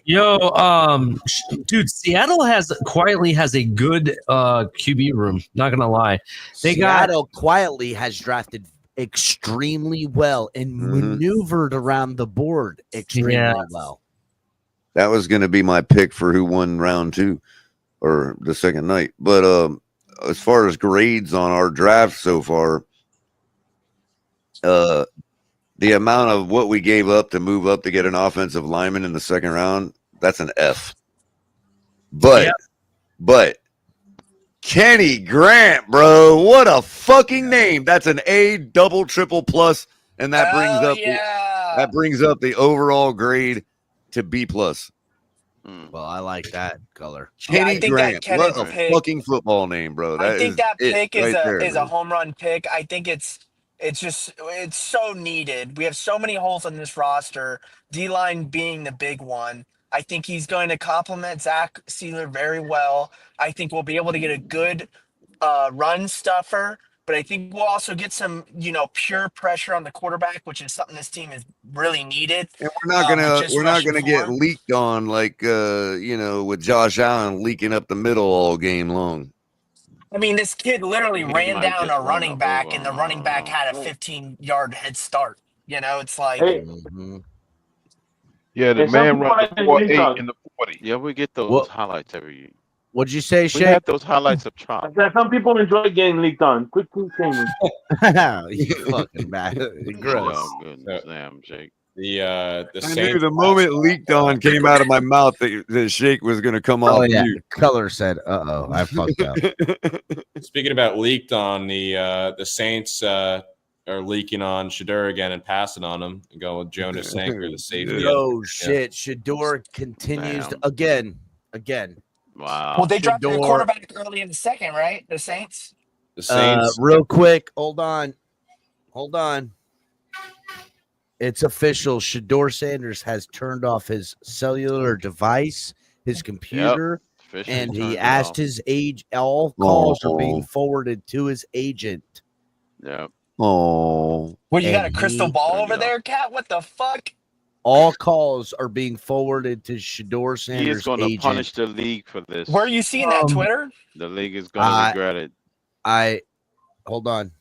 Yo, dude, Seattle quietly has a good QB room. Not gonna lie, Seattle quietly has drafted extremely well and maneuvered around the board extremely well. That was going to be my pick for who won round 2 or the second night. But as far as grades on our draft so far, the amount of what we gave up to move up to get an offensive lineman in the second round, that's an F. But Kenny Grant, bro, what a fucking name. That's an A double triple plus, and that brings up the overall grade to B plus. Well, I like that color. Kenny Grant, what a fucking football name, bro. I think that pick is right a home run pick. I think it's so needed. We have so many holes on this roster, D-line being the big one. I think he's going to complement Zach Sealer very well. I think we'll be able to get a good run stuffer, but I think we'll also get some, pure pressure on the quarterback, which is something this team has really needed. And we're not gonna get leaked on like with Josh Allen leaking up the middle all game long. I mean, this kid literally ran down a running back, and the running back had a 15-yard head start. It's like. Yeah, the man runs the 4.8 in the 40. Yeah, we get those highlights every year. What'd you say, We Shay? have those highlights of Chop. Some people enjoy getting leaked on. Quick shaming. You fucking bad. Gross. Oh, goodness, damn, Jake. The I knew Saints. the moment leaked on came out of my mouth that Shake was going to come off. Oh yeah, mute. color said, "Uh-oh, I fucked up." Speaking about leaked on, the Saints are leaking on Shedeur again and passing on him and going with Jonas Sanker, the safety. Oh shit, Shedeur continues again. Wow. Well, they drafted a quarterback early in the second, right? The Saints. The Saints. Real quick, hold on. It's official. Shedeur Sanders has turned off his cellular device, his computer, and he asked his age. All calls are being forwarded to his agent. Yeah. Oh. Well, you got a crystal ball over there, Cat? What the fuck? All calls are being forwarded to Shedeur Sanders' He is going to agent. punish the league for this. Where are you seeing that, Twitter? The league is going to regret it. Hold on.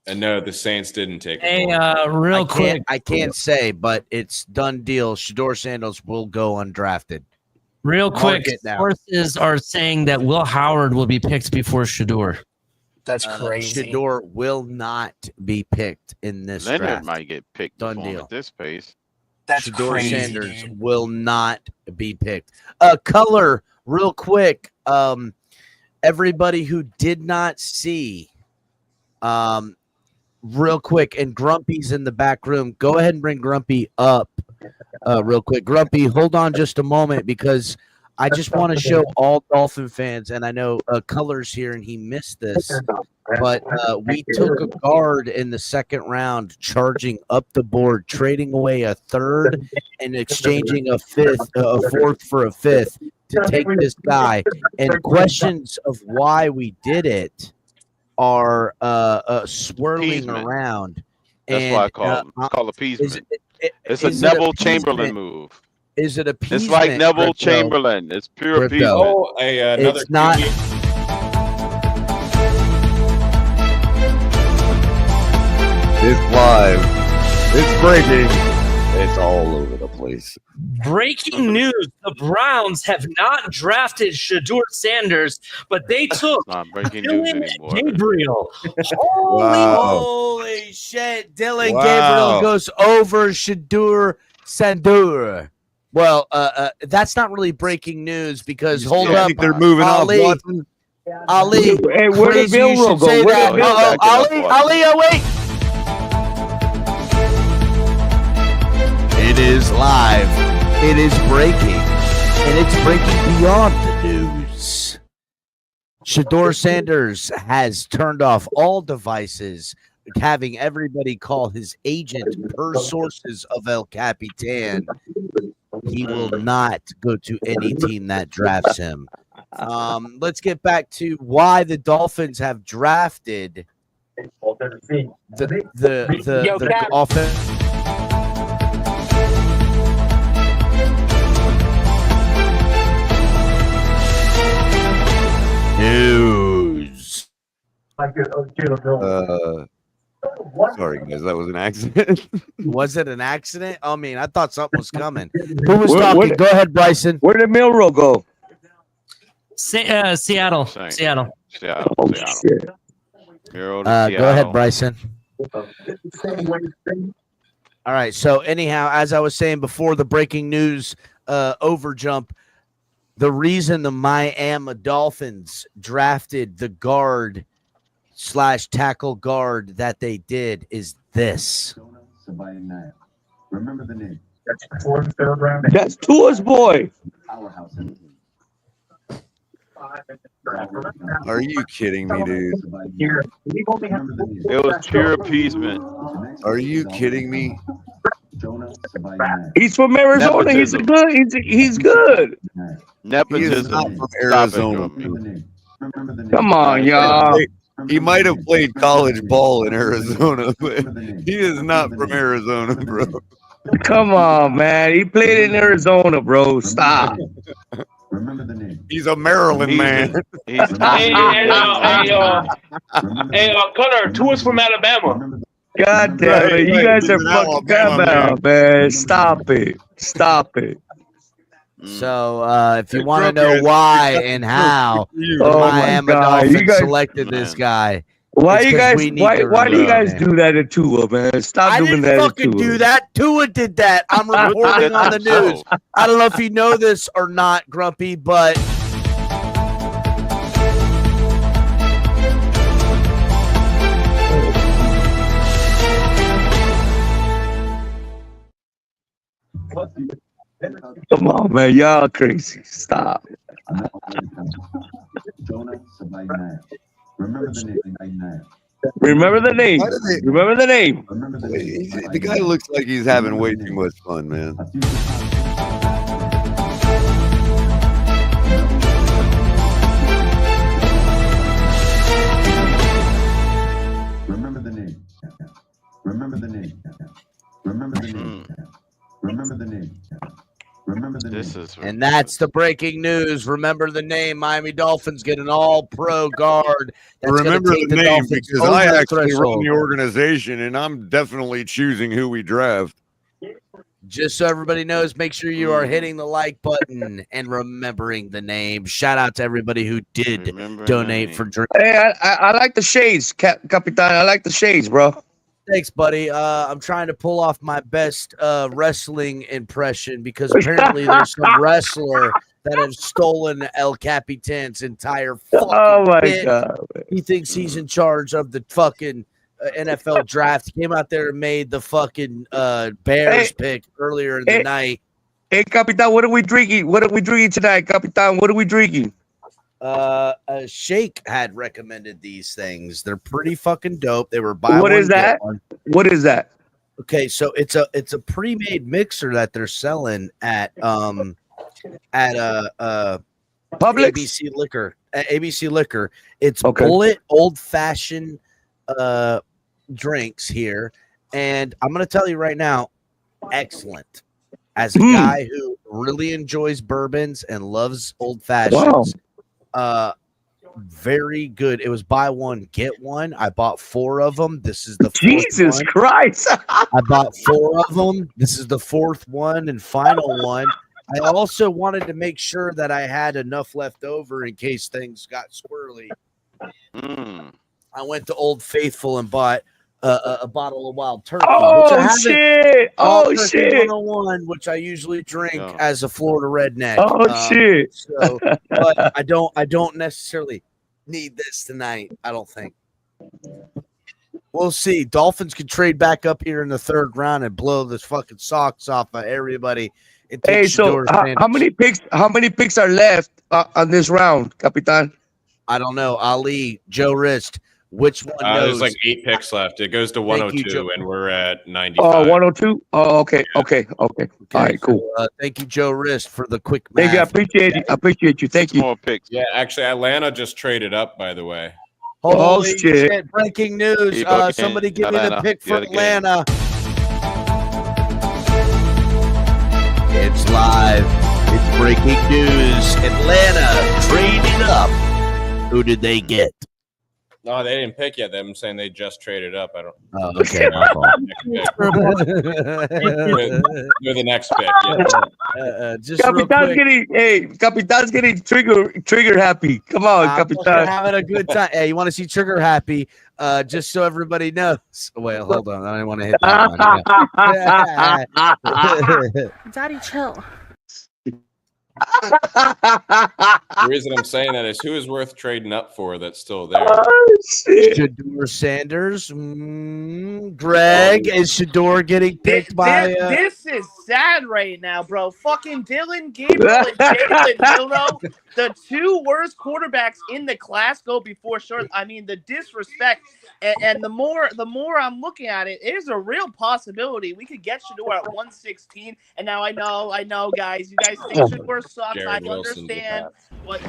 And no, the Saints didn't take it. Hey, real quick. I can't say, but it's done deal. Shedeur Sanders will go undrafted. Real Mark quick, it now. sources are saying that Will Howard will be picked before Shedeur. That's crazy. Shedeur will not be picked in this Leonard draft. might get picked Done before him deal. at this pace. That's Shedeur crazy. Sanders will not be picked. Color, real quick. Everybody who did not see, real quick, and Grumpy's in the back room. Go ahead and bring Grumpy up, real quick. Grumpy, hold on just a moment because I just want to show all Dolphin fans, and I know Color's here and he missed this, but we took a guard in the second round, charging up the board, trading away a third and exchanging a fourth for a fifth to take this guy. And questions of why we did it are swirling Appeasement. around. That's why I call appeasement. It's a is it Neville appeasement? Chamberlain move. Is it appeasement? It's like Neville Crypto? Chamberlain. It's pure Crypto. appeasement. Oh, another It's not. It's live. It's breaking. It's all over the place. Breaking news: the Browns have not drafted Shedeur Sanders, but they took Not breaking news Dylan anymore. Gabriel. Holy shit. Dylan Wow. Gabriel goes over Shedeur Sanders. Well, that's not really breaking news because hold I up. think they're moving Ali, off Watson. Ali, Hey, where did crazy you Bill should go? say Where that. did Bill Uh-oh, go? Ali, wait. It is live. It is breaking. And it's breaking beyond the news. Shedeur Sanders has turned off all devices. having everybody call his agent per sources of El Capitan. He will not go to any team that drafts him. Let's get back to why the Dolphins have drafted the offense. News. Sorry, guys, that was an accident. Was it an accident? I mean, I thought something was coming. Who was talking? Go ahead, Bryson. Where did Milrow go? Seattle. Seattle. Oh, shit. Go Go ahead, Bryson. All right. So anyhow, as I was saying before, the breaking news overjump. The reason the Miami Dolphins drafted the guard / tackle guard that they did is this. Remember the name. That's Tua's boy. Are you kidding me, dude? It was pure appeasement. Are you kidding me? He's from Arizona. He's good. Nepotism. He is not from Arizona. Come on, y'all. He might have played college ball in Arizona, but he is not from Arizona, bro. Come on, man. He played in Arizona, bro. Stop. He's a Maryland man. Hey, Connor, Tua's from Alabama. God damn it. You guys are fucking Alabama, man. Stop it. Stop it. So if you want to know why and how Miami Dolphins selected this guy, why do you guys do that to Tua, man? Stop doing that. I didn't fucking do that. Tua did that. I'm reporting on the news. I don't know if you know this or not, Grumpy, but come on, man. Y'all crazy. Stop. Remember the name. Remember the name. Remember the name. The guy looks like he's having way too much fun, man. Remember the name. Remember the name. Remember the name. Remember the name. Remember the name. And that's the breaking news. Remember the name. Miami Dolphins get an all-pro guard. That's Remember take the name Dolphins because over I the actually run threshold. the organization, and I'm definitely choosing who we draft. Just so everybody knows, make sure you are hitting the like button and remembering the name. Shout out to everybody who did donate for drink. Hey, I like the shades, Capitan. I like the shades, bro. Thanks, buddy. I'm trying to pull off my best wrestling impression because apparently there's some wrestler that has stolen El Capitan's entire fucking bit. God. He thinks he's in charge of the fucking NFL draft. He came out there and made the fucking Bears pick earlier in the night. Hey, Capitan, what are we drinking? What are we drinking tonight, Capitan? What are we drinking? Shake had recommended these things. They're pretty fucking dope. They were buy What one, is that? get one. What is that? Okay, so it's a pre-made mixer that they're selling at Publix, ABC Liquor. At ABC Liquor. It's Bullet Old Fashioned drinks here, and I'm gonna tell you right now, excellent. As a guy who really enjoys bourbons and loves old fashions, very good. It was buy one get one. I bought 4 of them. This is the Jesus one. Christ! I bought 4 of them. This is the 4th one and final one. I also wanted to make sure that I had enough left over in case things got squirrely. I went to Old Faithful and bought a bottle of wild turkey. Oh shit! Oh Turkey shit! 101, which I usually drink as a Florida redneck. Oh shit! So, but I don't necessarily need this tonight. I don't think. We'll see. Dolphins could trade back up here in the 3rd round and blow this fucking socks off of everybody. Hey, so how many picks? How many picks are left on this round, Capitan? I don't know. Ali, Joe Rist, Which one knows? There's like 8 picks left. It goes to Thank you, 102, Joe. and we're at 95. 102. Oh, okay. Okay. All right. Cool. So, thank you, Joe Wrist, for the quick Thank you. I math. appreciate you. I appreciate you. Thank you. More picks. Yeah, actually, Atlanta just traded up, by the way. Holy shit. shit. Breaking news. Here you go again, Somebody give me the Atlanta. pick for Yet again. Atlanta. It's live. It's breaking news. Atlanta trading up. Who did they get? No, they didn't pick yet. I'm saying they just traded up. I don't. Oh, okay. You're the next pick. Yeah. Just real Capitan's getting trigger happy. Come on, I'm Capitan. having a good time. Hey, you want to see Trigger happy? Just so everybody knows. Well, hold on. I didn't want to hit that one. Daddy, chill. The reason I'm saying that is who is worth trading up for that's still there. Shador Sanders. Greg, is Shador getting picked by? This is sad right now, bro. Fucking Dylan Gabriel and Jalen Milroe, the two worst quarterbacks in the class, go before short. I mean, the disrespect, and the more I'm looking at it, there's a real possibility we could get Shador at 116. And now I know, guys, you guys think Shador sucks. Jared I Wilson understand, but.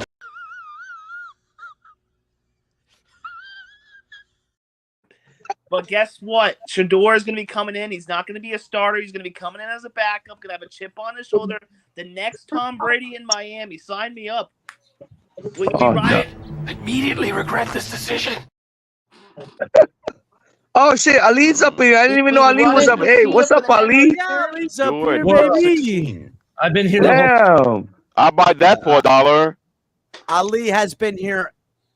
But guess what? Shador is going to be coming in. He's not going to be a starter. He's going to be coming in as a backup, going to have a chip on his shoulder. The next Tom Brady in Miami. Sign me up. We ride. Immediately regret this decision. Oh shit, Ali's up here. I didn't even know Ali was up. Hey, what's up, Ali? Ali's up Good. here, baby. I've been here. The whole Damn. I'll buy that for $1. Ali has been here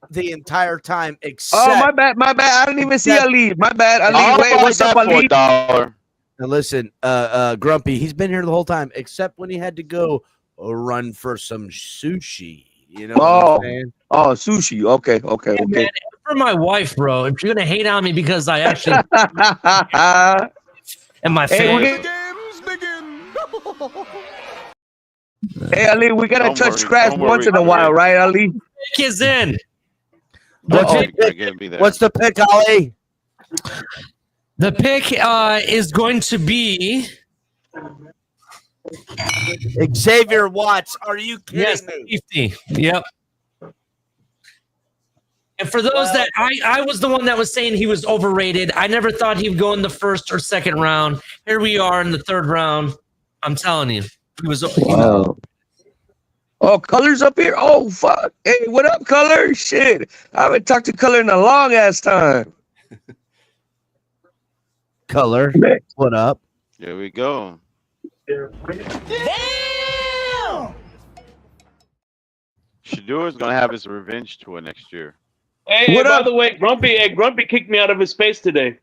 the entire time, except. Oh, my bad. I didn't even see Ali. My bad. Ali, I'll wait, buy what's that up, for Ali? $1. Now listen, Grumpy, he's been here the whole time, except when he had to go run for some sushi. You know what I'm saying? Oh, sushi. Okay. man, for my wife, bro. If you're gonna hate on me because I actually and my Hey, family. Hey, Ali, we gotta Don't touch worry, grass don't once worry, in a don't while, worry. right, Ali? Pick is in. What's the pick, Ali? The pick is going to be Xavier Watts. Are you kidding me? 50. Yep. And for those that I was the one that was saying he was overrated. I never thought he'd go in the first or second round. Here we are in the third round. I'm telling you, he was. Wow. Oh, Color's up here. Oh, fuck. Hey, what up, Color? Shit. I haven't talked to Color in a long ass time. Color, what up? Here we go. Shador is gonna have his revenge tour next year. Hey, by the way, Grumpy kicked me out of his space today.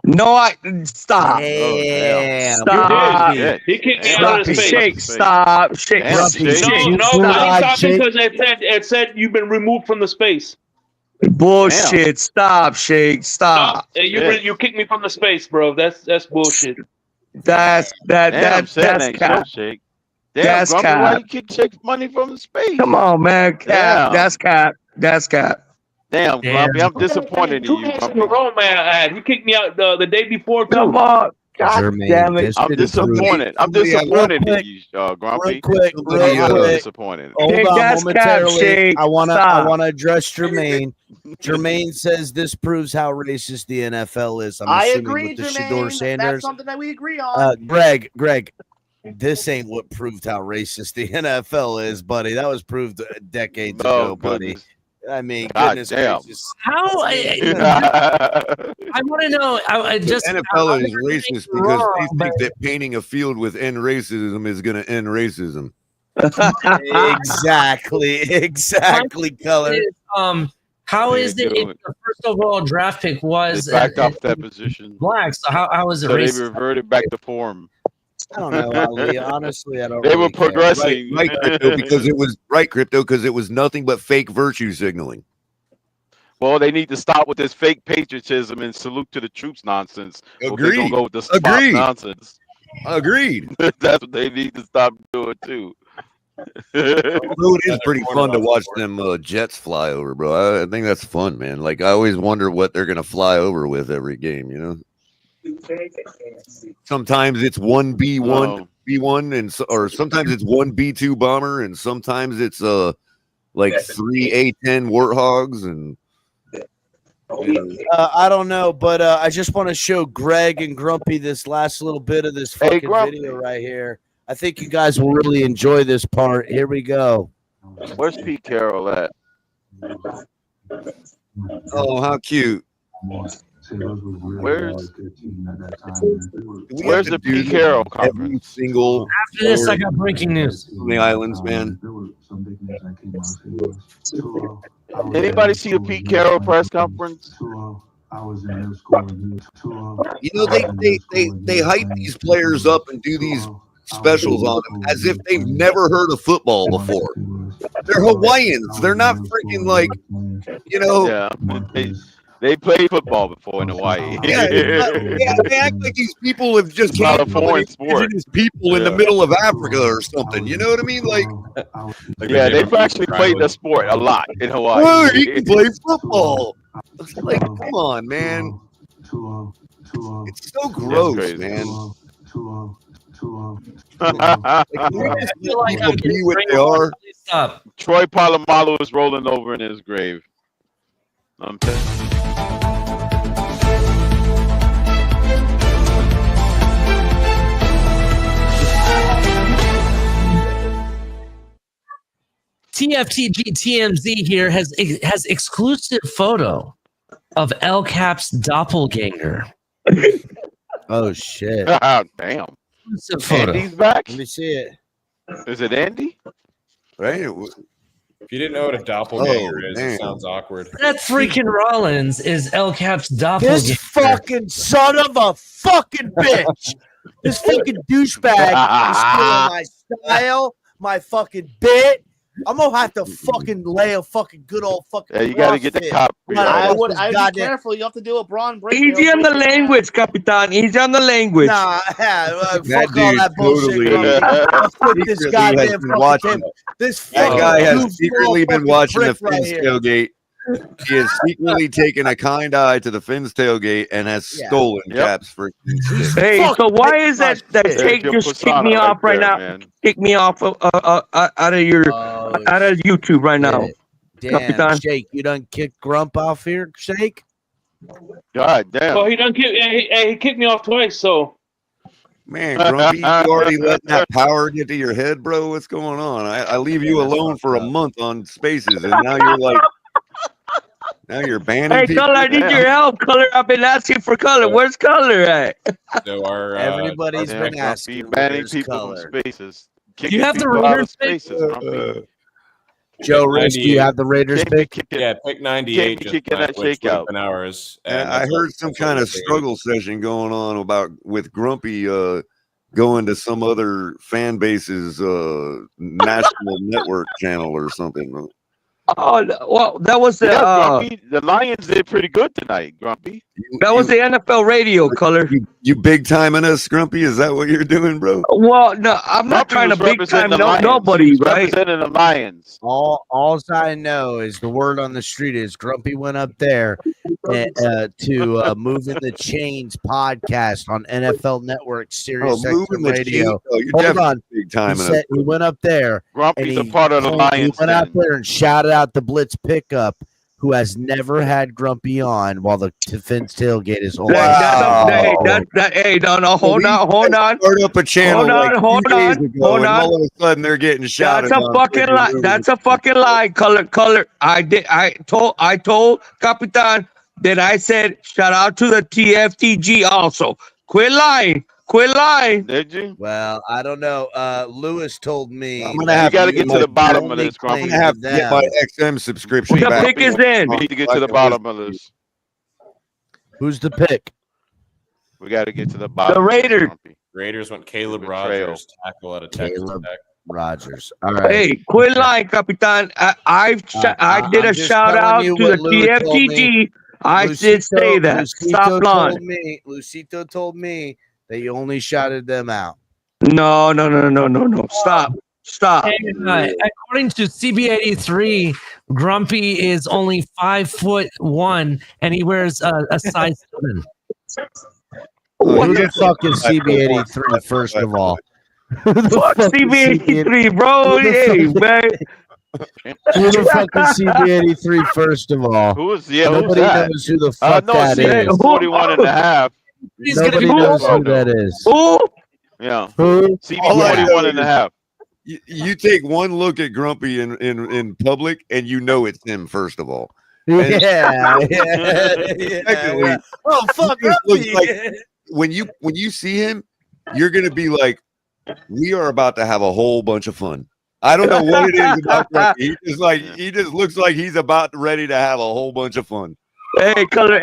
No, stop. Damn. Stop. He kicked me out of his space. Shake, stop. Shake. Damn, Shake. No, I didn't stop because it said you've been removed from the space. Bullshit. Damn. Stop, Shake. Stop. You kicked me from the space, bro. That's bullshit. That's cap. Shake. Damn, That's Grumpy, cap. why you kick Shake's money from the space? Come on, man. Cap. That's cap. That's cap. Damn, Grumpy, I'm disappointed in you. In a row, man. He kicked me out the day before too. Come on. God damn it. I'm disappointed. I'm disappointed in you, Grumpy. Real quick. Disappointed. Hold on momentarily. Shake. I wanna Stop. address Jermaine. Jermaine says this proves how racist the NFL is. I'm I assuming agree, with the Jermaine. Shador Sanders. That's something that we agree on. Greg, this ain't what proved how racist the NFL is, buddy. That was proved decades ago, buddy. I mean, goodness gracious. How? I want to know. NFL is racist because they think that painting a field with end racism is going to end racism. Exactly, Color. How is it if the first overall draft pick was They backed off that position? Black. So how is it So racist? they reverted back to form. I don't know, Ali. Honestly, I don't. They were really care. progressing. Right, Crypto, because it was nothing but fake virtue signaling. Well, they need to stop with this fake patriotism and salute to the troops nonsense. Or Agreed. They're gonna go with the spot Agreed. nonsense. Agreed. That's what they need to stop doing too. Bro, it is pretty fun to watch them jets fly over, bro. I think that's fun, man. Like I always wonder what they're gonna fly over with every game. You know, sometimes it's one B1 B1, and or sometimes it's one B2 bomber, and sometimes it's like 3 A10 warthogs, and I don't know, but I just want to show Greg and Grumpy this last little bit of this fucking video right here. I think you guys will really enjoy this part. Here we go. Where's Pete Carroll at? Oh, how cute! Where's the Pete Carroll conference? Every single After this, I got breaking news from the islands, man. Anybody see the Pete Carroll press conference? You know, they hype these players up and do these specials on them as if they've never heard of football before. They're Hawaiians. They're not freaking like, you know. Yeah, they played football before in Hawaii. Yeah, they act like these people have just Not a came foreign from sport. indigenous people in the middle of Africa or something. You know what I mean? Like, Yeah, they've actually played the sport a lot in Hawaii. oh, he can play football. Like, come on, man. It's so gross, crazy. man. I feel like I'm Be what they are. Stop. Troy Polamalu is rolling over in his grave. I'm telling you. TFTG TMZ here has exclusive photo of El Cap's doppelganger. Oh shit! Oh, damn. Exclusive photo. Andy's back? Let me see it. Is it Andy? Right? If you didn't know what a doppelganger is, man. it sounds awkward. That freaking Rollins is El Cap's doppelganger. This fucking son of a fucking bitch! This fucking douchebag is stealing my style, my fucking bit. I'm gonna have to fucking lay a fucking good old fucking. Yeah, you got to get the CrossFit. cop. I'd be Goddamn- careful. You have to do a Braun break. Easy on the language, Capitan. Easy on the language. Nah, That fuck all dude that bullshit. totally I'll put this secretly has goddamn been fucking watching. thing. This That fucking guy has goofball secretly been fucking watching the prick right Finns here. tailgate. He has secretly taken a kind eye to the Finns tailgate and has Yeah. stolen Yep. Caps for. Hey, Fuck, so why take is my that shit. Jake Your just kicked persona me off right there, now? man. Kick me off out of your out of YouTube right now. Damn, Capitan. Shake, you done kicked Grump off here, Shake? God damn. Well, he done he kicked me off twice, so Man, Grumpy, you already letting that power get to your head, bro? What's going on? I leave you alone for a month on Spaces, and now you're like, now you're banning Hey, people. Color, I need your help. Color, I've been asking for Color. Where's Color at? So our Everybody's Yeah, been Grumpy asking. banning Where's people Color? from spaces. You Kicking have the people out of Raiders pick? spaces, Grumpy. Joe Rich, do you have the Raiders Can't be pick? kicking- yeah, pick 98 Can't be just kicking went, that which would have shakeout. been ours. And and I that's heard what- some that's what kind we of figured. struggle session going on about with Grumpy going to some other fan base's national network channel or something. Oh, well, that was the Grumpy, the Lions did pretty good tonight, Grumpy. that was the NFL radio, Color. You big timing us, Grumpy? Is that what you're doing, bro? Well, no, I'm not Grumpy trying to was big representing time the Lions. nobody, He was right? representing the Lions. All I know is the word on the street is Grumpy went up there to Moving the Chains podcast on NFL Network, Sirius Moving XM the Radio. chain. Oh, you're Hold definitely on. big He timing us. said he went up there. Grumpy's and a part of the he Lions. went out then. there and shouted out the Blitz pickup, who has never had Grumpy on while the Finns tailgate is on. Hey, no, hold on. Start up a channel. Hold on. And all of a sudden they're getting shouted. That's a fucking lie. That's a fucking lie. Color. I told Capitan that I said shout out to the TFTG also. Quit lying. Did you? Well, I don't know. Lewis told me. I'm gonna have You got to to get to the bottom of this, I'm Grumpy. gonna have to get my XM subscription The back. pick is in. We need to get to the bottom of this. Who's the pick? We got to get to the bottom. The of this, Raiders. Grumpy. Raiders went Caleb Betrayal. Rogers, tackle out of Texas Caleb Tech. Rogers. All right. Hey, quit lying, Capitan. I did a I'm just shout telling out you to what the Lewis told me. TFTG. I did say that. Stop lying. Lucito told me that you only shouted them out. No. Stop. Stop. And, according to CB83, Grumpy is only 5'1" and he wears a size 7. Who the fuck is CB83? First of all, who the Fuck fuck is CB83, bro. Who the Hey, fuck- man. Who the fuck is CB83? First of all, who's nobody that? knows who the fuck No, that is. CB 41 and a half. Nobody knows who that is. Who? Yeah. Who? CB All I know 41 and a is half. You take one look at Grumpy in public, and you know it's him. First of all, And- Secondly, Oh fuck, he just looks Grumpy. like- when you see him, you're gonna be like, we are about to have a whole bunch of fun. I don't know what it is about Grumpy. He just looks like he's about ready to have a whole bunch of fun. Hey, color.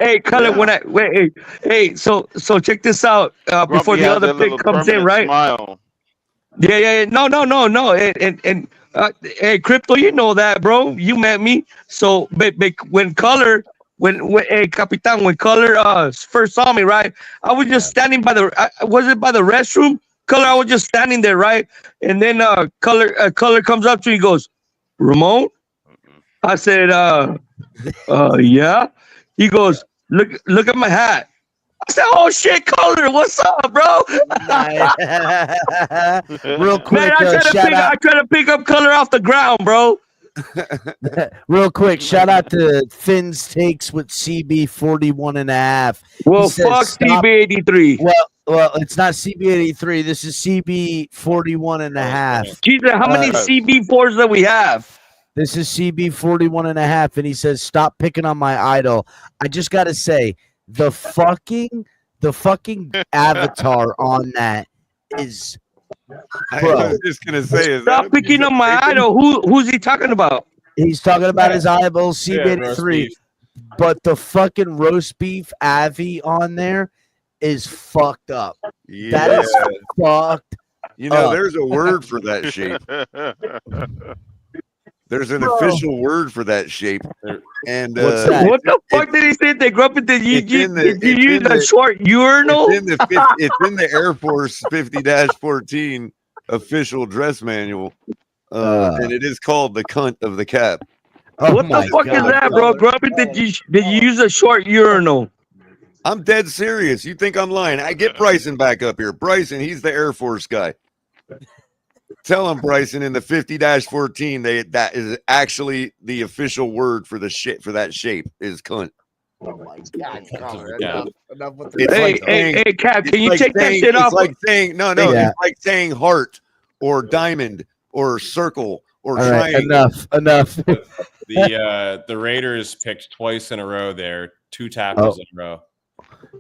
When I wait, hey. So check this out. Before Grumpy the has other that little pick comes in, permanent right? Smile. Yeah. No. And hey, Crypto, you know that, bro. You met me. So, but when Color, when hey, Capitan, when Color first saw me, right? I was just standing by was it by the restroom? Color, I was just standing there, right? And then Color comes up to me, goes, Ramon. I said, yeah. He goes, look at my hat. I said, oh shit, Color, what's up, bro? Real quick, Man, I try to pick up Color off the ground, bro. Real quick, shout out to Finn's Takes with CB41 and a half. Well, He says, fuck "Stop-" CB83. Well, it's not CB83. This is CB41 and a half. Jesus, how many CB4s that we have? This is CB41 and a half, and he says, "Stop picking on my idol." I just gotta say, the fucking avatar on that is. I Bro. was just gonna say, is Stop picking on my idol. Who's he talking about? He's talking about his eyeball roast CB83, beef. but the fucking roast beef Avi on there is fucked up. That is fucked. You know, up. there's a word for that shape. There's an official word for that shape. And What's that? What the fuck did he say? They grew up in the it's in the- did you it's use in a the- short urinal? it's in the Air Force 50-14 official dress manual. And it is called the cunt of the cap. What the fuck is that, bro? Grumpy, did you use a short urinal? I'm dead serious. You think I'm lying? I get Bryson back up here. Bryson, he's the Air Force guy. Tell him, Bryson, in the 50-14, that is actually the official word for the shit for that shape is cunt. Oh my god! Enough with the Hey, Cap, can you take that saying, shit off? It's like saying Yeah. It's like saying heart or diamond or circle or All right, triangle. enough. The Raiders picked twice in a row there, 2 tackles in a row.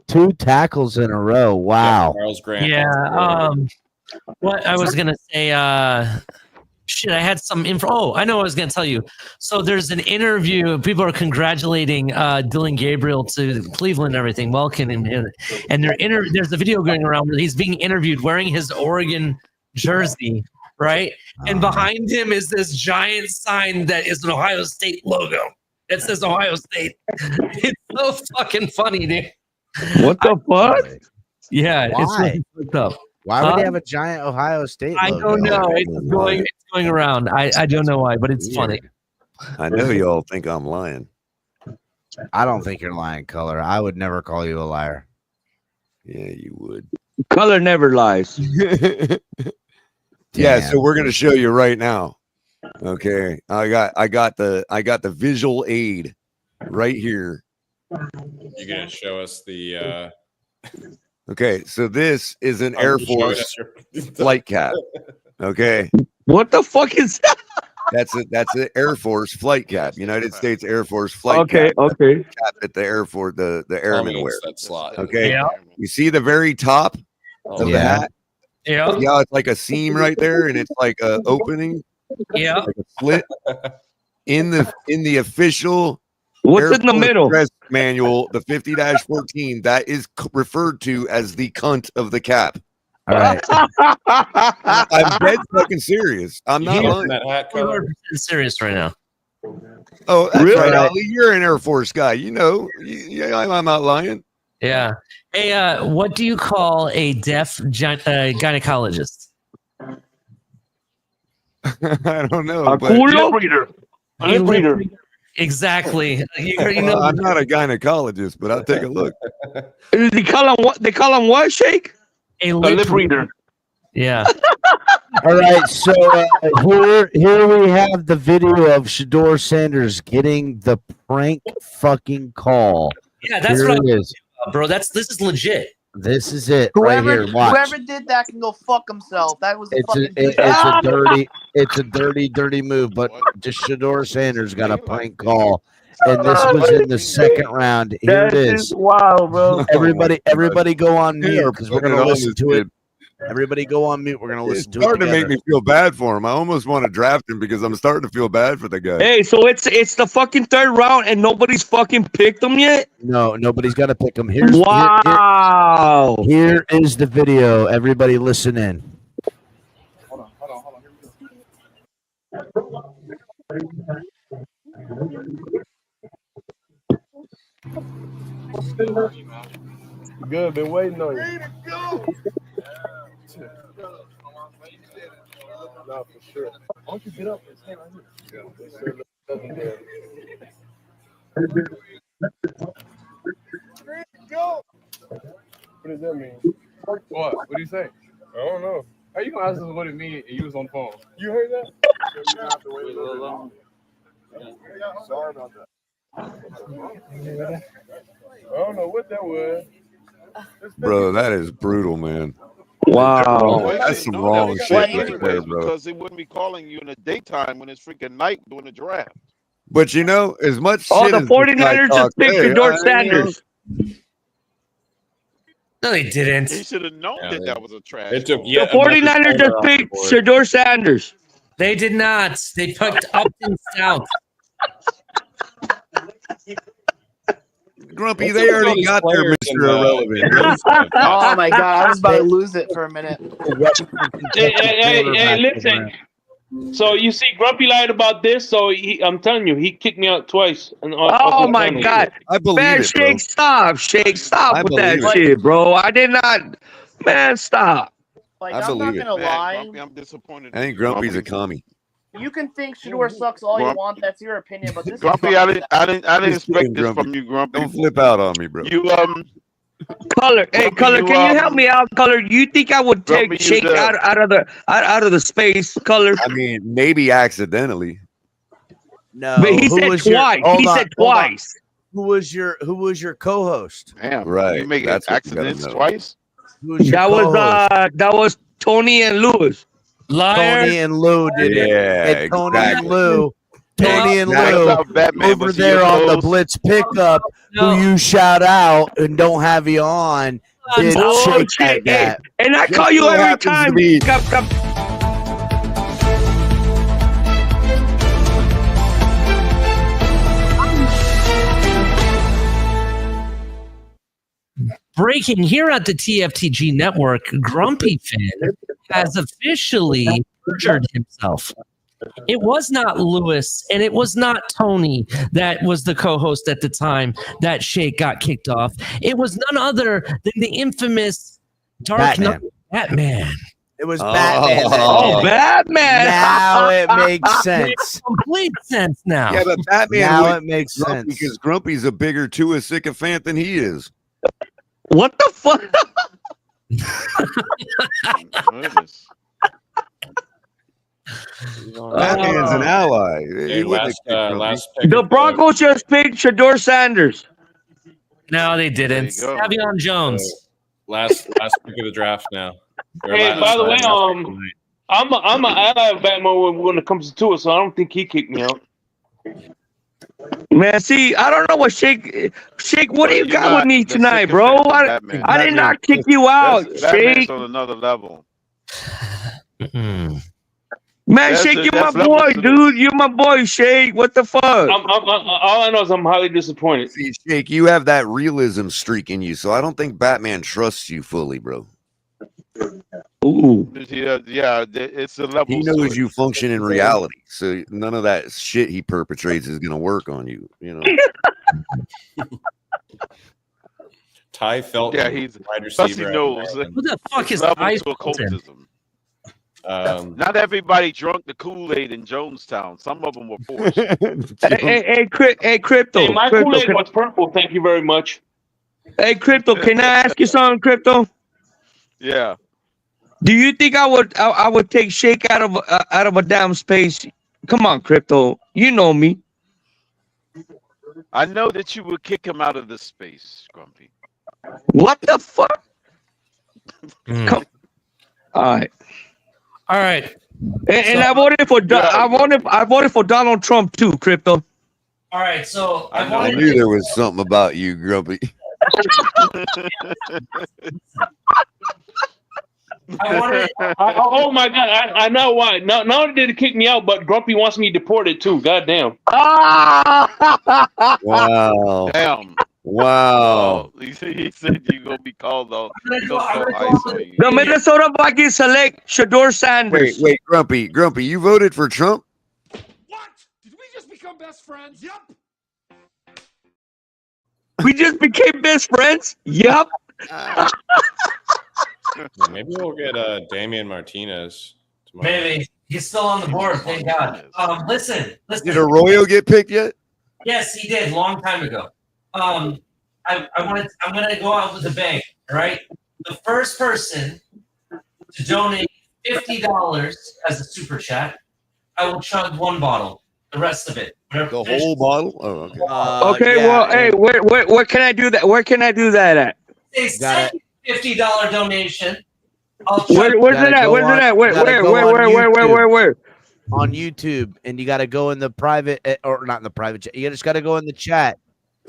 2 tackles in a row. Wow. Charles Grant. Yeah. What I was gonna say, shit, I had some info. Oh, I know what I was gonna tell you. So there's an interview. People are congratulating Dylan Gabriel to Cleveland and everything. Welcome and there's a video going around where he's being interviewed wearing his Oregon jersey, right? And behind him is this giant sign that is an Ohio State logo. It says Ohio State. It's so fucking funny, dude. What the fuck? Yeah, it's Why? really fucked up. Why would they have a giant Ohio State I logo? don't know. It's going around. I don't know why, but it's funny. I know y'all think I'm lying. I don't think you're lying, Color. I would never call you a liar. Yeah, you would. Color never lies. Yeah, so we're gonna show you right now. Okay, I got the visual aid right here. You're gonna show us the. Okay, so this is an Oh, Air you're showing Force us your- flight cap. Okay, What the fuck is that? that's an Air Force flight cap. United States Air Force flight Okay, cap. okay. Cap that the Air Force the Tell me airmen it's wear. that slot. Okay, Yeah. you see the very top of the Yeah. hat. Yeah. See how it's like a seam right there, and it's like a opening, Yeah. like a slit in the official. What's Air in the Force middle? dress manual, the 50-14, that is referred to as the cunt of the cap. All right. I'm dead fucking serious. I'm not You lying. that hat color? 100% serious right now. Oh, that's Really? right, Ali. You're an Air Force guy. You know. Yeah, I'm not lying. Yeah. Hey, what do you call a deaf gynecologist? I don't know. A But culo? Lip reader. A A lip lip reader. reader. Exactly. You well, know, I'm not a gynecologist, but I'll take a look. They call him what? They call him what, Shake? a A lip lip reader. Yeah. All right, so here we have the video of Shador Sanders getting the prank fucking call. Yeah, that's Here what it I'm is. bro. This is legit. This is it right here. Watch. Whoever did that can go fuck himself. That was a fucking It's a dirty move. But just Shador Sanders got a prank call, and this was in the second round. Here it is. Wild, bro. Everybody, go on They mute are because we're putting gonna it on listen this to it. kid. Everybody, go on mute. We're gonna It's listen to it starting to together. make me feel bad for him. I almost want to draft him because I'm starting to feel bad for the guy. Hey, so it's the fucking third round and nobody's fucking picked him yet? No, nobody's got to pick him. Wow. Here is the video. Everybody, listen in. Good, been waiting on you. No, for sure. Why don't you get up and stand right here? What does that mean? What? What do you say? I don't know. How you gonna ask us what it means and you was on the phone? You heard that? You have to wait a little long. Sorry about that. I don't know what that was. Bro, that is brutal, man. Wow. That's some wrong shit right there, bro. Because they wouldn't be calling you in the daytime when it's freaking night doing the draft. But you know, as much Oh, shit the as this guy 49ers talks, just picked hey, Shador I- Sanders. No, they didn't. He should have known that was a trash. It took call. yet The 49ers just picked Shador Sanders. They did not. They picked Upton South. Grumpy, they already got their Mr. Irrelevant. Oh my god, I was about to lose it for a minute. Hey, listen. So you see, Grumpy lied about this. So I'm telling you, he kicked me out twice. Oh my God. I believe man, it, bro. Shake, stop. Shake, stop I with that believe it. shit, bro. I did not. Man, stop. Like, I I'm not believe it. gonna lie. Grumpy, I'm disappointed. I think Grumpy's a commie. You can think Shador sucks all you want. That's your opinion. But this Grumpy, is I didn't Just expect kidding, this Grumpy. from you, Grumpy. Don't flip out on me, bro. You Color, hey, Grumpy, Color, you, can you help me out, Color? You think I would take Grumpy, you Shake out of the space, Color? I mean, maybe accidentally. No, But he who said was your- twice. hold He on, said hold on. twice. Who was your co-host? Damn, Right. you make That's what you gotta accidents know. twice. Who was your That was Tony and Lewis. Liar. Tony and Lou did it. Yeah, And Tony and exactly. Lou. Tony and Exactly. Lou That's how Batman over was there your on the host. Blitz pickup, No. who you shout out and don't have you on, did Oh, Shake shit, that. hey, and I Guess call you what every happens to time. me? Breaking here at the TFTG network, Grumpy Fan has officially perjured himself. It was not Lewis and it was not Tony that was the co-host at the time that Shake got kicked off. It was none other than the infamous Dark Batman. Knight Batman. It was Batman. that Oh, day. Batman. Now it makes sense. Complete sense now. Yeah, but Batman Now would it makes Grumpy sense. because Grumpy's a bigger Tua sycophant than he is. What the fuck? Goodness. Batman's an ally. He Hey, wouldn't have kicked Grumpy. last pick The of Broncos just picked Shador Sanders. No, they didn't. There you go. Savion Jones. last pick of the draft now. Or Hey, last- by the way, last pick of the night. I'm an ally of Batman when it comes to it, so I don't think he kicked me out. Man, see, I don't know what Shake. What do you got with me tonight, bro? I did not kick you out, Batman's Shake. on another level. Mm-mm. Man, That's Shake, it, you're my that's level boy, to the- dude. You're my boy, Shake. What the fuck? All I know is I'm highly disappointed. See, Shake, you have that realism streak in you, so I don't think Batman trusts you fully, bro. Ooh. Yeah, it's a level. He knows you function in reality, so none of that shit he perpetrates is gonna work on you. You know. Ty Felton, Yeah, he's wide plus receiver. he at knows. Maryland. Who the fuck is Level Ty to Felton? occultism. Not everybody drunk the Kool-Aid in Jonestown. Some of them were forced. Hey, Crypto. Hey, my Crypto, Kool-Aid was purple. Thank you very much. hey, Crypto, can I ask you something, Crypto? Yeah. Do you think I would take Shake out of a damn space? Come on, Crypto. You know me. I know that you would kick him out of this space, Grumpy. What the fuck? Come. All right. All right. And I voted for I voted for Donald Trump too, Crypto. All right. So I knew there was something about you, Grumpy. Oh my God! I know why. Not only did it kick me out, but Grumpy wants me deported too. Goddamn. Wow. Damn. Wow. He said you're gonna be called on. ICE on you. The Minnesota Vikings select Shador Sanders. Wait, Grumpy, you voted for Trump? Become best friends. Yep. We just became best friends. Yep. Maybe we'll get Damian Martinez tomorrow. Maybe he's still on the board. Thank God. Listen. Did Arroyo get picked yet? Yes, he did. Long time ago. I'm gonna go out with a bang. All right. The first person to donate $50 as a super chat, I will chug one bottle. The rest of it. The whole bottle? Oh, okay. Okay. Well, hey, where can I do that? Where can I do that at? They sent $50 donation. Where's it at? Where's it at? Where? On YouTube, and you got to go in the private, or not in the private chat. You just got to go in the chat.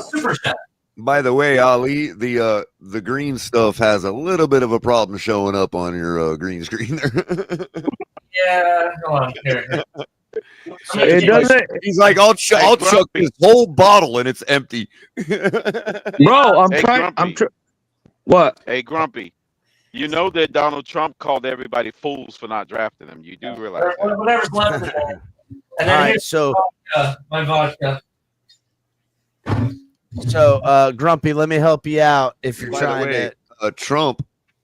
Super chat. By the way, Ali, the green stuff has a little bit of a problem showing up on your green screen there. Yeah. Hold on. Here. It doesn't. He's like, I'll chuck this whole bottle and it's empty. Bro, I'm trying. What? Hey, Grumpy. You know that Donald Trump called everybody fools for not drafting him. You do realize that. Whatever's left of that. And then All right, here's so my vodka. So, Grumpy, let me help you out if you're By trying the way, to.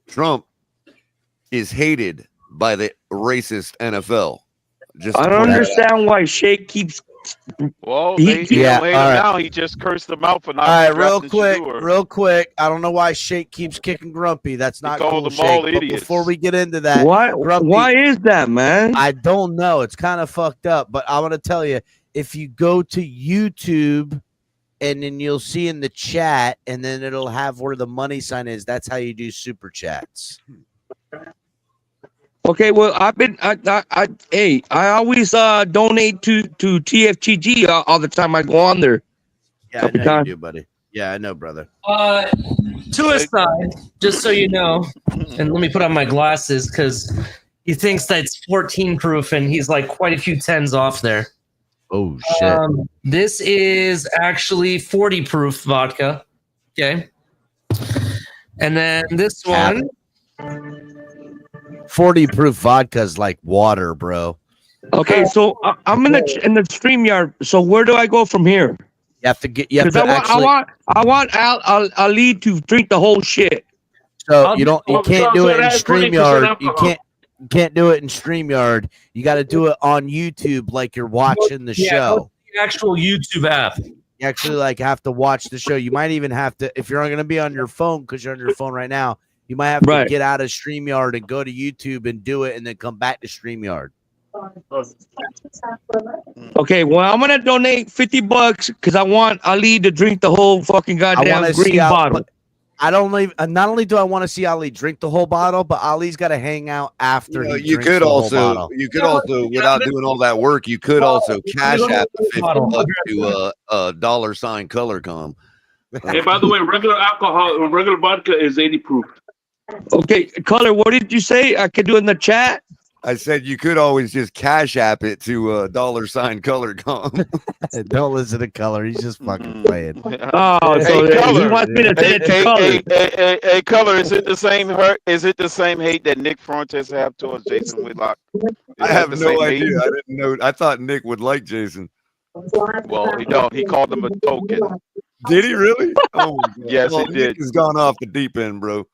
Trump is hated by the racist NFL. I don't understand why Shake keeps. Well, He- they Yeah, laid all him right. down. He just cursed them out for not All right, drafting Shador. real quick. I don't know why Shake keeps kicking Grumpy. That's not called cool, them all Shake. But idiots. before we get into that, Why? Grumpy, Why is that, man? I don't know. It's kind of fucked up. But I'm gonna tell you, if you go to YouTube, and then you'll see in the chat, and then it'll have where the money sign is. That's how you do super chats. Okay, well, I always donate to TFTG all the time I go on there. Yeah, I know you do, buddy. Yeah, I know, brother. To a side, just so you know, and let me put on my glasses because he thinks that's 14 proof, and he's like quite a few tens off there. Oh shit! This is actually 40 proof vodka. Okay, and then this one. 40 proof vodka is like water, bro. Okay, so I'm in the StreamYard. So where do I go from here? You have to get. You have 'Cause to I want Ali to drink the whole shit. So you can't do it in StreamYard. You can't do it in StreamYard. You got to do it on YouTube like you're watching the show. The actual YouTube app. You actually like have to watch the show. You might even have to, if you're going to be on your phone, because you're on your phone right now, you might have to get out of StreamYard and go to YouTube and do it and then come back to StreamYard. Okay, well, I'm gonna donate $50 because I want Ali to drink the whole fucking goddamn green bottle. Not only do I want to see Ali drink the whole bottle, but Ali's got to hang out after. You could also, without doing all that work, you could also cash out the $50 to a $ color.com. Hey, by the way, regular vodka is 80 proof. Okay, Color, what did you say? I could do it in the chat. I said you could always just cash app it to $ color.com. Don't listen to Color. He's just fucking playing. Oh, so Color. he wants me to say it to Color. Hey, Color, is it the same hurt? Is it the same hate that Nick Fuentes have towards Jason Whitlock? I have no idea. I didn't know. I thought Nick would like Jason. Well, he don't. He called him a token. Did he really? Oh, my God. Yes, he Nick did. has gone off the deep end, bro.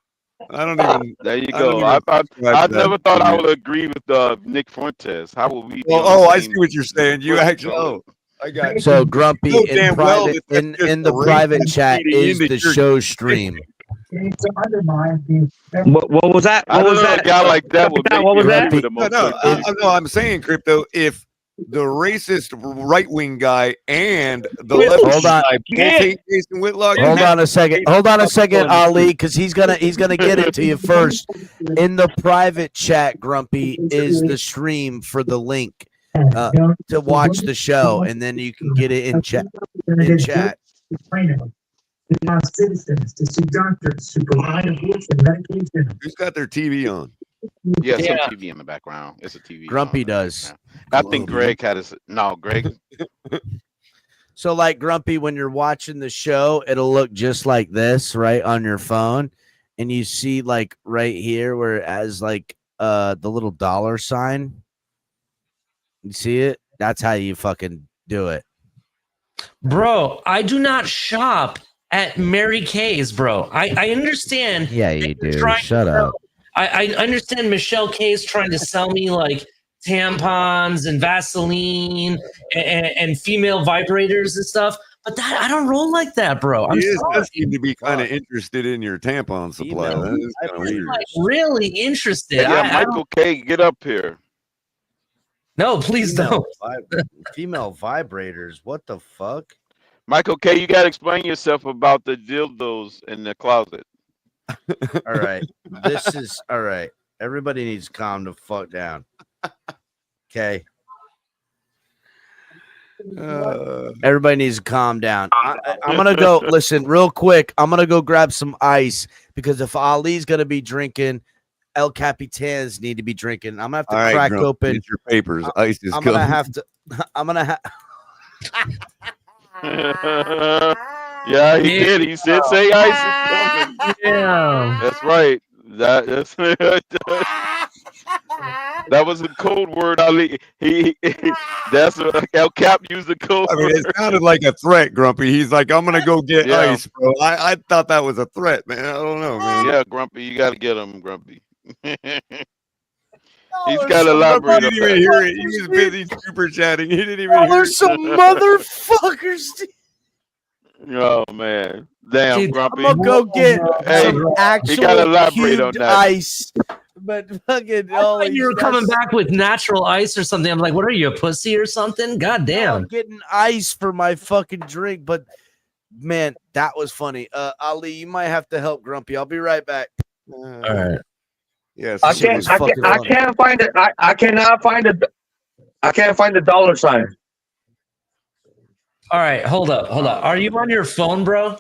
I don't even. There you I don't go. even subscribe I to that never thought I shit. would agree with Nick Fuentes. How will we be Well, on the I see same what you're saying. You foot? actually. Oh, I got you. So Grumpy know in damn well private that that's in just the the private racist chat feeding is into the your. show stream. What was that? I What don't was know. A that? guy like that would Capitan, make what me was that? agree with him No, on no, certain things. no. I'm saying, Crypto. If the racist right wing guy and the Hold left Hold wing on. guy both hate Jason Whitlock, Hold then on a second. Hold on a second, Ali, because he's gonna get it to you first. In the private chat, Grumpy is the stream for the link to watch the show, and then you can get it in chat. In chat. Citizens to see doctors to provide abortion medication. who's got their TV on? Yeah, some Yeah. TV in the background. It's a TV. Grumpy on in the does. background. I think Greg had his. No, Greg. So, like Grumpy, when you're watching the show, it'll look just like this, right, on your phone, and you see like right here where it has like the little dollar sign. You see it? That's how you fucking do it. Bro, I do not shop at Mary Kay's, bro. I understand. Yeah, you do. Shut up. I understand Michelle Kay's trying to sell me like tampons and Vaseline and female vibrators and stuff, but that I don't roll like that, bro. I'm He sorry. does seem to be kind of interested in your tampon supply. That is kind of weird. Like, really interested. Yeah, Michael K, get up here. No, please don't. Female vibrators. What the fuck? Michael K, you got to explain yourself about the dildos in the closet. All right. This is all right. Everybody needs to calm the fuck down. Okay. Everybody needs to calm down. I'm gonna go. Listen, real quick. I'm gonna go grab some ice because if Ali's gonna be drinking, El Capitans need to be drinking. I'm gonna have to All right, crack Grump, open get your papers. Ice is I'm coming. gonna have to. I'm gonna have. Yeah, he did. He said, "Say ice is coming." Yeah, that's right. That's that was a code word. Ali, that's what El Cap used the code. I mean, it sounded like a threat, Grumpy. He's like, "I'm gonna go get Yeah. ice, bro." I thought that was a threat, man. I don't know, man. Yeah, Grumpy, you got to get him, Grumpy. He's got to elaborate He on didn't even that. hear it. He was busy super chatting. He didn't even hear There's it. some motherfuckers. Oh man, damn, Dude, Grumpy. I'm gonna go get Hey, some he got to actual elaborate on cubed that. ice. But fucking, I thought you were coming back with natural ice or something. I'm like, what are you, a pussy or something? God damn. I'm getting ice for my fucking drink, but man, that was funny. Ali, you might have to help Grumpy. I'll be right back. All right. Yes, I can't find it. I cannot find it. I can't find the dollar sign. All right, hold up. Are you on your phone, bro?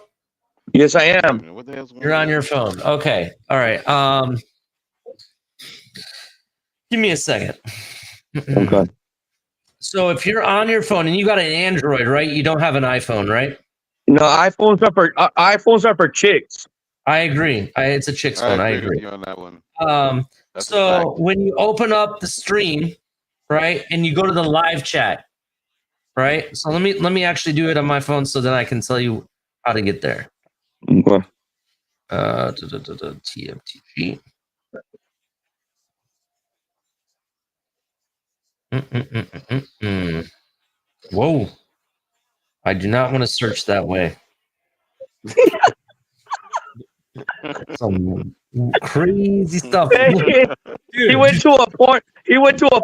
Yes, I am. What the hell's going You're on your phone. Okay. All right. Give me a second. Okay. So if you're on your phone and you got an Android, right? You don't have an iPhone, right? No, iPhones are for chicks. I agree. It's a chick's phone. I agree. with you on that one. That's a So when you open up the stream, right, and you go to the live chat, right? So let me actually do it on my phone so then I can tell you how to get there. Okay. TFTG. Whoa. I do not want to search that way. Some crazy stuff. He went to a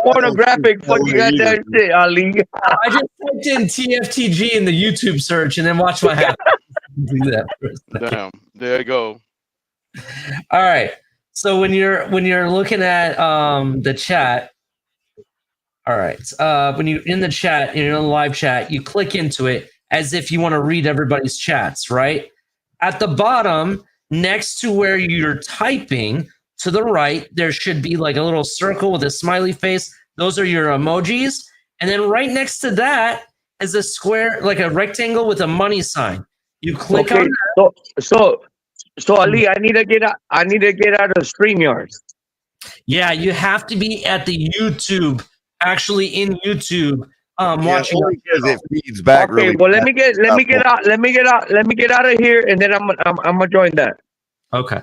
pornographic fucking goddamn shit, Ali. I just typed in TFTG in the YouTube search and then watch what happens. Do that for a second. Damn, there you go. All right. So when you're looking at the chat, all right. When you're in the chat, you're in the live chat, you click into it as if you want to read everybody's chats, right? At the bottom, next to where you're typing, to the right, there should be like a little circle with a smiley face. Those are your emojis. And then right next to that is a square, like a rectangle with a money sign. You click on that. So Ali, I need to get out of StreamYard. Yeah, you have to be at the YouTube, actually in YouTube, watching. Only because it feeds back. Okay, really well let fast. me get out of here, and then I'm gonna join that. Okay.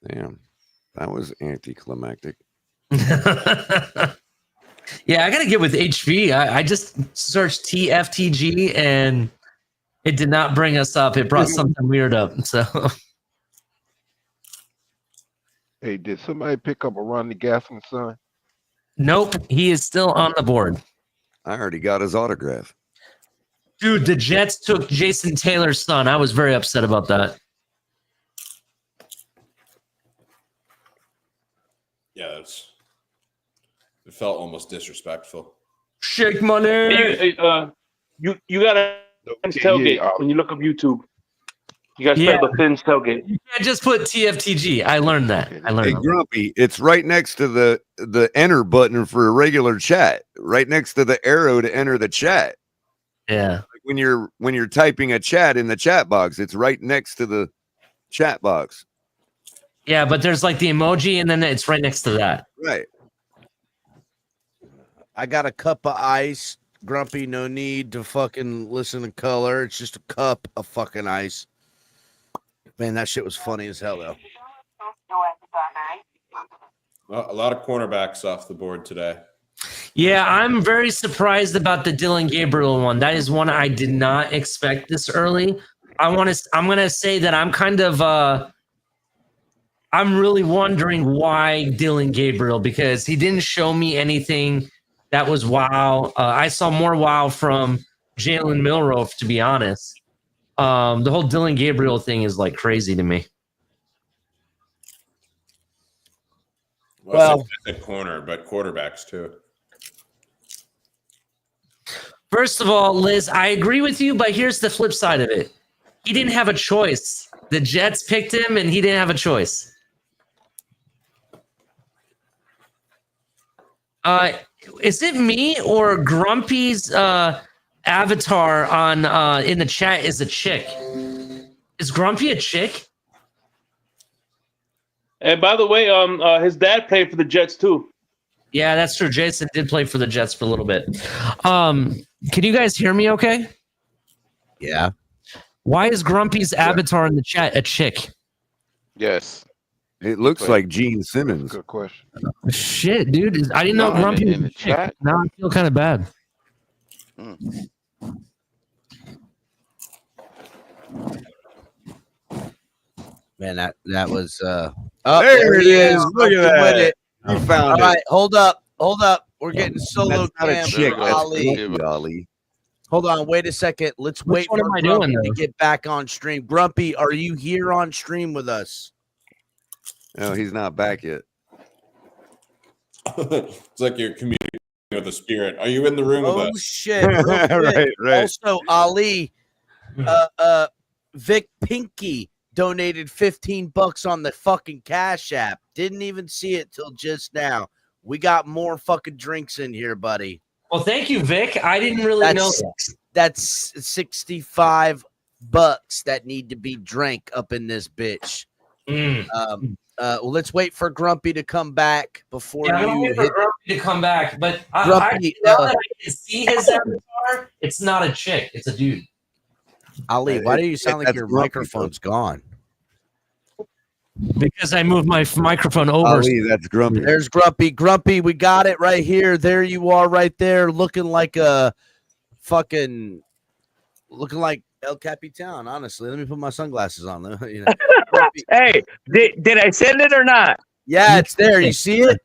Damn, that was anticlimactic. Yeah, I gotta get with HV. I just searched TFTG and it did not bring us up. It brought something weird up. So Hey, did somebody pick up a Ronnie Gaskin son? nope, he is still on the board. I already got his autograph. Dude, the Jets took Jason Taylor's son. I was very upset about that. Yeah, it felt almost disrespectful. Shake money. Hey, you gotta tailgate when you look up YouTube. You gotta spell the Finns tailgate. You can't just put TFTG. I learned that. Hey, Grumpy, it's right next to the enter button for a regular chat. Right next to the arrow to enter the chat. Yeah. Like when you're typing a chat in the chat box, it's right next to the chat box. Yeah, but there's like the emoji and then it's right next to that. Right. I got a cup of ice. Grumpy, no need to fucking listen to color. It's just a cup of fucking ice. Man, that shit was funny as hell, though. A lot of cornerbacks off the board today. Yeah, I'm very surprised about the Dylan Gabriel one. That is one I did not expect this early. I'm gonna say that I'm kind of I'm really wondering why Dylan Gabriel, because he didn't show me anything that was wow. I saw more wow from Jalen Milroe, to be honest. The whole Dylan Gabriel thing is like crazy to me. Well, I said corner, but quarterbacks too. First of all, Liz, I agree with you, but here's the flip side of it. He didn't have a choice. The Jets picked him, and he didn't have a choice. Is it me or Grumpy's avatar on in the chat is a chick? Is Grumpy a chick? And by the way, his dad played for the Jets too. Yeah, that's true. Jason did play for the Jets for a little bit. Can you guys hear me okay? Yeah. Why is Grumpy's avatar in the chat a chick? Yes. It looks like Gene Simmons. Good question. Shit, dude. I didn't know No, Grumpy was in a the chick. chat? Now I feel kind of bad. Man, that was there it is. Look at that. You found All it. right, hold up. We're getting solo That's not a cam chick. for That's Ali. Grumpy Ali. Hold on, wait a second. Let's wait one for am I Grumpy doing, to though? get back on stream. Grumpy, are you here on stream with us? No, he's not back yet. It's like you're communicating with the spirit. Are you in the room with Oh us? shit! Real quick. Right. Also, Ali, Vic Pinky donated $15 on the fucking Cash App. Didn't even see it till just now. We got more fucking drinks in here, buddy. Well, thank you, Vic. I didn't really know that. That's $65 that need to be drank up in this bitch. Well, let's wait for Grumpy to come back before Yeah, I'm gonna you wait for hit. Grumpy to come back, but Grumpy, now that I can see his avatar, it's not a chick, it's a dude. Ali, why do you sound like that's your Grumpy, microphone's gone? Because I moved my microphone over. Ali, that's Grumpy. There's Grumpy. Grumpy, we got it right here. There you are right there, looking like a fucking looking like El Capitan, honestly. Let me put my sunglasses on. You know. Hey, did I send it or not? Yeah, it's there. You see it?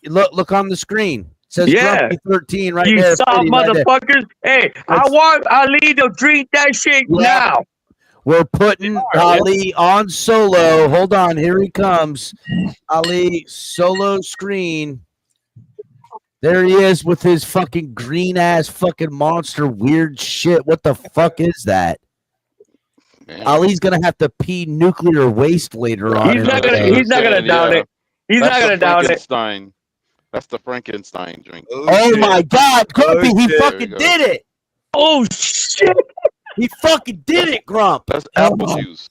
Look on the screen. It says Yeah. Grumpy 13 right You there. soft pretty right there. motherfuckers. Hey, I want Ali to drink that shit now. We're putting Ali on solo. Hold on, here he comes. Ali solo screen. There he is with his fucking green ass fucking monster weird shit. What the fuck is that? Ali's gonna have to pee nuclear waste later on. He's not gonna down it. He's not gonna down it. Frankenstein. That's the Frankenstein drink. Oh my God, Grumpy, he There fucking we go. did it. Oh shit. He fucking did it, Grump. That's apple juice.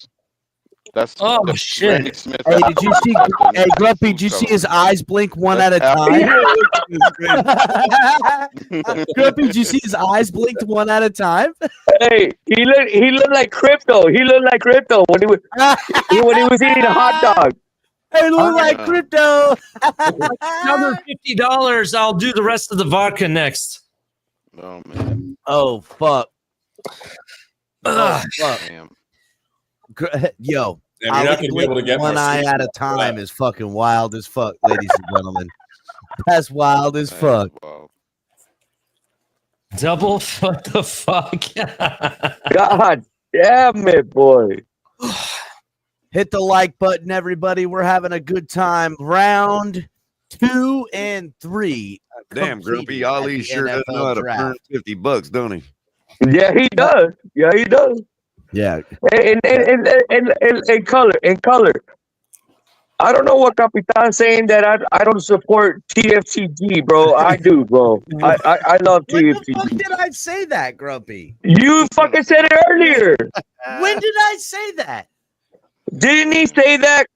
That's Oh the shit! Randy Smith. Hey, did you see? Hey, Grumpy, did you see his eyes blink one at a time? Grumpy, did you see his eyes blinked one at a time? Hey, he looked like crypto. He looked like crypto when he was eating a hot dog. Hey, look like crypto. Another $50. I'll do the rest of the vodka next. Oh man. Oh fuck. Oh, fuck. Damn. Yo, Damn, you're not gonna be able to get one more eye sushi at a than that. time is fucking wild as fuck, ladies and gentlemen. That's wild as fuck. Double what the fuck? God damn it, boy. Hit the like button, everybody. We're having a good time. Round 2 and 3. Damn, Grumpy. completed at Ali the sure does NFL know how to draft. burn $50, don't he? Yeah, he does. Yeah, he does. Yeah. And color. I don't know what Capitan's saying that I don't support TFCG, bro. I do, bro. I love When the TFCG. fuck did I say that, Grumpy? You fucking said it earlier. When did I say that? Didn't he say that?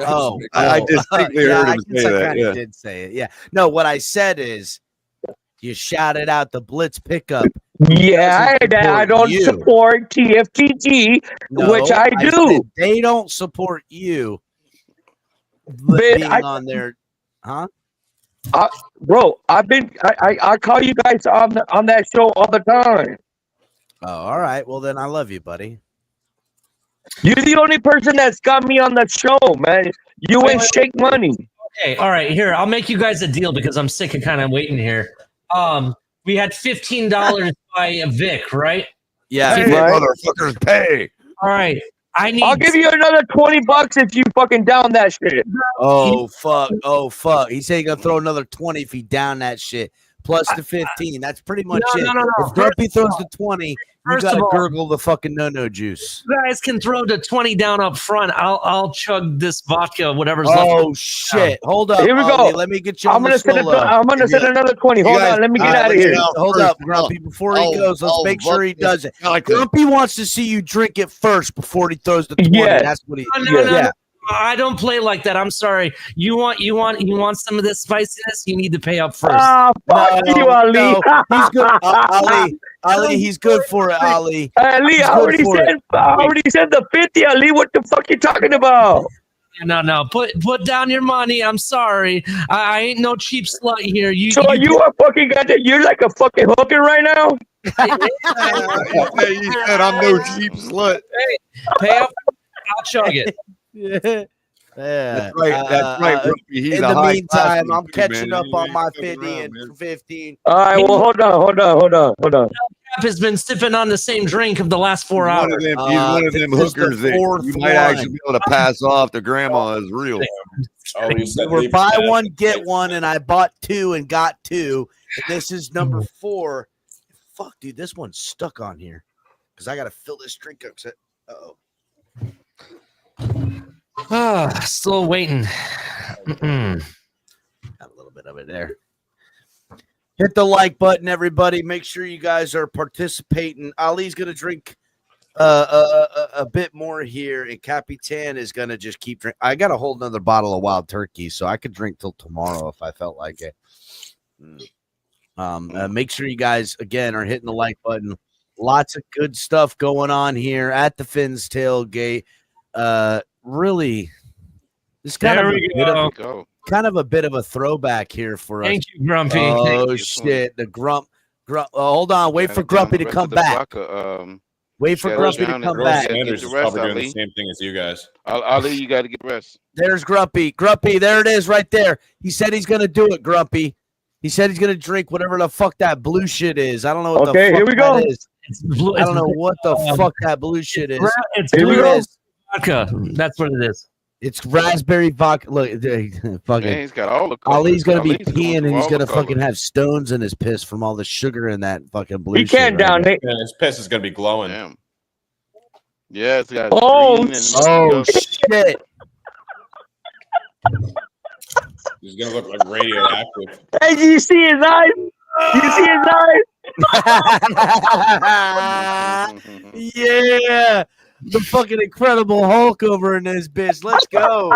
Oh, I distinctly heard him I guess say I that, kind yeah. of did say it. Yeah. No, what I said is you shouted out the blitz pickup. Yeah, I don't support TFTG, No, which I said do. they don't support you But being I- on their, huh? Bro, I call you guys on that show all the time. Oh, all right. Well, then I love you, buddy. You're the only person that's got me on the show, man. You and Shake Money. Okay, all right. Here, I'll make you guys a deal because I'm sick of kind of waiting here. We had $15 by Vic, right? Yeah, Hey, motherfuckers, pay. All right. I'll give you another $20 if you fucking down that shit. Oh fuck! Oh fuck! He said he gonna throw another 20 if he down that shit. Plus the 15. That's pretty much it. No. If Grumpy throws the 20, you First gotta of all- gurgle the fucking no juice. You guys can throw the 20 down up front. I'll chug this vodka, whatever's left. Oh shit! Hold up. Here we go. Ollie, let me get you I'm on gonna the send solo. another 20. Hold on, let me get out of here. Hold up, Grumpy. Before he goes, let's make sure he does it. Grumpy wants to see you drink it first before he throws the 20. Yeah. That's what he. No. I don't play like that. I'm sorry. You want some of this spiciness? You need to pay up first. Ah, fuck you, Ali. No, he's good. Ali, he's good for it, Ali. Ali, He's I good already for said it. the 50, Ali. What the fuck you talking about? No. Put down your money. I'm sorry. I ain't no cheap slut here. So you are fucking you're like a fucking hooker right now? You said I'm no cheap slut. Hey, pay up. I'll chug it. Yeah. That's right. That's right, Grumpy. He's in a the high meantime, class I'm dude, catching man. up You on ain't my fucking 50 around, and man. 15. All right, well, hold on. Cap has been sipping on the same drink of the last 4 He's hours. one of them, he's one of them this is the hookers that fourth you might actually be able to pass off to grandma as real. Oh, you said We were leave buy that. one, get one, and I bought 2 and got 2. And this is number 4. Fuck, dude, this one's stuck on here because I got to fill this drink up. Still waiting. Got a little bit of it there. Hit the like button, everybody. Make sure you guys are participating. Ali's gonna drink a bit more here, and Capitan is gonna just keep drinking. I got a whole nother bottle of wild turkey, so I could drink till tomorrow if I felt like it. Make sure you guys again are hitting the like button. Lots of good stuff going on here at the Finn's Tailgate. Really, this kind There of we go. kind of a bit of a throwback here for us. Thank you, Grumpy. Oh Thank you. shit, the grump. Hold on, wait for Grumpy to come back. Wait for Grumpy to come back. Sanders is probably doing the same thing as you guys. Ali, you got to get rest. There's Grumpy. Grumpy, there it is right there. He said he's gonna do it, Grumpy. He said he's gonna drink whatever the fuck that blue shit is. I don't know what the fuck here we go. that is. I don't know what the fuck that blue shit is. It's Here we blue go. vodka. That's what it is. It's raspberry vodka. Look, fucking. Man, he's got all the colors. Ali's gonna be Ali's going peeing and through he's all the gonna fucking colors. have stones in his piss from all the sugar in that fucking blue. He can't shit right down now. it. Man, his piss is gonna be glowing. Damn. Yeah, it's got Oh, green and Oh shit! He's gonna look like radioactive. Hey, do you see his eyes? You see his eyes? Yeah. the fucking Incredible Hulk over in this bitch. Let's go.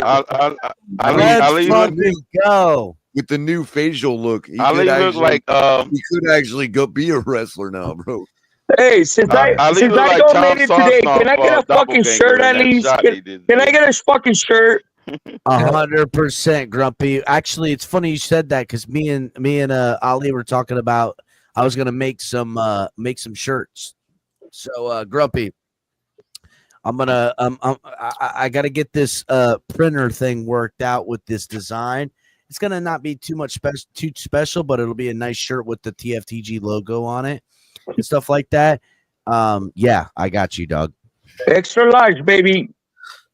Ali fucking go. With the new facial look, he Ali could look actually, like he could actually go be a wrestler now, bro. Hey, since I Ali look like don't Tom made it today, can I Sosnoff, get a fucking shirt doppelganger in at that least? shot he did. Can I get a fucking shirt? 100% Grumpy. Actually, it's funny you said that because me and Ali were talking about I was gonna make some shirts. So Grumpy, I'm gonna I gotta get this printer thing worked out with this design. It's gonna not be too special, but it'll be a nice shirt with the TFTG logo on it and stuff like that. Yeah, I got you, dog. Extra large, baby.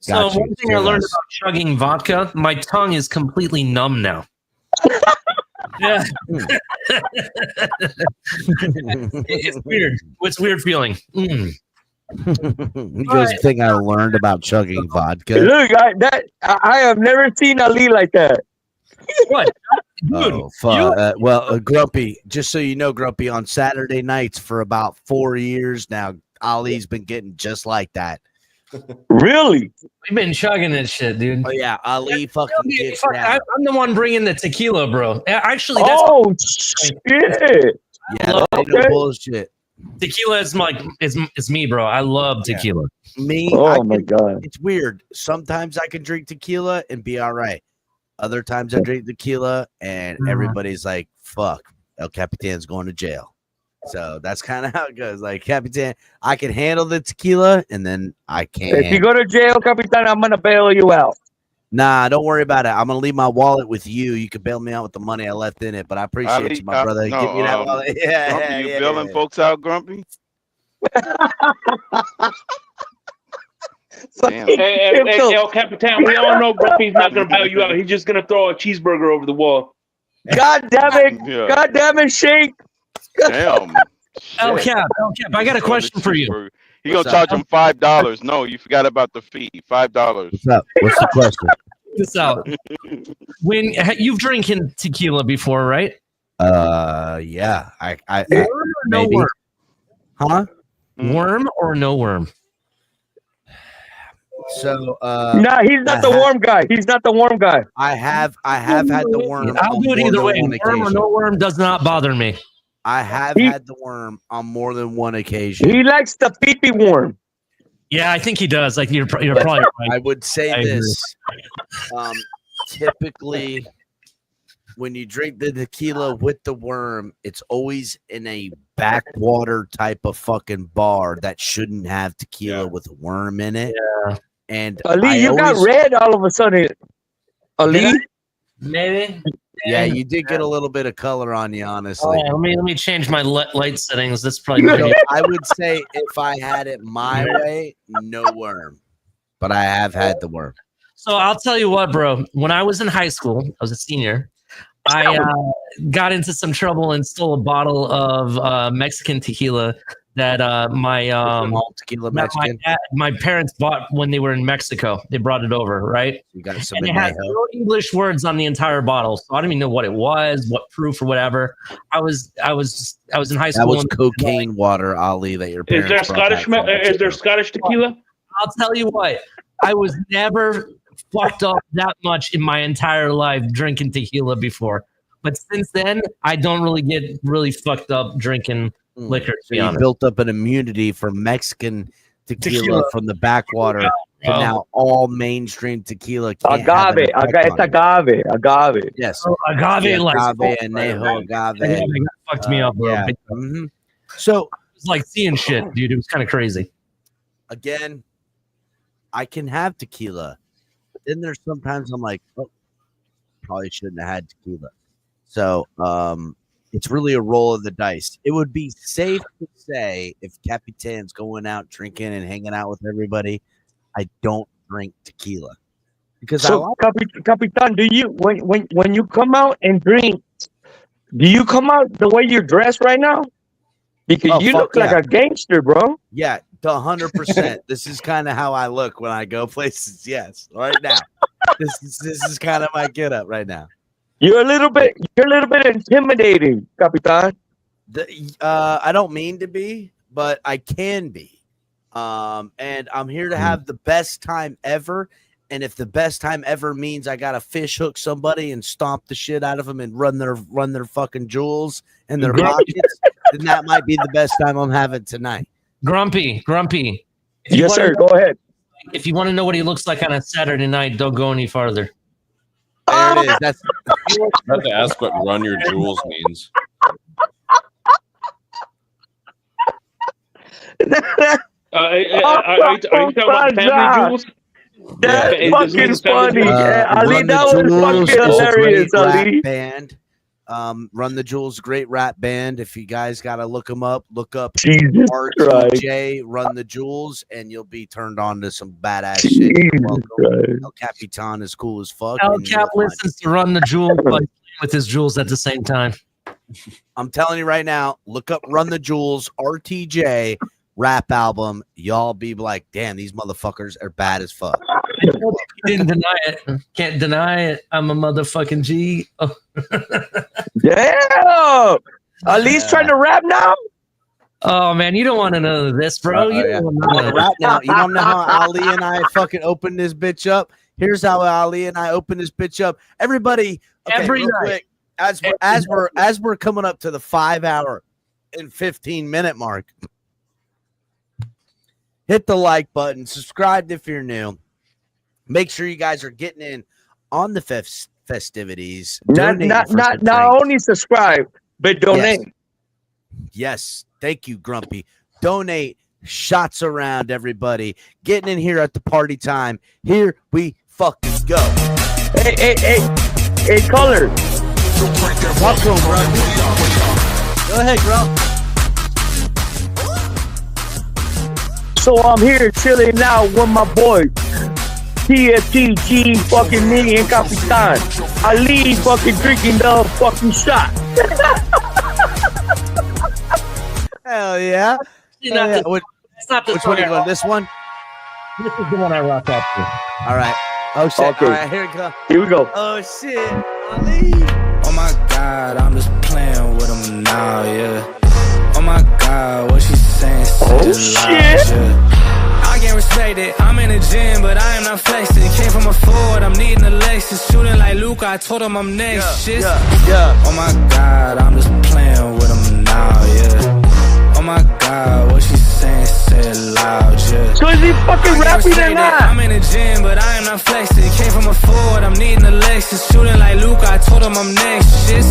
So Got you. one thing I learned about chugging vodka, my tongue is completely numb now. Yeah. It's weird. It's weird feeling. He goes, thing I learned about chugging vodka. Look, I have never seen Ali like that. What? Oh, fuck. Grumpy, just so you know, Grumpy, on Saturday nights for about 4 years now, Ali's been getting just like that. Really? We've been chugging this shit, dude. Oh, yeah. Ali fucking gets down. I'm the one bringing the tequila, bro. Actually, that's shit. Yeah, no bullshit. Tequila is it's me, bro. I love tequila. Me, my God. It's weird. Sometimes I can drink tequila and be all right. Other times I drink tequila and everybody's like, fuck, El Capitan's going to jail. So that's kind of how it goes. Like, Capitan, I can handle the tequila and then I can't. If you go to jail, Capitan, I'm going to bail you out. Nah, don't worry about it. I'm going to leave my wallet with you. You can bail me out with the money I left in it, but I appreciate you, my brother. No, Give me that wallet. Yeah, Grumpy, you bailing folks out, Grumpy? Damn. Hey, El Capitan, we all know Grumpy's not going to bail you out. He's just going to throw a cheeseburger over the wall. God damn it. God damn it, Shake. Damn. El Cap, I got a question for you. He gonna charge him $5. No, you forgot about the fee. $5. What's up? What's the question? This out. When you've drinking tequila before, right? Yeah. I Worm or no maybe. worm? Huh? Worm or no worm? So Nah, he's not the warm guy. He's not the warm guy. I have had the worm. I'll on do it more either than way. one Worm or occasion. no worm does not bother me. I have had the worm on more than one occasion. He likes the pee-pee worm. Yeah, I think he does. Like you're probably right. I would say I this. Typically, when you drink the tequila with the worm, it's always in a backwater type of fucking bar that shouldn't have tequila with a worm in it. Yeah. And Ali, you got red all of a sudden. Ali? Maybe. Yeah, you did get a little bit of color on you, honestly. Oh, let me change my light settings. That's probably So I would say if I had it my way, no worm. But I have had the worm. So I'll tell you what, bro. When I was in high school, I was a senior. I got into some trouble and stole a bottle of Mexican tequila that my tequila that my parents bought when they were in Mexico. They brought it over, right? You got some and it has no English words on the entire bottle, so I don't even know what it was, what proof or whatever. I was in high school. That was cocaine water, Ali. That your parents. Is there Scottish? Is there Scottish tequila? I'll tell you what. I was never fucked up that much in my entire life drinking tequila before, but since then I don't really get really fucked up drinking liquor. So you built up an immunity for Mexican tequila from the backwater to now all mainstream tequila. Agave. It's agave. Yes. Agave, like agave, anejo, agave. That fucked me up, bro. Yeah. Mm-hmm. So it was like seeing shit, dude. It was kind of crazy. Again, I can have tequila. Then there's sometimes I'm like, oh, probably shouldn't have had tequila. So it's really a roll of the dice. It would be safe to say if Capitan's going out drinking and hanging out with everybody, I don't drink tequila because so Capitan, do you when you come out and drink, do you come out the way you're dressed right now? Because you look like a gangster, bro. Yeah, 100%. This is kind of how I look when I go places. Yes, right now. This is kind of my get up right now. You're a little bit intimidating, Capitan. I don't mean to be, but I can be. And I'm here to have the best time ever. And if the best time ever means I gotta fish hook somebody and stomp the shit out of them and run their fucking jewels in their pockets, then that might be the best time I'm having tonight. Grumpy. Yes, sir. Go ahead. If you want to know what he looks like on a Saturday night, don't go any farther. There it is. That's I have to ask what "run your jewels" means. Are you talking about family jewels? That's fucking funny. Ali, that was fucking hilarious, Ali. Band. Run the Jewels, great rap band. If you guys gotta look them up, look up Jesus RTJ, Run the Jewels, and you'll be turned on to some badass shit. El Capitan is cool as fuck. El Cap listens to Run the Jewels by with his jewels at the same time. I'm telling you right now, look up Run the Jewels, RTJ rap album. Y'all be like, damn, these motherfuckers are bad as fuck. Didn't deny it. Can't deny it. I'm a motherfucking G. Oh. Damn. Ali's trying to rap now? Oh man, you don't want to know this, bro. You don't want to rap now. You want to know how Ali and I fucking opened this bitch up? Here's how Ali and I opened this bitch up. Everybody, okay, every real night. quick, as we're coming up to the 5 hour and 15-minute mark, hit the like button, subscribe if you're new. Make sure you guys are getting in on the festivities. Not only subscribe, but donate. Yes. Thank you, Grumpy. Donate. Shots around, everybody. Getting in here at the party time. Here we fucking go. Hey, Color. Talk to him, bro. Go ahead, bro. So I'm here chilling now with my boys. TFTG, fucking me and Capitan. Ali fucking drinking the fucking shot. Hell yeah. It's not the Which one one are you going? This one? This is the one I rock up to. All right. Oh, shit. Okay. All right, here we go. Here we go. Oh, shit. Ali. Oh, my God. I'm just playing with him now, yeah. Oh, my God. What she saying? Oh, shit. I can't respect it. I'm in the gym, but I am not flexing. Came from a Ford, I'm needing a Lexus. Shooting like Luke, I told him I'm next. Yeah. Oh my God, I'm just playing with him now, yeah. Oh my God, what she saying, say it loud, yeah. So is he fucking rapping or not? I'm in the gym, but I am not flexing. Came from a Ford, I'm needing a Lexus. Shooting like Luke, I told him I'm next. Shit.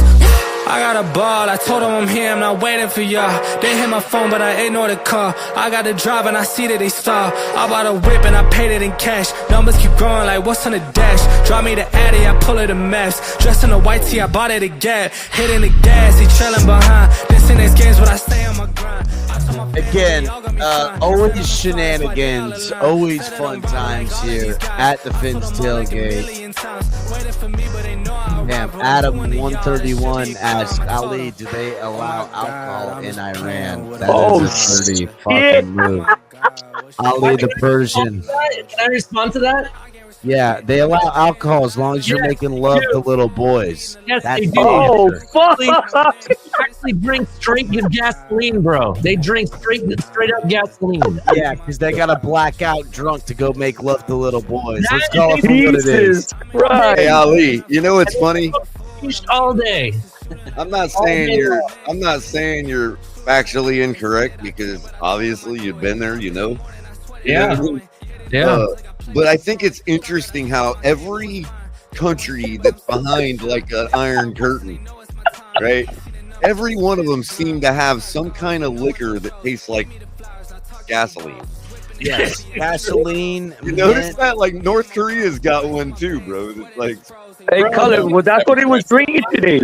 I got a ball, I told him I'm here, I'm not waiting for y'all. They hit my phone, but I ignored the call. I got the drive and I see that they stall. I bought a whip and I paid it in cash. Numbers keep growing like what's on the dash. Drop me the Addy, I pull it a mess. Dressed in a white tee, I bought it a Gap. Hitting the gas, he trailing behind. This in his games, but I stay on my grind. Again, always shenanigans, always fun times here at the Fins Tailgate. Damn, Adam131 asked Ali, do they allow alcohol in Iran? That is a dirty fucking move. Ali the Persian. Can I respond to that? Yeah, they allow alcohol as long as you're making love to little boys. Yes, That's they do. Oh, fuck. They actually drink straight gasoline, bro. They drink straight up gasoline. Yeah, because they got to black out drunk to go make love to little boys. Let's That call it for what it is. Jesus Christ. Hey Ali, you know what's funny? All day. I'm not saying you're factually incorrect because obviously you've been there, you know. Yeah. You know what I mean? Yeah. But I think it's interesting how every country that's behind like an iron curtain, right? Every one of them seem to have some kind of liquor that tastes like gasoline. Yes, gasoline. You notice that? Like North Korea's got one too, bro. It's like, hey, Color, well, that's what he was drinking today.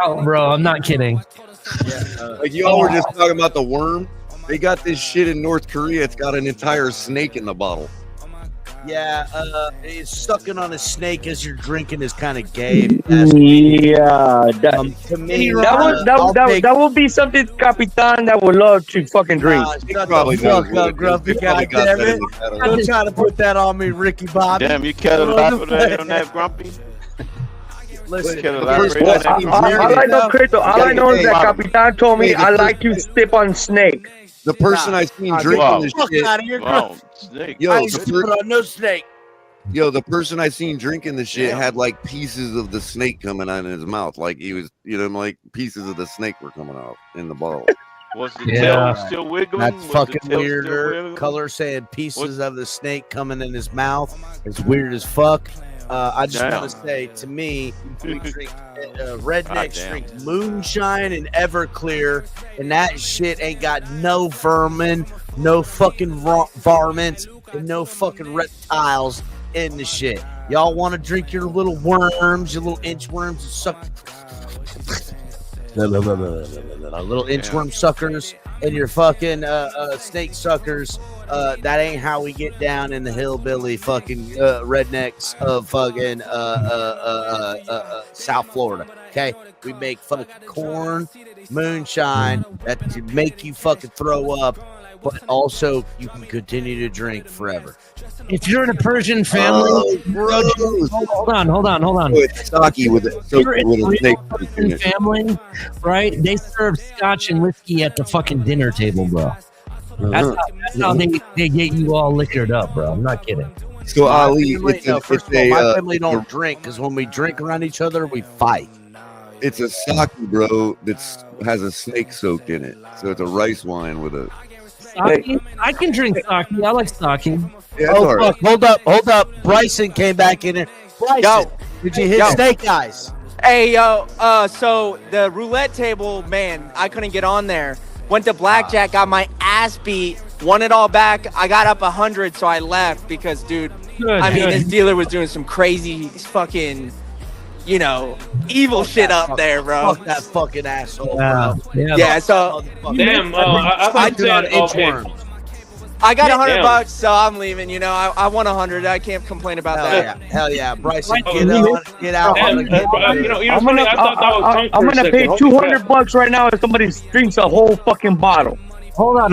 Oh, bro, I'm not kidding. like y'all were just talking about the worm. They got this shit in North Korea. It's got an entire snake in the bottle. Yeah, sucking on a snake as you're drinking is kind of gay. Yeah, to me, that would be something Capitan that would love to fucking drink. Probably fuck up, Grumpy. Goddammit. Don't try to put that on me, Ricky Bobby. Damn, you can't elaborate on that, Grumpy. Listen, Can't elaborate on that. All I know, Crystal, all I know is that Capitan told me I like to step on snake. The person I seen drinking the shit. Out of here, snake. Yo, I ain't put on no snake. Yo, the person I seen drinking the shit had like pieces of the snake coming out in his mouth. Like he was, like pieces of the snake were coming out in the bottle. Was the tail still wiggling? That's Was fucking the tail still weirder. wiggling? Color saying pieces of the snake coming in his mouth. It's weird as fuck. I just want to say, to me, we drink rednecks drink moonshine and Everclear, and that shit ain't got no vermin, no fucking varmints, and no fucking reptiles in the shit. Y'all want to drink your little worms, your little inchworms, and suck. Little inchworm suckers and your fucking snake suckers. That ain't how we get down in the hillbilly fucking rednecks of fucking South Florida. Okay, we make fucking corn, moonshine that to make you fucking throw up, but also you can continue to drink forever. If you're in a Persian family, hold on. It's sake with a snake. Persian family, right? They serve scotch and whiskey at the fucking dinner table, bro. That's how they get you all liquored up, bro. I'm not kidding. So Ali, first of all, my family don't drink because when we drink around each other, we fight. It's a sake, bro, that has a snake soaked in it. So it's a rice wine with a. Sake? I can drink sake. I like sake. Yeah, oh, fuck. Hold up. Bryson came back in there. Bryson, did you hit Snake Eyes? Hey, yo, so the roulette table, man, I couldn't get on there. Went to blackjack, got my ass beat, won it all back. I got up 100, so I left because, dude, this dealer was doing some crazy fucking, evil shit up there, bro. Fuck that fucking asshole, bro. Yeah, so. Damn, I got $100, so I'm leaving. I won 100. I can't complain about that. Hell yeah, Bryson, get out. I'm gonna pay $200 right now if somebody drinks a whole fucking bottle. Hold on.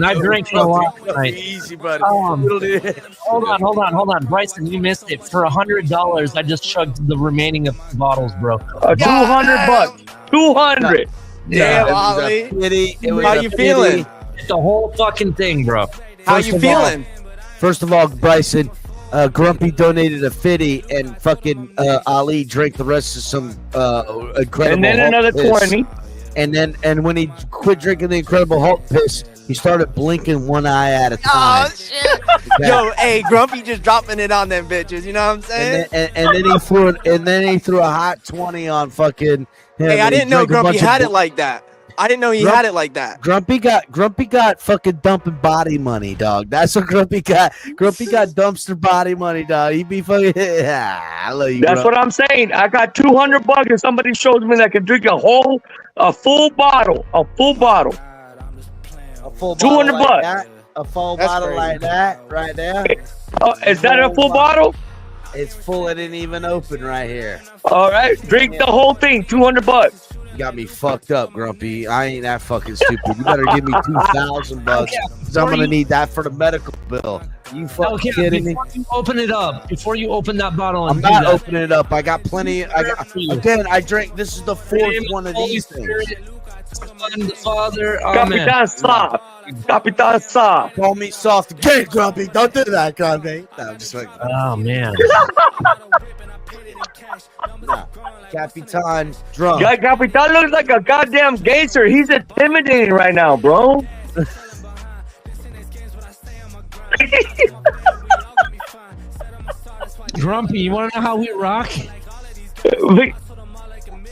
I drank a lot tonight. Easy, buddy. Hold on. Bryson, you missed it. For $100, I just chugged the remaining of the bottles, bro. $200. 200. Damn, Ollie. How you feeling? The whole fucking thing, bro. How you feeling? First of all, Bryson, Grumpy donated a 50, and fucking Ali drank the rest of some incredible. And then another 20. And when he quit drinking the Incredible Hulk piss, he started blinking one eye at a time. Oh shit! Okay. Yo, hey, Grumpy just dropping it on them bitches. You know what I'm saying? And then he threw a hot 20 on fucking him. Hey, I didn't know Grumpy had it like that. I didn't know he had it like that. Grumpy got fucking dumping body money, dog. That's what Grumpy got. Grumpy got dumpster body money, dog. He be fucking. I love you. That's what I'm saying. I got $200 and somebody shows me that I can drink a full bottle. A full bottle. $200. Like that, a full bottle like that, right there. Is that a full bottle? It's full. It didn't even open right here. All right, drink the whole thing. $200. You got me fucked up, Grumpy. I ain't that fucking stupid. You better give me $2,000 because I'm gonna need that for the medical bill. You fucking kidding me? Before you open it up, before you open that bottle, I'm not opening it up. I got plenty. I drank. This is the fourth one of these things. The Father, Capitan Soft. Capitan Soft. Call me soft again, Grumpy. Don't do that, Grumpy. No, I'm just like. Oh man. Nah, Capitan drunk. Yeah, Capitan looks like a goddamn gangster. He's intimidating right now, bro. Grumpy, you want to know how we rock?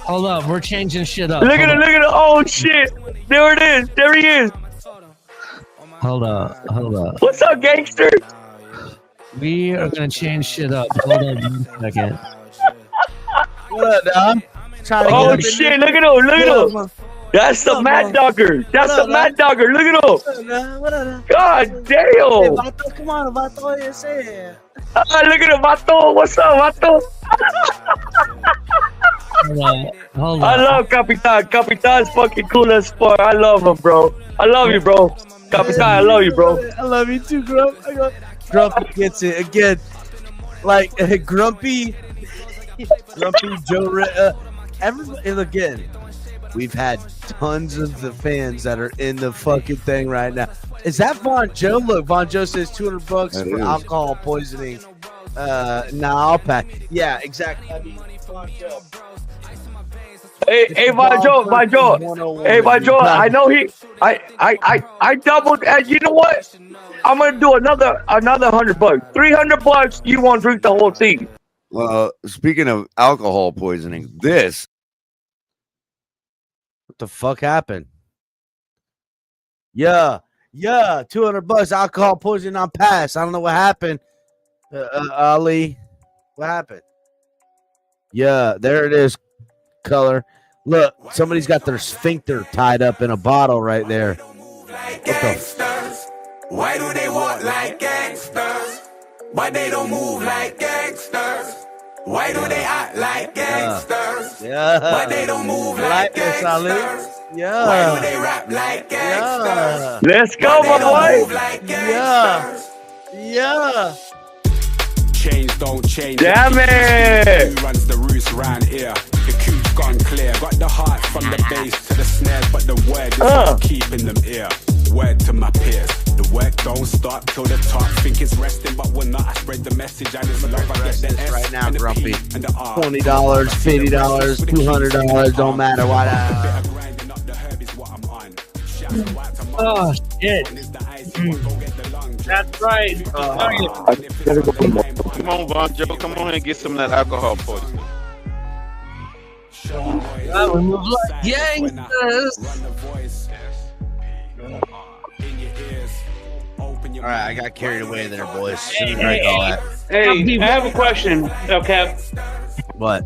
Hold up, we're changing shit up. Look at it. Oh shit. There it is. There he is. Hold up. What's up, gangster? We are gonna change shit up. Hold on 1 second. What up, Dom? Oh shit! Look at him! That's the Mad Dogger. That's the Mad Dogger. Look at him! God damn! Come on, Vato, you say. Look at him, Vato. What's up, Vato? Hold on. I love Capitan. Capitan's fucking cool as fuck. I love him, bro. I love you, bro. Capitan, I love you, bro. I love you too, Grump. Grumpy gets it again. Like Grumpy Joe. Everybody again. We've had tons of the fans that are in the fucking thing right now. Is that Von Joe? Look, Von Joe says $200 for alcohol poisoning. I'll pack. Yeah, exactly. I mean, Von Joe. Hey, Von Joe. Hey, Von Joe. I know I doubled. And you know what? I'm gonna do another $100. $300. You won't drink the whole thing. Well, speaking of alcohol poisoning, what the fuck happened? Yeah, $200 alcohol poisoning on pass. I don't know what happened. Ali, what happened? Yeah, there it is. Color. Look, somebody's got their sphincter tied up in a bottle right there. What the Why do they walk like gangsters? Why they don't move like gangsters? Why do they act like gangsters? Why they don't move like gangsters? Why do they rap like gangsters? Let's go, my boy. Yeah. Change don't change. Damn it. Who runs the roost round here? The coop's gone clear. Got the heart from the bass to the snares, but the word is keeping them here. Word to my peers. The work don't stop till the top. Think it's resting, but we're not. I spread the message. I just love. I get the S right now, and the Grumpy. P and the R. $20, $50, $200. Don't matter. Why not? Oh shit! That's right. Come on, Von Joe. Come on and get some of that alcohol poisoning. We move like gangsters. All right, I got carried away there, boys. Hey, I have a question, Cap. What?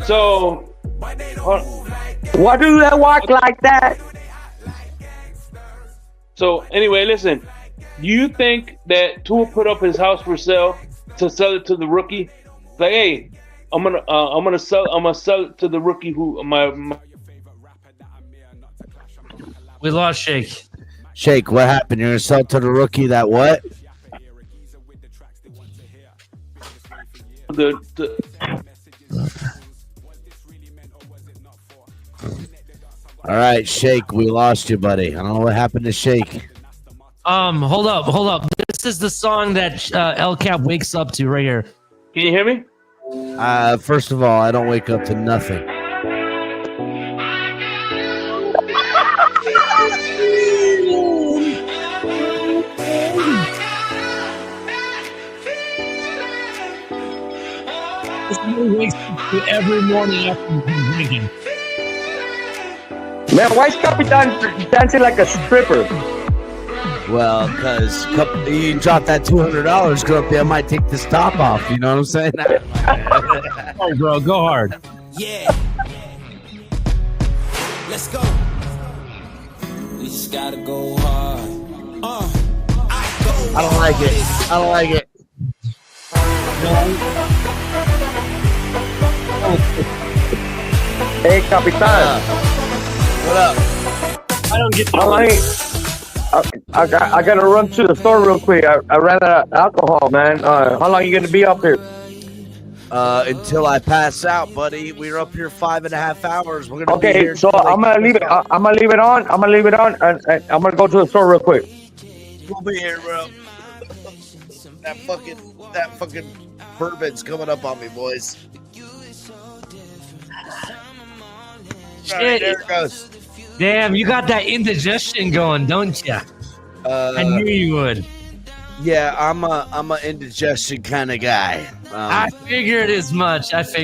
So, why do they walk like that? So anyway, listen. Do you think that Tua put up his house for sale to sell it to the rookie? Like, hey, I'm gonna sell it to the rookie who my We lost Shake. Shake, what happened? You're gonna sell to the rookie that what? All right, Shake, we lost you, buddy. I don't know what happened to Shake. Hold up. This is the song that El Cap wakes up to right here. Can you hear me? First of all, I don't wake up to nothing. This man wakes up to every morning after drinking. Man, why is Capitan dancing like a stripper? Well, because you drop that $200, Grumpy, I might take this top off. You know what I'm saying? Oh, bro, go hard. Yeah. Let's go. We just gotta go hard. I don't like it. Hey, Capitan. What up? I don't get I gotta run to the store real quick. I ran out of alcohol, man. How long are you gonna be up here? Until I pass out, buddy. We're up here 5.5 hours. We're gonna be Okay, here so till I'm gonna leave it. I'm gonna leave it on. And I'm gonna go to the store real quick. We'll be here, bro. That fucking bourbon's coming up on me, boys. All right, there it goes. Damn, you got that indigestion going, don't you? I knew you would. Yeah, I'm a indigestion kind of guy. I figured as much. As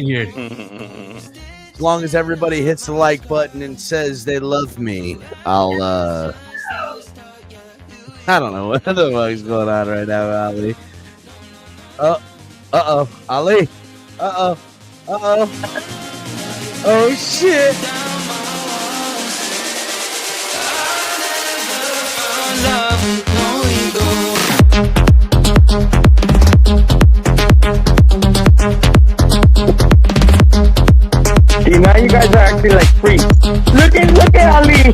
long as everybody hits the like button and says they love me, I'll I don't know what the fuck's going on right now, Ali. Ali. Oh shit. See, now you guys are acting like freaks. Look at Ali.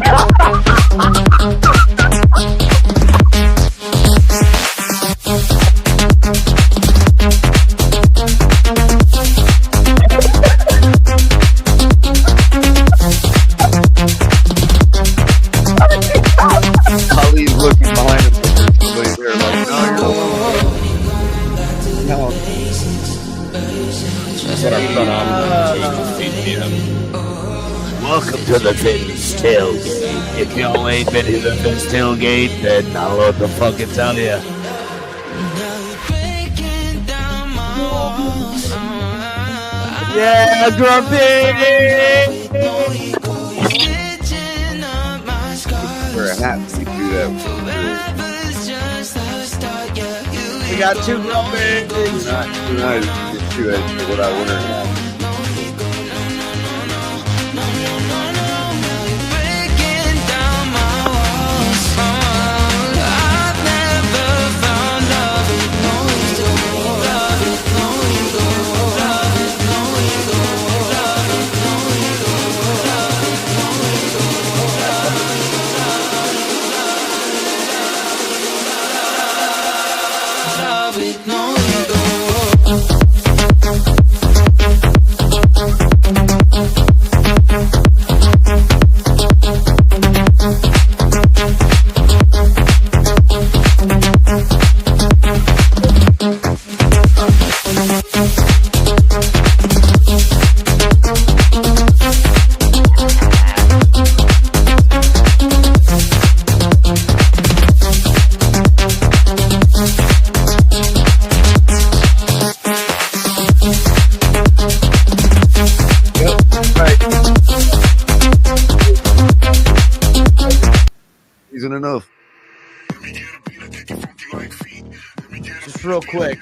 That's what our front office is doing. Welcome to the Fins Tailgate. If y'all ain't been to the Fins Tailgate, then I don't know what the fuck it tell you. Yeah, Grumpy! Wear a hat when you do that. We got 2 Grumpies. Tonight, just do that. What I wear a hat. Isn't enough. Just real quick.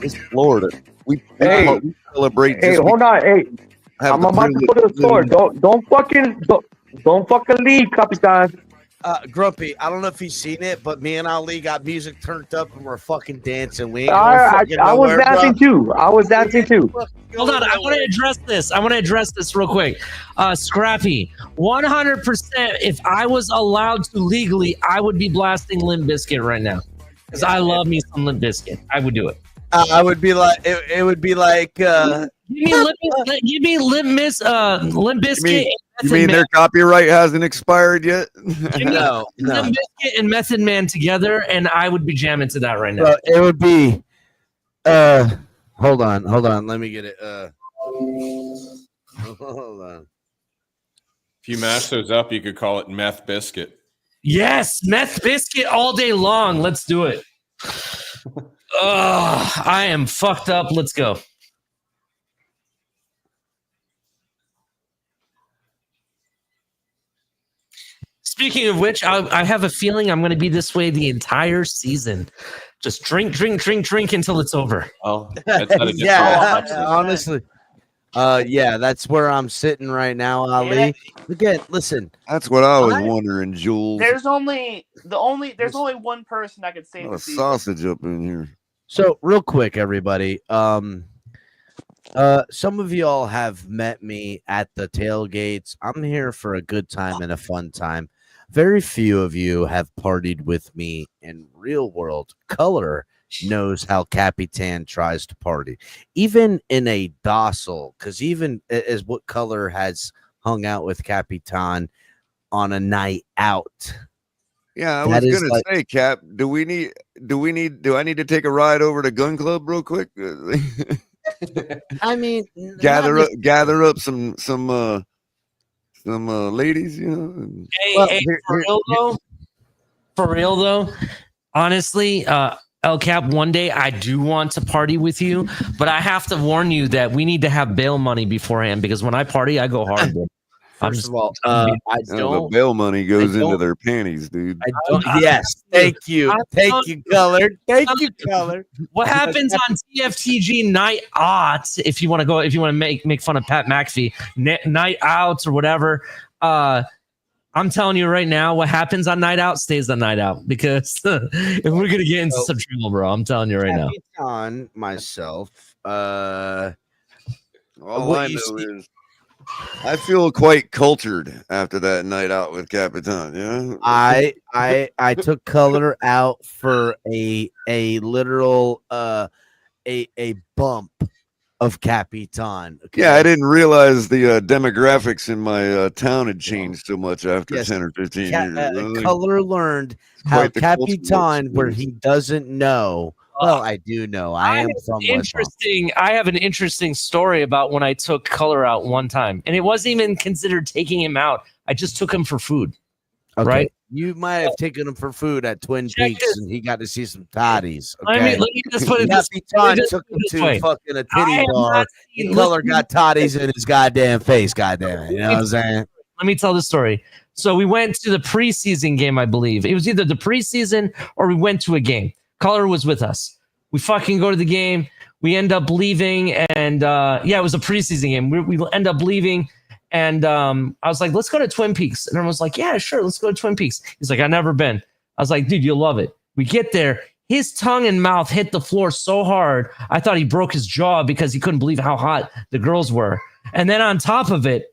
It's Florida. We celebrate. Hey, hold on. Hey, I'm about to go to the store. Don't fucking leave, Capitan. Grumpy, I don't know if he's seen it, but me and Ali got music turned up and we're fucking dancing. We ain't I was dancing too. I was dancing too. Hold on, I want to address this real quick. Scrappy, 100%. If I was allowed to legally, I would be blasting Limp Bizkit right now because I love me some Limp Bizkit. I would do it. I would be like, it would be like, give me Limp Bizkit. You mean their copyright hasn't expired yet? No. Limp Bizkit and Method Man together, and I would be jamming to that right now. It would be. Hold on. Let me get it. Hold on. If you mash those up, you could call it Meth Biscuit. Yes, Meth Biscuit all day long. Let's do it. I am fucked up. Let's go. Speaking of which, I have a feeling I'm going to be this way the entire season. Just drink until it's over. Oh, yeah, honestly. Yeah, that's where I'm sitting right now, Ali. Again, listen. That's what I was wondering, Jules. There's only one person that could save A the season. sausage up in here. So, real quick, everybody. Some of y'all have met me at the tailgates. I'm here for a good time and a fun time. Very few of you have partied with me in real world. Color knows how Capitan tries to party, even in a docile, because even as what Color has hung out with Capitan on a night out. Yeah, I was gonna say, Cap, do I need to take a ride over to Gun Club real quick? I mean, gather up some ladies, you know. Hey, for real though, honestly, El Cap, one day I do want to party with you, but I have to warn you that we need to have bail money beforehand because when I party, I go hard. First of all, I don't. The bail money goes into their panties, dude. I don't. Yes, thank you, Color. Thank you, Color. What happens on TFTG Night Outs? If you want to make fun of Pat McAfee, Night Outs or whatever. I'm telling you right now, what happens on Night Out stays on Night Out because if we're gonna get into some trouble, bro, I'm telling you right now. On myself, all I know is I feel quite cultured after that night out with Capitan. Yeah, I took Color out for a literal a bump of Capitan. Okay? Yeah, I didn't realize the demographics in my town had changed so much after 10 or 15 years. Color learned how Capitan, where he doesn't know Well, I do know. I am from West Palm. I have an interesting story about when I took Color out one time, and it wasn't even considered taking him out. I just took him for food. Okay. Right? You might have taken him for food at Twin Peaks, this. and he got to see some toddies. Let Okay? me just put it Cappy this Ton way. took him This to way. fucking a I titty have bar. not The seen- Color listen- got toddies in his goddamn face. Goddamn it! You know what I'm saying? Let me tell the story. So we went to the preseason game, I believe. It was either the preseason or we went to a game. Color was with us. We fucking go to the game. We end up leaving, and it was a preseason game. We end up leaving, and I was like, let's go to Twin Peaks. And everyone was like, yeah, sure, let's go to Twin Peaks. He's like, I've never been. I was like, dude, you'll love it. We get there. His tongue and mouth hit the floor so hard, I thought he broke his jaw because he couldn't believe how hot the girls were. And then on top of it,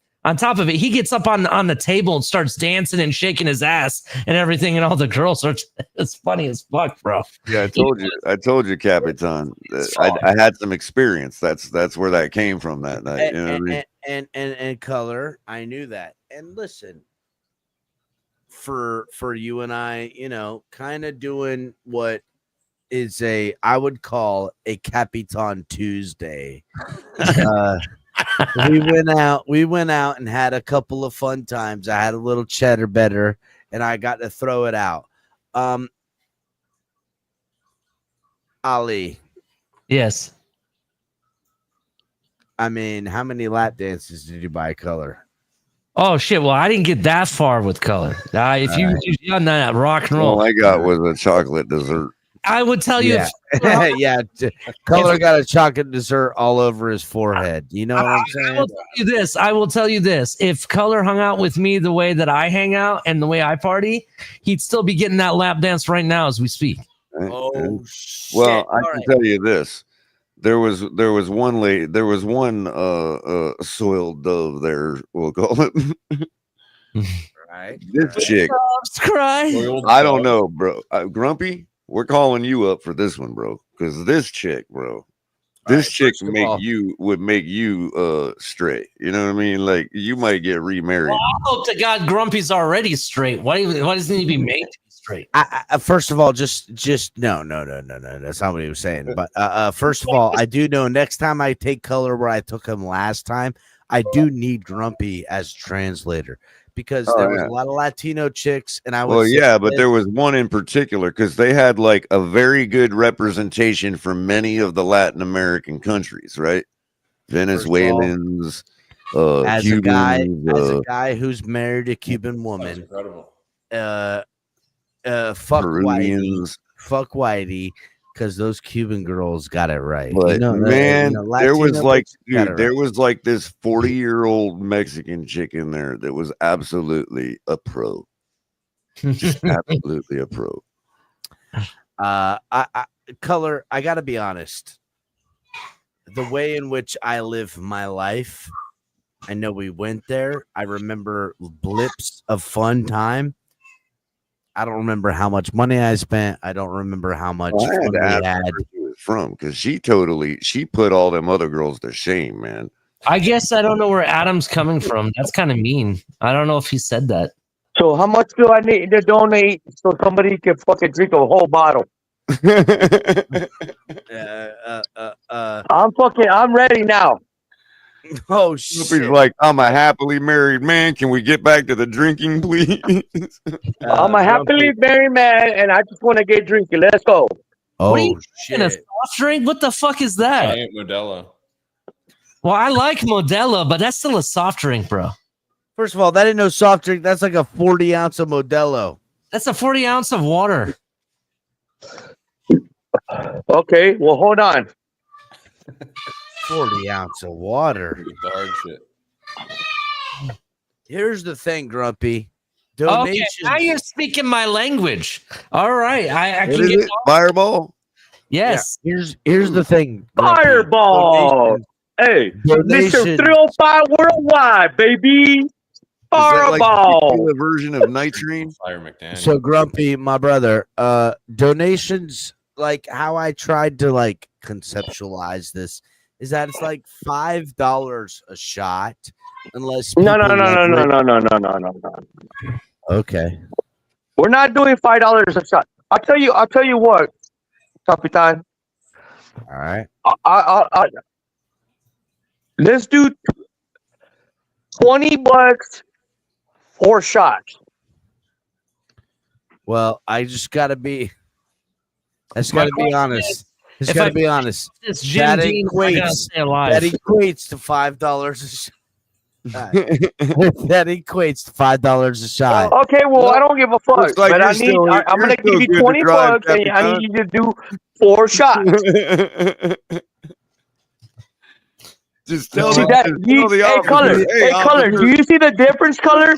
he gets up on the table and starts dancing and shaking his ass and everything, and all the girls are. It's funny as fuck, bro. Yeah, I told you, Capitan. I had some experience. That's where that came from that night. You know what I mean? And Color, I knew that. And listen, for you and I, kind of doing what is I would call a Capitan Tuesday. We went out and had a couple of fun times. I had a little cheddar better, and I got to throw it out. Ali. Yes. I mean, how many lap dances did you buy, Color? Oh shit! Well, I didn't get that far with Color. If you've done that rock and roll, all I got was a chocolate dessert. I would tell you. Yeah, Color got a chocolate dessert all over his forehead. You know what I'm saying? I will tell you this. If Color hung out with me the way that I hang out and the way I party, he'd still be getting that lap dance right now as we speak. Oh shit! Well, I can tell you this. There was one lady. There was one soiled dove there. We'll call it. Right. This chick. I don't know, bro. Grumpy. We're calling you up for this one, bro. Because this chick, bro. This chick would make you straight. You know what I mean? Like you might get remarried. Well, I hope to God Grumpy's already straight. Why doesn't he be made to be straight? I first of all, just no. That's not what he was saying. But first of all, I do know next time I take Color where I took him last time, I do need Grumpy as translator because there was a lot of Latino chicks, and I was. Well, yeah, but there was one in particular because they had like a very good representation from many of the Latin American countries, right? Venezuelans, as Cubans, a guy who's married a Cuban woman. Incredible. Fuck Peruvians. Whitey, because those Cuban girls got it right. But man, there was like, dude, there right. was like this 40-year-old Mexican chick in there that was absolutely a pro. Just absolutely a pro. Color, I gotta be honest. The way in which I live my life, I know we went there. I remember blips of fun time. I don't remember how much money I spent. I don't remember how much fun we had. From because she put all them other girls to shame, man. I guess I don't know where Adam's coming from. That's kind of mean. I don't know if he said that. So how much do I need to donate so somebody can fucking drink a whole bottle? I'm ready now. Oh shit! He's like, I'm a happily married man. Can we get back to the drinking, please? I'm a happily married man, and I just want to get drinking. Let's go. Oh what are you shit! A soft drink? What the fuck is that? Giant Modelo. Well, I like Modelo, but that's still a soft drink, bro. First of all, that ain't no soft drink. That's like a 40 ounce of Modelo. That's a 40 ounce of water. Okay, well, hold on. 40 ounce of water. The hard shit. Here's the thing, Grumpy. Okay, now you're speaking my language. All right, I What can is get it? Fireball. Yes. Yeah, here's the thing. Grumpy. Fireball. Hey, Mr. 305 Worldwide, baby. Is that like Fireball. a version of nitrine? Fire McDaniel. So Grumpy, my brother, donations, like how I tried to like conceptualize this is that it's like $5 a shot unless No. Okay. We're not doing $5 a shot. I'll tell you what, Capitan. All right. Let's do $20 4 shots. Well, I just got to be. I just got to be honest. Just if got I to be honest. this Jim Dean, I gotta stay alive. That equates to $5 a shot. That equates to $5 a shot. Okay, well, I don't give a fuck, Looks like but you're I'm gonna still give you good to 20 drive, bucks, and I Capitan. need you to do 4 shots. Just tell See them. that? Just tell the Hey, color. officer, Hey, color. officer. Do you see the difference, color?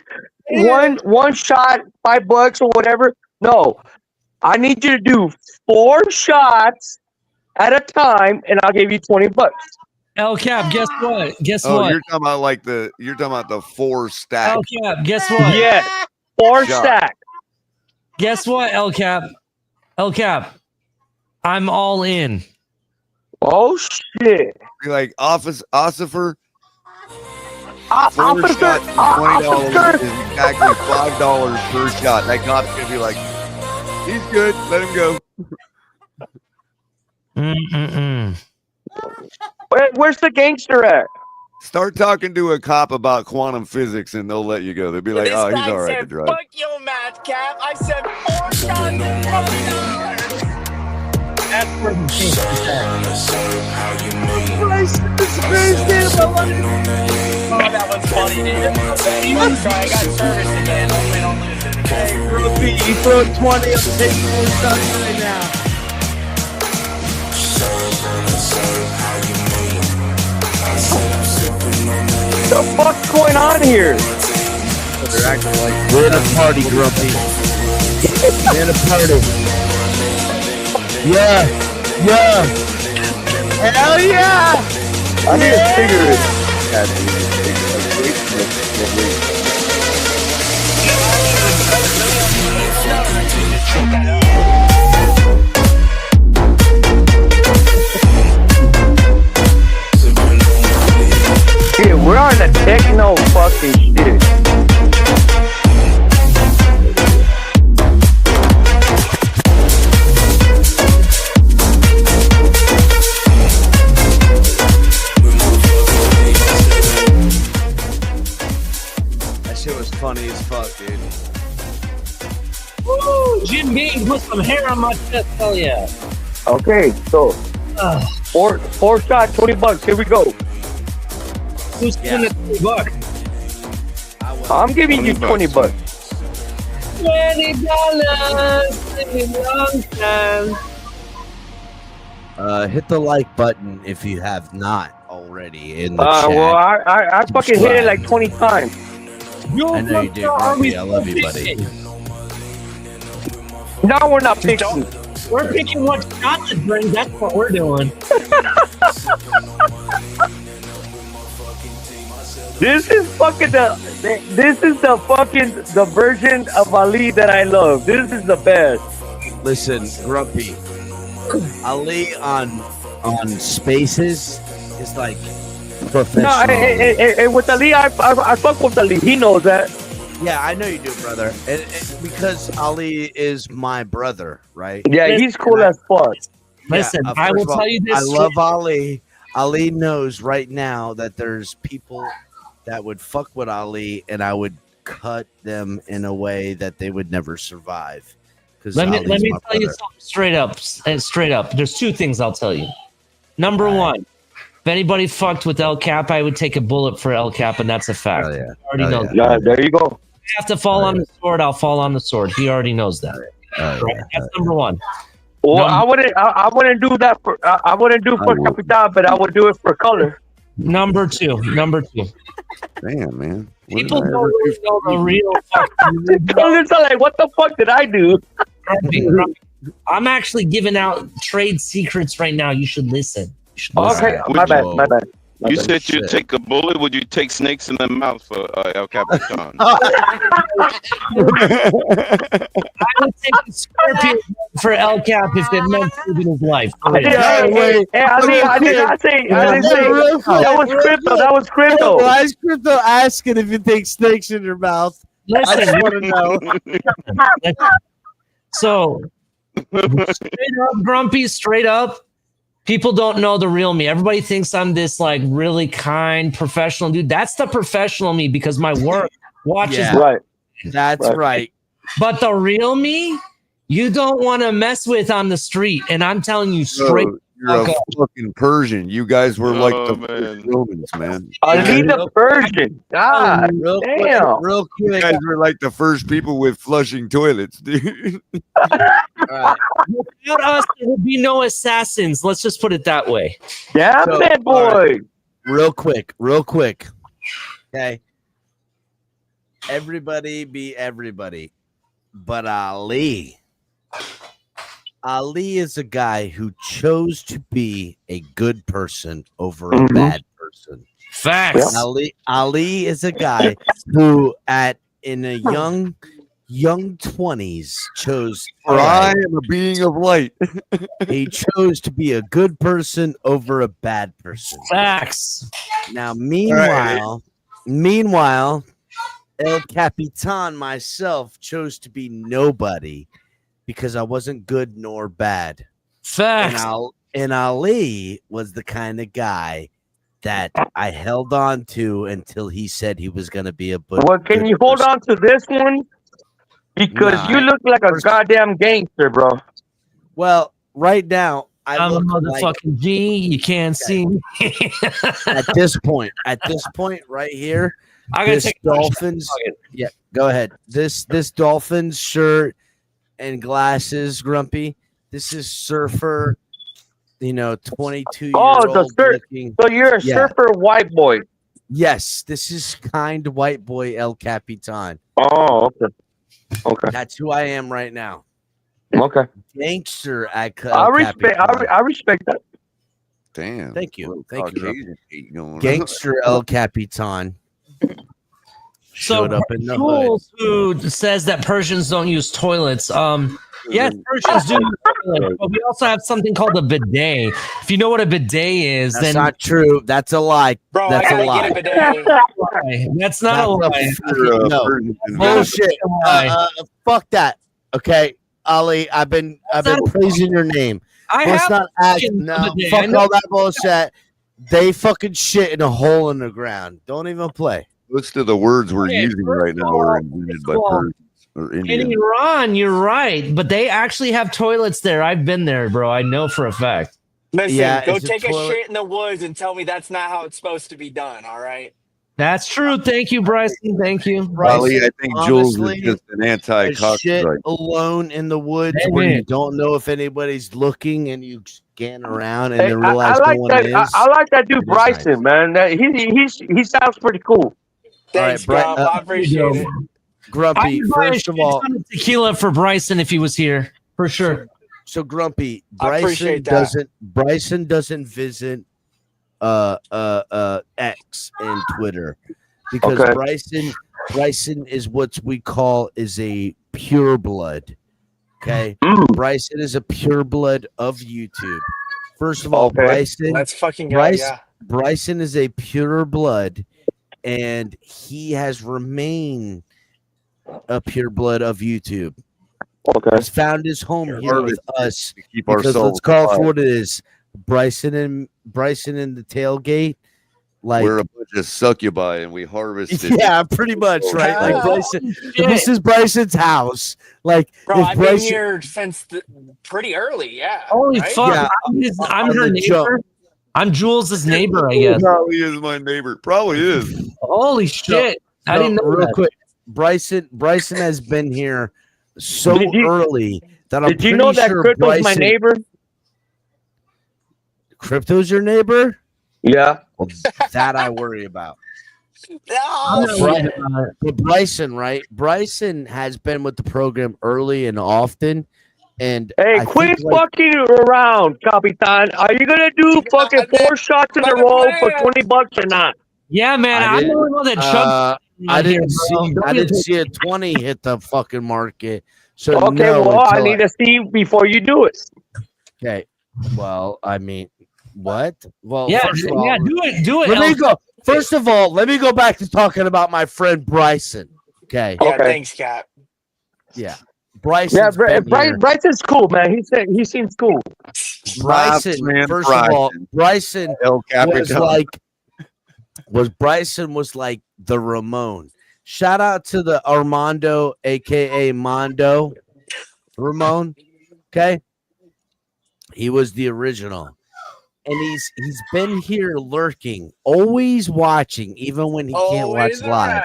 One shot, $5 or whatever. No, I need you to do 4 shots at a time, and I'll give you $20. El Cap, guess what? Guess Oh, what? you're talking about the 4 stack. El Cap, guess what? Yes, 4 shot. stack. Guess what, El Cap? El Cap, I'm all in. Oh shit! You're like officer. Officer, $20 officer. is exactly $5 per shot. That cop's gonna be like, he's good. Let him go. Where's the gangster at? Start talking to a cop about quantum physics, and they'll let you go. They'll be like, This "Oh, he's guy all right to said, drive." fuck your math cap. I said 4 shots and $20. That's where the thing is Oh, that was funny, dude. I'm sorry, I got service again. Hopefully don't lose it. Hey, Ruby, you throw 20 on the table right now. The fuck's going on here? They're acting like we're in a party, Grumpy. We're in a party. Yeah. Hell yeah! I need a cigarette. Shit, we're on the techno fucking shit. That shit was funny as fuck, dude. Woo! Jim Beam, put some hair on my chest. Hell yeah. Okay, so 4 shots, $20. Here we go. Who's giving it $20? I'm giving you $20. $20 in a long time. Hit the like button if you have not already in the chat. Well, I fucking hit it like 20 times. I know you do, Grumpy. I love you, buddy. No, we're not picking. We're picking what shot to drink. That's what we're doing. This is the version of Ali that I love. This is the best. Listen, Grumpy. Ali on Spaces is like professional. No, with Ali, I fuck with Ali. He knows that. Yeah, I know you do, brother. And because Ali is my brother, right? Yeah, he's cool as fuck. Listen, I will tell you this. I love Ali. Ali knows right now that there's people that would fuck with Ali, and I would cut them in a way that they would never survive. Let me tell you something straight up. There's 2 things I'll tell you. Number 1, if anybody fucked with El Cap, I would take a bullet for El Cap, and that's a fact. Oh, yeah. He already knows. Yeah, there you go. If I have to fall on the sword, I'll fall on the sword. He already knows that. Right? That's number 1. Well, I wouldn't do that for Capitan, but I would do it for color. Number 2. Damn, man. People don't really know the real Colors are like, what the fuck did I do? I'm actually giving out trade secrets right now. You should listen. Okay, my bad. You said you'd take a bullet. Would you take snakes in the mouth for El Capitan? I would take a scorpion for El Cap if it meant saving his life. I didn't say. That was crypto. Why is Crypto asking if you take snakes in your mouth? I just want to know. So, straight up, Grumpy, straight up, People don't know the real me. Everybody thinks I'm this like really kind, professional dude. That's the professional me because my work watches. Yeah. Right. That's right. But the real me, you don't want to mess with on the street. And I'm telling you straight. Bro, you're a fucking Persian. You guys were like the first Romans, man. Ali the Persian. God Real damn. quick. You guys were like the first people with flushing toilets, dude. Without us, there would be no assassins. Let's just put it that way. Damn So, that boy. all right. Real quick. Okay. Everybody be everybody. But Ali is a guy who chose to be a good person over a bad person. Facts. Ali is a guy who in a young 20s chose. For I am a being of light. He chose to be a good person over a bad person. Facts. Now, meanwhile, El Capitan, myself, chose to be nobody because I wasn't good nor bad. Facts. And Ali was the kind of guy that I held on to until he said he was going to be a good. Well, can you hold on to this one? Because you look like a goddamn gangster, bro. Well, right now, I'm a motherfucking G. You can't see me. at this point, right here, I gotta this take Dolphins. Yeah, go ahead. This Dolphins shirt and glasses, Grumpy. This is Surfer. 22-year-old. Oh, the surfer. So you're a surfer white boy. Yes, this is kind white boy El Capitan. Oh, okay. Okay. That's who I am right now. Okay. Gangster at I respect that. Damn. Thank you. Caucasian hate going on. Gangster El Capitan. Showed up in the Jules, who says that Persians don't use toilets. Yes, Persians do use toilets, but we also have something called a bidet. If you know what a bidet is, That's then not true. That's a lie. Bro, That's I a gotta lie. get a bidet. That's not a lie. No. Bullshit. Fuck that. Okay, Ali. I've been praising your name. Let's not act. No, fuck all that bullshit. They fucking shit in a hole in the ground. Don't even play. Most of the words we're using right now are invented by Persians or In Indians. Iran, you're right, but they actually have toilets there. I've been there, bro. I know for a fact. Listen, go take a shit in the woods and tell me that's not how it's supposed to be done, all right? That's true. Thank you, Bryson. Thank you. Ali, I think Jules is honestly, just an anti-cock shit strike. alone in the woods where you don't know if anybody's looking and you scan around and Hey, then realize I like no that. one is. I like that dude It is Bryson, man. He sounds pretty cool. Thanks, Grump. I appreciate it. Grumpy, first of all, tequila for Bryson if he was here, for sure. So Grumpy, I appreciate that. Bryson doesn't visit X and Twitter because Bryson is what we call is a pure blood. Okay, Bryson is a pure blood of YouTube. First of all, Bryson, Let's fucking go, yeah. Bryson is a pure blood, and he has remained a pure blood of YouTube. Okay, he's found his home here with us keep because let's ourselves call it alive. for what it is. Bryson in the tailgate. Like We're a bunch of succubi and we harvested. yeah, pretty much, right? Like Bryson, shit. this is Bryson's house. Like, Bro, if I've been here since pretty early, yeah. Holy right? fuck! Yeah, I'm her neighbor. I'm Jules's neighbor, I guess. Probably is my neighbor. Probably is. Holy shit! I didn't know real that. quick. Bryson has been here so Did you- early that I'm Did you pretty know that sure Crypto's my neighbor? Crypto's your neighbor? Yeah. Well, that I worry about. Oh, But Bryson, right? Bryson has been with the program early and often. And Hey, I quit think, like, fucking around, Capitan. Are you gonna do fucking 4 shots in a row for $20 or not? Yeah, man. I'm the only one that chugged. I didn't Don't get see a 20 hit the fucking market. So Okay, no, well, I until need to see before you do it. Okay. Well, I mean, what? Well, Yeah, first of all, yeah, do it. Let me El- go. First of all, let me go back to talking about my friend Bryson. Okay. Yeah, thanks, Cap. Yeah. Bryson's been here. Bryson's cool, man. He seems cool. Bryson, first of all, Bryson was like the Ramon. Shout out to the Armando, aka Mondo Ramon. Okay, he was the original, and he's been here lurking, always watching, even when he can't watch live.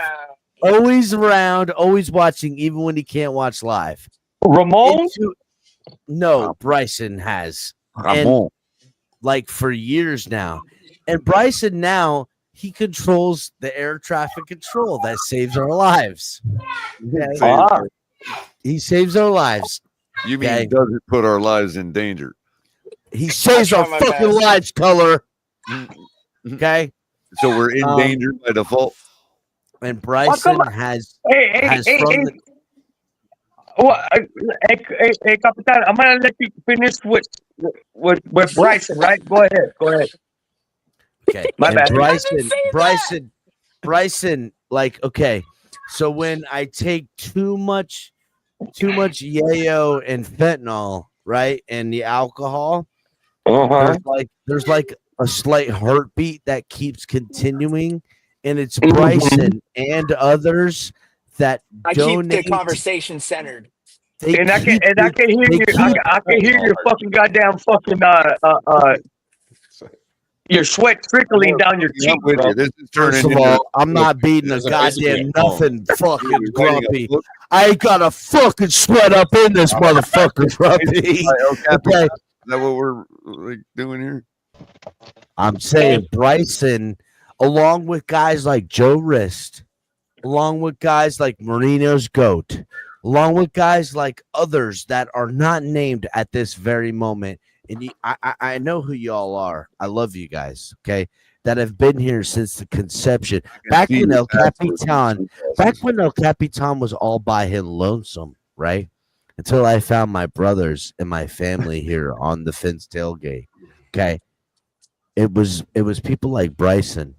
Always around, always watching, even when he can't watch live. Ramon? No, Bryson has. Ramon. And, like for years now. And Bryson now, he controls the air traffic control that saves our lives. Okay? He saves our lives. You mean he doesn't put our lives in danger? He saves our fucking lives, Color. Okay? So we're in danger by default. And Bryson has Capitan, I'm gonna let you finish with Bryson, right? Go ahead. Okay. My and bad. Bryson, like, okay. So when I take too much yayo and fentanyl, right? And the alcohol, there's like a slight heartbeat that keeps continuing. And it's Bryson and others that I keep donate. the conversation centered. And I can hear your fucking goddamn fucking your sweat trickling down your cheek, bro. First of all, I'm not beating a goddamn nothing fucking grumpy. I ain't got a fucking sweat up in this motherfucker, grumpy. Okay. Is that what we're like doing here? I'm saying Bryson, along with guys like Joe Wrist, along with guys like Marino's Goat, along with guys like others that are not named at this very moment. And I know who y'all are. I love you guys, okay, that have been here since the conception. Back when El Capitan was all by him lonesome, right? Until I found my brothers and my family here on the Fins tailgate. Okay. It was people like Bryson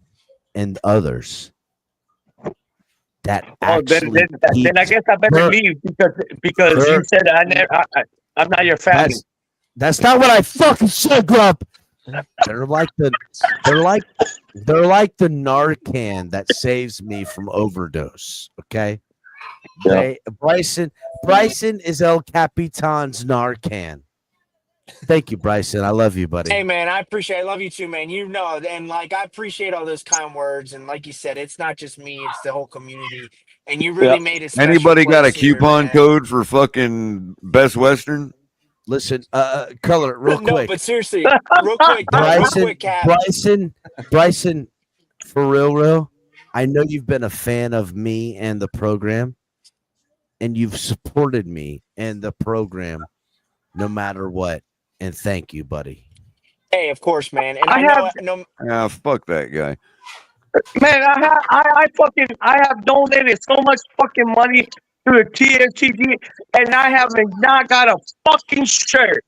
and others that actually. Then I guess I better leave because you said I'm not your family. That's not what I fucking said, Grump. They're like the Narcan that saves me from overdose. Okay. Yeah. Bryson is El Capitan's Narcan. Thank you, Bryson. I love you, buddy. Hey, man, I love you too, man. You know, and like I appreciate all those kind words. And like you said, it's not just me; it's the whole community. And you really made it. Anybody got a coupon code for fucking Best Western? Listen, Color, real quick. No, but seriously, real quick, Cap. Bryson, for real. I know you've been a fan of me and the program, and you've supported me and the program, no matter what. And thank you, buddy. Hey, of course, man. And I know. Fuck that guy. Man, I have donated so much fucking money to the TFTG, and I haven't not got a fucking shirt.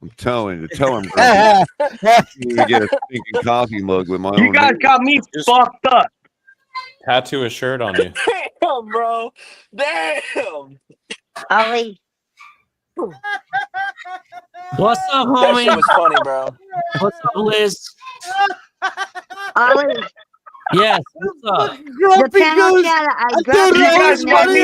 I'm telling you, tell him. You get a stinking coffee mug with my own. You guys got me fucked up. Tattoo a shirt on you. Damn, bro. Damn. Ollie. What's up, That homie? shit was funny, bro. What's up, Liz? Ollie. Yes. What's up? The panel chat, I grabbed it.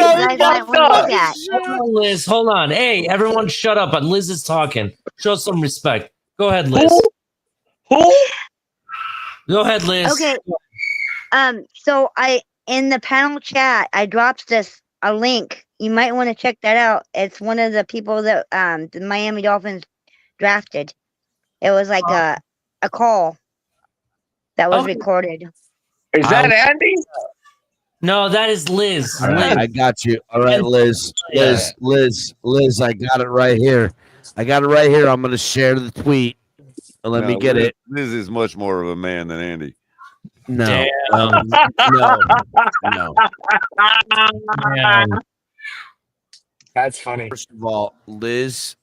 Hold on, Liz. Hold on. Hey, everyone, shut up. Liz is talking. Show some respect. Go ahead, Liz. Who? Go ahead, Liz. Okay. So in the panel chat, I dropped a link. You might want to check that out. It's one of the people that the Miami Dolphins drafted. It was like a call that was recorded. Is that Andy? No, that is Liz. All right, I got you. All right, Liz. Liz, I got it right here. I'm going to share the tweet. Let me get it. Liz is much more of a man than Andy. No. No. That's funny. First of all, Liz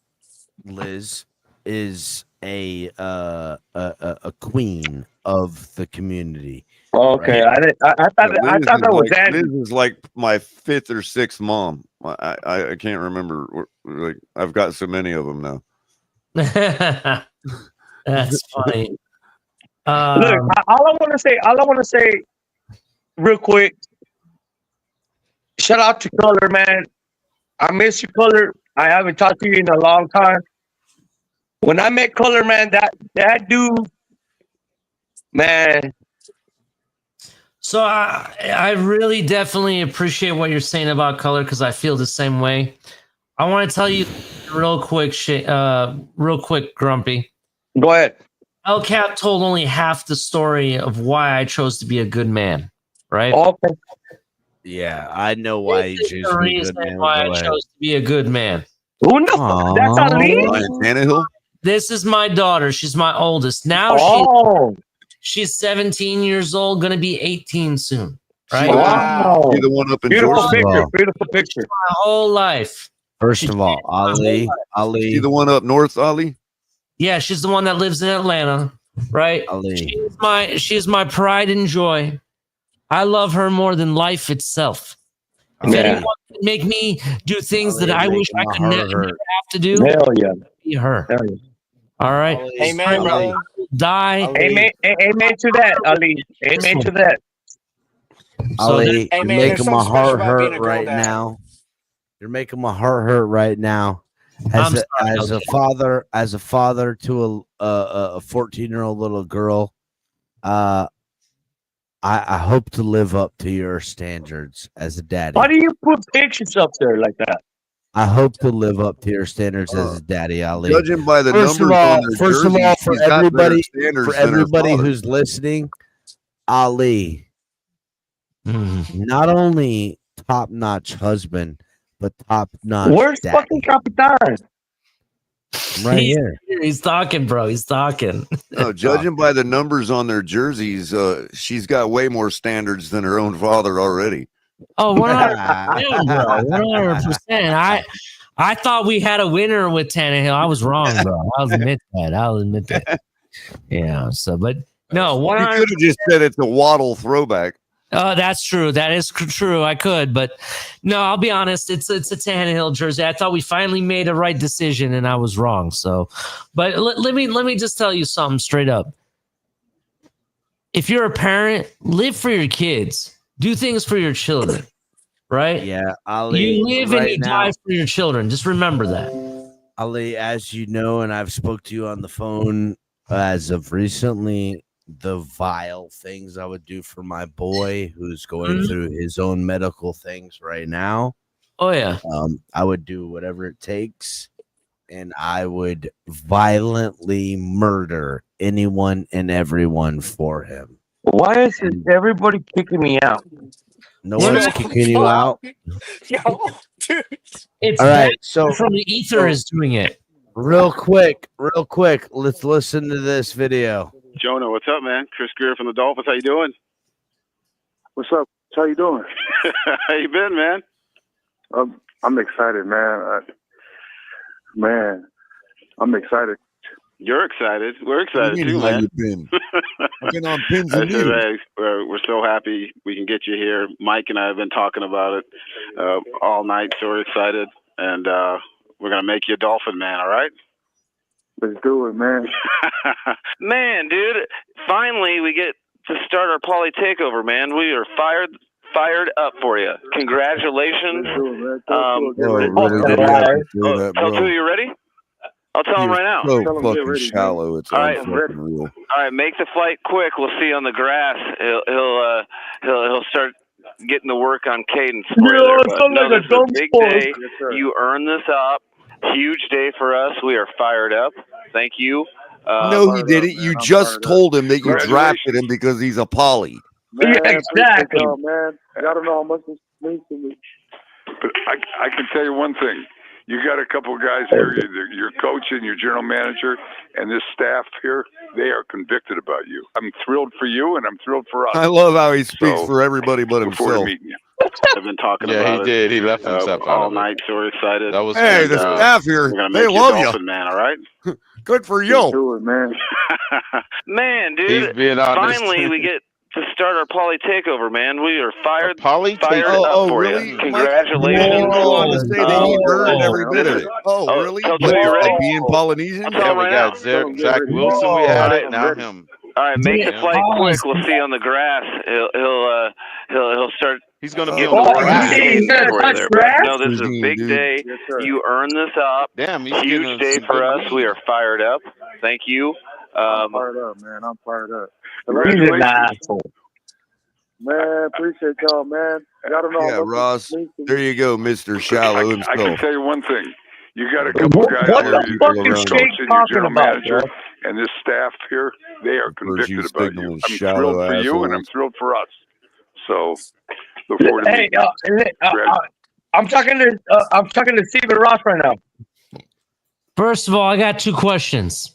is a queen of the community. Okay, right? I thought that was Liz Andy. is like my 5th or 6th mom. I can't remember. Like I've got so many of them now. That's funny. Look, all I want to say, real quick. Shout out to Color, man. I miss you, Color. I haven't talked to you in a long time. When I met Color, man, that dude, man. So I really definitely appreciate what you're saying about Color because I feel the same way. I want to tell you real quick, Grumpy. Go ahead. El Cap told only half the story of why I chose to be a good man, right? Okay. Yeah, I know why you choose The to be a reason good man. why I Go ahead. chose to be a good man. Who knows? That's Ali. Ryan Tannehill. This is my daughter. She's my oldest. Now she's 17 years old, gonna be 18 soon. Right? Wow. You the one up in Beautiful Georgia? picture. Beautiful picture. My whole life. First of all, Ali. You the one up north, Ali? Yeah, she's the one that lives in Atlanta, right? Ali. She's my pride and joy. I love her more than life itself. If anyone can make me do things that I wish I could never have to do, Hell yeah. be her. Hell yeah. All right. Amen, brother. Die. Amen to that, Ali. Amen to that. Ali, Hey, you're man, there's making something my special heart about being a hurt girl right dad. now. You're making my heart hurt right now. I'm As sorry, a father to a 14-year-old little girl, I hope to live up to your standards as a daddy. Why do you put pictures up there like that? I hope to live up to your standards as a daddy, Ali. Judging by the First of numbers all, on their first of all, jerseys, for she's got better everybody, standards for than her everybody father. who's listening, Ali, not only top-notch husband, but top-notch Where's daddy. fucking Capitan? Right here. He's talking, bro. He's talking. No, judging by the numbers on their jerseys, she's got way more standards than her own father already. Oh, 100%, bro. 100%. I thought we had a winner with Tannehill. I was wrong, bro. I'll admit that. Yeah. So, but no, You 100%. could have just said it's a Waddle throwback. Oh, that's true. That is true. I could, but no, I'll be honest. It's a Tannehill jersey. I thought we finally made a right decision, and I was wrong. So, but let me just tell you something straight up. If you're a parent, live for your kids. Do things for your children, right? Yeah, Ali. You live and you die for your children. Just remember that. Ali, as you know, and I've spoke to you on the phone as of recently, the vile things I would do for my boy who's going through his own medical things right now. Oh yeah. I would do whatever it takes, and I would violently murder anyone and everyone for him. Why is everybody kicking me out? No one's kicking you out. Yo, dude. It's All right, that so from the ether is doing it. Real quick, let's listen to this video. Jonah, what's up, man? Chris Greer from the Dolphins. How you doing? What's up? How you doing? How you been, man? I'm excited, man. I'm excited. You're excited. We're excited too, How man. you been? I've been on pins I and said, needles. hey, we're so happy we can get you here. Mike and I have been talking about it all night, so we're excited, and we're gonna make you a Dolphin man. All right? Let's do it, man. Man, dude, finally we get to start our Poly takeover, man. We are fired up for you. Congratulations. Oh, Tell you ready? I'll tell him right now. So fucking shallow. It's All right, unfucking real. All right, make the flight quick. We'll see you on the grass. He'll start getting to work on cadence for you there. But no, this is a big day. You earned this up. Huge day for us. We are fired up. Thank you. No, he didn't. You just told him that you drafted him because he's a poly. Man, Yeah, exactly. y'all, man. Y'all don't know how much this means to me. But I can tell you one thing. You got a couple of guys here, your coach and your general manager, and this staff here, they are convicted about you. I'm thrilled for you, and I'm thrilled for us. I love how he speaks for everybody but Look forward to himself. meeting you. I've been talking Yeah, about he it. did. He left himself out all of it. night, so we're excited. That was Hey, good. the staff here, We're gonna they make you love a you. Dolphin man, all right? Good for you. Let's do it, man. Man, He's dude. being honest. Finally, we get to start our poly takeover, man. We are fired takeover. up for really? you. Congratulations. You want to say that you earned every bit of it. Oh, really? Tell What, Joe you're ready. being Polynesian? I'll tell him We right got now. Zach Wilson. We had it. Now him. All right, make the Yeah. flight quick. We'll see you on the grass. He'll start. He's gonna getting be on to the work grass. he's gonna touch there. grass? No, this is a big day. Yes, sir. You earned this up. Damn, he's Huge getting day some for good us. We are fired up. Thank you. I'm fired up, man. I'm fired up. Congratulations. Man, appreciate y'all, man. Y'all don't know Yeah, how much Ross. this means to me. There you go, Mr. Shallow I can himself. tell you one thing. You got a couple guys What here, the your fuck is coach Shake and your talking general about, manager, bro? and this staff here. They are convicted about you. I'm shallow thrilled for you, and I'm assholes. thrilled for us. So, look forward to Hey, meeting you. I'm talking to Steven Ross right now. First of all, I got two questions.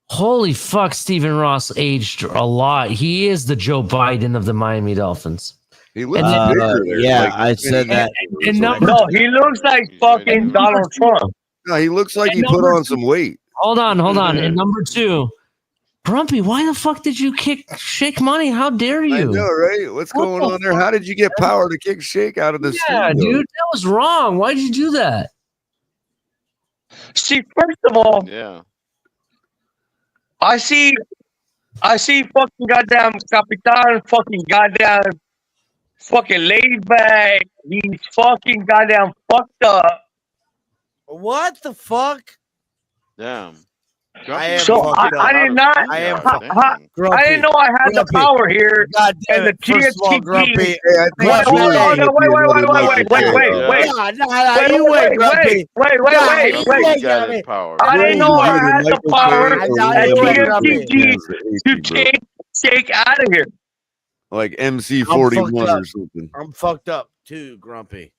Holy fuck, Stephen Ross aged a lot. He is the Joe Biden of the Miami Dolphins. He looks bigger there. Yeah, I said that. No, he looks like fucking Donald Trump. No, he looks like he And put number on some weight. Hold on. And number two, Grumpy, why the fuck did you kick Shake Money? How dare you? I know, right? What's going on there? How did you get power to kick Shake out of the Yeah, studio? dude, that was wrong. Why did you do that? See, first of all, yeah, I see fucking goddamn Capitan, fucking laid back. He's fucking goddamn fucked up. What the fuck? Damn. I am So fucked up. I did not. I am I didn't know I had the power here. God damn And the it. First of all, TNT. Grumpy. Wait, wait, I didn't know I had the power at TNT to take out of here. Like MC41 or something. I'm fucked up too, Grumpy.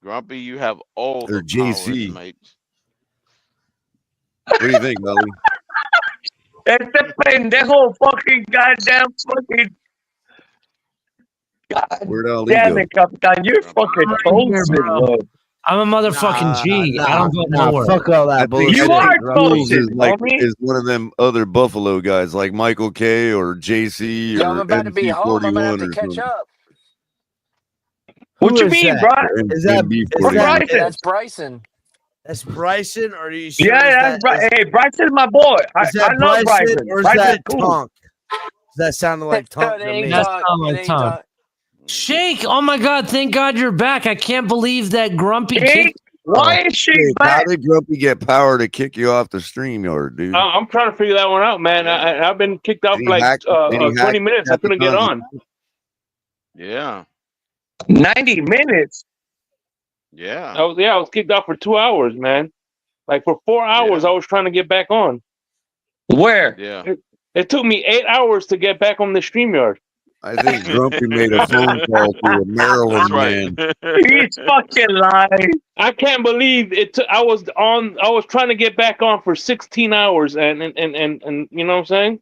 Grumpy, you have all Or the JC. powers, mate. What do you think, Melly? Este pendejo fucking goddamn fucking. God Where'd Ali damn go? it, Capitan. You're fucking toasted, bro. I'm a motherfucking G. I don't go nowhere. Fuck all that bullshit. You are Jules is toasted, like homie. is one of them other Buffalo guys like Michael K or JC Yo, or I'm about to be home. I'm gonna have MC41 to or catch something. up. What Who you is mean, that? bro? Is that MB41. That's Bryson. That's Bryson, or are you sure? Yeah, hey, Bryson's my boy. Is that I love Bryson. or is Bryson's that cool. Tonk? That sounded like Tonk to me. That sounded like Tom. Shake, oh my God, thank God you're back. I can't believe that Grumpy kicked. Why is she Hey, back? how did Grumpy get power to kick you off the StreamYard, dude? I'm trying to figure that one out, man. I've been kicked out Did for he like hack- did he 20 hack minutes. I couldn't get Capitan's on. Yeah. 90 minutes. Yeah. I was kicked out for 2 hours, man. Like for 4 hours, I was trying to get back on. Where? Yeah. It took me 8 hours to get back on the StreamYard. I think Grumpy made a phone call to a Maryland man. He's fucking lying. I can't believe it. I was trying to get back on for 16 hours, and you know what I'm saying?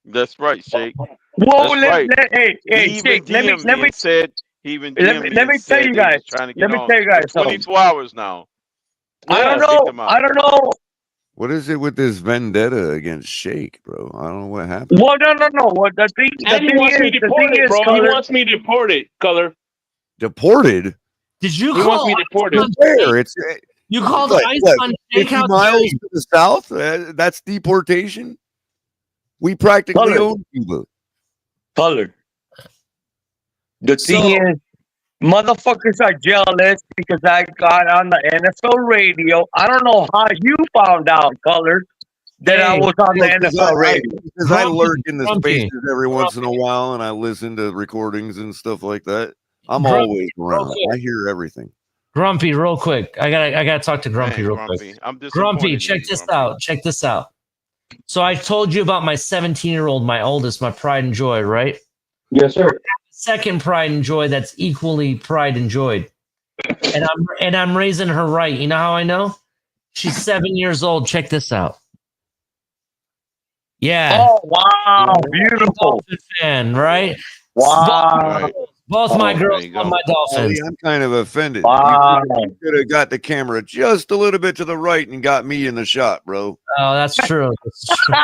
That's right, Shake. Whoa, That's right. hey, He even Shake, let me said he even let me tell you said guys. he was trying to Let get me on tell you guys for 24 hours now. I don't kicked him know. out. I don't know. What is it with this vendetta against Shake, bro? I don't know what happened. Well, no. What the thing? And he wants me deported, bro. He wants me deported, Color. Deported? Did you He call wants me deported. Where? It's You called what, ICE what, on Shake 50 House? miles to the south? That's deportation? We practically Color. own Cuba. Color. The thing is, motherfuckers are jealous because I got on the NFL radio. I don't know how you found out, Color, that I was on the NFL radio. Because I lurk in the Grumpy. spaces every once in a while and I listen to recordings and stuff like that. I'm Grumpy, always around. real quick. I hear everything. Grumpy, real quick. I gotta talk to Grumpy Man, real Grumpy. quick. I'm disappointed Grumpy, in check you, this Grumpy. out. Check this out. So I told you about my 17-year-old, my oldest, my pride and joy, right? Yes, sir. Second pride and joy that's equally pride and joy. And I'm raising her right. You know how I know? She's 7 years old. Check this out. Yeah. Oh, wow. Beautiful. Fan, right? Wow. Both my girls love my Dolphins. I'm kind of offended. Wow. You could have got the camera just a little bit to the right and got me in the shot, bro. Oh, that's true. That's true.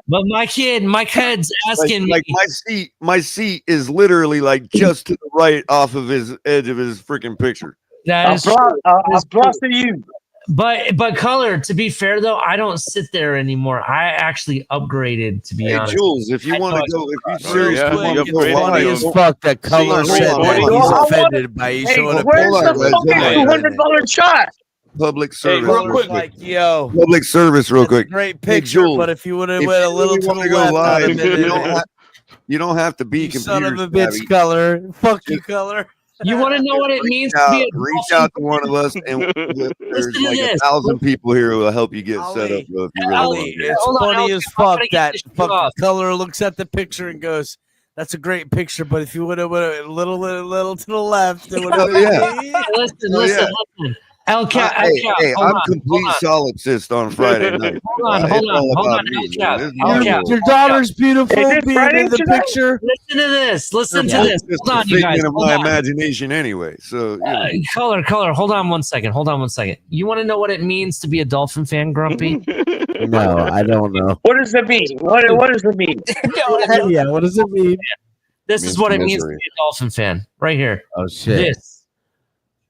But my kid's asking like me. my seat is literally like just to the right off of his edge of his freaking picture. That is applause to you. But Color, to be fair though, I don't sit there anymore. I actually upgraded, to be honest. Jules, if you want to go, if you seriously want to go, It's funny as fuck that Color said that he's offended by you showing a where's the fucking $200 shot? Public service, real quick. Like, yo, public service, real quick. great picture, Jules, but if you would have if went a you little really to wanna the go left, live, I'd have been you don't have to be you computer son of a bitch, savvy. Color. Fuck you, Color. You want to know what it means to be a Reach out to one of us, and there's to like this. 1,000 people here who will help you get set up, bro. If you really Ali, want to. it's Hold on, funny Elk, as I'm fuck gonna get that this shit fucking off. Color looks at the picture and goes, "That's a great picture, but if you would have went a little to the left, it would have been me." Listen. El Cap, Hey, hold I'm on, complete solipsist on Friday night. Hold on, It's all about me, man. This is my world. Your daughter's beautiful this being Friday in the tonight? picture. Listen to this. Listen to It's this. just Hold a on, you guys. figment of Hold my on. imagination anyway. So, you know. Color. Hold on one second. You want to know what it means to be a Dolphin fan, Grumpy? No, I don't know. What does it mean? What does it mean? Yeah, what does it mean? This is what it means to be a Dolphin fan, right here. Oh shit. This.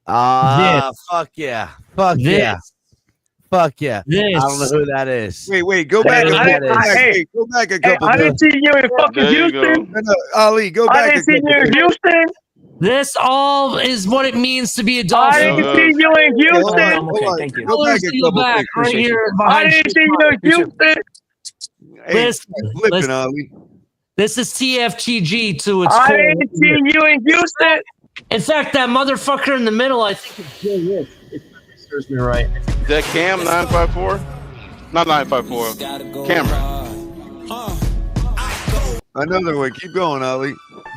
Fuck yeah. Fuck This. yeah. Fuck yeah. This. I don't know who that is. Wait, go I back. don't know who that is. Go back a Hey, couple. I didn't see you in fucking There you Houston. No, Ali, go I back a didn't see couple. you in Houston. This all is what it means to be a I Dolphin. didn't see you in Houston. Okay, thank you. Go Colors back in a the couple back, pictures. right here I behind didn't see you in Houston. Hey, Listen, flipping, listen. Ali. This is TFTG to its I core. didn't see you in Houston. In fact, that motherfucker in the middle, I think is Joe Rich. If memory serves me right. Is that Cam 954? Not 954. Cameron. Another one. Keep going, Ali.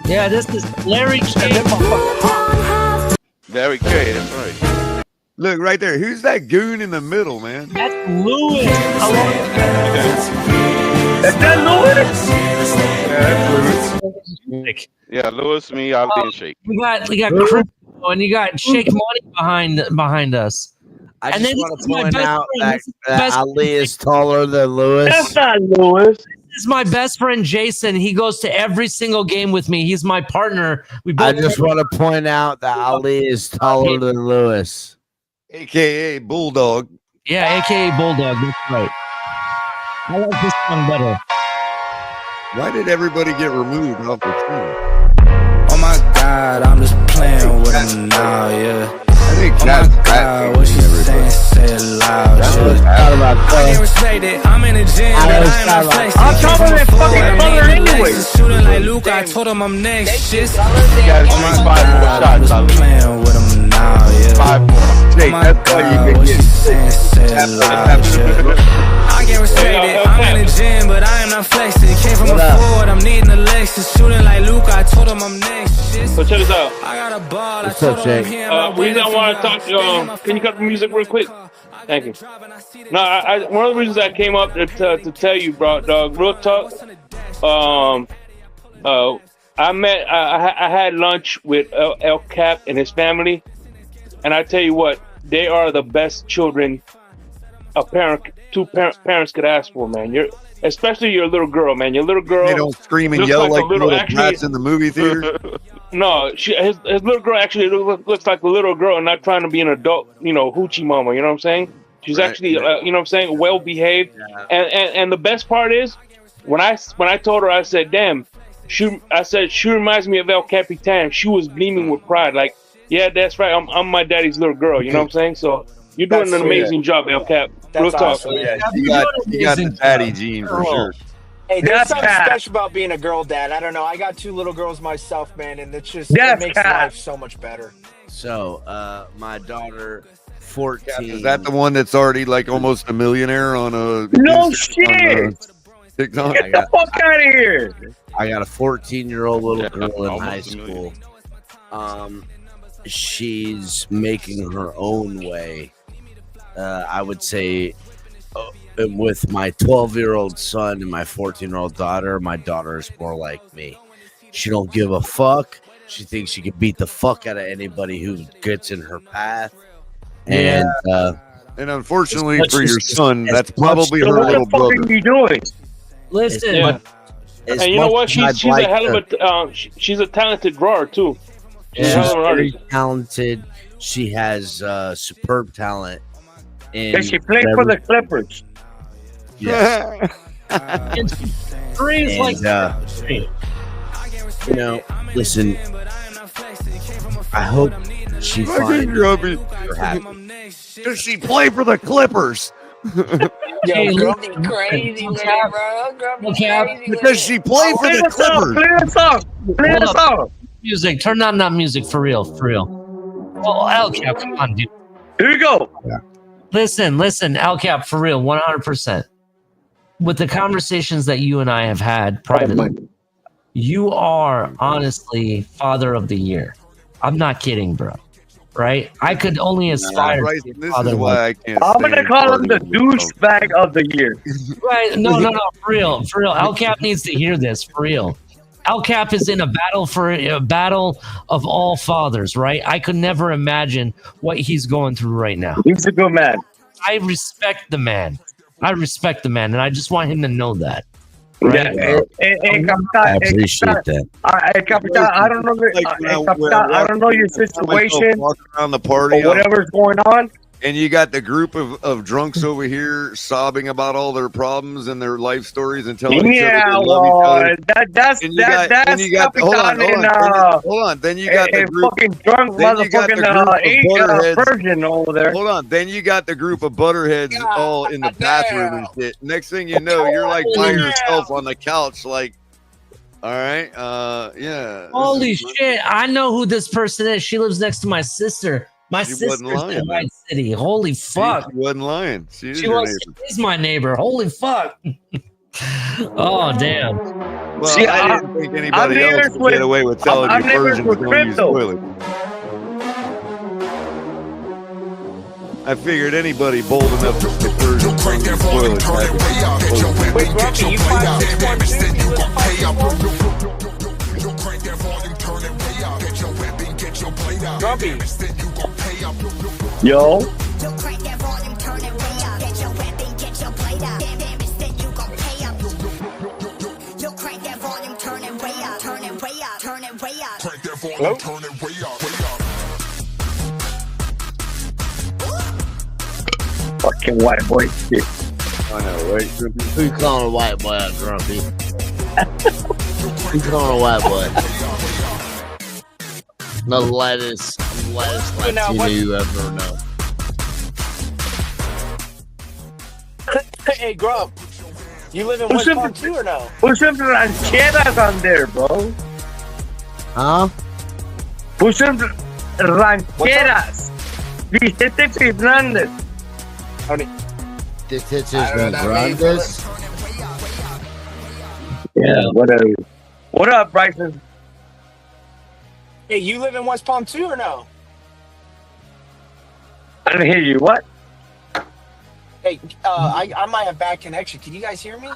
Yeah, this is Larry K. Larry K. That's right. Look right there. Who's that goon in the middle, man? That's Lewis. Is that Lewis? Yeah, Lewis, me, Ali, and Shake. We got Crypto, and you got Shake Money behind us. I And just then want this to is my point best out friend. that, This is my best Ali is taller than Lewis. That's not Lewis. This is my best friend Jason. He goes to every single game with me. He's my partner. We both I just want to point out that Ali is taller than Lewis. AKA Bulldog. Yeah, aka Bulldog. That's right. I like this one better. Why did everybody get removed off the team? Oh my God, I'm just playing with him now, yeah. I think Oh that's my God, what she saying, say it loud. That's what it's all about. I can't respect it. I'm in the gym, but I am not flexing. I'm taller than fucking Color anyway. Shooting like Luke, I told him I'm next. Just, oh guys my shoot 5 more God, I'm shots, just Ali. playing with him now, yeah. 5 more. Oh my God, what she saying, say it loud, yeah. I can't respect it. I'm in the gym, but I am not flexing. Came from a Ford, I'm needing a Lexus. Shooting like Luke, I told him I'm next. Just, So check this out. I got a ball, I What's told up, him I'm Jake? here. Reason I want to talk to can you cut the music real quick? Thank you. No, one of the reasons I came up to tell you, bro, dog, real talk. I had lunch with El Cap and his family, and I tell you what, they are the best children two parents could ask for, man. Especially your little girl, man. Your little girl. They don't scream and looks yell like little actually, brats in the movie theater. No, his little girl actually looks like a little girl and not trying to be an adult, hoochie mama. You know what I'm saying? She's actually, you know what I'm saying, well behaved. Yeah. And the best part is, when I told her, I said, "Damn," she reminds me of El Capitan. She was gleaming with pride, like, yeah, that's right. I'm my daddy's little girl. You know what I'm saying? So you're doing an amazing job, El Cap. Real talk. Awesome, yeah. You got the daddy gene for sure. Hey, there's something special about being a girl dad. I don't know. I got 2 little girls myself, man, and it makes life so much better. So, my daughter, 14. Is that the one that's already like almost a millionaire on a no shit? TikTok? Get the fuck out of here! I got a 14-year-old little girl in high school. She's making her own way. I would say with my 12-year-old son and my 14-year-old daughter, my daughter is more like me. She don't give a fuck. She thinks she can beat the fuck out of anybody who gets in her path. And unfortunately for your son, that's probably her little brother. What are you doing? Listen, And you know what? She's a hell of a she's a talented drawer too. She's a hell of an very artist. talented. She has superb talent. Does she play for the Clippers? Yes. Three's like you know, listen. I hope she finds her happy. Does she play for the Clippers? Yo, Grumpy crazy with it, bro. Grumpy crazy with Does she play for the Clippers? Play the song. Play the song. Music. Turn on that music for real. For real. Oh, LCAP, come on, dude. Here we go. Yeah. Listen, LCAP, for real, 100%. With the conversations that you and I have had privately, you are honestly father of the year. I'm not kidding, bro. Right? I could only aspire to be this father is of why the I can't. I'm gonna call him the douchebag of the year. Right? No, for real. LCAP needs to hear this, for real. LCAP is in a battle of all fathers, right? I could never imagine what he's going through right now. He's a good man. I respect the man. And I just want him to know that. Right? I appreciate that. Capitan, I don't know. I don't know your situation Walking around the party, or whatever's going on. and you got the group of drunks over here sobbing about all their problems and their life stories and telling each other they love each other. That's hold on. Then you got the group fucking drunk motherfucking virgin over there. Hold on. Then you got the group of butterheads all in the bathroom and shit. Next thing you know, you're like by yourself on the couch, like, all right, yeah. Holy shit! I know who this person is. She lives next to my sister. My She wasn't sister's lying, in man. White City. Holy fuck! She wasn't lying. She is She your was. neighbor. She is my neighbor. Holy fuck! Oh damn! Well, See, I didn't think I'm anybody neighbors else would get away with telling I'm you neighbors Persians with don't use crypto. toilet. I figured anybody bold enough to say Persians don't use toilets. Wait, Grumpy, you 5'6" you live 5'6". Grumpy. Yo. Fucking white boy shit. I know, right? Who calling a white boy a grumpy? Who calling a white boy? The lightest Latino you ever know. Hey, Grump. You live in West Palm too or no? Put some rancheras on there, bro. Huh? Put some rancheras. Vicente Fernandez. This is Grandes. Yeah, whatever. What up, Bryson? Hey, you live in West Palm too or no? I didn't hear you. What? Hey, I might have bad connection. Can you guys hear me?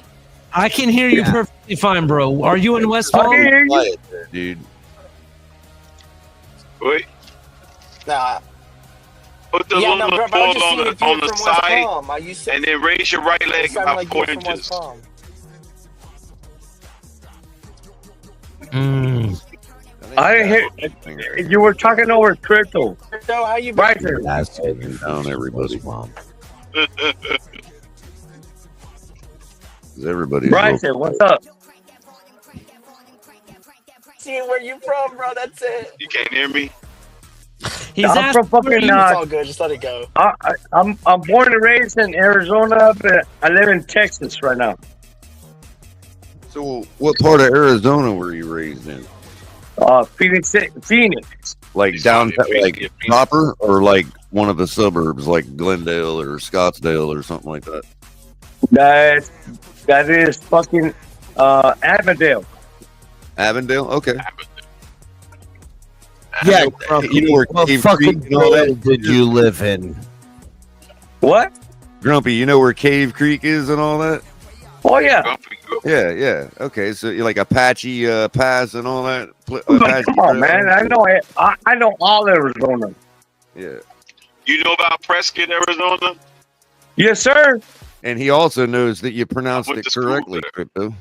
I can hear you perfectly fine, bro. Are you in West Palm? I can hear you. Dude. Wait. Nah. Put the Yeah, no, little bro, but I was ball just seeing if you on were the from West side, Palm. I used to- and then raise your right It leg sounded about like you 4 were from West inches. Palm. I didn't hear. You were talking over crypto. So how you been? Bryson. That's taking down everybody. Everybody. Bryson, what's up? Seeing where you from, bro. That's it. You can't hear me? I'm from fucking. It's all good. Just let it go. I'm born and raised in Arizona, but I live in Texas right now. So, what part of Arizona were you raised in? Phoenix. Like downtown, like proper, or like one of the suburbs, like Glendale or Scottsdale or something like that? That is fucking Avondale. Avondale, okay. Yeah, you know where what Cave fucking Creek and all that did you live in? What? Grumpy, you know where Cave Creek is and all that? Oh yeah. Yeah. Okay, so you're like Apache Pass and all that. Come on, man. I know it. I know all Arizona. Yeah. You know about Prescott, Arizona? Yes, sir. And he also knows that you pronounced it correctly, Crypto.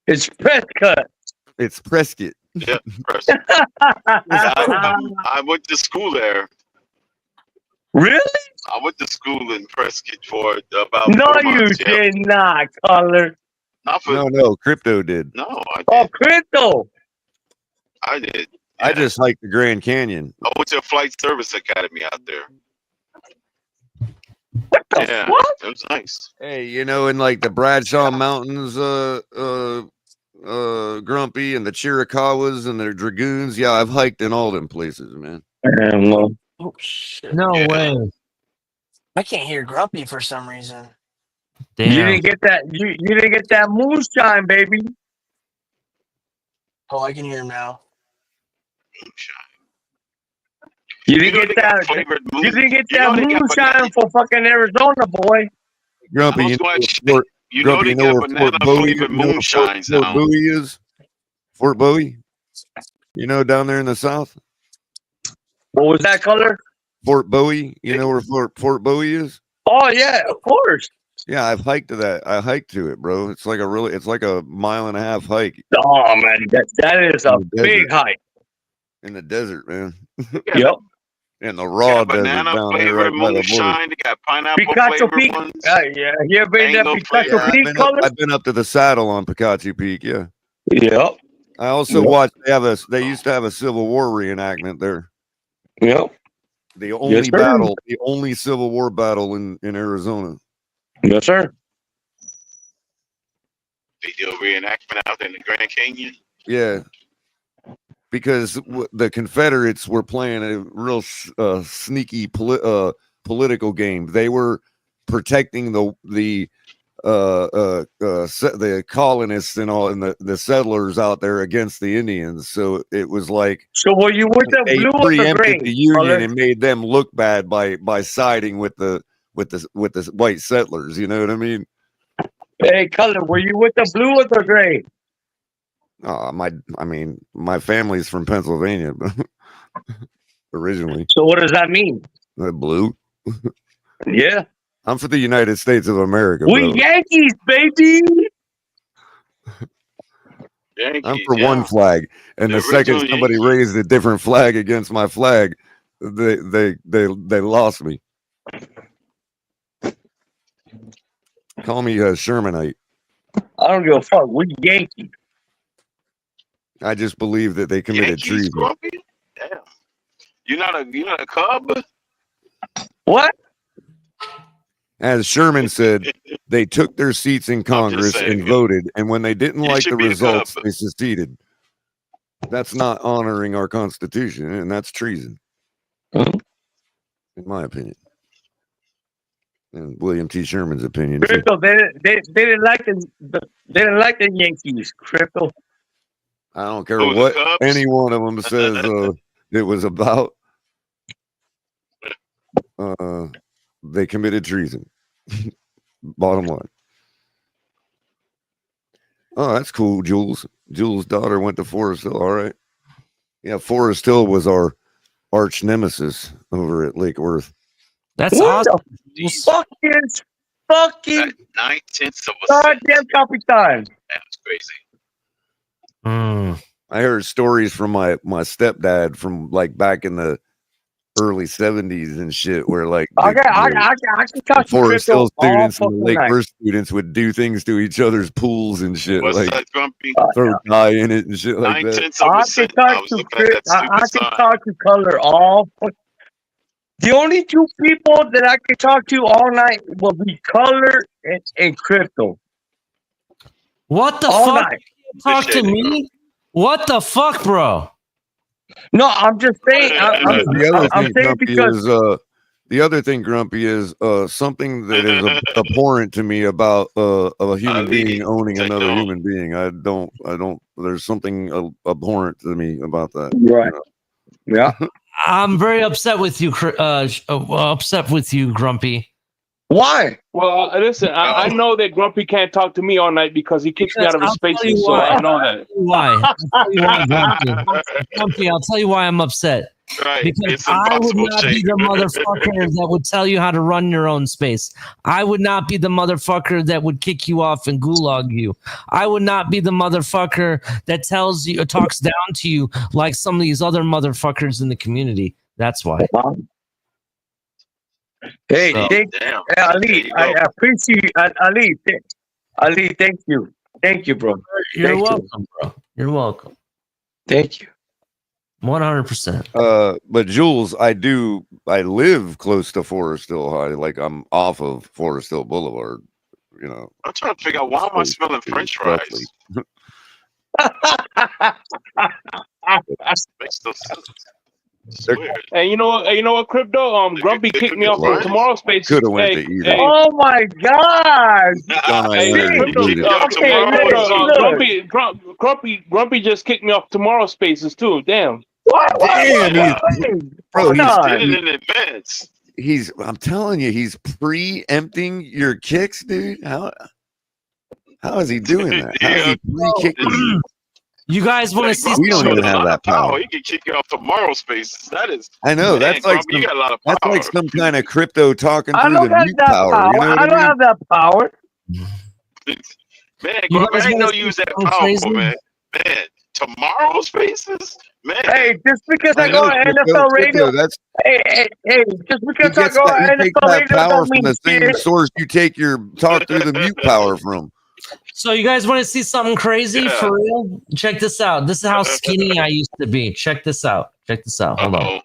It's Prescott. It's Prescott. Yeah, Prescott. I went to school there. Really? I went to school in Prescott for about No, 4 you months. Yeah. did not, Color. Not for, No, Crypto did. no, I did. Oh, Crypto. I did. I just hiked the Grand Canyon. I went to a flight service academy out there. Yeah, it was nice. Hey, you know, in like the Bradshaw Mountains, Grumpy, and the Chiricahuas and the Dragoons. Yeah, I've hiked in all them places, man. Oh shit! No way. I can't hear Grumpy for some reason. You didn't get that. You didn't get that moonshine, baby. Oh, I can hear him now. You didn't get that. You didn't get that moonshine for fucking Arizona, boy. Grumpy, you know where Fort Bowie, Fort Bowie is? Fort Bowie? You know, down there in the south? What was that, Color? Fort Bowie. You know where Fort Bowie is? Oh yeah, of course. Yeah, I've hiked to that. I hiked to it, bro. It's like a mile and a half hike. Oh man, that is a big hike. In the desert, man. Yep. In the raw desert Banana down there flavored right by the border. moonshine. They got pineapple Picasso flavored Peak. ones. Yeah, you ever been that Picasso Peak, Color? I've been up to the saddle on Picacho Peak. Yeah. Yep. I also watched. They used to have a Civil War reenactment there. Yep. The only battle, the only Civil War battle in Arizona. Yes, sir. They do a reenactment out in the Grand Canyon. Yeah. Because the Confederates were playing a real sneaky political game. They were protecting the colonists and all, and the settlers out there against the Indians. So it was like, so were you with the they blue or the preempted green? the Union Color? and made them look bad by siding with the white settlers. You know what I mean? Hey, Color, were you with the blue or the gray? My family's from Pennsylvania, originally. So what does that mean? Blue. Yeah. I'm for the United States of America. We Yankees, baby. I'm for one flag, and the second somebody raised a different flag against my flag, they lost me. Call me a Shermanite. I don't give a fuck. We Yankees. I just believe that they committed treason. Damn. You're not a Cub? What? As Sherman said, they took their seats in Congress and voted, and when they didn't like the results, they seceded. That's not honoring our Constitution, and that's treason, in my opinion, and William T. Sherman's opinion. Crypto, they didn't like the Yankees. Crypto. I don't care what any one of them says it was about. They committed treason. Bottom line. Oh, that's cool, Jules. Jules' daughter went to Forest Hill. All right. Yeah, Forest Hill was our arch nemesis over at Lake Worth. That's what awesome. The fucking 9/10 of a goddamn Capitan. That's crazy. I heard stories from my stepdad from like back in the early 70s and shit, where like I can touch Forest Hill students and the Lake night. Worth students would do things to each other's pools and shit, What's like that, Grumpy? throw dye in it and shit like that. 9/10 of a cent. I was looking at that I stupid can sign. talk to Color all. The only two people that I can talk to all night will be Color and Crypto. What the All fuck? night. Talk to me? What the fuck, bro? No, I'm just saying. I'm saying Grumpy, because the other thing, Grumpy, is something that is abhorrent to me about a human being owning another human being. I don't. There's something abhorrent to me about that. Right. Yeah. I'm very upset with you, Grumpy. Why? Well, listen, I know that Grumpy can't talk to me all night because he kicks me out of his spaces, so I know that. Why? I'll tell you why, Grumpy. I'll tell you why I'm upset. Right. Because It's I would impossible, not be Shane. the motherfucker that would tell you how to run your own space. I would not be the motherfucker that would kick you off and gulag you. I would not be the motherfucker that tells you or talks down to you like some of these other motherfuckers in the community. That's why. Hey, So- Ali, I appreciate Ali. Ali, thank you. Thank you, bro. You're Thank you. welcome, bro. You're welcome. Thank you. 100%. But Jules, I live close to Forest Hill High. Like I'm off of Forest Hill Boulevard. You know. I'm trying to figure out why am I smelling French fries? Makes no sense. It's weird. And you know what, Crypto? Grumpy kicked me off from tomorrow's space. Coulda went to eat it. Oh my God! Grumpy just kicked me off tomorrow's spaces too. Damn. I'm telling you, he's preempting your kicks, dude. How is he doing that? How is he pre-kicking you? You guys want to see? We don't even have that power. He can kick you off tomorrow's spaces. That is. I know. Man, That's like Grumpy, you got a lot of that's power. like some kind of crypto talking I through don't the have mute that power. power. You know what I don't have that power. Man, You Grumpy, guys I ain't wanna know see you was that something powerful, crazy? man. Man, tomorrow's spaces? Man. Hey, just because I know, go on Crypto, NFL radio, that's hey, just he because I gets go on that, he takes NFL that radio power don't from mean the same shit. source you take your talk through the mute power from. So you guys want to see something crazy for real? Check this out. This is how skinny I used to be. Check this out. Hold on.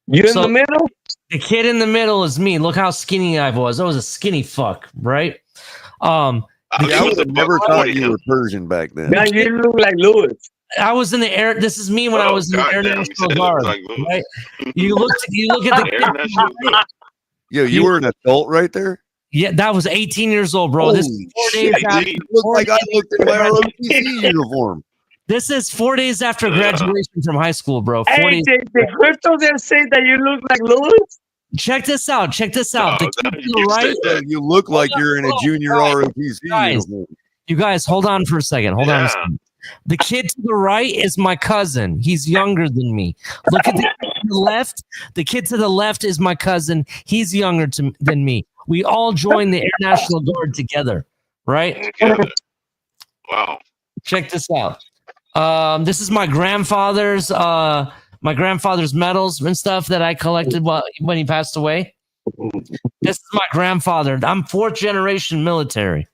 You in the middle? The kid in the middle is me. Look how skinny I was. I was a skinny fuck, right? I would have never thought you were Persian back then. Now you look like Lewis. I was in the air. This is me when I was in the Air National Guard, right? You look at the kid. Yo, you were an adult right there? Yeah, that was 18 years old, bro. This is 4 days after. You look like I looked in my ROTC uniform. This is 4 days after graduation from high school, bro. 4 Hey, days. the Crypto just say that you look like Lewis? Check this out. The kid to the right. You look like you're in a junior ROTC uniform. You guys, hold on for a second. Hold on a second. The kid to the right is my cousin. He's younger than me. Look at the kid to the left. The kid to the left is my cousin. He's younger than me. We all joined the Air National Guard together, right? Wow. Check this out. This is my grandfather's medals and stuff that I collected when he passed away. This is my grandfather. I'm 4th generation military,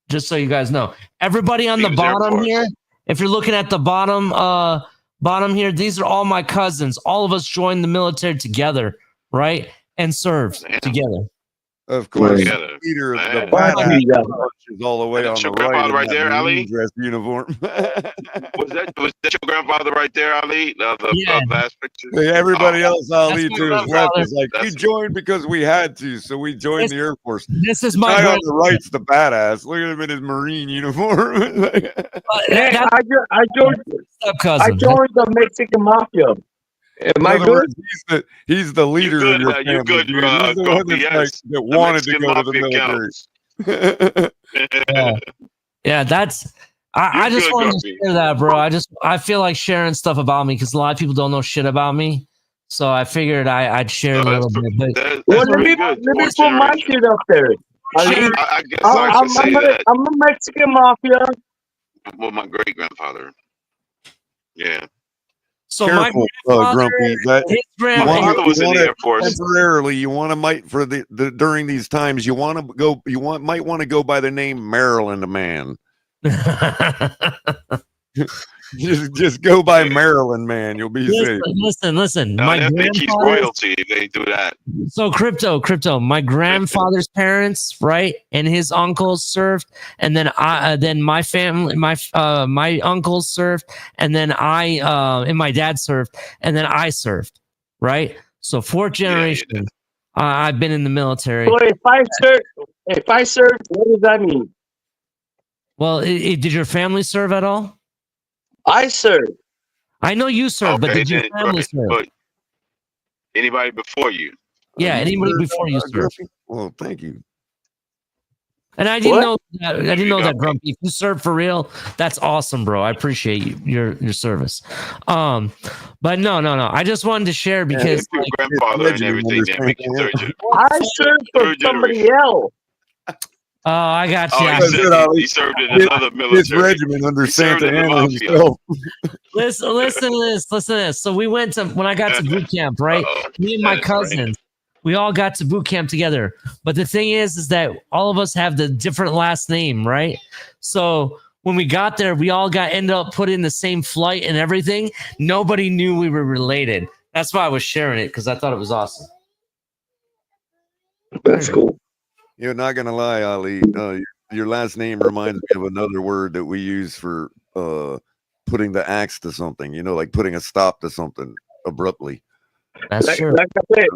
just so you guys know. Everybody on the bottom here, if you're looking at the bottom here, these are all my cousins. All of us joined the military together, right? And served together. Of course, Yeah. the leader of the Man. badass is all the way on the your right. grandfather in right that there, Marine Ali? dress uniform. Was that your grandfather right there, Ali? The last picture? Hey, everybody else, Ali, That's my to his left grandfather. is like, we joined because we had to, so we joined the Air Force. This is The my guy on the right's the badass. Look at him in his Marine uniform. Hey, I joined the Mexican Mafia. Am I In other good? words, he's the leader of your family. You good, dude. He's the one Grumpy, that's yes. that The wanted to Mexican go to the Mafia military. Yeah, that's. I just good, wanted Grumpy. to share that, bro. I feel like sharing stuff about me because a lot of people don't know shit about me. So I figured I'd share it a little bit. But Well, let me put my shit up there. I guess I can say that. I'm a Mexican Mafia. Well, my great grandfather. Yeah. So Careful, my Grumpy. That his My father was in the Air Force. Temporarily, you want to might for the during these times. You want to go. Might want to go by the name Maryland Man. just go by Maryland Man. You'll be safe. Listen. No, My they think he's grandfather. royalty if they do that. So crypto. My grandfather's parents, right, and his uncles served, and then then my family, my uncles served, and then and my dad served, and then I served, right. So 4th generation. I've been in the military. So if I serve, what does that mean? Well, did your family serve at all? I serve. I know you served, but Okay, did your then, family right, serve? but anybody before you? Yeah, anybody before you served. Well, thank you. And I didn't know that. I didn't know that, Grumpy. If you serve for real, that's awesome, bro. I appreciate your service. But no. I just wanted to share because Your grandfather and everything that make you third gen. I served for somebody else. Oh, I got you. He served in another military. This regiment under He served Santa in the Ana mafia. himself. Listen to this. So we went to when I got to boot camp, right? Me and my cousins, we all got to boot camp together. But the thing is that all of us have the different last name, right? So when we got there, we all ended up put in the same flight and everything. Nobody knew we were related. That's why I was sharing it because I thought it was awesome. That's cool. You're not gonna lie, Ali. Your last name reminds me of another word that we use for putting the axe to something. You know, like putting a stop to something abruptly. That's true. Like I said,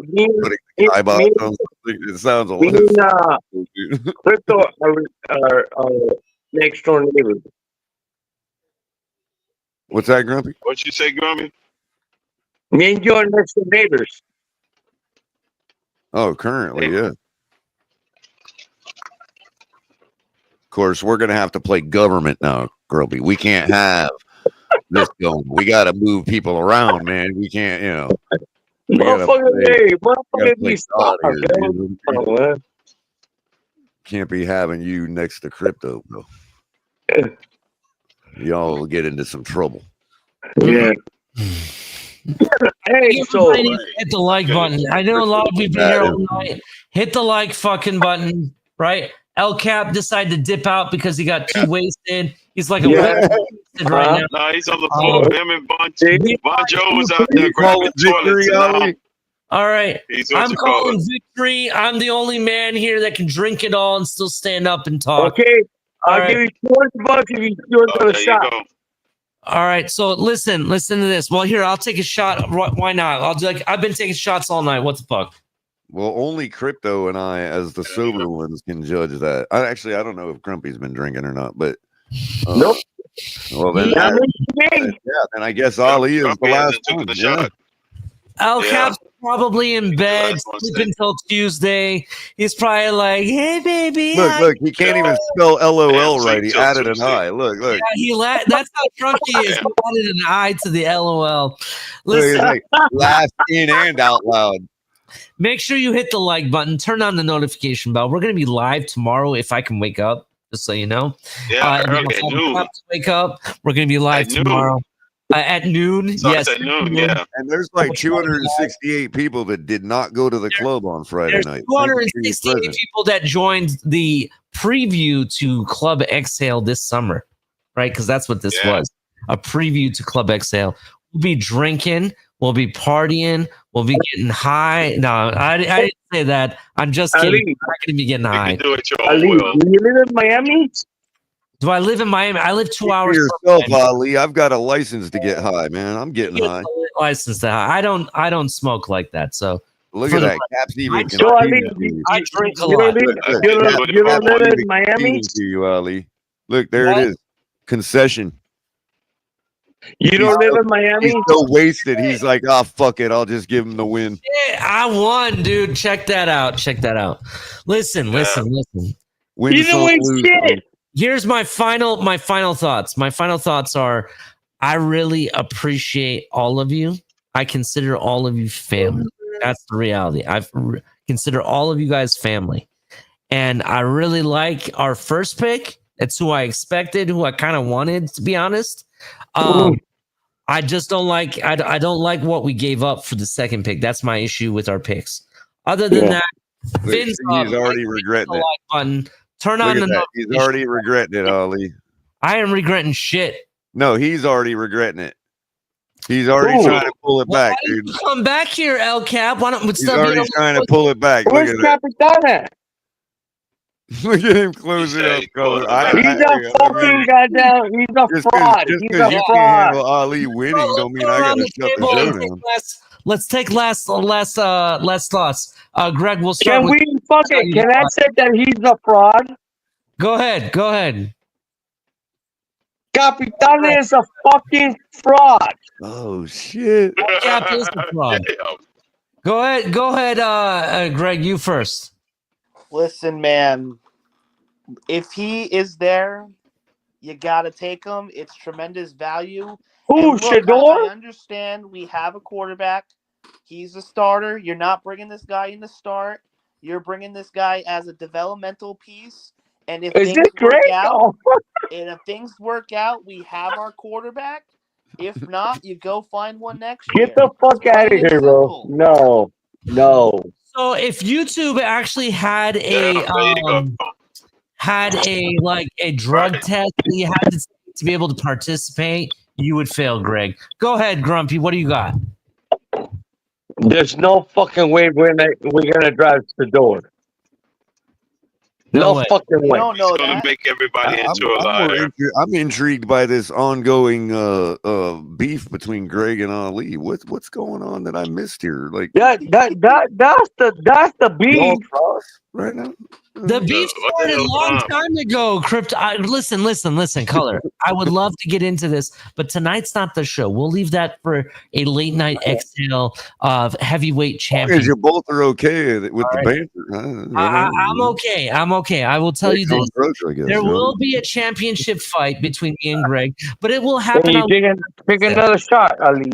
it sounds a lot. Crypto are next door neighbors. What's that, Grumpy? What you say, Grumpy? Me and you are next door neighbors. Oh, currently, yeah. Of course, we're gonna have to play government now, Grumpy. We can't have this going. We got to move people around, man. We can't, you know. Can't be having you next to crypto, bro. Y'all will get into some trouble. Yeah. Hey, so hit the like button. I know a lot of people here all night. Hit the like fucking button, right? El Cap decided to dip out because he got too wasted. He's like a wasted right now. No, he's on the floor. Him and Bon Joe was out there grabbing toilets. All right. I'm calling victory. I'm the only man here that can drink it all and still stand up and talk. Okay. I'll give you $20 if you do another shot. All right. So listen to this. Well, here, I'll take a shot. Why not? I've been taking shots all night. What the fuck? Well, only Crypto and I, as the sober ones, can judge that. I don't know if Grumpy's been drinking or not, but nope. Well, then, then I guess Ali is the last one. Yeah. El Cap's probably in bed, sleep until Tuesday. He's probably like, "Hey, baby." Look, he can't even spell LOL right. He added an I. Look. Yeah, that's how drunk he is. He added an I to the LOL. Listen, like, laugh in and out loud. Make sure you hit the like button. Turn on the notification bell. We're going to be live tomorrow if I can wake up, just so you know. Yeah, early at noon. Wake up. We're going to be live tomorrow. At noon. Yes. At noon, yeah. And there's like 268 people that did not go to the club on Friday night. 268 people that joined the preview to Club Exhale this summer, right? Because that's what this was. A preview to Club Exhale. We'll be drinking. We'll be partying. We'll be getting high. No, I didn't say that. I'm just kidding. I'm not going to be getting high. Do it your own will. Do you live in Miami? Do I live in Miami? I live 2 hours from yourself, Ali. I've got a license to get high, man. I'm getting high. License to high. I don't smoke like that. So look at that. Cap's even I drink a lot. You don't live in Miami? To you, Ali. Look, there it is. Concession. You don't live in Miami? He's so wasted. He's like, oh, fuck it. I'll just give him the win. Yeah, I won, dude. Check that out. Listen. Win some, lose some. Here's my final thoughts. My final thoughts are, I really appreciate all of you. I consider all of you family. That's the reality. I consider all of you guys family. And I really like our first pick. It's who I expected, who I kind of wanted, to be honest. I just don't like I don't like what we gave up for the second pick. That's my issue with our picks. Other than that, he's already regretting it. Button. Turn on the He's already regretting it, Ali. I am regretting shit. No, he's already regretting it. He's already trying to pull it back, dude. Come back here, El Cap. Why don't he's already trying to pull it back. Where's Capitana? Look at him close it up, color. He's a fucking goddamn. He's a fraud. Just He's because a you fraud. can't handle Ali winning, don't mean I gotta shut the show down. Let's take last thoughts. Greg, we'll start. Can we fucking? Can I say that he's a fraud? Go ahead. Capitana is a fucking fraud. Oh shit! Cap is a fraud. Go ahead, Greg. You first. Listen, man. If he is there, you gotta take him. It's tremendous value. Who, And look, Shador? I understand we have a quarterback. He's a starter. You're not bringing this guy in to start. You're bringing this guy as a developmental piece. And if Is things it work great? out, Oh. we have our quarterback. If not, you go find one next Get year. the fuck out of Plain and here, bro. simple. No. So if YouTube actually had a like a drug test that you had to be able to participate, you would fail, Greg. Go ahead, Grumpy. What do you got? There's no fucking way we're gonna drive Shador. No way. fucking way. don't know Gonna that. make everybody into a liar. I'm intrigued by this ongoing beef between Greg and Ali. What's going on that I missed here? Like that's the y'all beef cross right now. The beef started a long time ago. Crypto. Listen, Color. I would love to get into this, but tonight's not the show. We'll leave that for a late night exhale of heavyweight champion. Because you both are okay with the banter. Huh? I'm okay. I'm okay. I will tell you this. There will be a championship fight between me and Greg, but it will happen. Take another shot, Ali.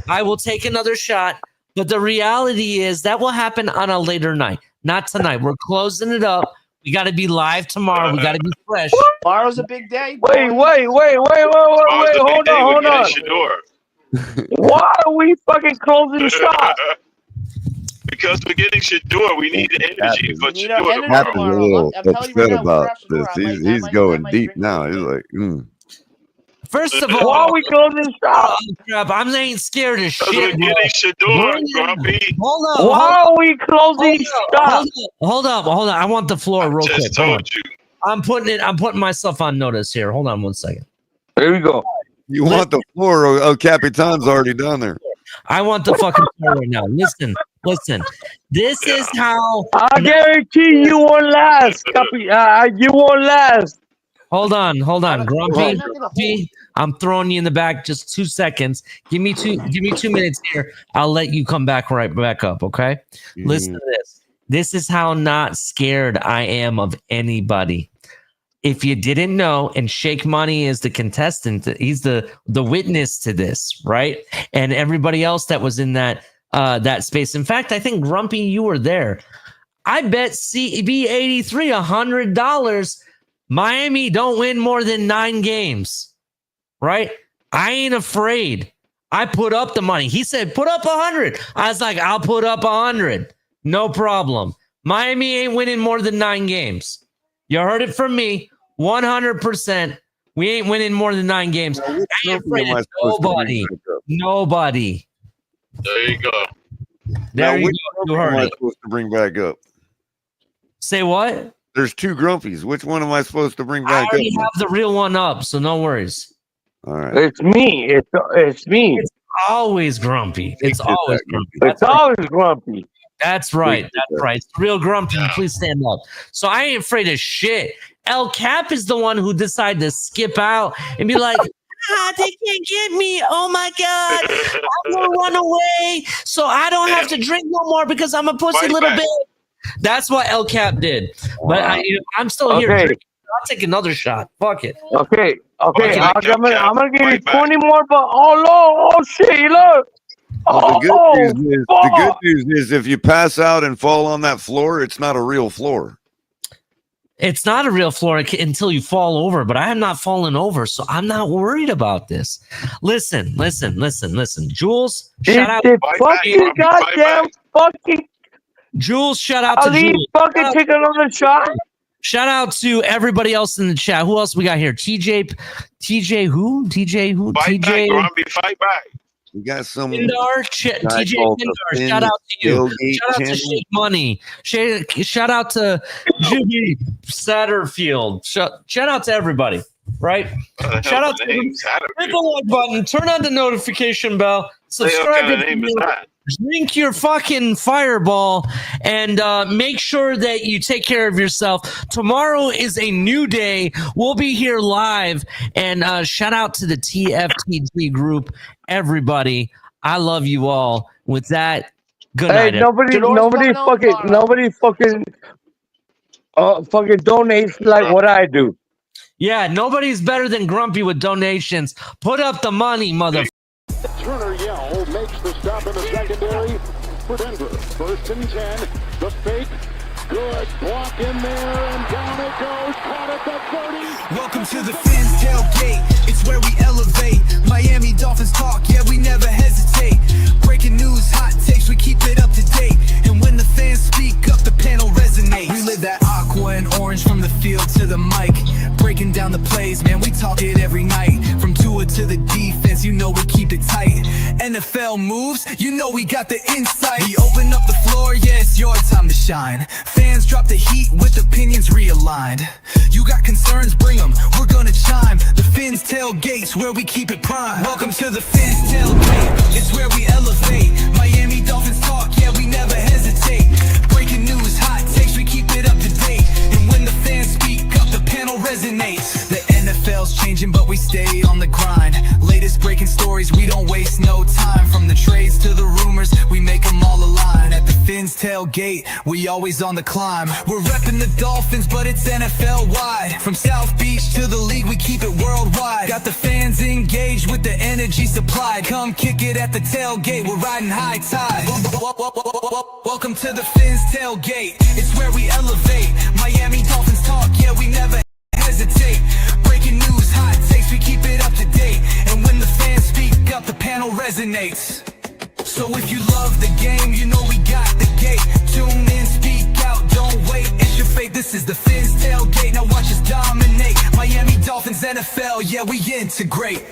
I will take another shot, but the reality is that will happen on a later night. Not tonight. We're closing it up. We got to be live tomorrow. We got to be fresh. Tomorrow's a big day. Wait. Hold on. Why are we fucking closing the shop? Because we're getting Shador. We need the energy for Shador Captain's a tomorrow. little upset about this. He's going deep now. He's like, First of all, why are we closing the shop? I'm ain't scared of shit. We're getting Shador, Grumpy. Hold up. Why are we closing shop? Hold up. I want the floor real quick. Told you. I'm putting myself on notice here. Hold on 1 second. There we go. you want the floor? Oh, Capitan's already down there. I want the fucking floor right now. Listen. This is how I guarantee you won't last. You won't last. Hold on, Grumpy. I'm throwing you in the back just 2 seconds. Give me 2 minutes here. I'll let you come back right back up, okay? Listen to this. This is how not scared I am of anybody. If you didn't know, and Shake Money is the contestant, he's the witness to this, right? And everybody else that was in that space. In fact, I think Grumpy, you were there. I bet CB83 $100 Miami don't win more than 9 games, right? I ain't afraid. I put up the money. He said, put up 100. I was like, I'll put up 100. No problem. Miami ain't winning more than 9 games. You heard it from me. 100%. We ain't winning more than 9 games. I ain't afraid of nobody. There you go. There you go. You heard am I it. supposed to bring back up? Say what? There's 2 Grumpies. Which one am I supposed to bring I back up? already have the real one up, so no worries. All right. It's me. It's me. It's always Grumpy. It's always Grumpy. It's always Grumpy. That's right. That's right. It's real Grumpy. Please stand up. So I ain't afraid of shit. El Cap is the one who decided to skip out and be like, they can't get me. Oh my God. I'm going to run away so I don't have to drink no more because I'm a pussy little bitch. That's what El Cap did. But I'm still here. Drinking. I'll take another shot. Fuck it. Okay. I'm gonna give you 20 more, but shit, look. The good news is if you pass out and fall on that floor, it's not a real floor. It's not a real floor until you fall over, but I am not falling over, so I'm not worried about this. Listen. Jules, shout out. Fucking goddamn fucking. Jules, shout out to Jules. Fucking take another shot. Shout out to everybody else in the chat. Who else we got here? TJ who? Fight back. We got some Kindar, TJ Kindar. Shout out to you. Shout out to Shake Money. Shout out to Judy Satterfield. Shout out to everybody. Right? Shout out to hit the like button, turn on the notification bell, subscribe to the name drink your fucking Fireball, and make sure that you take care of yourself. Tomorrow is a new day. We'll be here live, and shout out to the TFTG group, everybody. I love you all. With that, good night. Nobody fucking fucking donates like what I do. Yeah, nobody's better than Grumpy with donations. Put up the money, mother. Turner Yell makes the stop in the secondary for Denver. 1st and 10. The fake. Good block in there, and down it goes. Caught at the 30. Welcome to the Fins tailgate. It's where we elevate. Miami Dolphins talk, yeah, we never hesitate. Breaking news, hot takes, we keep it up to date. And when the fans speak up, the panel resonates. We live that aqua and orange from the field to the mic. Breaking down the plays, man, we talk it every night. From Tua to the defense, you know we keep it tight. NFL moves, you know we got the insight. We open up the floor, yeah, it's your time to shine. Fans drop the heat with opinions realigned. You got concerns, bring them, we're gonna chime. The Fins tailgates, where we keep it prime. Welcome to the Fins tailgate, it's where we elevate. Miami Dolphins talk, yeah, we never hesitate. Breaking news, hot takes, we keep it up to date. And when the fans speak up, the panel resonates. The NFL's changing, but we stay on the grind. Latest breaking stories, we don't waste no time. From the trades to the rumors, we make them all align. At the Fins tailgate, we always on the climb. We're repping the Dolphins, but it's NFL wide. From South Beach to the league, we keep it worldwide. Got the fans engaged with the energy supplied. Come kick it at the tailgate, we're riding high tide. Welcome to the Fins tailgate, it's where we elevate. Miami Dolphins talk, yeah, we never hesitate. Breaking news, hot takes, we keep it up to date. And when the fans speak up, the panel resonates. So if you love the game, you know we got the gate. Tune in, speak out, don't wait, it's your fate. This is the Fins tailgate, now watch us dominate. Miami Dolphins, NFL, yeah, we integrate.